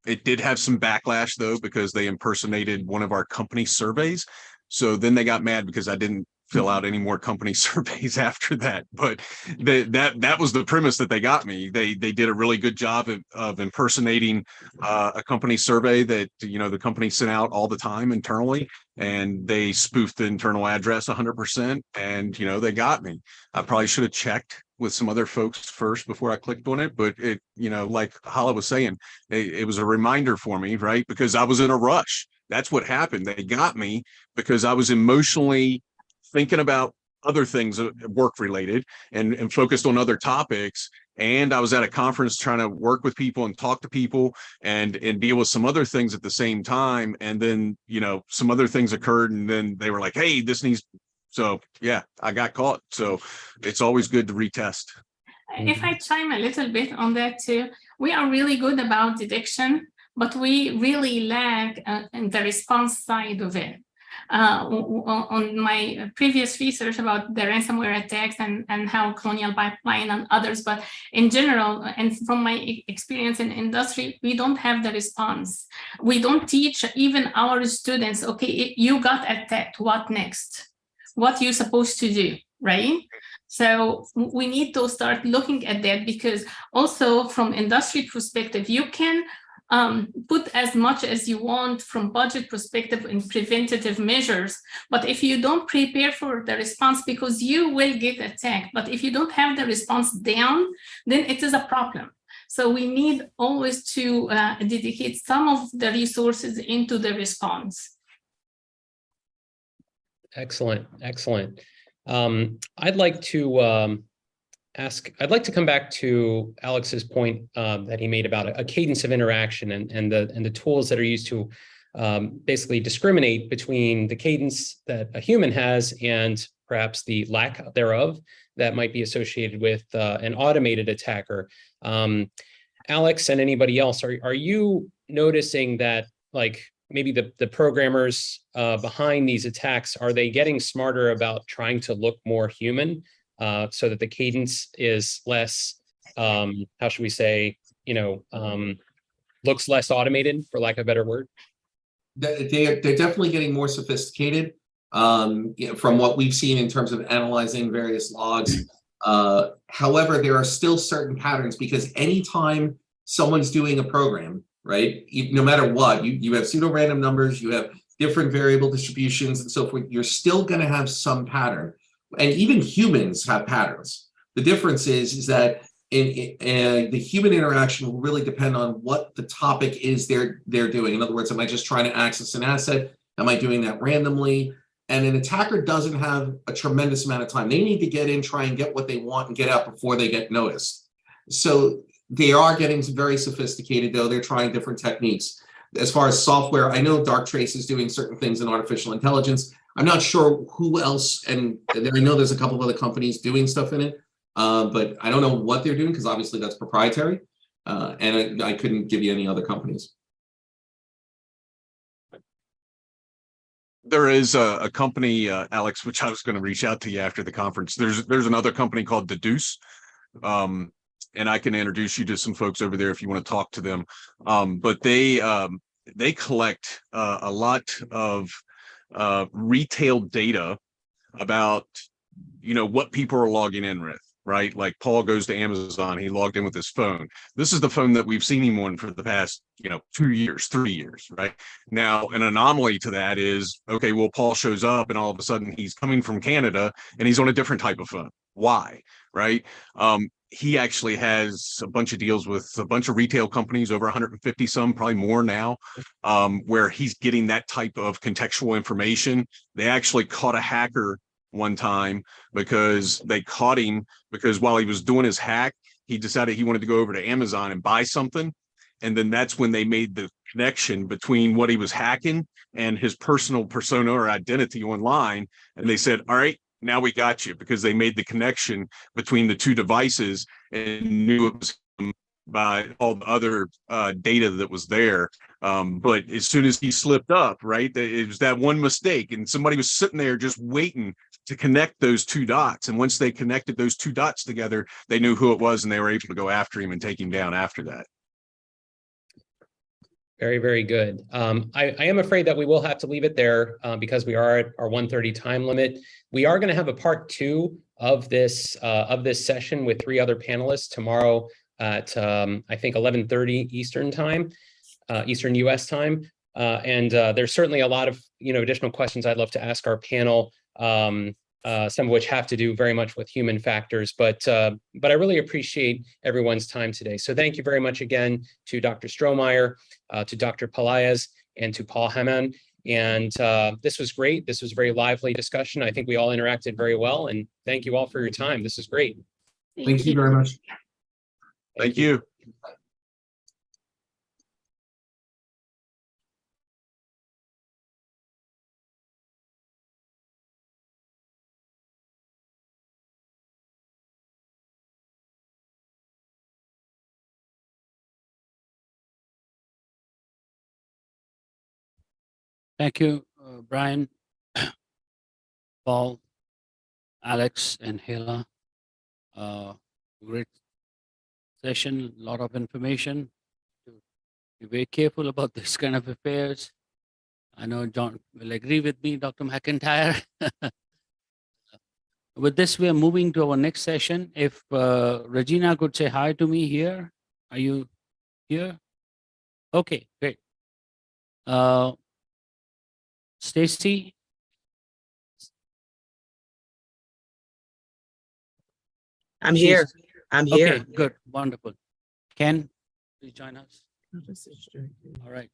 It did have some backlash though, because they impersonated one of our company surveys. So then they got mad because I didn't fill out any more company surveys after that. But that was the premise that they got me. They did a really good job of impersonating a company survey that, you know, the company sent out all the time internally, and they spoofed the internal address 100%. And, you know, they got me. I probably should have checked with some other folks first before I clicked on it. But it, you know, like Hala was saying, it was a reminder for me, right? Because I was in a rush. That's what happened. They got me because I was emotionally thinking about other things work related and focused on other topics. And I was at a conference trying to work with people and talk to people and deal with some other things at the same time. And then, you know, some other things occurred and then they were like, hey, this needs. So yeah, I got caught. So it's always good to retest. If I chime a little bit on that too, we are really good about detection, but we really lack in the response side of it. On my previous research about the ransomware attacks and how Colonial Pipeline and others, but in general, and from my experience in industry, we don't have the response. We don't teach even our students, okay, you got attacked, what next? What you're supposed to do, right? So we need to start looking at that because also from industry perspective, you can put as much as you want from budget perspective in preventative measures. But if you don't prepare for the response, because you will get attacked, but if you don't have the response down, then it is a problem. So we need always to dedicate some of the resources into the response. Excellent, excellent. I'd like to I'd like to come back to Alex's point that he made about a cadence of interaction and the tools that are used to basically discriminate between the cadence that a human has and perhaps the lack thereof that might be associated with an automated attacker. Alex and anybody else, are you noticing that, like, maybe the programmers behind these attacks, are they getting smarter about trying to look more human so that the cadence is less, how should we say, looks less automated, for lack of a better word? They're definitely getting more sophisticated from what we've seen in terms of analyzing various logs. However, there are still certain patterns because anytime someone's doing a program, right, no matter what, you have pseudo-random numbers, you have different variable distributions and so forth, you're still going to have some pattern. And even humans have patterns. The difference is that the human interaction will really depend on what the topic is they're doing. In other words, am I just trying to access an asset? Am I doing that randomly? And an attacker doesn't have a tremendous amount of time. They need to get in, try and get what they want and get out before they get noticed. So they are getting very sophisticated, though. They're trying different techniques. As far as software, I know Darktrace is doing certain things in artificial intelligence. I'm not sure who else, and I know there's a couple of other companies doing stuff in it, but I don't know what they're doing because obviously that's proprietary, and I couldn't give you any other companies. There is a company, Alex, which I was going to reach out to you after the conference. There's another company called Deduce, and I can introduce you to some folks over there if you want to talk to them. But they collect a lot of retail data about what people are logging in with. right? Like Paul goes to Amazon, he logged in with his phone. This is the phone that we've seen him on for the past, 2 years, 3 years, right? Now, an anomaly to that is, okay, well, Paul shows up and all of a sudden he's coming from Canada and he's on a different type of phone. Why? Right? He actually has a bunch of deals with a bunch of retail companies, over 150 some, probably more now, where he's getting that type of contextual information. They actually caught a hacker one time because they caught him because while he was doing his hack, he decided he wanted to go over to Amazon and buy something. And then that's when they made the connection between what he was hacking and his personal persona or identity online. And they said, all right, now we got you, because they made the connection between the two devices and knew it was him by all the other data that was there. But as soon as he slipped up, right, it was that one mistake, and somebody was sitting there just waiting to connect those two dots. And once they connected those two dots together, they knew who it was and they were able to go after him and take him down after that. Very, very good. I am afraid that we will have to leave it there because we are at our 1:30 time limit. We are going to have a part 2 of this session with 3 other panelists tomorrow at I think 11:30 Eastern time, Eastern US time. And there's certainly a lot of additional questions I'd love to ask our panel. Some of which have to do very much with human factors, but I really appreciate everyone's time today. So thank you very much again to Dr. Strohmeyer, to Dr. Pelaez, and to Paul Hamann. And this was great. This was a very lively discussion. I think we all interacted very well, and thank you all for your time. This is great. Thank you very much. Thank you. Thank you, Brian, Paul, Alex, and Hela. Great session, a lot of information. Be very careful about this kind of affairs. I know John will agree with me, Dr. McIntyre. With this, we are moving to our next session. If Regina could say hi to me here. Are you here? Okay, great. Stacy? I'm here. She's- I'm here. Okay, good, wonderful. Ken, please join us. All right.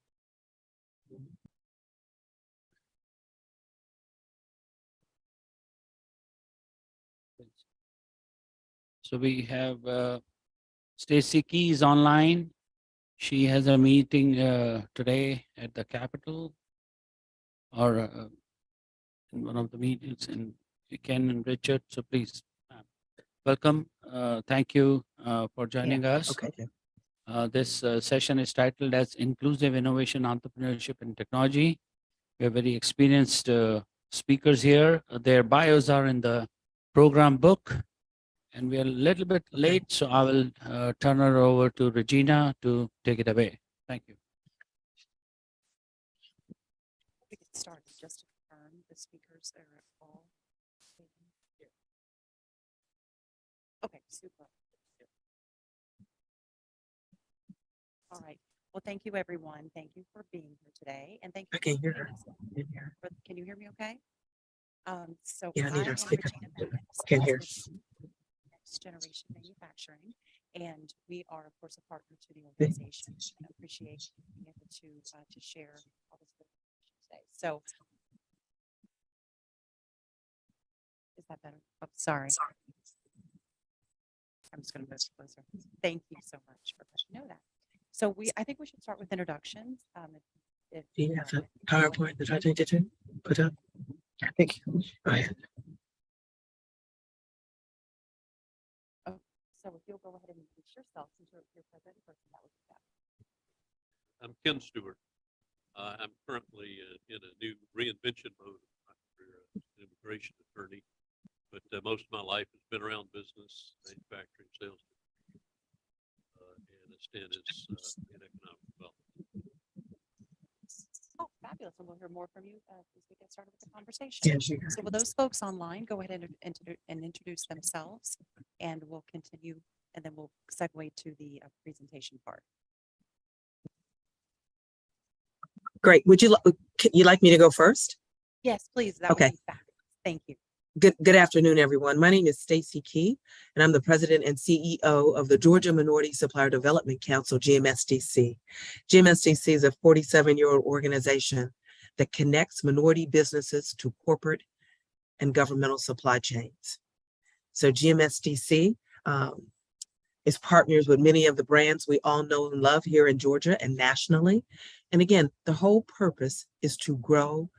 So we have Stacy Key is online. She has a meeting today at the Capitol or in one of the meetings, and Ken and Richard. So please welcome. Thank you for joining us. Okay. This session is titled as Inclusive Innovation, Entrepreneurship and Technology. We have very experienced speakers here. Their bios are in the program book. And we are a little bit late, so I will turn her over to Regina to take it away. Thank you. We get started just to confirm the speakers are all. Okay, super. All right. Well, thank you, everyone. Thank you for being here today, and thank you. I can for hear joining her. us. I can hear her. Can you hear me? Okay. So Yeah, I need I her am speaker. Regina Bennett, Can't hear. Next Generation Manufacturing, and we are, of course, a partner to the organization. I appreciate being able to share all this good information today. So, is that better? Oh, sorry. I'm just going to move closer. Thank you so much for letting me know that. So I think we should start with introductions. If Do you have a PowerPoint that I need to put up? Thank you. Go ahead. So if you'll go ahead and introduce yourself since you're present in person, that would be that. I'm Ken Stewart. I'm currently in a new reinvention mode. I'm an immigration attorney, but most of my life has been around business, manufacturing, sales, and a stint is in economic development. Oh, fabulous. and we'll hear more from you as we get started with the conversation. Yeah, sure. So will those folks online go ahead and introduce themselves, and we'll continue, and then we'll segue to the presentation part. Great. You like me to go first? Yes, please. That would Okay. be fabulous. Thank you. Good afternoon, everyone. My name is Stacy Key, and I'm the president and CEO of the Georgia Minority Supplier Development Council, GMSDC. GMSDC is a 47-year-old organization that connects minority businesses to corporate and governmental supply chains. So GMSDC is partners with many of the brands we all know and love here in Georgia and nationally. And again, the whole purpose is to grow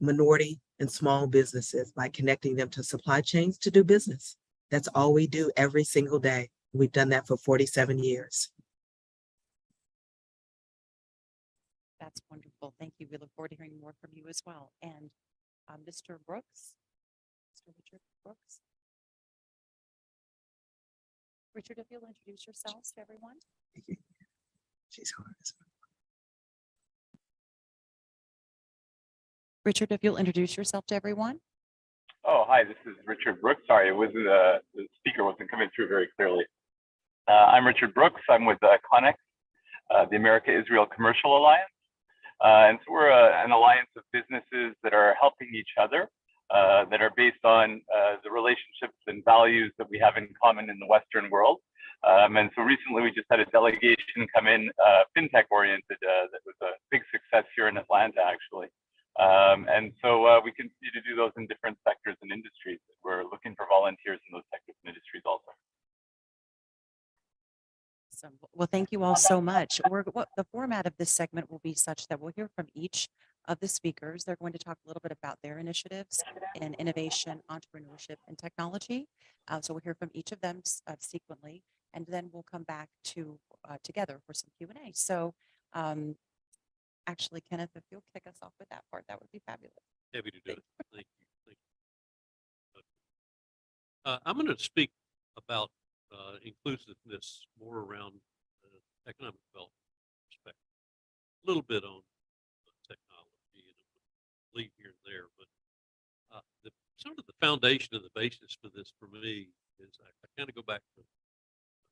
minority and small businesses by connecting them to supply chains to do business. That's all we do every single day. We've done that for 47 years. That's wonderful. Thank you. We look forward to hearing more from you as well. And Mr. Brooks, Mr. Richard Brooks. Richard, if you'll introduce yourselves to everyone. She's hard. Richard, if you'll introduce yourself to everyone. Oh, hi, this is Richard Brooks. Sorry, it wasn't the speaker wasn't coming through very clearly. I'm Richard Brooks. I'm with Connex, the America-Israel Commercial Alliance. And so we're an alliance of businesses that are helping each other, that are based on the relationships and values that we have in common in the Western world. And so recently we just had a delegation come in, fintech oriented, that was a big success here in Atlanta, actually. And so we continue to do those in different sectors and industries. We're looking for volunteers in those sectors and industries also. Awesome. Well, thank you all so much. The format of this segment will be such that we'll hear from each of the speakers. They're going to talk a little bit about their initiatives in innovation, entrepreneurship, and technology. So we'll hear from each of them sequentially, and then we'll come back to together for some Q&A. So actually, Kenneth, if you'll kick us off with that part, that would be fabulous. Happy to do it. Thank you. Thank you. I'm going to speak about inclusiveness more around economic development perspective. A little bit on technology and leave here and there, but sort of the foundation of the basis for this for me is I kind of go back to a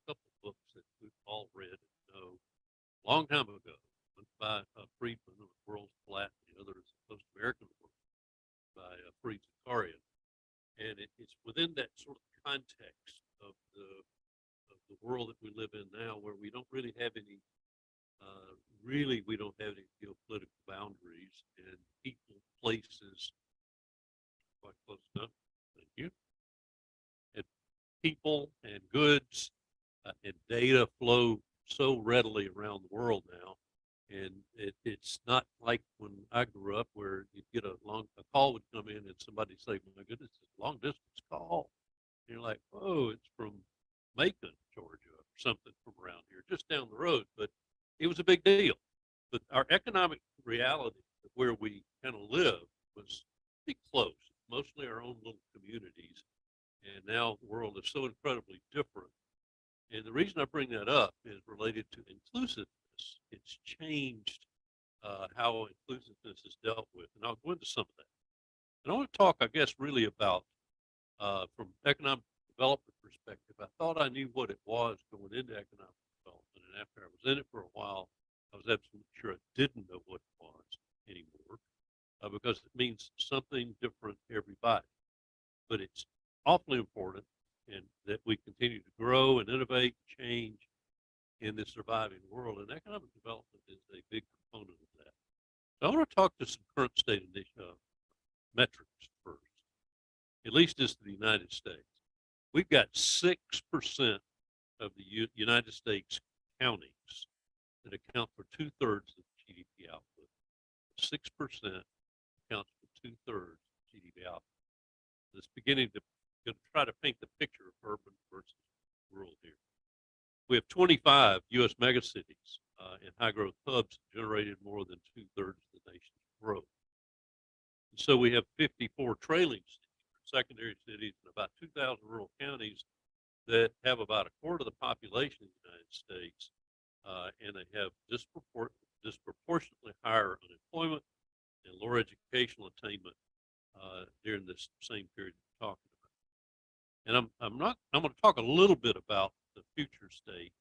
couple of books that we've all read and know a long time ago. One by Friedman, The World's Flat, and the other is the Post-American World by Fareed Zakaria. And it's within that sort of context of the world that we live in now, where we don't really have any, we don't have any geopolitical boundaries, and people, places, quite close enough, thank you, and people and goods and data flow so readily around the world now. And it's not like when I grew up where you'd get a call would come in and somebody say, my goodness, it's a long distance call. And you're like, oh, it's from Macon, Georgia, or something from around here, just down the road. But it was a big deal. But our economic reality of where we kind of live was pretty close, mostly our own little communities. And now the world is so incredibly different. And the reason I bring that up is related to inclusiveness. It's changed how inclusiveness is dealt with, and I'll go into some of that. And I want to talk, I guess, really about from economic development perspective. I thought I knew what it was going into economic development, and after I was in it for a while, I was absolutely sure I didn't know what it was anymore, because it means something different to everybody. But it's awfully important, and that we continue to grow and innovate, change in this surviving world, and economic development is a big component of that. So I want to talk to some current state metrics first, at least as to the United States. We've got 6% of the United States counties that account for 2/3 of GDP output. 6% accounts for 2/3 GDP output. It's beginning to try to paint the picture of urban versus rural here. We have 25 U.S. megacities and high-growth hubs that generated more than 2/3 of the nation's growth. And so we have 54 trailing cities, secondary cities, and about 2,000 rural counties that have about a quarter of the population of the United States, and they have disproportionate disproportionately higher unemployment and lower educational attainment during this same period we're talking about. And I'm going to talk a little bit about the future state,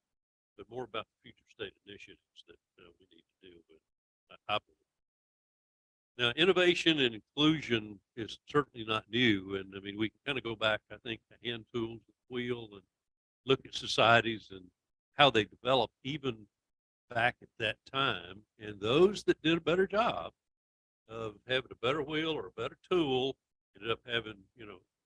but more about the future state initiatives that we need to deal with, I believe. Now, innovation and inclusion is certainly not new. And I mean, we can kind of go back, I think, to hand tools, the wheel, and look at societies and how they developed even back at that time. And those that did a better job of having a better wheel or a better tool ended up having,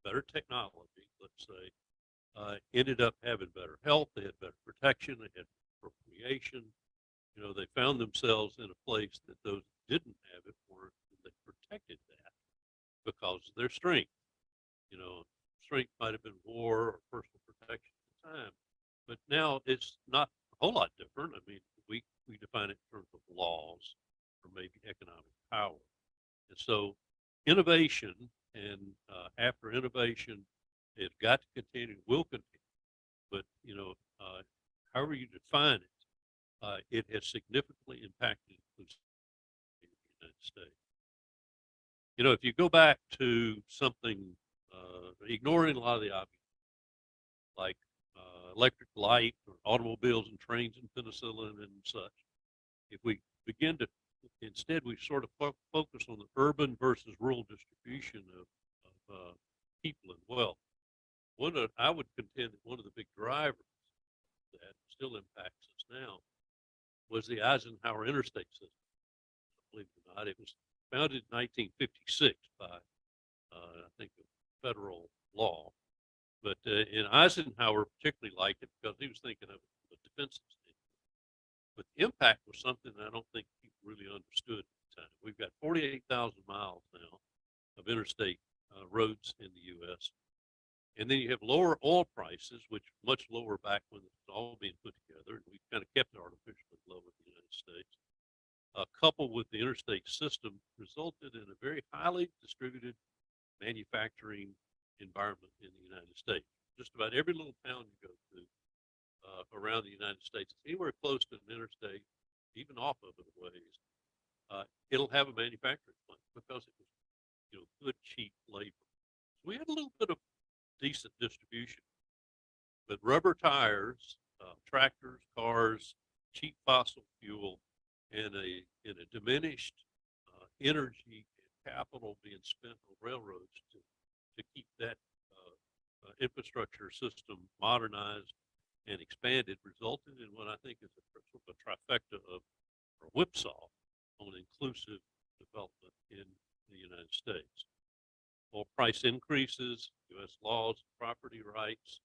better technology, let's say, ended up having better health. They had better protection. They had appropriation. They found themselves in a place that those that didn't have it weren't, and they protected that because of their strength. Strength might have been war or personal protection at the time, but now it's not a whole lot different. I mean, we define it in terms of laws or maybe economic power. And so innovation and after innovation, it's got to continue, will continue. But, however you define it, it has significantly impacted the United States. If you go back to something, ignoring a lot of the obvious, like electric light or automobiles and trains and penicillin and such, if we begin to, instead we sort of focus on the urban versus rural distribution of people and wealth. I would contend that one of the big drivers that still impacts us now was the Eisenhower interstate system. Believe it or not, it was founded in 1956 by, I think, a federal law. But and Eisenhower particularly liked it because he was thinking of the defense standpoint. But the impact was something that I don't think people really understood at the time. We've got 48,000 miles now of interstate roads in the U.S. And then you have lower oil prices, which are much lower back when it was all being put together. And we've kind of kept it artificially low in the United States. Coupled with the interstate system, resulted in a very highly distributed manufacturing environment in the United States. Just about every little town you go to around the United States, anywhere close to an interstate, even off of it a ways, it'll have a manufacturing plant because it was, good, cheap labor. So we had a little bit of decent distribution, but rubber tires, tractors, cars, cheap fossil fuel, and a diminished energy and capital being spent on railroads to keep that infrastructure system modernized and expanded, resulted in what I think is a trifecta of or whipsaw on inclusive development in the United States. Oil price increases, U.S. laws, property rights,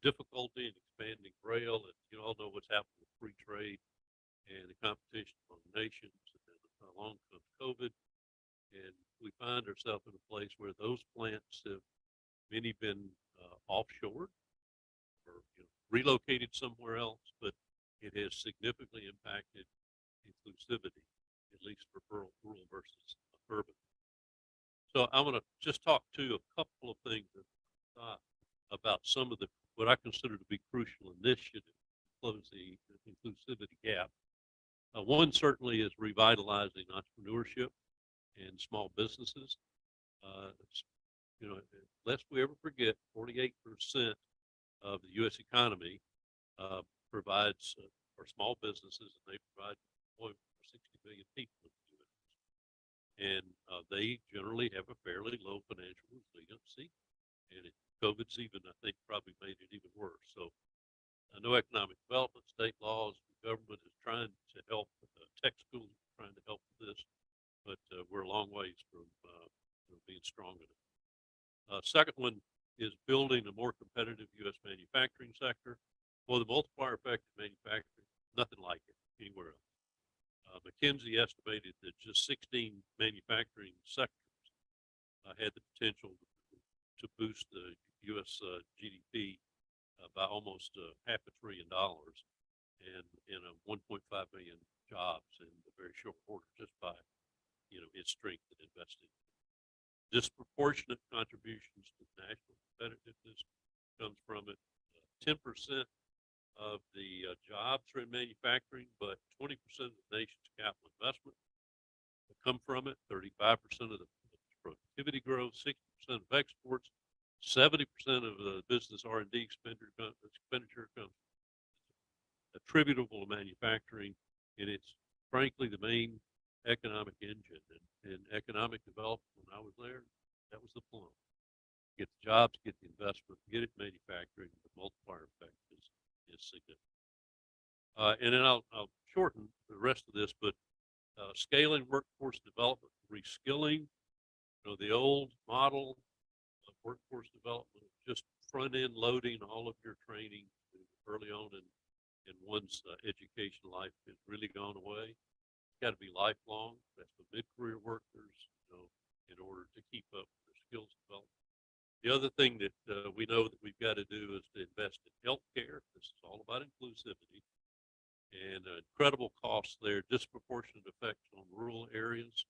difficulty in expanding rail, and you all know what's happened with free trade and the competition among nations. And then along comes COVID, and we find ourselves in a place where those plants have many been offshored or relocated somewhere else, but it has significantly impacted inclusivity, at least for rural versus urban. So I want to just talk to a couple of things about some of the what I consider to be crucial initiatives to close the inclusivity gap. One certainly is revitalizing entrepreneurship and small businesses. Lest we ever forget, 48% of the U.S. economy provides for small businesses, and they provide employment for 60 million people in the U.S. And they generally have a fairly low financial resiliency, and COVID's even, I think, probably made it even worse. So I know economic development, state laws, the government is trying to help, tech schools are trying to help with this, but we're a long ways from being strong enough. Second one is building a more competitive U.S. manufacturing sector. Well, the multiplier effect of manufacturing, nothing like it anywhere else. McKinsey estimated that just 16 manufacturing sectors had the potential to boost the U.S. GDP by almost $500 billion and 1.5 million jobs in a very short order just by its strength and investing. Disproportionate contributions to national competitiveness comes from it. 10% of the jobs are in manufacturing, but 20% of the nation's capital investment will come from it. 35% of the productivity growth, 60% of exports, 70% of the business R&D expenditure comes attributable to manufacturing, and it's frankly the main economic engine. And economic development, when I was there, that was the plum. Get the jobs, get the investment, get it manufacturing. The multiplier effect is significant. And then I'll shorten the rest of this, but scaling workforce development, reskilling. The old model of workforce development, just front end loading all of your training early on in one's education life has really gone away. It's got to be lifelong. That's for mid-career workers, in order to keep up with their skills development. The other thing that we know that we've got to do is to invest in healthcare. This is all about inclusivity, and incredible costs there, disproportionate effects on rural areas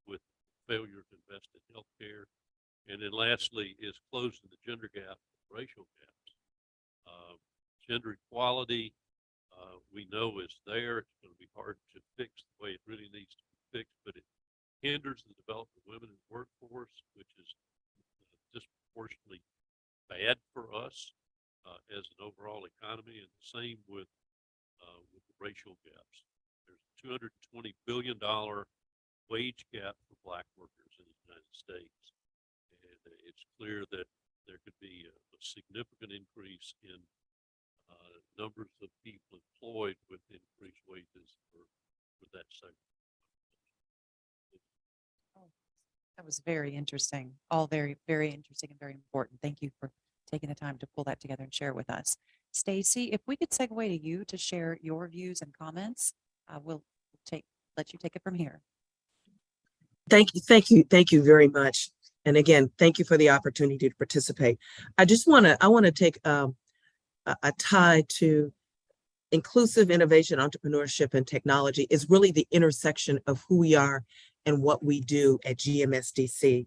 with failure to invest in healthcare. And then lastly is closing the gender gap, racial gaps. Gender equality, we know is there. It's going to be hard to fix the way it really needs to be fixed, but it hinders the development of women in the workforce, which is disproportionately bad for us as an overall economy, and the same with the racial gaps. There's a $220 billion wage gap for Black workers in the United States, and it's clear that there could be a significant increase in numbers of people employed with increased wages for that segment. That was very interesting. All very, very interesting and very important. Thank you for taking the time to pull that together and share it with us. Stacy, if we could segue to you to share your views and comments, we'll let you take it from here. Thank you very much. And again, thank you for the opportunity to participate. I want to take a tie to inclusive innovation, entrepreneurship, and technology is really the intersection of who we are and what we do at GMSDC.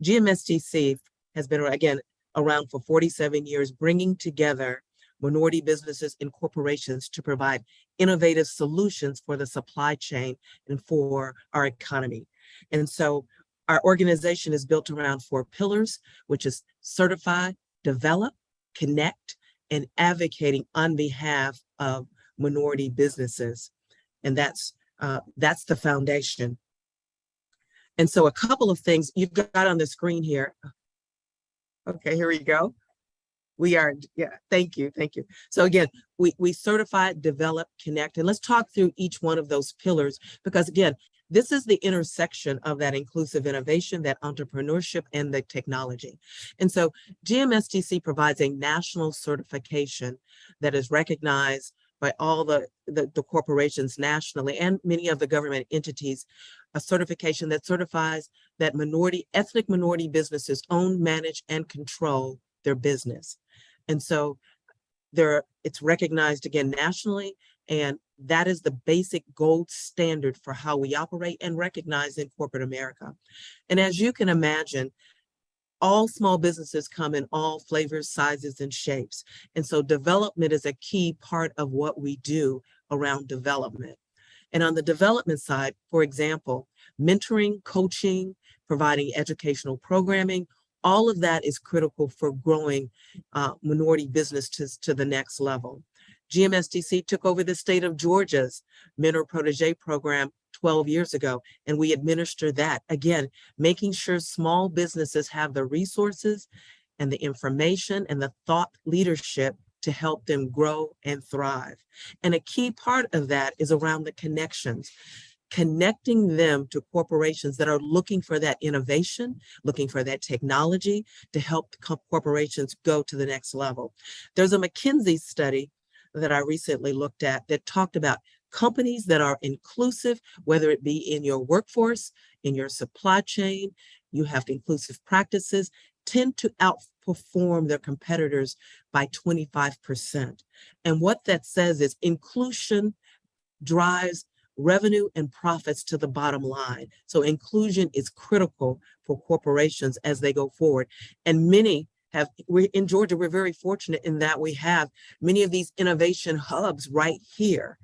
GMSDC has been, again, around for 47 years, bringing together minority businesses and corporations to provide innovative solutions for the supply chain and for our economy. And so our organization is built around 4 pillars, which is certify, develop, connect, and advocating on behalf of minority businesses. And that's the foundation. And so a couple of things you've got on the screen here. Okay, here we go. Thank you. So again, we certify, develop, connect, and let's talk through each one of those pillars, because again, this is the intersection of that inclusive innovation, that entrepreneurship, and the technology. And so GMSDC provides a national certification that is recognized by all the corporations nationally and many of the government entities, a certification that certifies that ethnic minority businesses own, manage, and control their business. And so it's recognized again nationally, and that is the basic gold standard for how we operate and recognize in corporate America. And as you can imagine, all small businesses come in all flavors, sizes, and shapes. And so development is a key part of what we do around development. And on the development side, for example, mentoring, coaching, providing educational programming, all of that is critical for growing minority business to the next level. GMSDC took over the state of Georgia's Mentor Protege program 12 years ago, and we administer that. Again, making sure small businesses have the resources and the information and the thought leadership to help them grow and thrive. And a key part of that is around the connections, connecting them to corporations that are looking for that innovation, looking for that technology to help corporations go to the next level. There's a McKinsey study that I recently looked at that talked about companies that are inclusive, whether it be in your workforce, in your supply chain, you have inclusive practices, tend to outperform their competitors by 25%. And what that says is inclusion drives revenue and profits to the bottom line. So inclusion is critical for corporations as they go forward. And many we're in Georgia, we're very fortunate in that we have many of these innovation hubs right here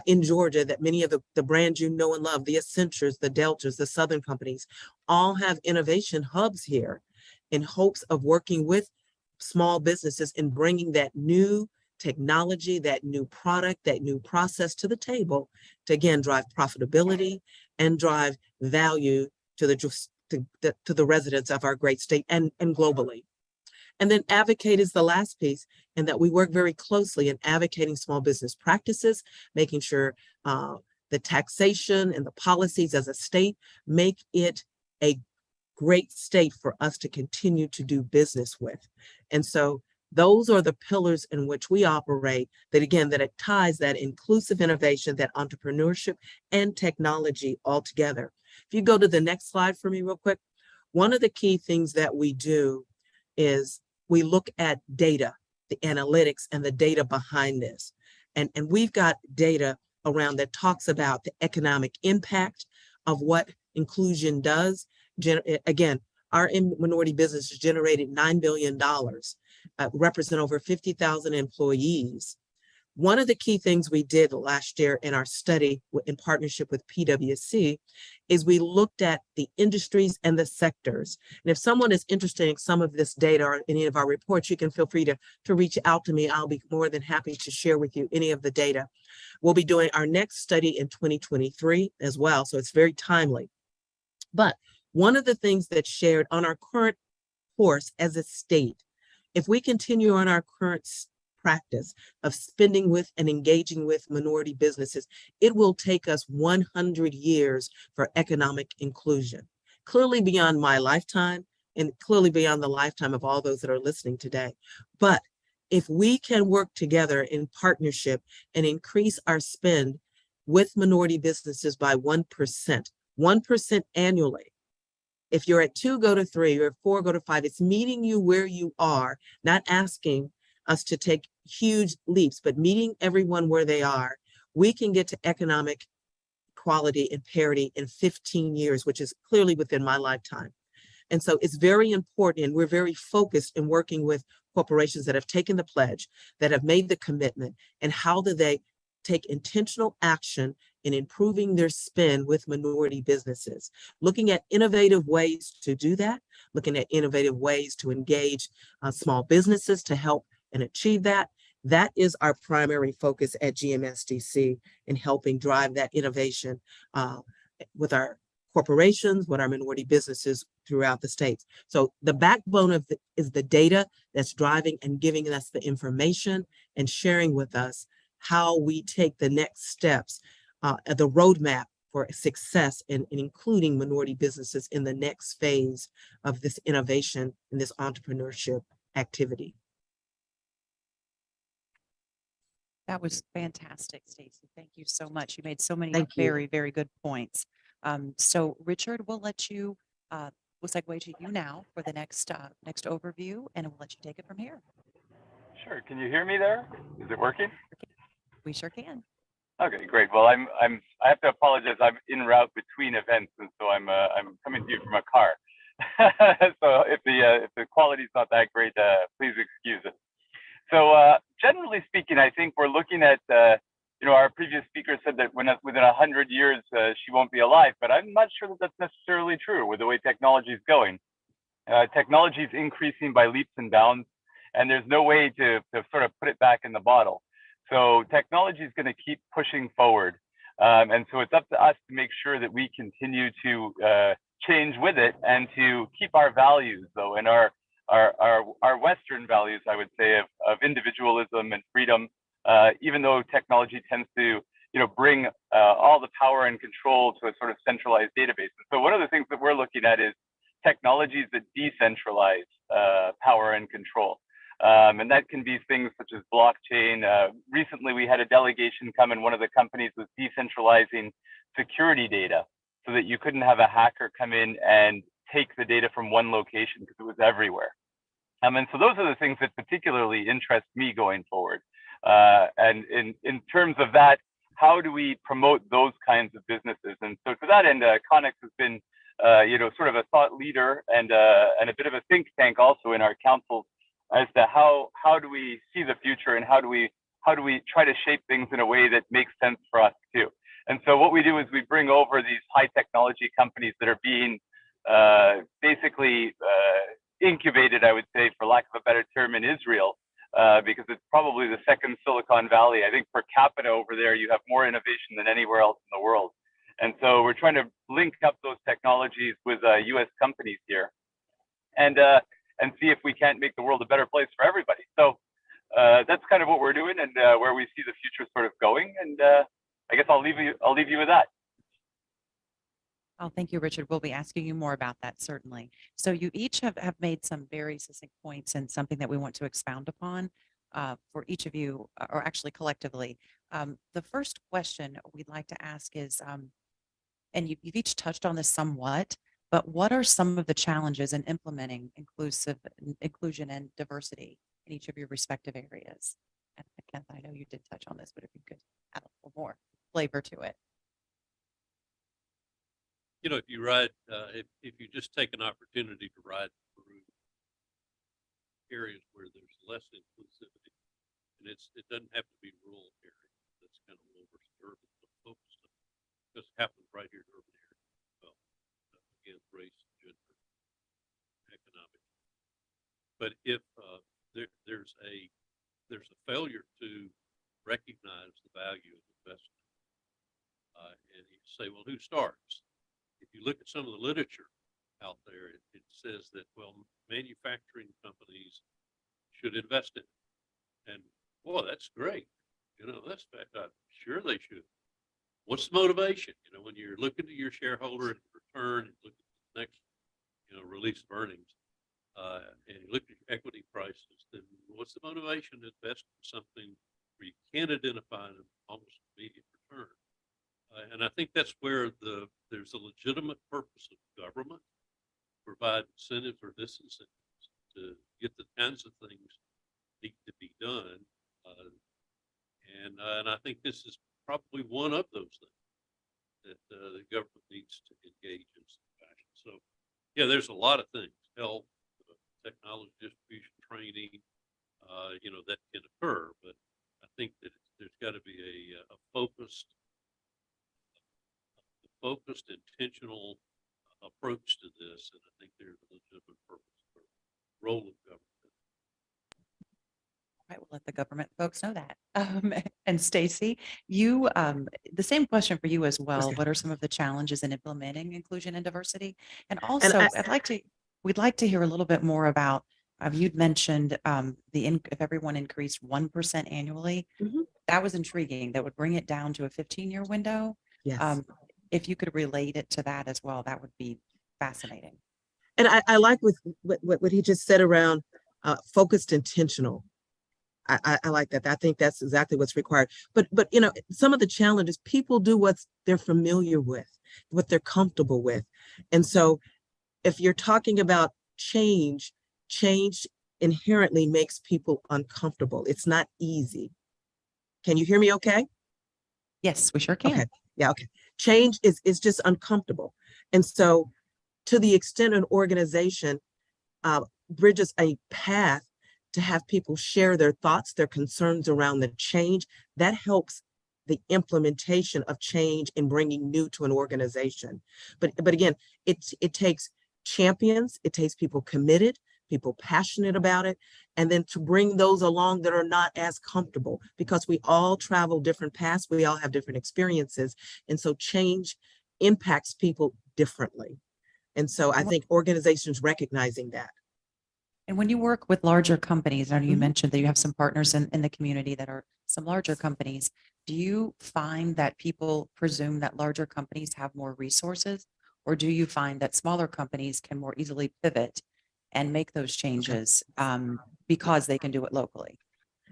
in Georgia, that many of the brands you know and love, the Accentures, the Deltas, the Southern companies, all have innovation hubs here in hopes of working with small businesses and bringing that new technology, that new product, that new process to the table to again drive profitability and drive value to the residents of our great state and globally. And then advocate is the last piece, and that we work very closely in advocating small business practices, making sure the taxation and the policies as a state make it a great state for us to continue to do business with. And so those are the pillars in which we operate, that again, that it ties that inclusive innovation, that entrepreneurship and technology all together. If you go to the next slide for me real quick, one of the key things that we do is we look at data, the analytics and the data behind this. And we've got data around that talks about the economic impact of what inclusion does. Again, our minority businesses generated $9 billion, represent over 50,000 employees. One of the key things we did last year in our study in partnership with PwC is we looked at the industries and the sectors. And if someone is interested in some of this data or any of our reports, you can feel free to reach out to me. I'll be more than happy to share with you any of the data. We'll be doing our next study in 2023 as well, so it's very timely. But one of the things that's shared on our current course as a state, if we continue on our current practice of spending with and engaging with minority businesses, it will take us 100 years for economic inclusion. Clearly beyond my lifetime and clearly beyond the lifetime of all those that are listening today. But if we can work together in partnership and increase our spend with minority businesses by 1% annually, if you're at 2, go to 3, or 4, go to 5, it's meeting you where you are, not asking us to take huge leaps, but meeting everyone where they are, we can get to economic equality and parity in 15 years, which is clearly within my lifetime. And so it's very important, and we're very focused in working with corporations that have taken the pledge, that have made the commitment, and how do they take intentional action in improving their spend with minority businesses, looking at innovative ways to do that, looking at innovative ways to engage small businesses to help and achieve that. That is our primary focus at GMSDC in helping drive that innovation with our corporations, with our minority businesses throughout the states. So the backbone of is the data that's driving and giving us the information and sharing with us how we take the next steps, the roadmap for success in including minority businesses in the next phase of this innovation and this entrepreneurship activity. That was fantastic, Stacey. Thank you so much. You made so many Thank you. very, very good points. So Richard, we'll let you, we'll segue to you now for the next overview, and we'll let you take it from here. Sure. Can you hear me there? Is it working? We sure can. Okay, great. Well, I have to apologize. I'm en route between events, and so I'm coming to you from a car. So if the quality is not that great, please excuse it. So generally speaking, I think we're looking at our previous speaker said that within 100 years she won't be alive, but I'm not sure that that's necessarily true with the way technology is going. Technology is increasing by leaps and bounds, and there's no way to sort of put it back in the bottle. So technology is going to keep pushing forward. And so it's up to us to make sure that we continue to change with it and to keep our values, though, and our Western values, I would say, of individualism and freedom, even though technology tends to bring all the power and control to a sort of centralized database. And so one of the things that we're looking at is technologies that decentralize power and control. And that can be things such as blockchain. Recently, we had a delegation come, and one of the companies was decentralizing security data so that you couldn't have a hacker come in and take the data from one location because it was everywhere. And so those are the things that particularly interest me going forward. And in terms of that, how do we promote those kinds of businesses? And so to that end, Connex has been sort of a thought leader and a bit of a think tank also in our councils as to how do we see the future and how do we try to shape things in a way that makes sense for us too. And so what we do is we bring over these high technology companies that are being basically incubated, I would say, for lack of a better term, in Israel, because it's probably the second Silicon Valley. I think per capita over there, you have more innovation than anywhere else in the world. And so we're trying to link up those technologies with US companies here and see if we can't make the world a better place for everybody. So that's kind of what we're doing and where we see the future sort of going. And I guess I'll leave you with that. Oh, thank you, Richard. We'll be asking you more about that, certainly. So you each have made some very succinct points and something that we want to expound upon for each of you, or actually collectively. The first question we'd like to ask is, and you've each touched on this somewhat, but what are some of the challenges in implementing inclusion and diversity in each of your respective areas? And Kent, I know you did touch on this, but if you could add a little more flavor to it. If you ride, if you just take an opportunity to ride through areas where there's less inclusivity, and it doesn't have to be rural areas. That's kind of over urban focused. It just happens right here in urban areas. Well, again, race, gender, economic. But if there's a failure to recognize the value of investment, and you say, well, who starts? If you look at some of the literature out there, it says that, well, manufacturing companies should invest in it. And, boy, that's great. That's sure they should. What's the motivation? When you're looking at your shareholder and return and look at the next, release of earnings, and you look at your equity prices, then what's the motivation to invest in something where you can't identify an almost immediate return? And I think that's where there's a legitimate purpose of government to provide incentives or disincentives to get the kinds of things need to be done. And I think this is probably one of those things that the government needs to engage in some fashion. So, yeah, there's a lot of things: health, technology distribution, training, that can occur. But I think that there's got to be a focused, intentional approach to this, and I think there's a legitimate purpose for the role of government. Right, we'll let the government folks know that. And Stacy, you, the same question for you as well. Okay. What are some of the challenges in implementing inclusion and diversity? And also, I- we'd like to hear a little bit more about. You'd mentioned if everyone increased 1% annually, that was intriguing. That would bring it down to a 15-year window. Yes. If you could relate it to that as well, that would be fascinating. And I like what he just said around focused, intentional. I like that. I think that's exactly what's required. But some of the challenges, people do what they're familiar with, what they're comfortable with. And so if you're talking about change inherently makes people uncomfortable. It's not easy. Can you hear me okay? Yes, we sure can. Okay. Yeah, okay. Change is just uncomfortable. And so to the extent an organization bridges a path to have people share their thoughts, their concerns around the change, that helps the implementation of change and bringing new to an organization. But again, it takes champions, it takes people committed, people passionate about it, and then to bring those along that are not as comfortable, because we all travel different paths, we all have different experiences, and so change impacts people differently. And so I think organizations recognizing that. And when you work with larger companies, I know you mentioned that you have some partners in the community that are some larger companies. Do you find that people presume that larger companies have more resources, or do you find that smaller companies can more easily pivot and make those changes because they can do it locally?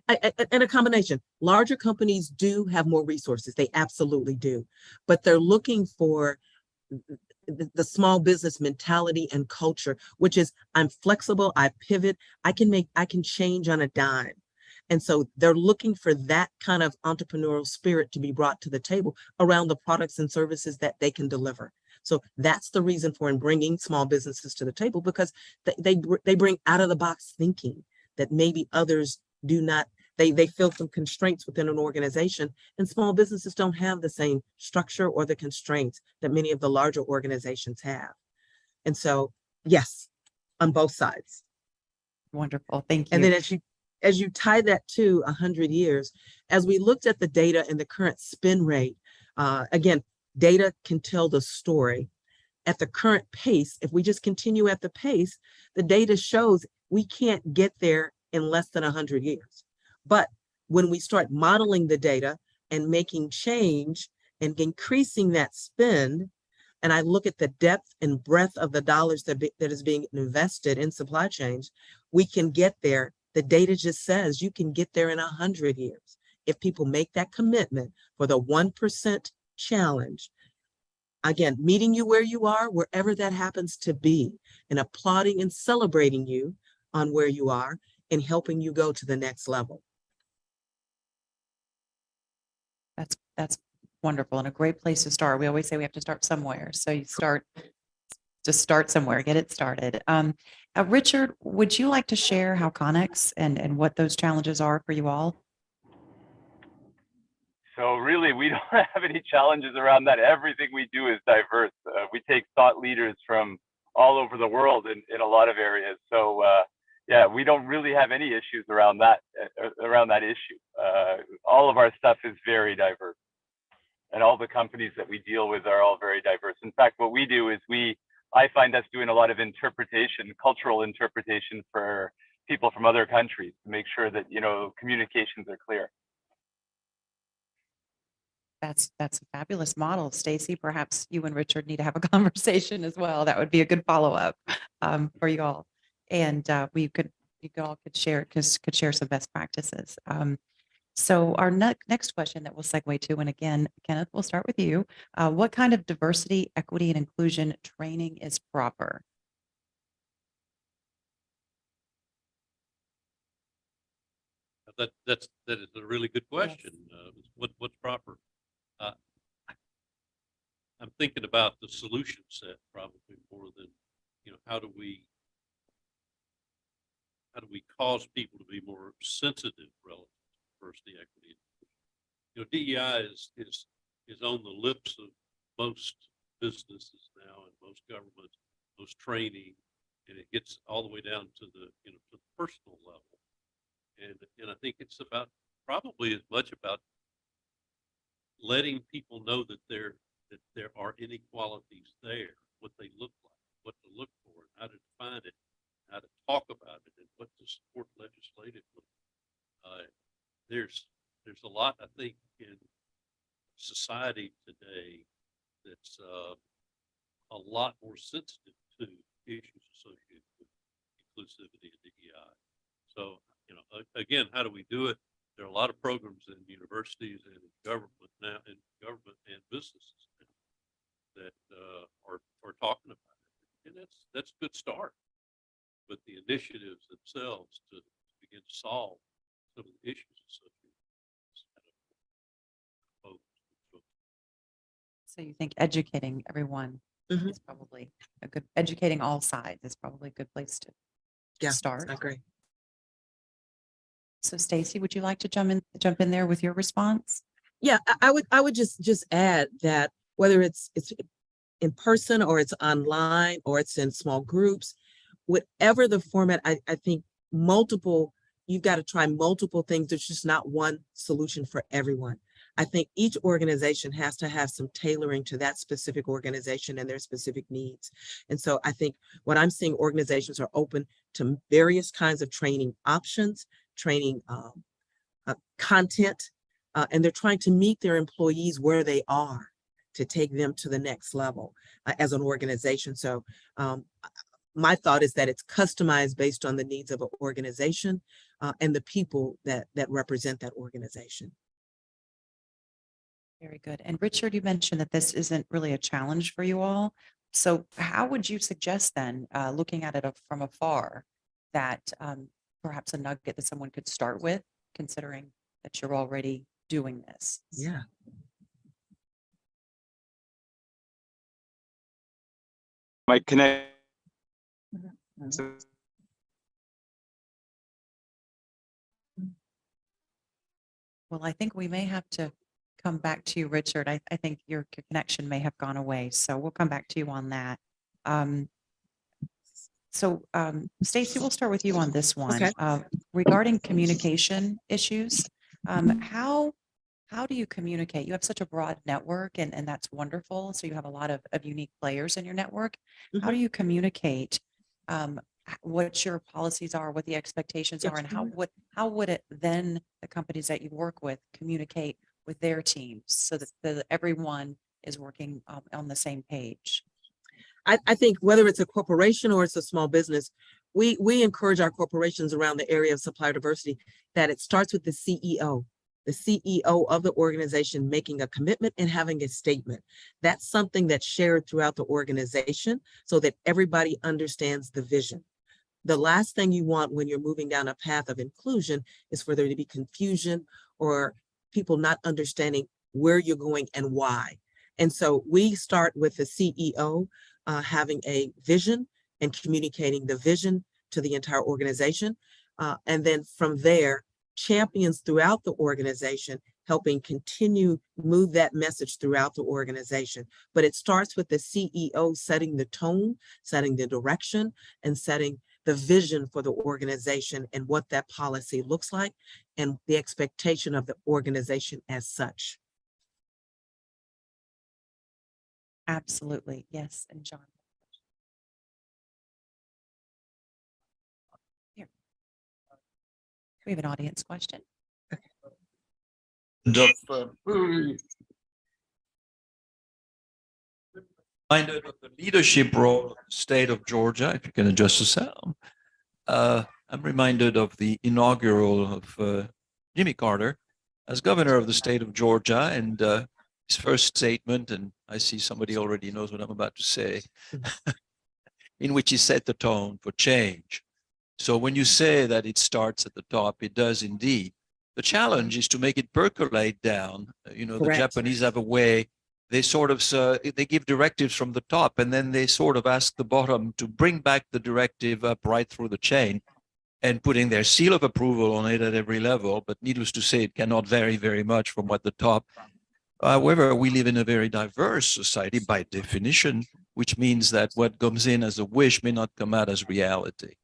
And a combination. Larger companies do have more resources. They absolutely do. But they're looking for the small business mentality and culture, which is I'm flexible, I pivot, I can change on a dime. And so they're looking for that kind of entrepreneurial spirit to be brought to the table around the products and services that they can deliver. So that's the reason for in bringing small businesses to the table, because they bring out of the box thinking that maybe others do not. They feel some constraints within an organization, and small businesses don't have the same structure or the constraints that many of the larger organizations have. And so, yes, on both sides. Wonderful. Thank you. And then as you tie that to 100 years, as we looked at the data and the current spin rate, again, data can tell the story. At the current pace, if we just continue at the pace, the data shows we can't get there in less than 100 years. But when we start modeling the data and making change and increasing that spend, and I look at the depth and breadth of the dollars that is being invested in supply chains, we can get there. The data just says you can get there in 100 years. If people make that commitment for the 1% challenge, again, meeting you where you are, wherever that happens to be, and applauding and celebrating you on where you are and helping you go to the next level. That's wonderful and a great place to start. We always say we have to start somewhere. So you just start somewhere, get it started. Richard, would you like to share how Connex and what those challenges are for you all? So really, we don't have any challenges around that. Everything we do is diverse. We take thought leaders from all over the world in a lot of areas. So yeah, we don't really have any issues around that issue. All of our stuff is very diverse, and all the companies that we deal with are all very diverse. In fact, what we do is I find us doing a lot of interpretation, cultural interpretation for people from other countries to make sure that, you know, communications are clear. That's a fabulous model. Stacy, perhaps you and Richard need to have a conversation as well. That would be a good follow-up for you all. And you all could share some best practices. So our next question that we'll segue to, and again, Kenneth, we'll start with you. What kind of diversity, equity, and inclusion training is proper? That is a really good question. What's proper? I'm thinking about the solution set probably more than, you know, how do we cause people to be more sensitive relative to diversity, equity, and inclusion. You know, DEI is on the lips of most businesses now, and most governments, most training, and it gets all the way down to the, you know, to the personal level. And I think it's probably as much about letting people know that there are inequalities there, what they look like, what to look for, and how to define it, how to talk about it, and what to support legislatively. There's a lot, I think, in society today that's a lot more sensitive to issues associated with inclusivity and DEI. So, you know, again, how do we do it? There are a lot of programs in universities and in government now, in government and businesses now, that are talking about it, and that's a good start. But the initiatives themselves to begin to solve some of the issues associated with this. So you think educating everyone is probably educating all sides is probably a good place to start. I agree. So Stacy, would you like to jump in there with your response? Yeah, I would just add that whether it's in person or it's online or it's in small groups, whatever the format, I think you've got to try multiple things. There's just not one solution for everyone. I think each organization has to have some tailoring to that specific organization and their specific needs. And so I think what I'm seeing, organizations are open to various kinds of training options, training content, and they're trying to meet their employees where they are to take them to the next level as an organization. So my thought is that it's customized based on the needs of an organization and the people that represent that organization. Very good. And Richard, you mentioned that this isn't really a challenge for you all. So how would you suggest then, looking at it from afar, that perhaps a nugget that someone could start with, considering that you're already doing this? Yeah. My connect. Well, I think we may have to come back to you, Richard. I think your connection may have gone away, so we'll come back to you on that. Stacy, we'll start with you on this one. Okay. Regarding communication issues, how do you communicate? You have such a broad network, and that's wonderful. So you have a lot of unique players in your network. How do you communicate what your policies are, what the expectations are, and how would it then the companies that you work with communicate with their teams so that everyone is working on the same page? I think whether it's a corporation or it's a small business, we encourage our corporations around the area of supplier diversity that it starts with the CEO of the organization making a commitment and having a statement. That's something that's shared throughout the organization so that everybody understands the vision. The last thing you want when you're moving down a path of inclusion is for there to be confusion or people not understanding where you're going and why. And so we start with the CEO having a vision and communicating the vision to the entire organization. And then from there, champions throughout the organization helping continue move that message throughout the organization. But it starts with the CEO setting the tone, setting the direction, and setting the vision for the organization and what that policy looks like and the expectation of the organization as such. Absolutely. Yes. And John. Here. We have an audience question. Reminded of the leadership role of the state of Georgia, if you can adjust the sound. I'm reminded of the inaugural of Jimmy Carter as governor of the state of Georgia and his first statement, and I see somebody already knows what I'm about to say, in which he set the tone for change. So when you say that it starts at the top, it does indeed. The challenge is to make it percolate down. You know, Correct. the Japanese have a way, they sort of, they give directives from the top and then they sort of ask the bottom to bring back the directive up right through the chain and putting their seal of approval on it at every level. But needless to say, it cannot vary very much from what the top. However, we live in a very diverse society by definition, which means that what comes in as a wish may not come out as reality.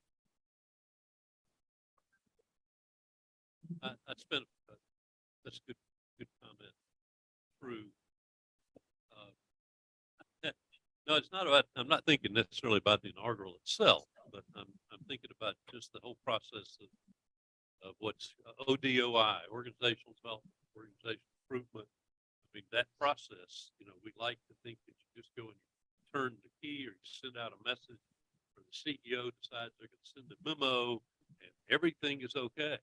I spent, that's a good comment. True. No, it's not about, I'm not thinking necessarily about the inaugural itself, but I'm thinking about just the whole process of what's ODOI, organizational development, organizational improvement. I mean, that process, you know, we like to think that you just go and turn the key or you send out a message or the CEO decides they're going to send a memo and everything is okay.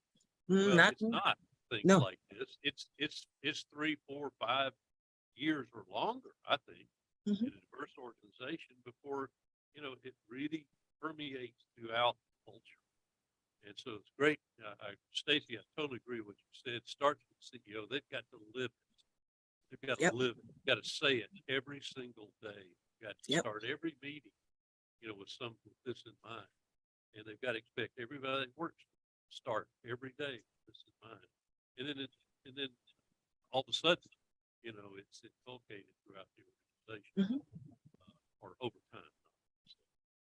Well, it's not things like this. It's 3, 4, 5 years or longer, I think, in a diverse organization before, you know, it really permeates throughout the culture. And so it's great. Stacy, I totally agree with what you said. It starts with the CEO. They've got to live it. They've got to live it. You've got to say it every single day. You've got to start every meeting, you know, with this in mind. And they've got to expect everybody that works to start every day with this in mind. And then all of a sudden, you know, it's inculcated throughout the organization or over time.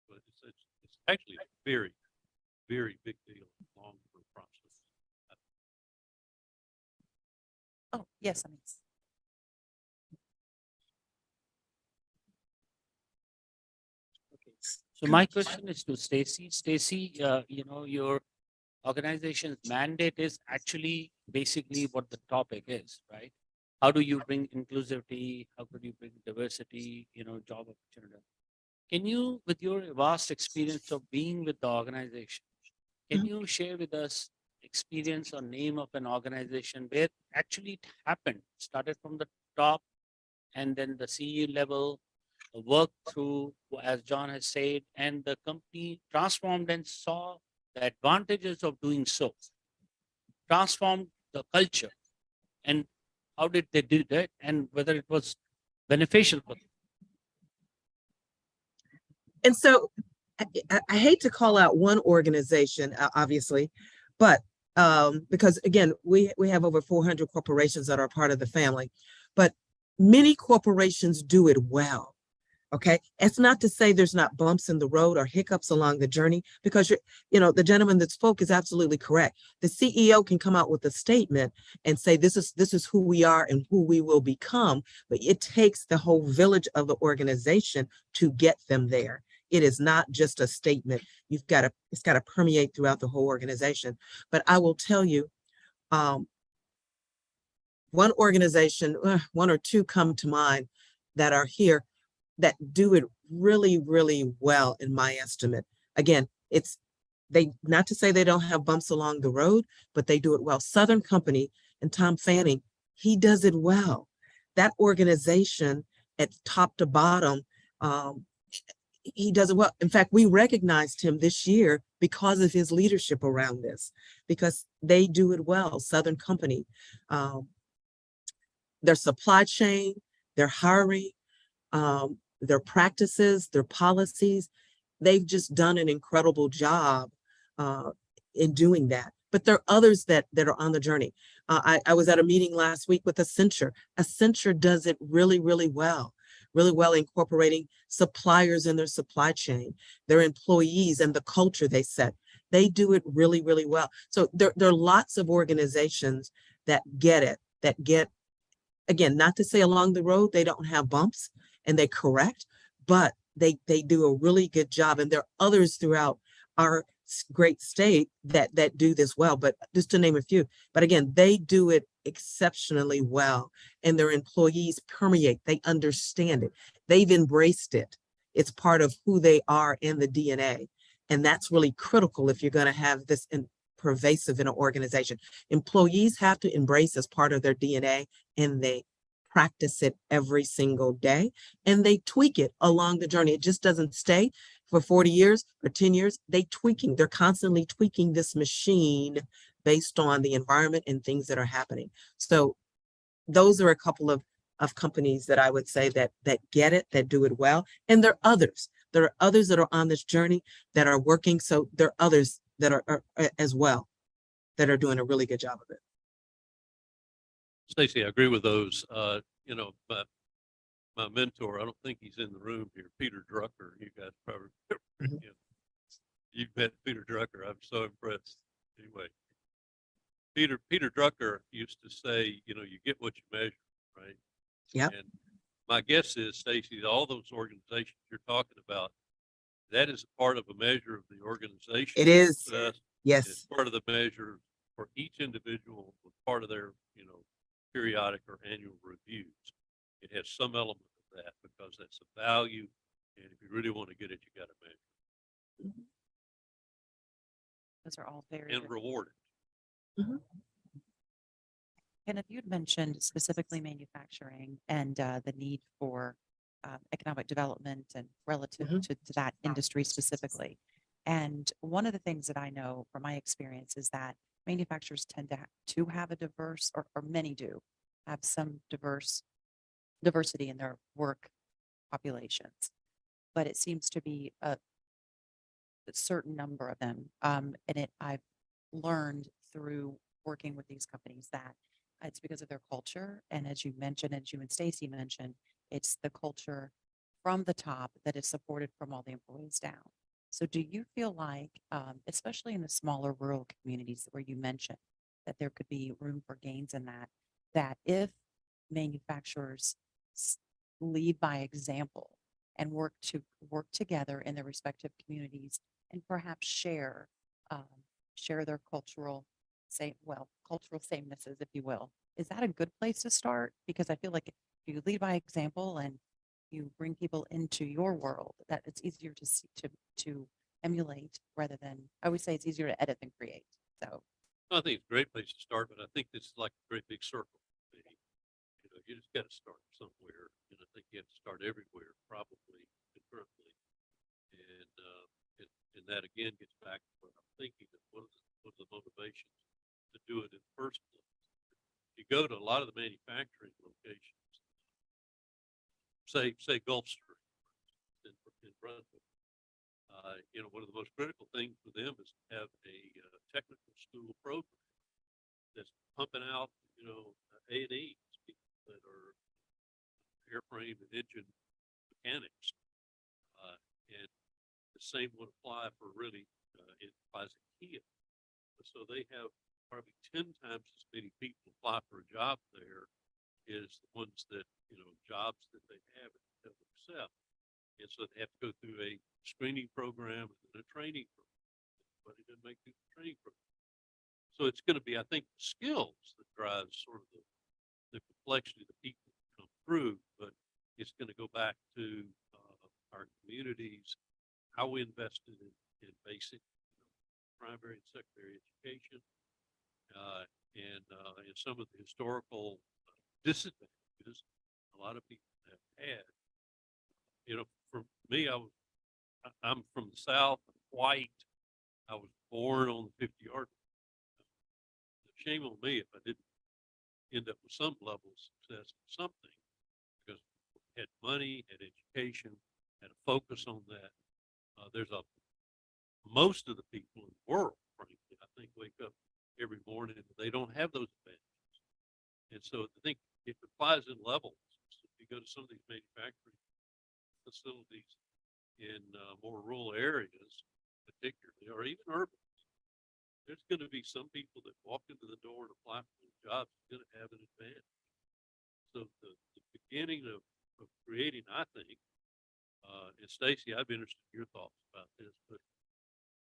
But it's actually a very, very big deal, long-term process. Oh, yes, I mean. So my question is to Stacy. Stacy, you know, your organization's mandate is actually basically what the topic is, right? How do you bring inclusivity? How could you bring diversity, you know, job opportunity? Can you, with your vast experience of being with the organization, can you share with us experience or name of an organization where actually it happened, started from the top and then the CEO level, work through, as John has said, and the company transformed and saw the advantages of doing so, transformed the culture, and how did they do that, and whether it was beneficial for them? And so I hate to call out one organization, obviously, but because again, we have over 400 corporations that are part of the family, but many corporations do it well. Okay, it's not to say there's not bumps in the road or hiccups along the journey, because the gentleman that spoke is absolutely correct. The CEO can come out with a statement and say this is who we are and who we will become, but it takes the whole village of the organization to get them there. It is not just a statement. It's got to permeate throughout the whole organization. But I will tell you, one organization, one or two come to mind that are here that do it really, really well, in my estimate. Again, not to say they don't have bumps along the road, but they do it well. Southern Company and Tom Fanning, he does it well. That organization at top to bottom, he does it well. In fact, we recognized him this year because of his leadership around this, because they do it well. Southern Company, their supply chain, their hiring, their practices, their policies, they've just done an incredible job in doing that. But there are others that are on the journey. I was at a meeting last week with Accenture. Accenture does it really, really well incorporating suppliers in their supply chain, their employees and the culture they set. They do it really, really well. So there are lots of organizations that get it, again, not to say along the road they don't have bumps and they correct, but they do a really good job. And there are others throughout our great state that do this well, but just to name a few. But again, they do it exceptionally well, and their employees permeate. They understand it. They've embraced it. It's part of who they are in the DNA. And that's really critical if you're going to have this pervasive in an organization. Employees have to embrace as part of their DNA, and they practice it every single day, and they tweak it along the journey. It just doesn't stay for 40 years or 10 years. They're constantly tweaking this machine based on the environment and things that are happening. So those are a couple of companies that I would say that get it, that do it well. And there are others. There are others that are on this journey that are working. So there are others that are as well that are doing a really good job of it. Stacey, I agree with those. But my mentor, I don't think he's in the room here, Peter Drucker. You guys probably remember him. You've met Peter Drucker. I'm so impressed. Anyway, Peter Drucker used to say, you get what you measure, right? Yeah. And my guess is, Stacey, all those organizations you're talking about, that is a part of a measure of the organization. It is. Success. Yes. It's part of the measure for each individual, part of their, periodic or annual reviews. It has some element of that because that's a value. And if you really want to get it, you got to measure. Mhm. Those are all very And good. reward it. Mhm. Kenneth, you'd mentioned specifically manufacturing and the need for economic development and relative to that industry specifically. And one of the things that I know from my experience is that manufacturers tend to have a diverse, or many do, have some diversity in their work populations. But it seems to be a certain number of them. I've learned through working with these companies that it's because of their culture. And as you mentioned, as you and Stacey mentioned, it's the culture from the top that is supported from all the employees down. So do you feel like, especially in the smaller rural communities where you mentioned that there could be room for gains in that if manufacturers lead by example and work together in their respective communities and perhaps share their cultural samenesses, if you will, is that a good place to start? Because I feel like if you lead by example and you bring people into your world, that it's easier to emulate rather than, I would say it's easier to edit than create. So I think it's a great place to start, but I think this is like a great big circle. You just got to start somewhere, and I think you have to start everywhere, probably concurrently. And that again gets back to what I'm thinking of one of the motivations to do it in the first place. You go to a lot of the manufacturing locations, say Gulfstream in Brunswick, One of the most critical things for them is to have a technical school program that's pumping out, A&E people that are airframe and engine mechanics. And the same would apply for really, it applies to Kia. So they have probably 10 times as many people apply for a job there is the ones that, jobs that they have and accept. And so they have to go through a screening program and then a training program. But it doesn't make it a training program. So it's going to be, I think, the skills that drives sort of the complexity of the people that come through, but it's going to go back to our communities, how we invested in basic primary and secondary education, and some of the historical disadvantages a lot of people have had. For me, I'm from the South, I'm white. I was born on the 50-yard line. Shame on me if I didn't end up with some level of success in something, because I had money, had education, had a focus on that. Most of the people in the world, frankly, I think, wake up every morning and they don't have those advantages. And so I think it applies in levels. So if you go to some of these manufacturing facilities in more rural areas, particularly, or even urban, there's going to be some people that walk into the door and apply for those jobs are going to have an advantage. So the beginning of creating, I think, and Stacy, I'd be interested in your thoughts about this, but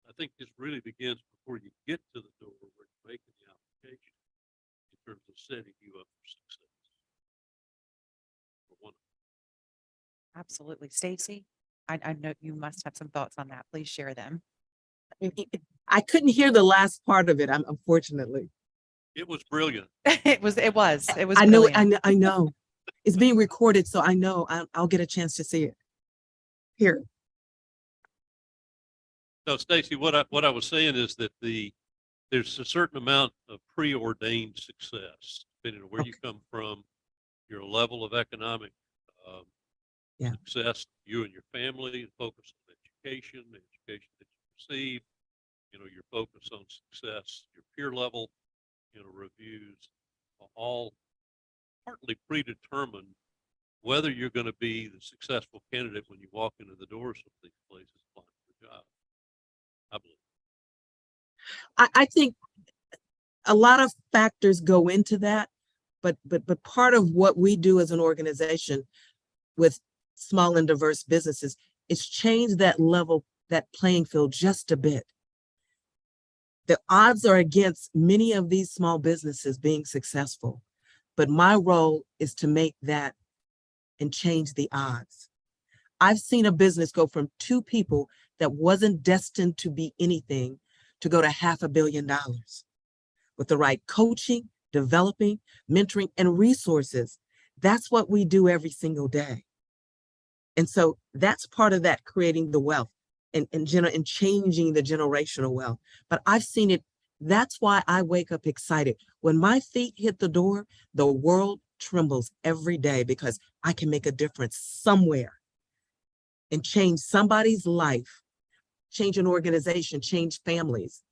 I think this really begins before you get to the door where you're making the application in terms of setting you up for success. For one. Absolutely. Stacy, I know you must have some thoughts on that. Please share them. I couldn't hear the last part of it, unfortunately. It was brilliant. It was I know, brilliant. I know. It's being recorded, so I know I'll get a chance to see it. Here. So Stacy, what I was saying is that there's a certain amount of preordained success, depending on where you come from, your level of economic success, you and your family, focus on education, the education that you receive, your focus on success, your peer level, reviews, all partly predetermine whether you're going to be the successful candidate when you walk into the doors of these places applying for a job. I believe. I think a lot of factors go into that, but part of what we do as an organization with small and diverse businesses is change that level, that playing field just a bit. The odds are against many of these small businesses being successful, but my role is to make that and change the odds. I've seen a business go from 2 people that wasn't destined to be anything to go to $500 million with the right coaching, developing, mentoring, and resources. That's what we do every single day. And so that's part of that, creating the wealth and changing the generational wealth. But I've seen it. That's why I wake up excited. When my feet hit the door, the world trembles every day because I can make a difference somewhere and change somebody's life, change an organization, change families.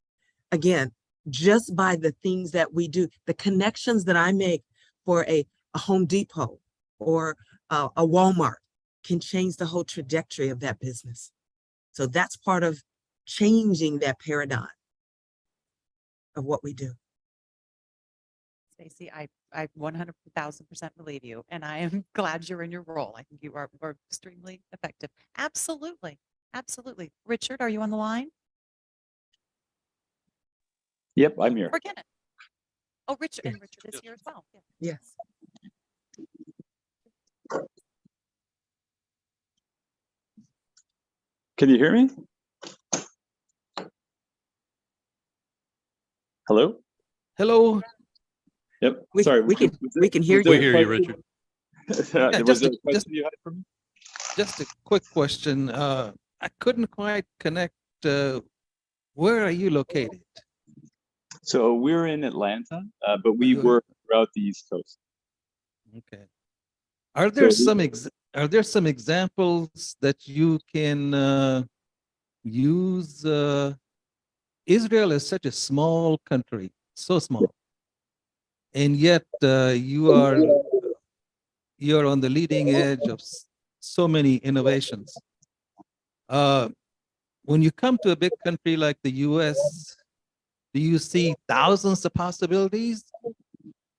Again, just by the things that we do, the connections that I make for a Home Depot or a Walmart can change the whole trajectory of that business. So that's part of changing that paradigm of what we do. Stacey, I 100,000% believe you, and I am glad you're in your role. I think you are extremely effective. Absolutely. Absolutely. Richard, are you on the line? Yep, I'm here. Forget it. Oh, Richard, and Richard is here as well. Yeah. Yes. Can you hear me? Hello? Hello. Yep. We can hear you. We hear you, Richard. Was Yeah, there a just question you had for me? just a quick question. I couldn't quite connect. Where are you located? So we're in Atlanta, but we work throughout the East Coast. Okay. Are there So some examples that you can use Israel is such a small country, so small, and yet you're on the leading edge of so many innovations. When you come to a big country like the US, do you see thousands of possibilities,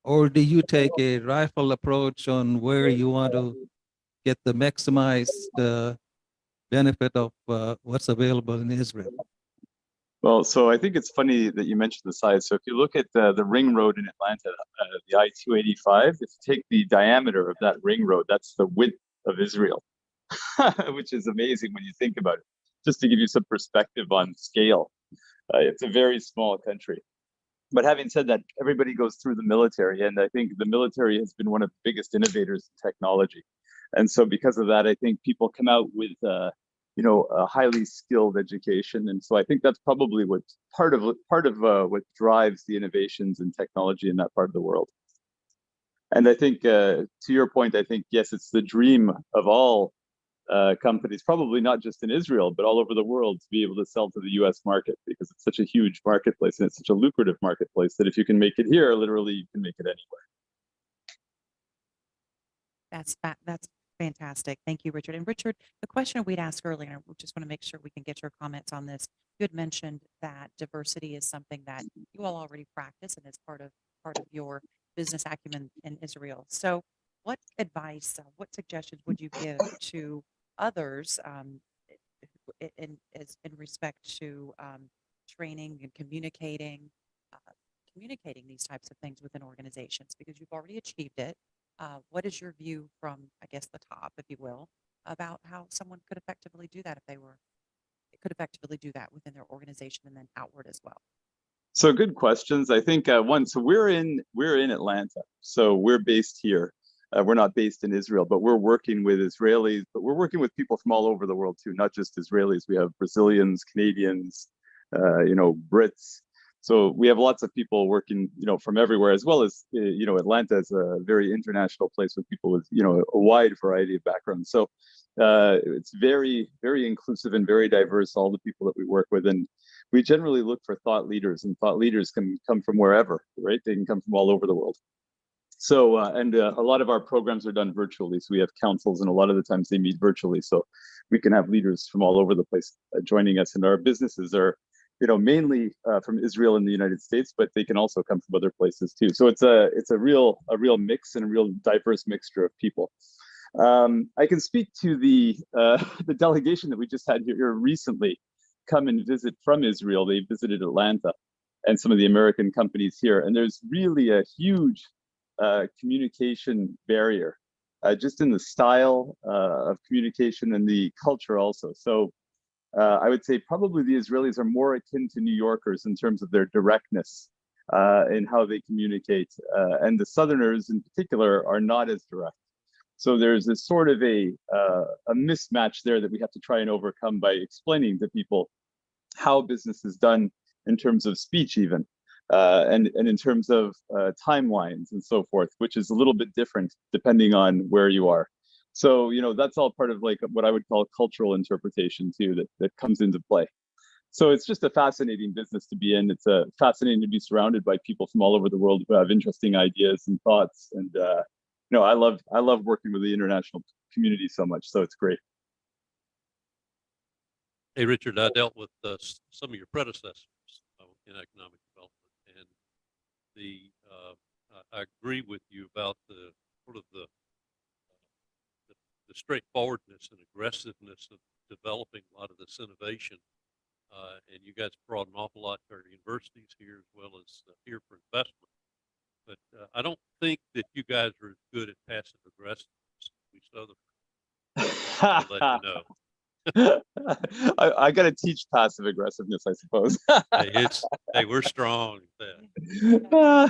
or do you take a rifle approach on where you want to get the maximized benefit of what's available in Israel? Well, so I think it's funny that you mentioned the size. So if you look at the ring road in Atlanta, the I-285, if you take the diameter of that ring road, that's the width of Israel, which is amazing when you think about it. Just to give you some perspective on scale, it's a very small country. But having said that, everybody goes through the military, and I think the military has been one of the biggest innovators in technology. And so because of that, I think people come out with a highly skilled education, and so I think that's probably what part of what drives the innovations in technology in that part of the world. And I think to your point, I think yes, it's the dream of all companies, probably not just in Israel, but all over the world, to be able to sell to the U.S. market, because it's such a huge marketplace and it's such a lucrative marketplace that if you can make it here, literally you can make it anywhere. That's fantastic. Thank you, Richard. And Richard, the question we'd asked earlier, and I just want to make sure we can get your comments on this. You had mentioned that diversity is something that you all already practice and is part of your business acumen in Israel. So what advice, what suggestions would you give to others in respect to training and communicating these types of things within organizations? Because you've already achieved it. What is your view from, I guess, the top, if you will, about how someone could effectively do that within their organization and then outward as well? So good questions. I think so we're in Atlanta, so we're based here. We're not based in Israel, but we're working with Israelis, but we're working with people from all over the world too, not just Israelis. We have Brazilians, Canadians, Brits. So we have lots of people working, from everywhere, as well as, Atlanta is a very international place with people with, a wide variety of backgrounds. So it's very, very inclusive and very diverse, all the people that we work with. And we generally look for thought leaders, and thought leaders can come from wherever, right? They can come from all over the world. So, a lot of our programs are done virtually. So we have councils, and a lot of the times they meet virtually. So we can have leaders from all over the place joining us. And our businesses are, mainly from Israel and the United States, but they can also come from other places too. So it's a real mix and a real diverse mixture of people. I can speak to the delegation that we just had here recently come and visit from Israel. They visited Atlanta and some of the American companies here. And there's really a huge communication barrier, just in the style of communication and the culture also. So I would say probably the Israelis are more akin to New Yorkers in terms of their directness in how they communicate. And the Southerners in particular are not as direct. So there's this sort of a mismatch there that we have to try and overcome by explaining to people how business is done in terms of speech even, and in terms of timelines and so forth, which is a little bit different depending on where you are. So, that's all part of like what I would call cultural interpretation too, that comes into play. So it's just a fascinating business to be in. It's fascinating to be surrounded by people from all over the world who have interesting ideas and thoughts. And, I love working with the international community so much. So it's great. Hey, Richard, I dealt with some of your predecessors in economic development, and I agree with you about the sort of the straightforwardness and aggressiveness of developing a lot of this innovation. And you guys brought an awful lot to our universities here as well as here for investment. But I don't think that you guys are as good at passive aggressiveness as we Southerners. To let you know. I got to teach passive aggressiveness, I suppose. Hey, we're strong at that.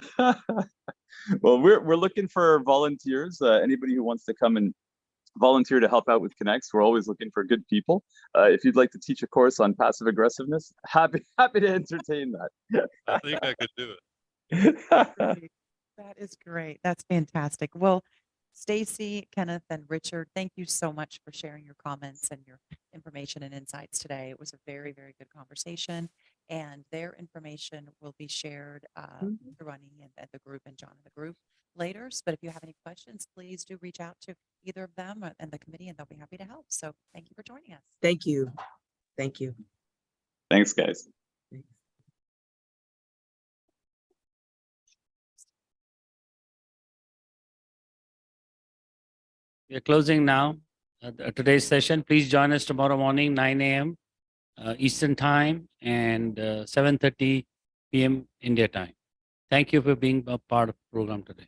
Well, we're looking for volunteers. Anybody who wants to come and volunteer to help out with Connects. We're always looking for good people. If you'd like to teach a course on passive aggressiveness, happy to entertain that. I think I could do it. That is great. That's fantastic. Well, Stacy, Kenneth, and Richard, thank you so much for sharing your comments and your information and insights today. It was a very, very good conversation, and their information will be shared through Ani and the group and John and the group later. But if you have any questions, please do reach out to either of them and the committee, and they'll be happy to help. So thank you for joining us. Thank you. Thank you. Thanks, guys. We are closing now today's session. Please join us tomorrow morning, 9 a.m. Eastern Time and 7:30 p.m. India time. Thank you for being a part of the program today.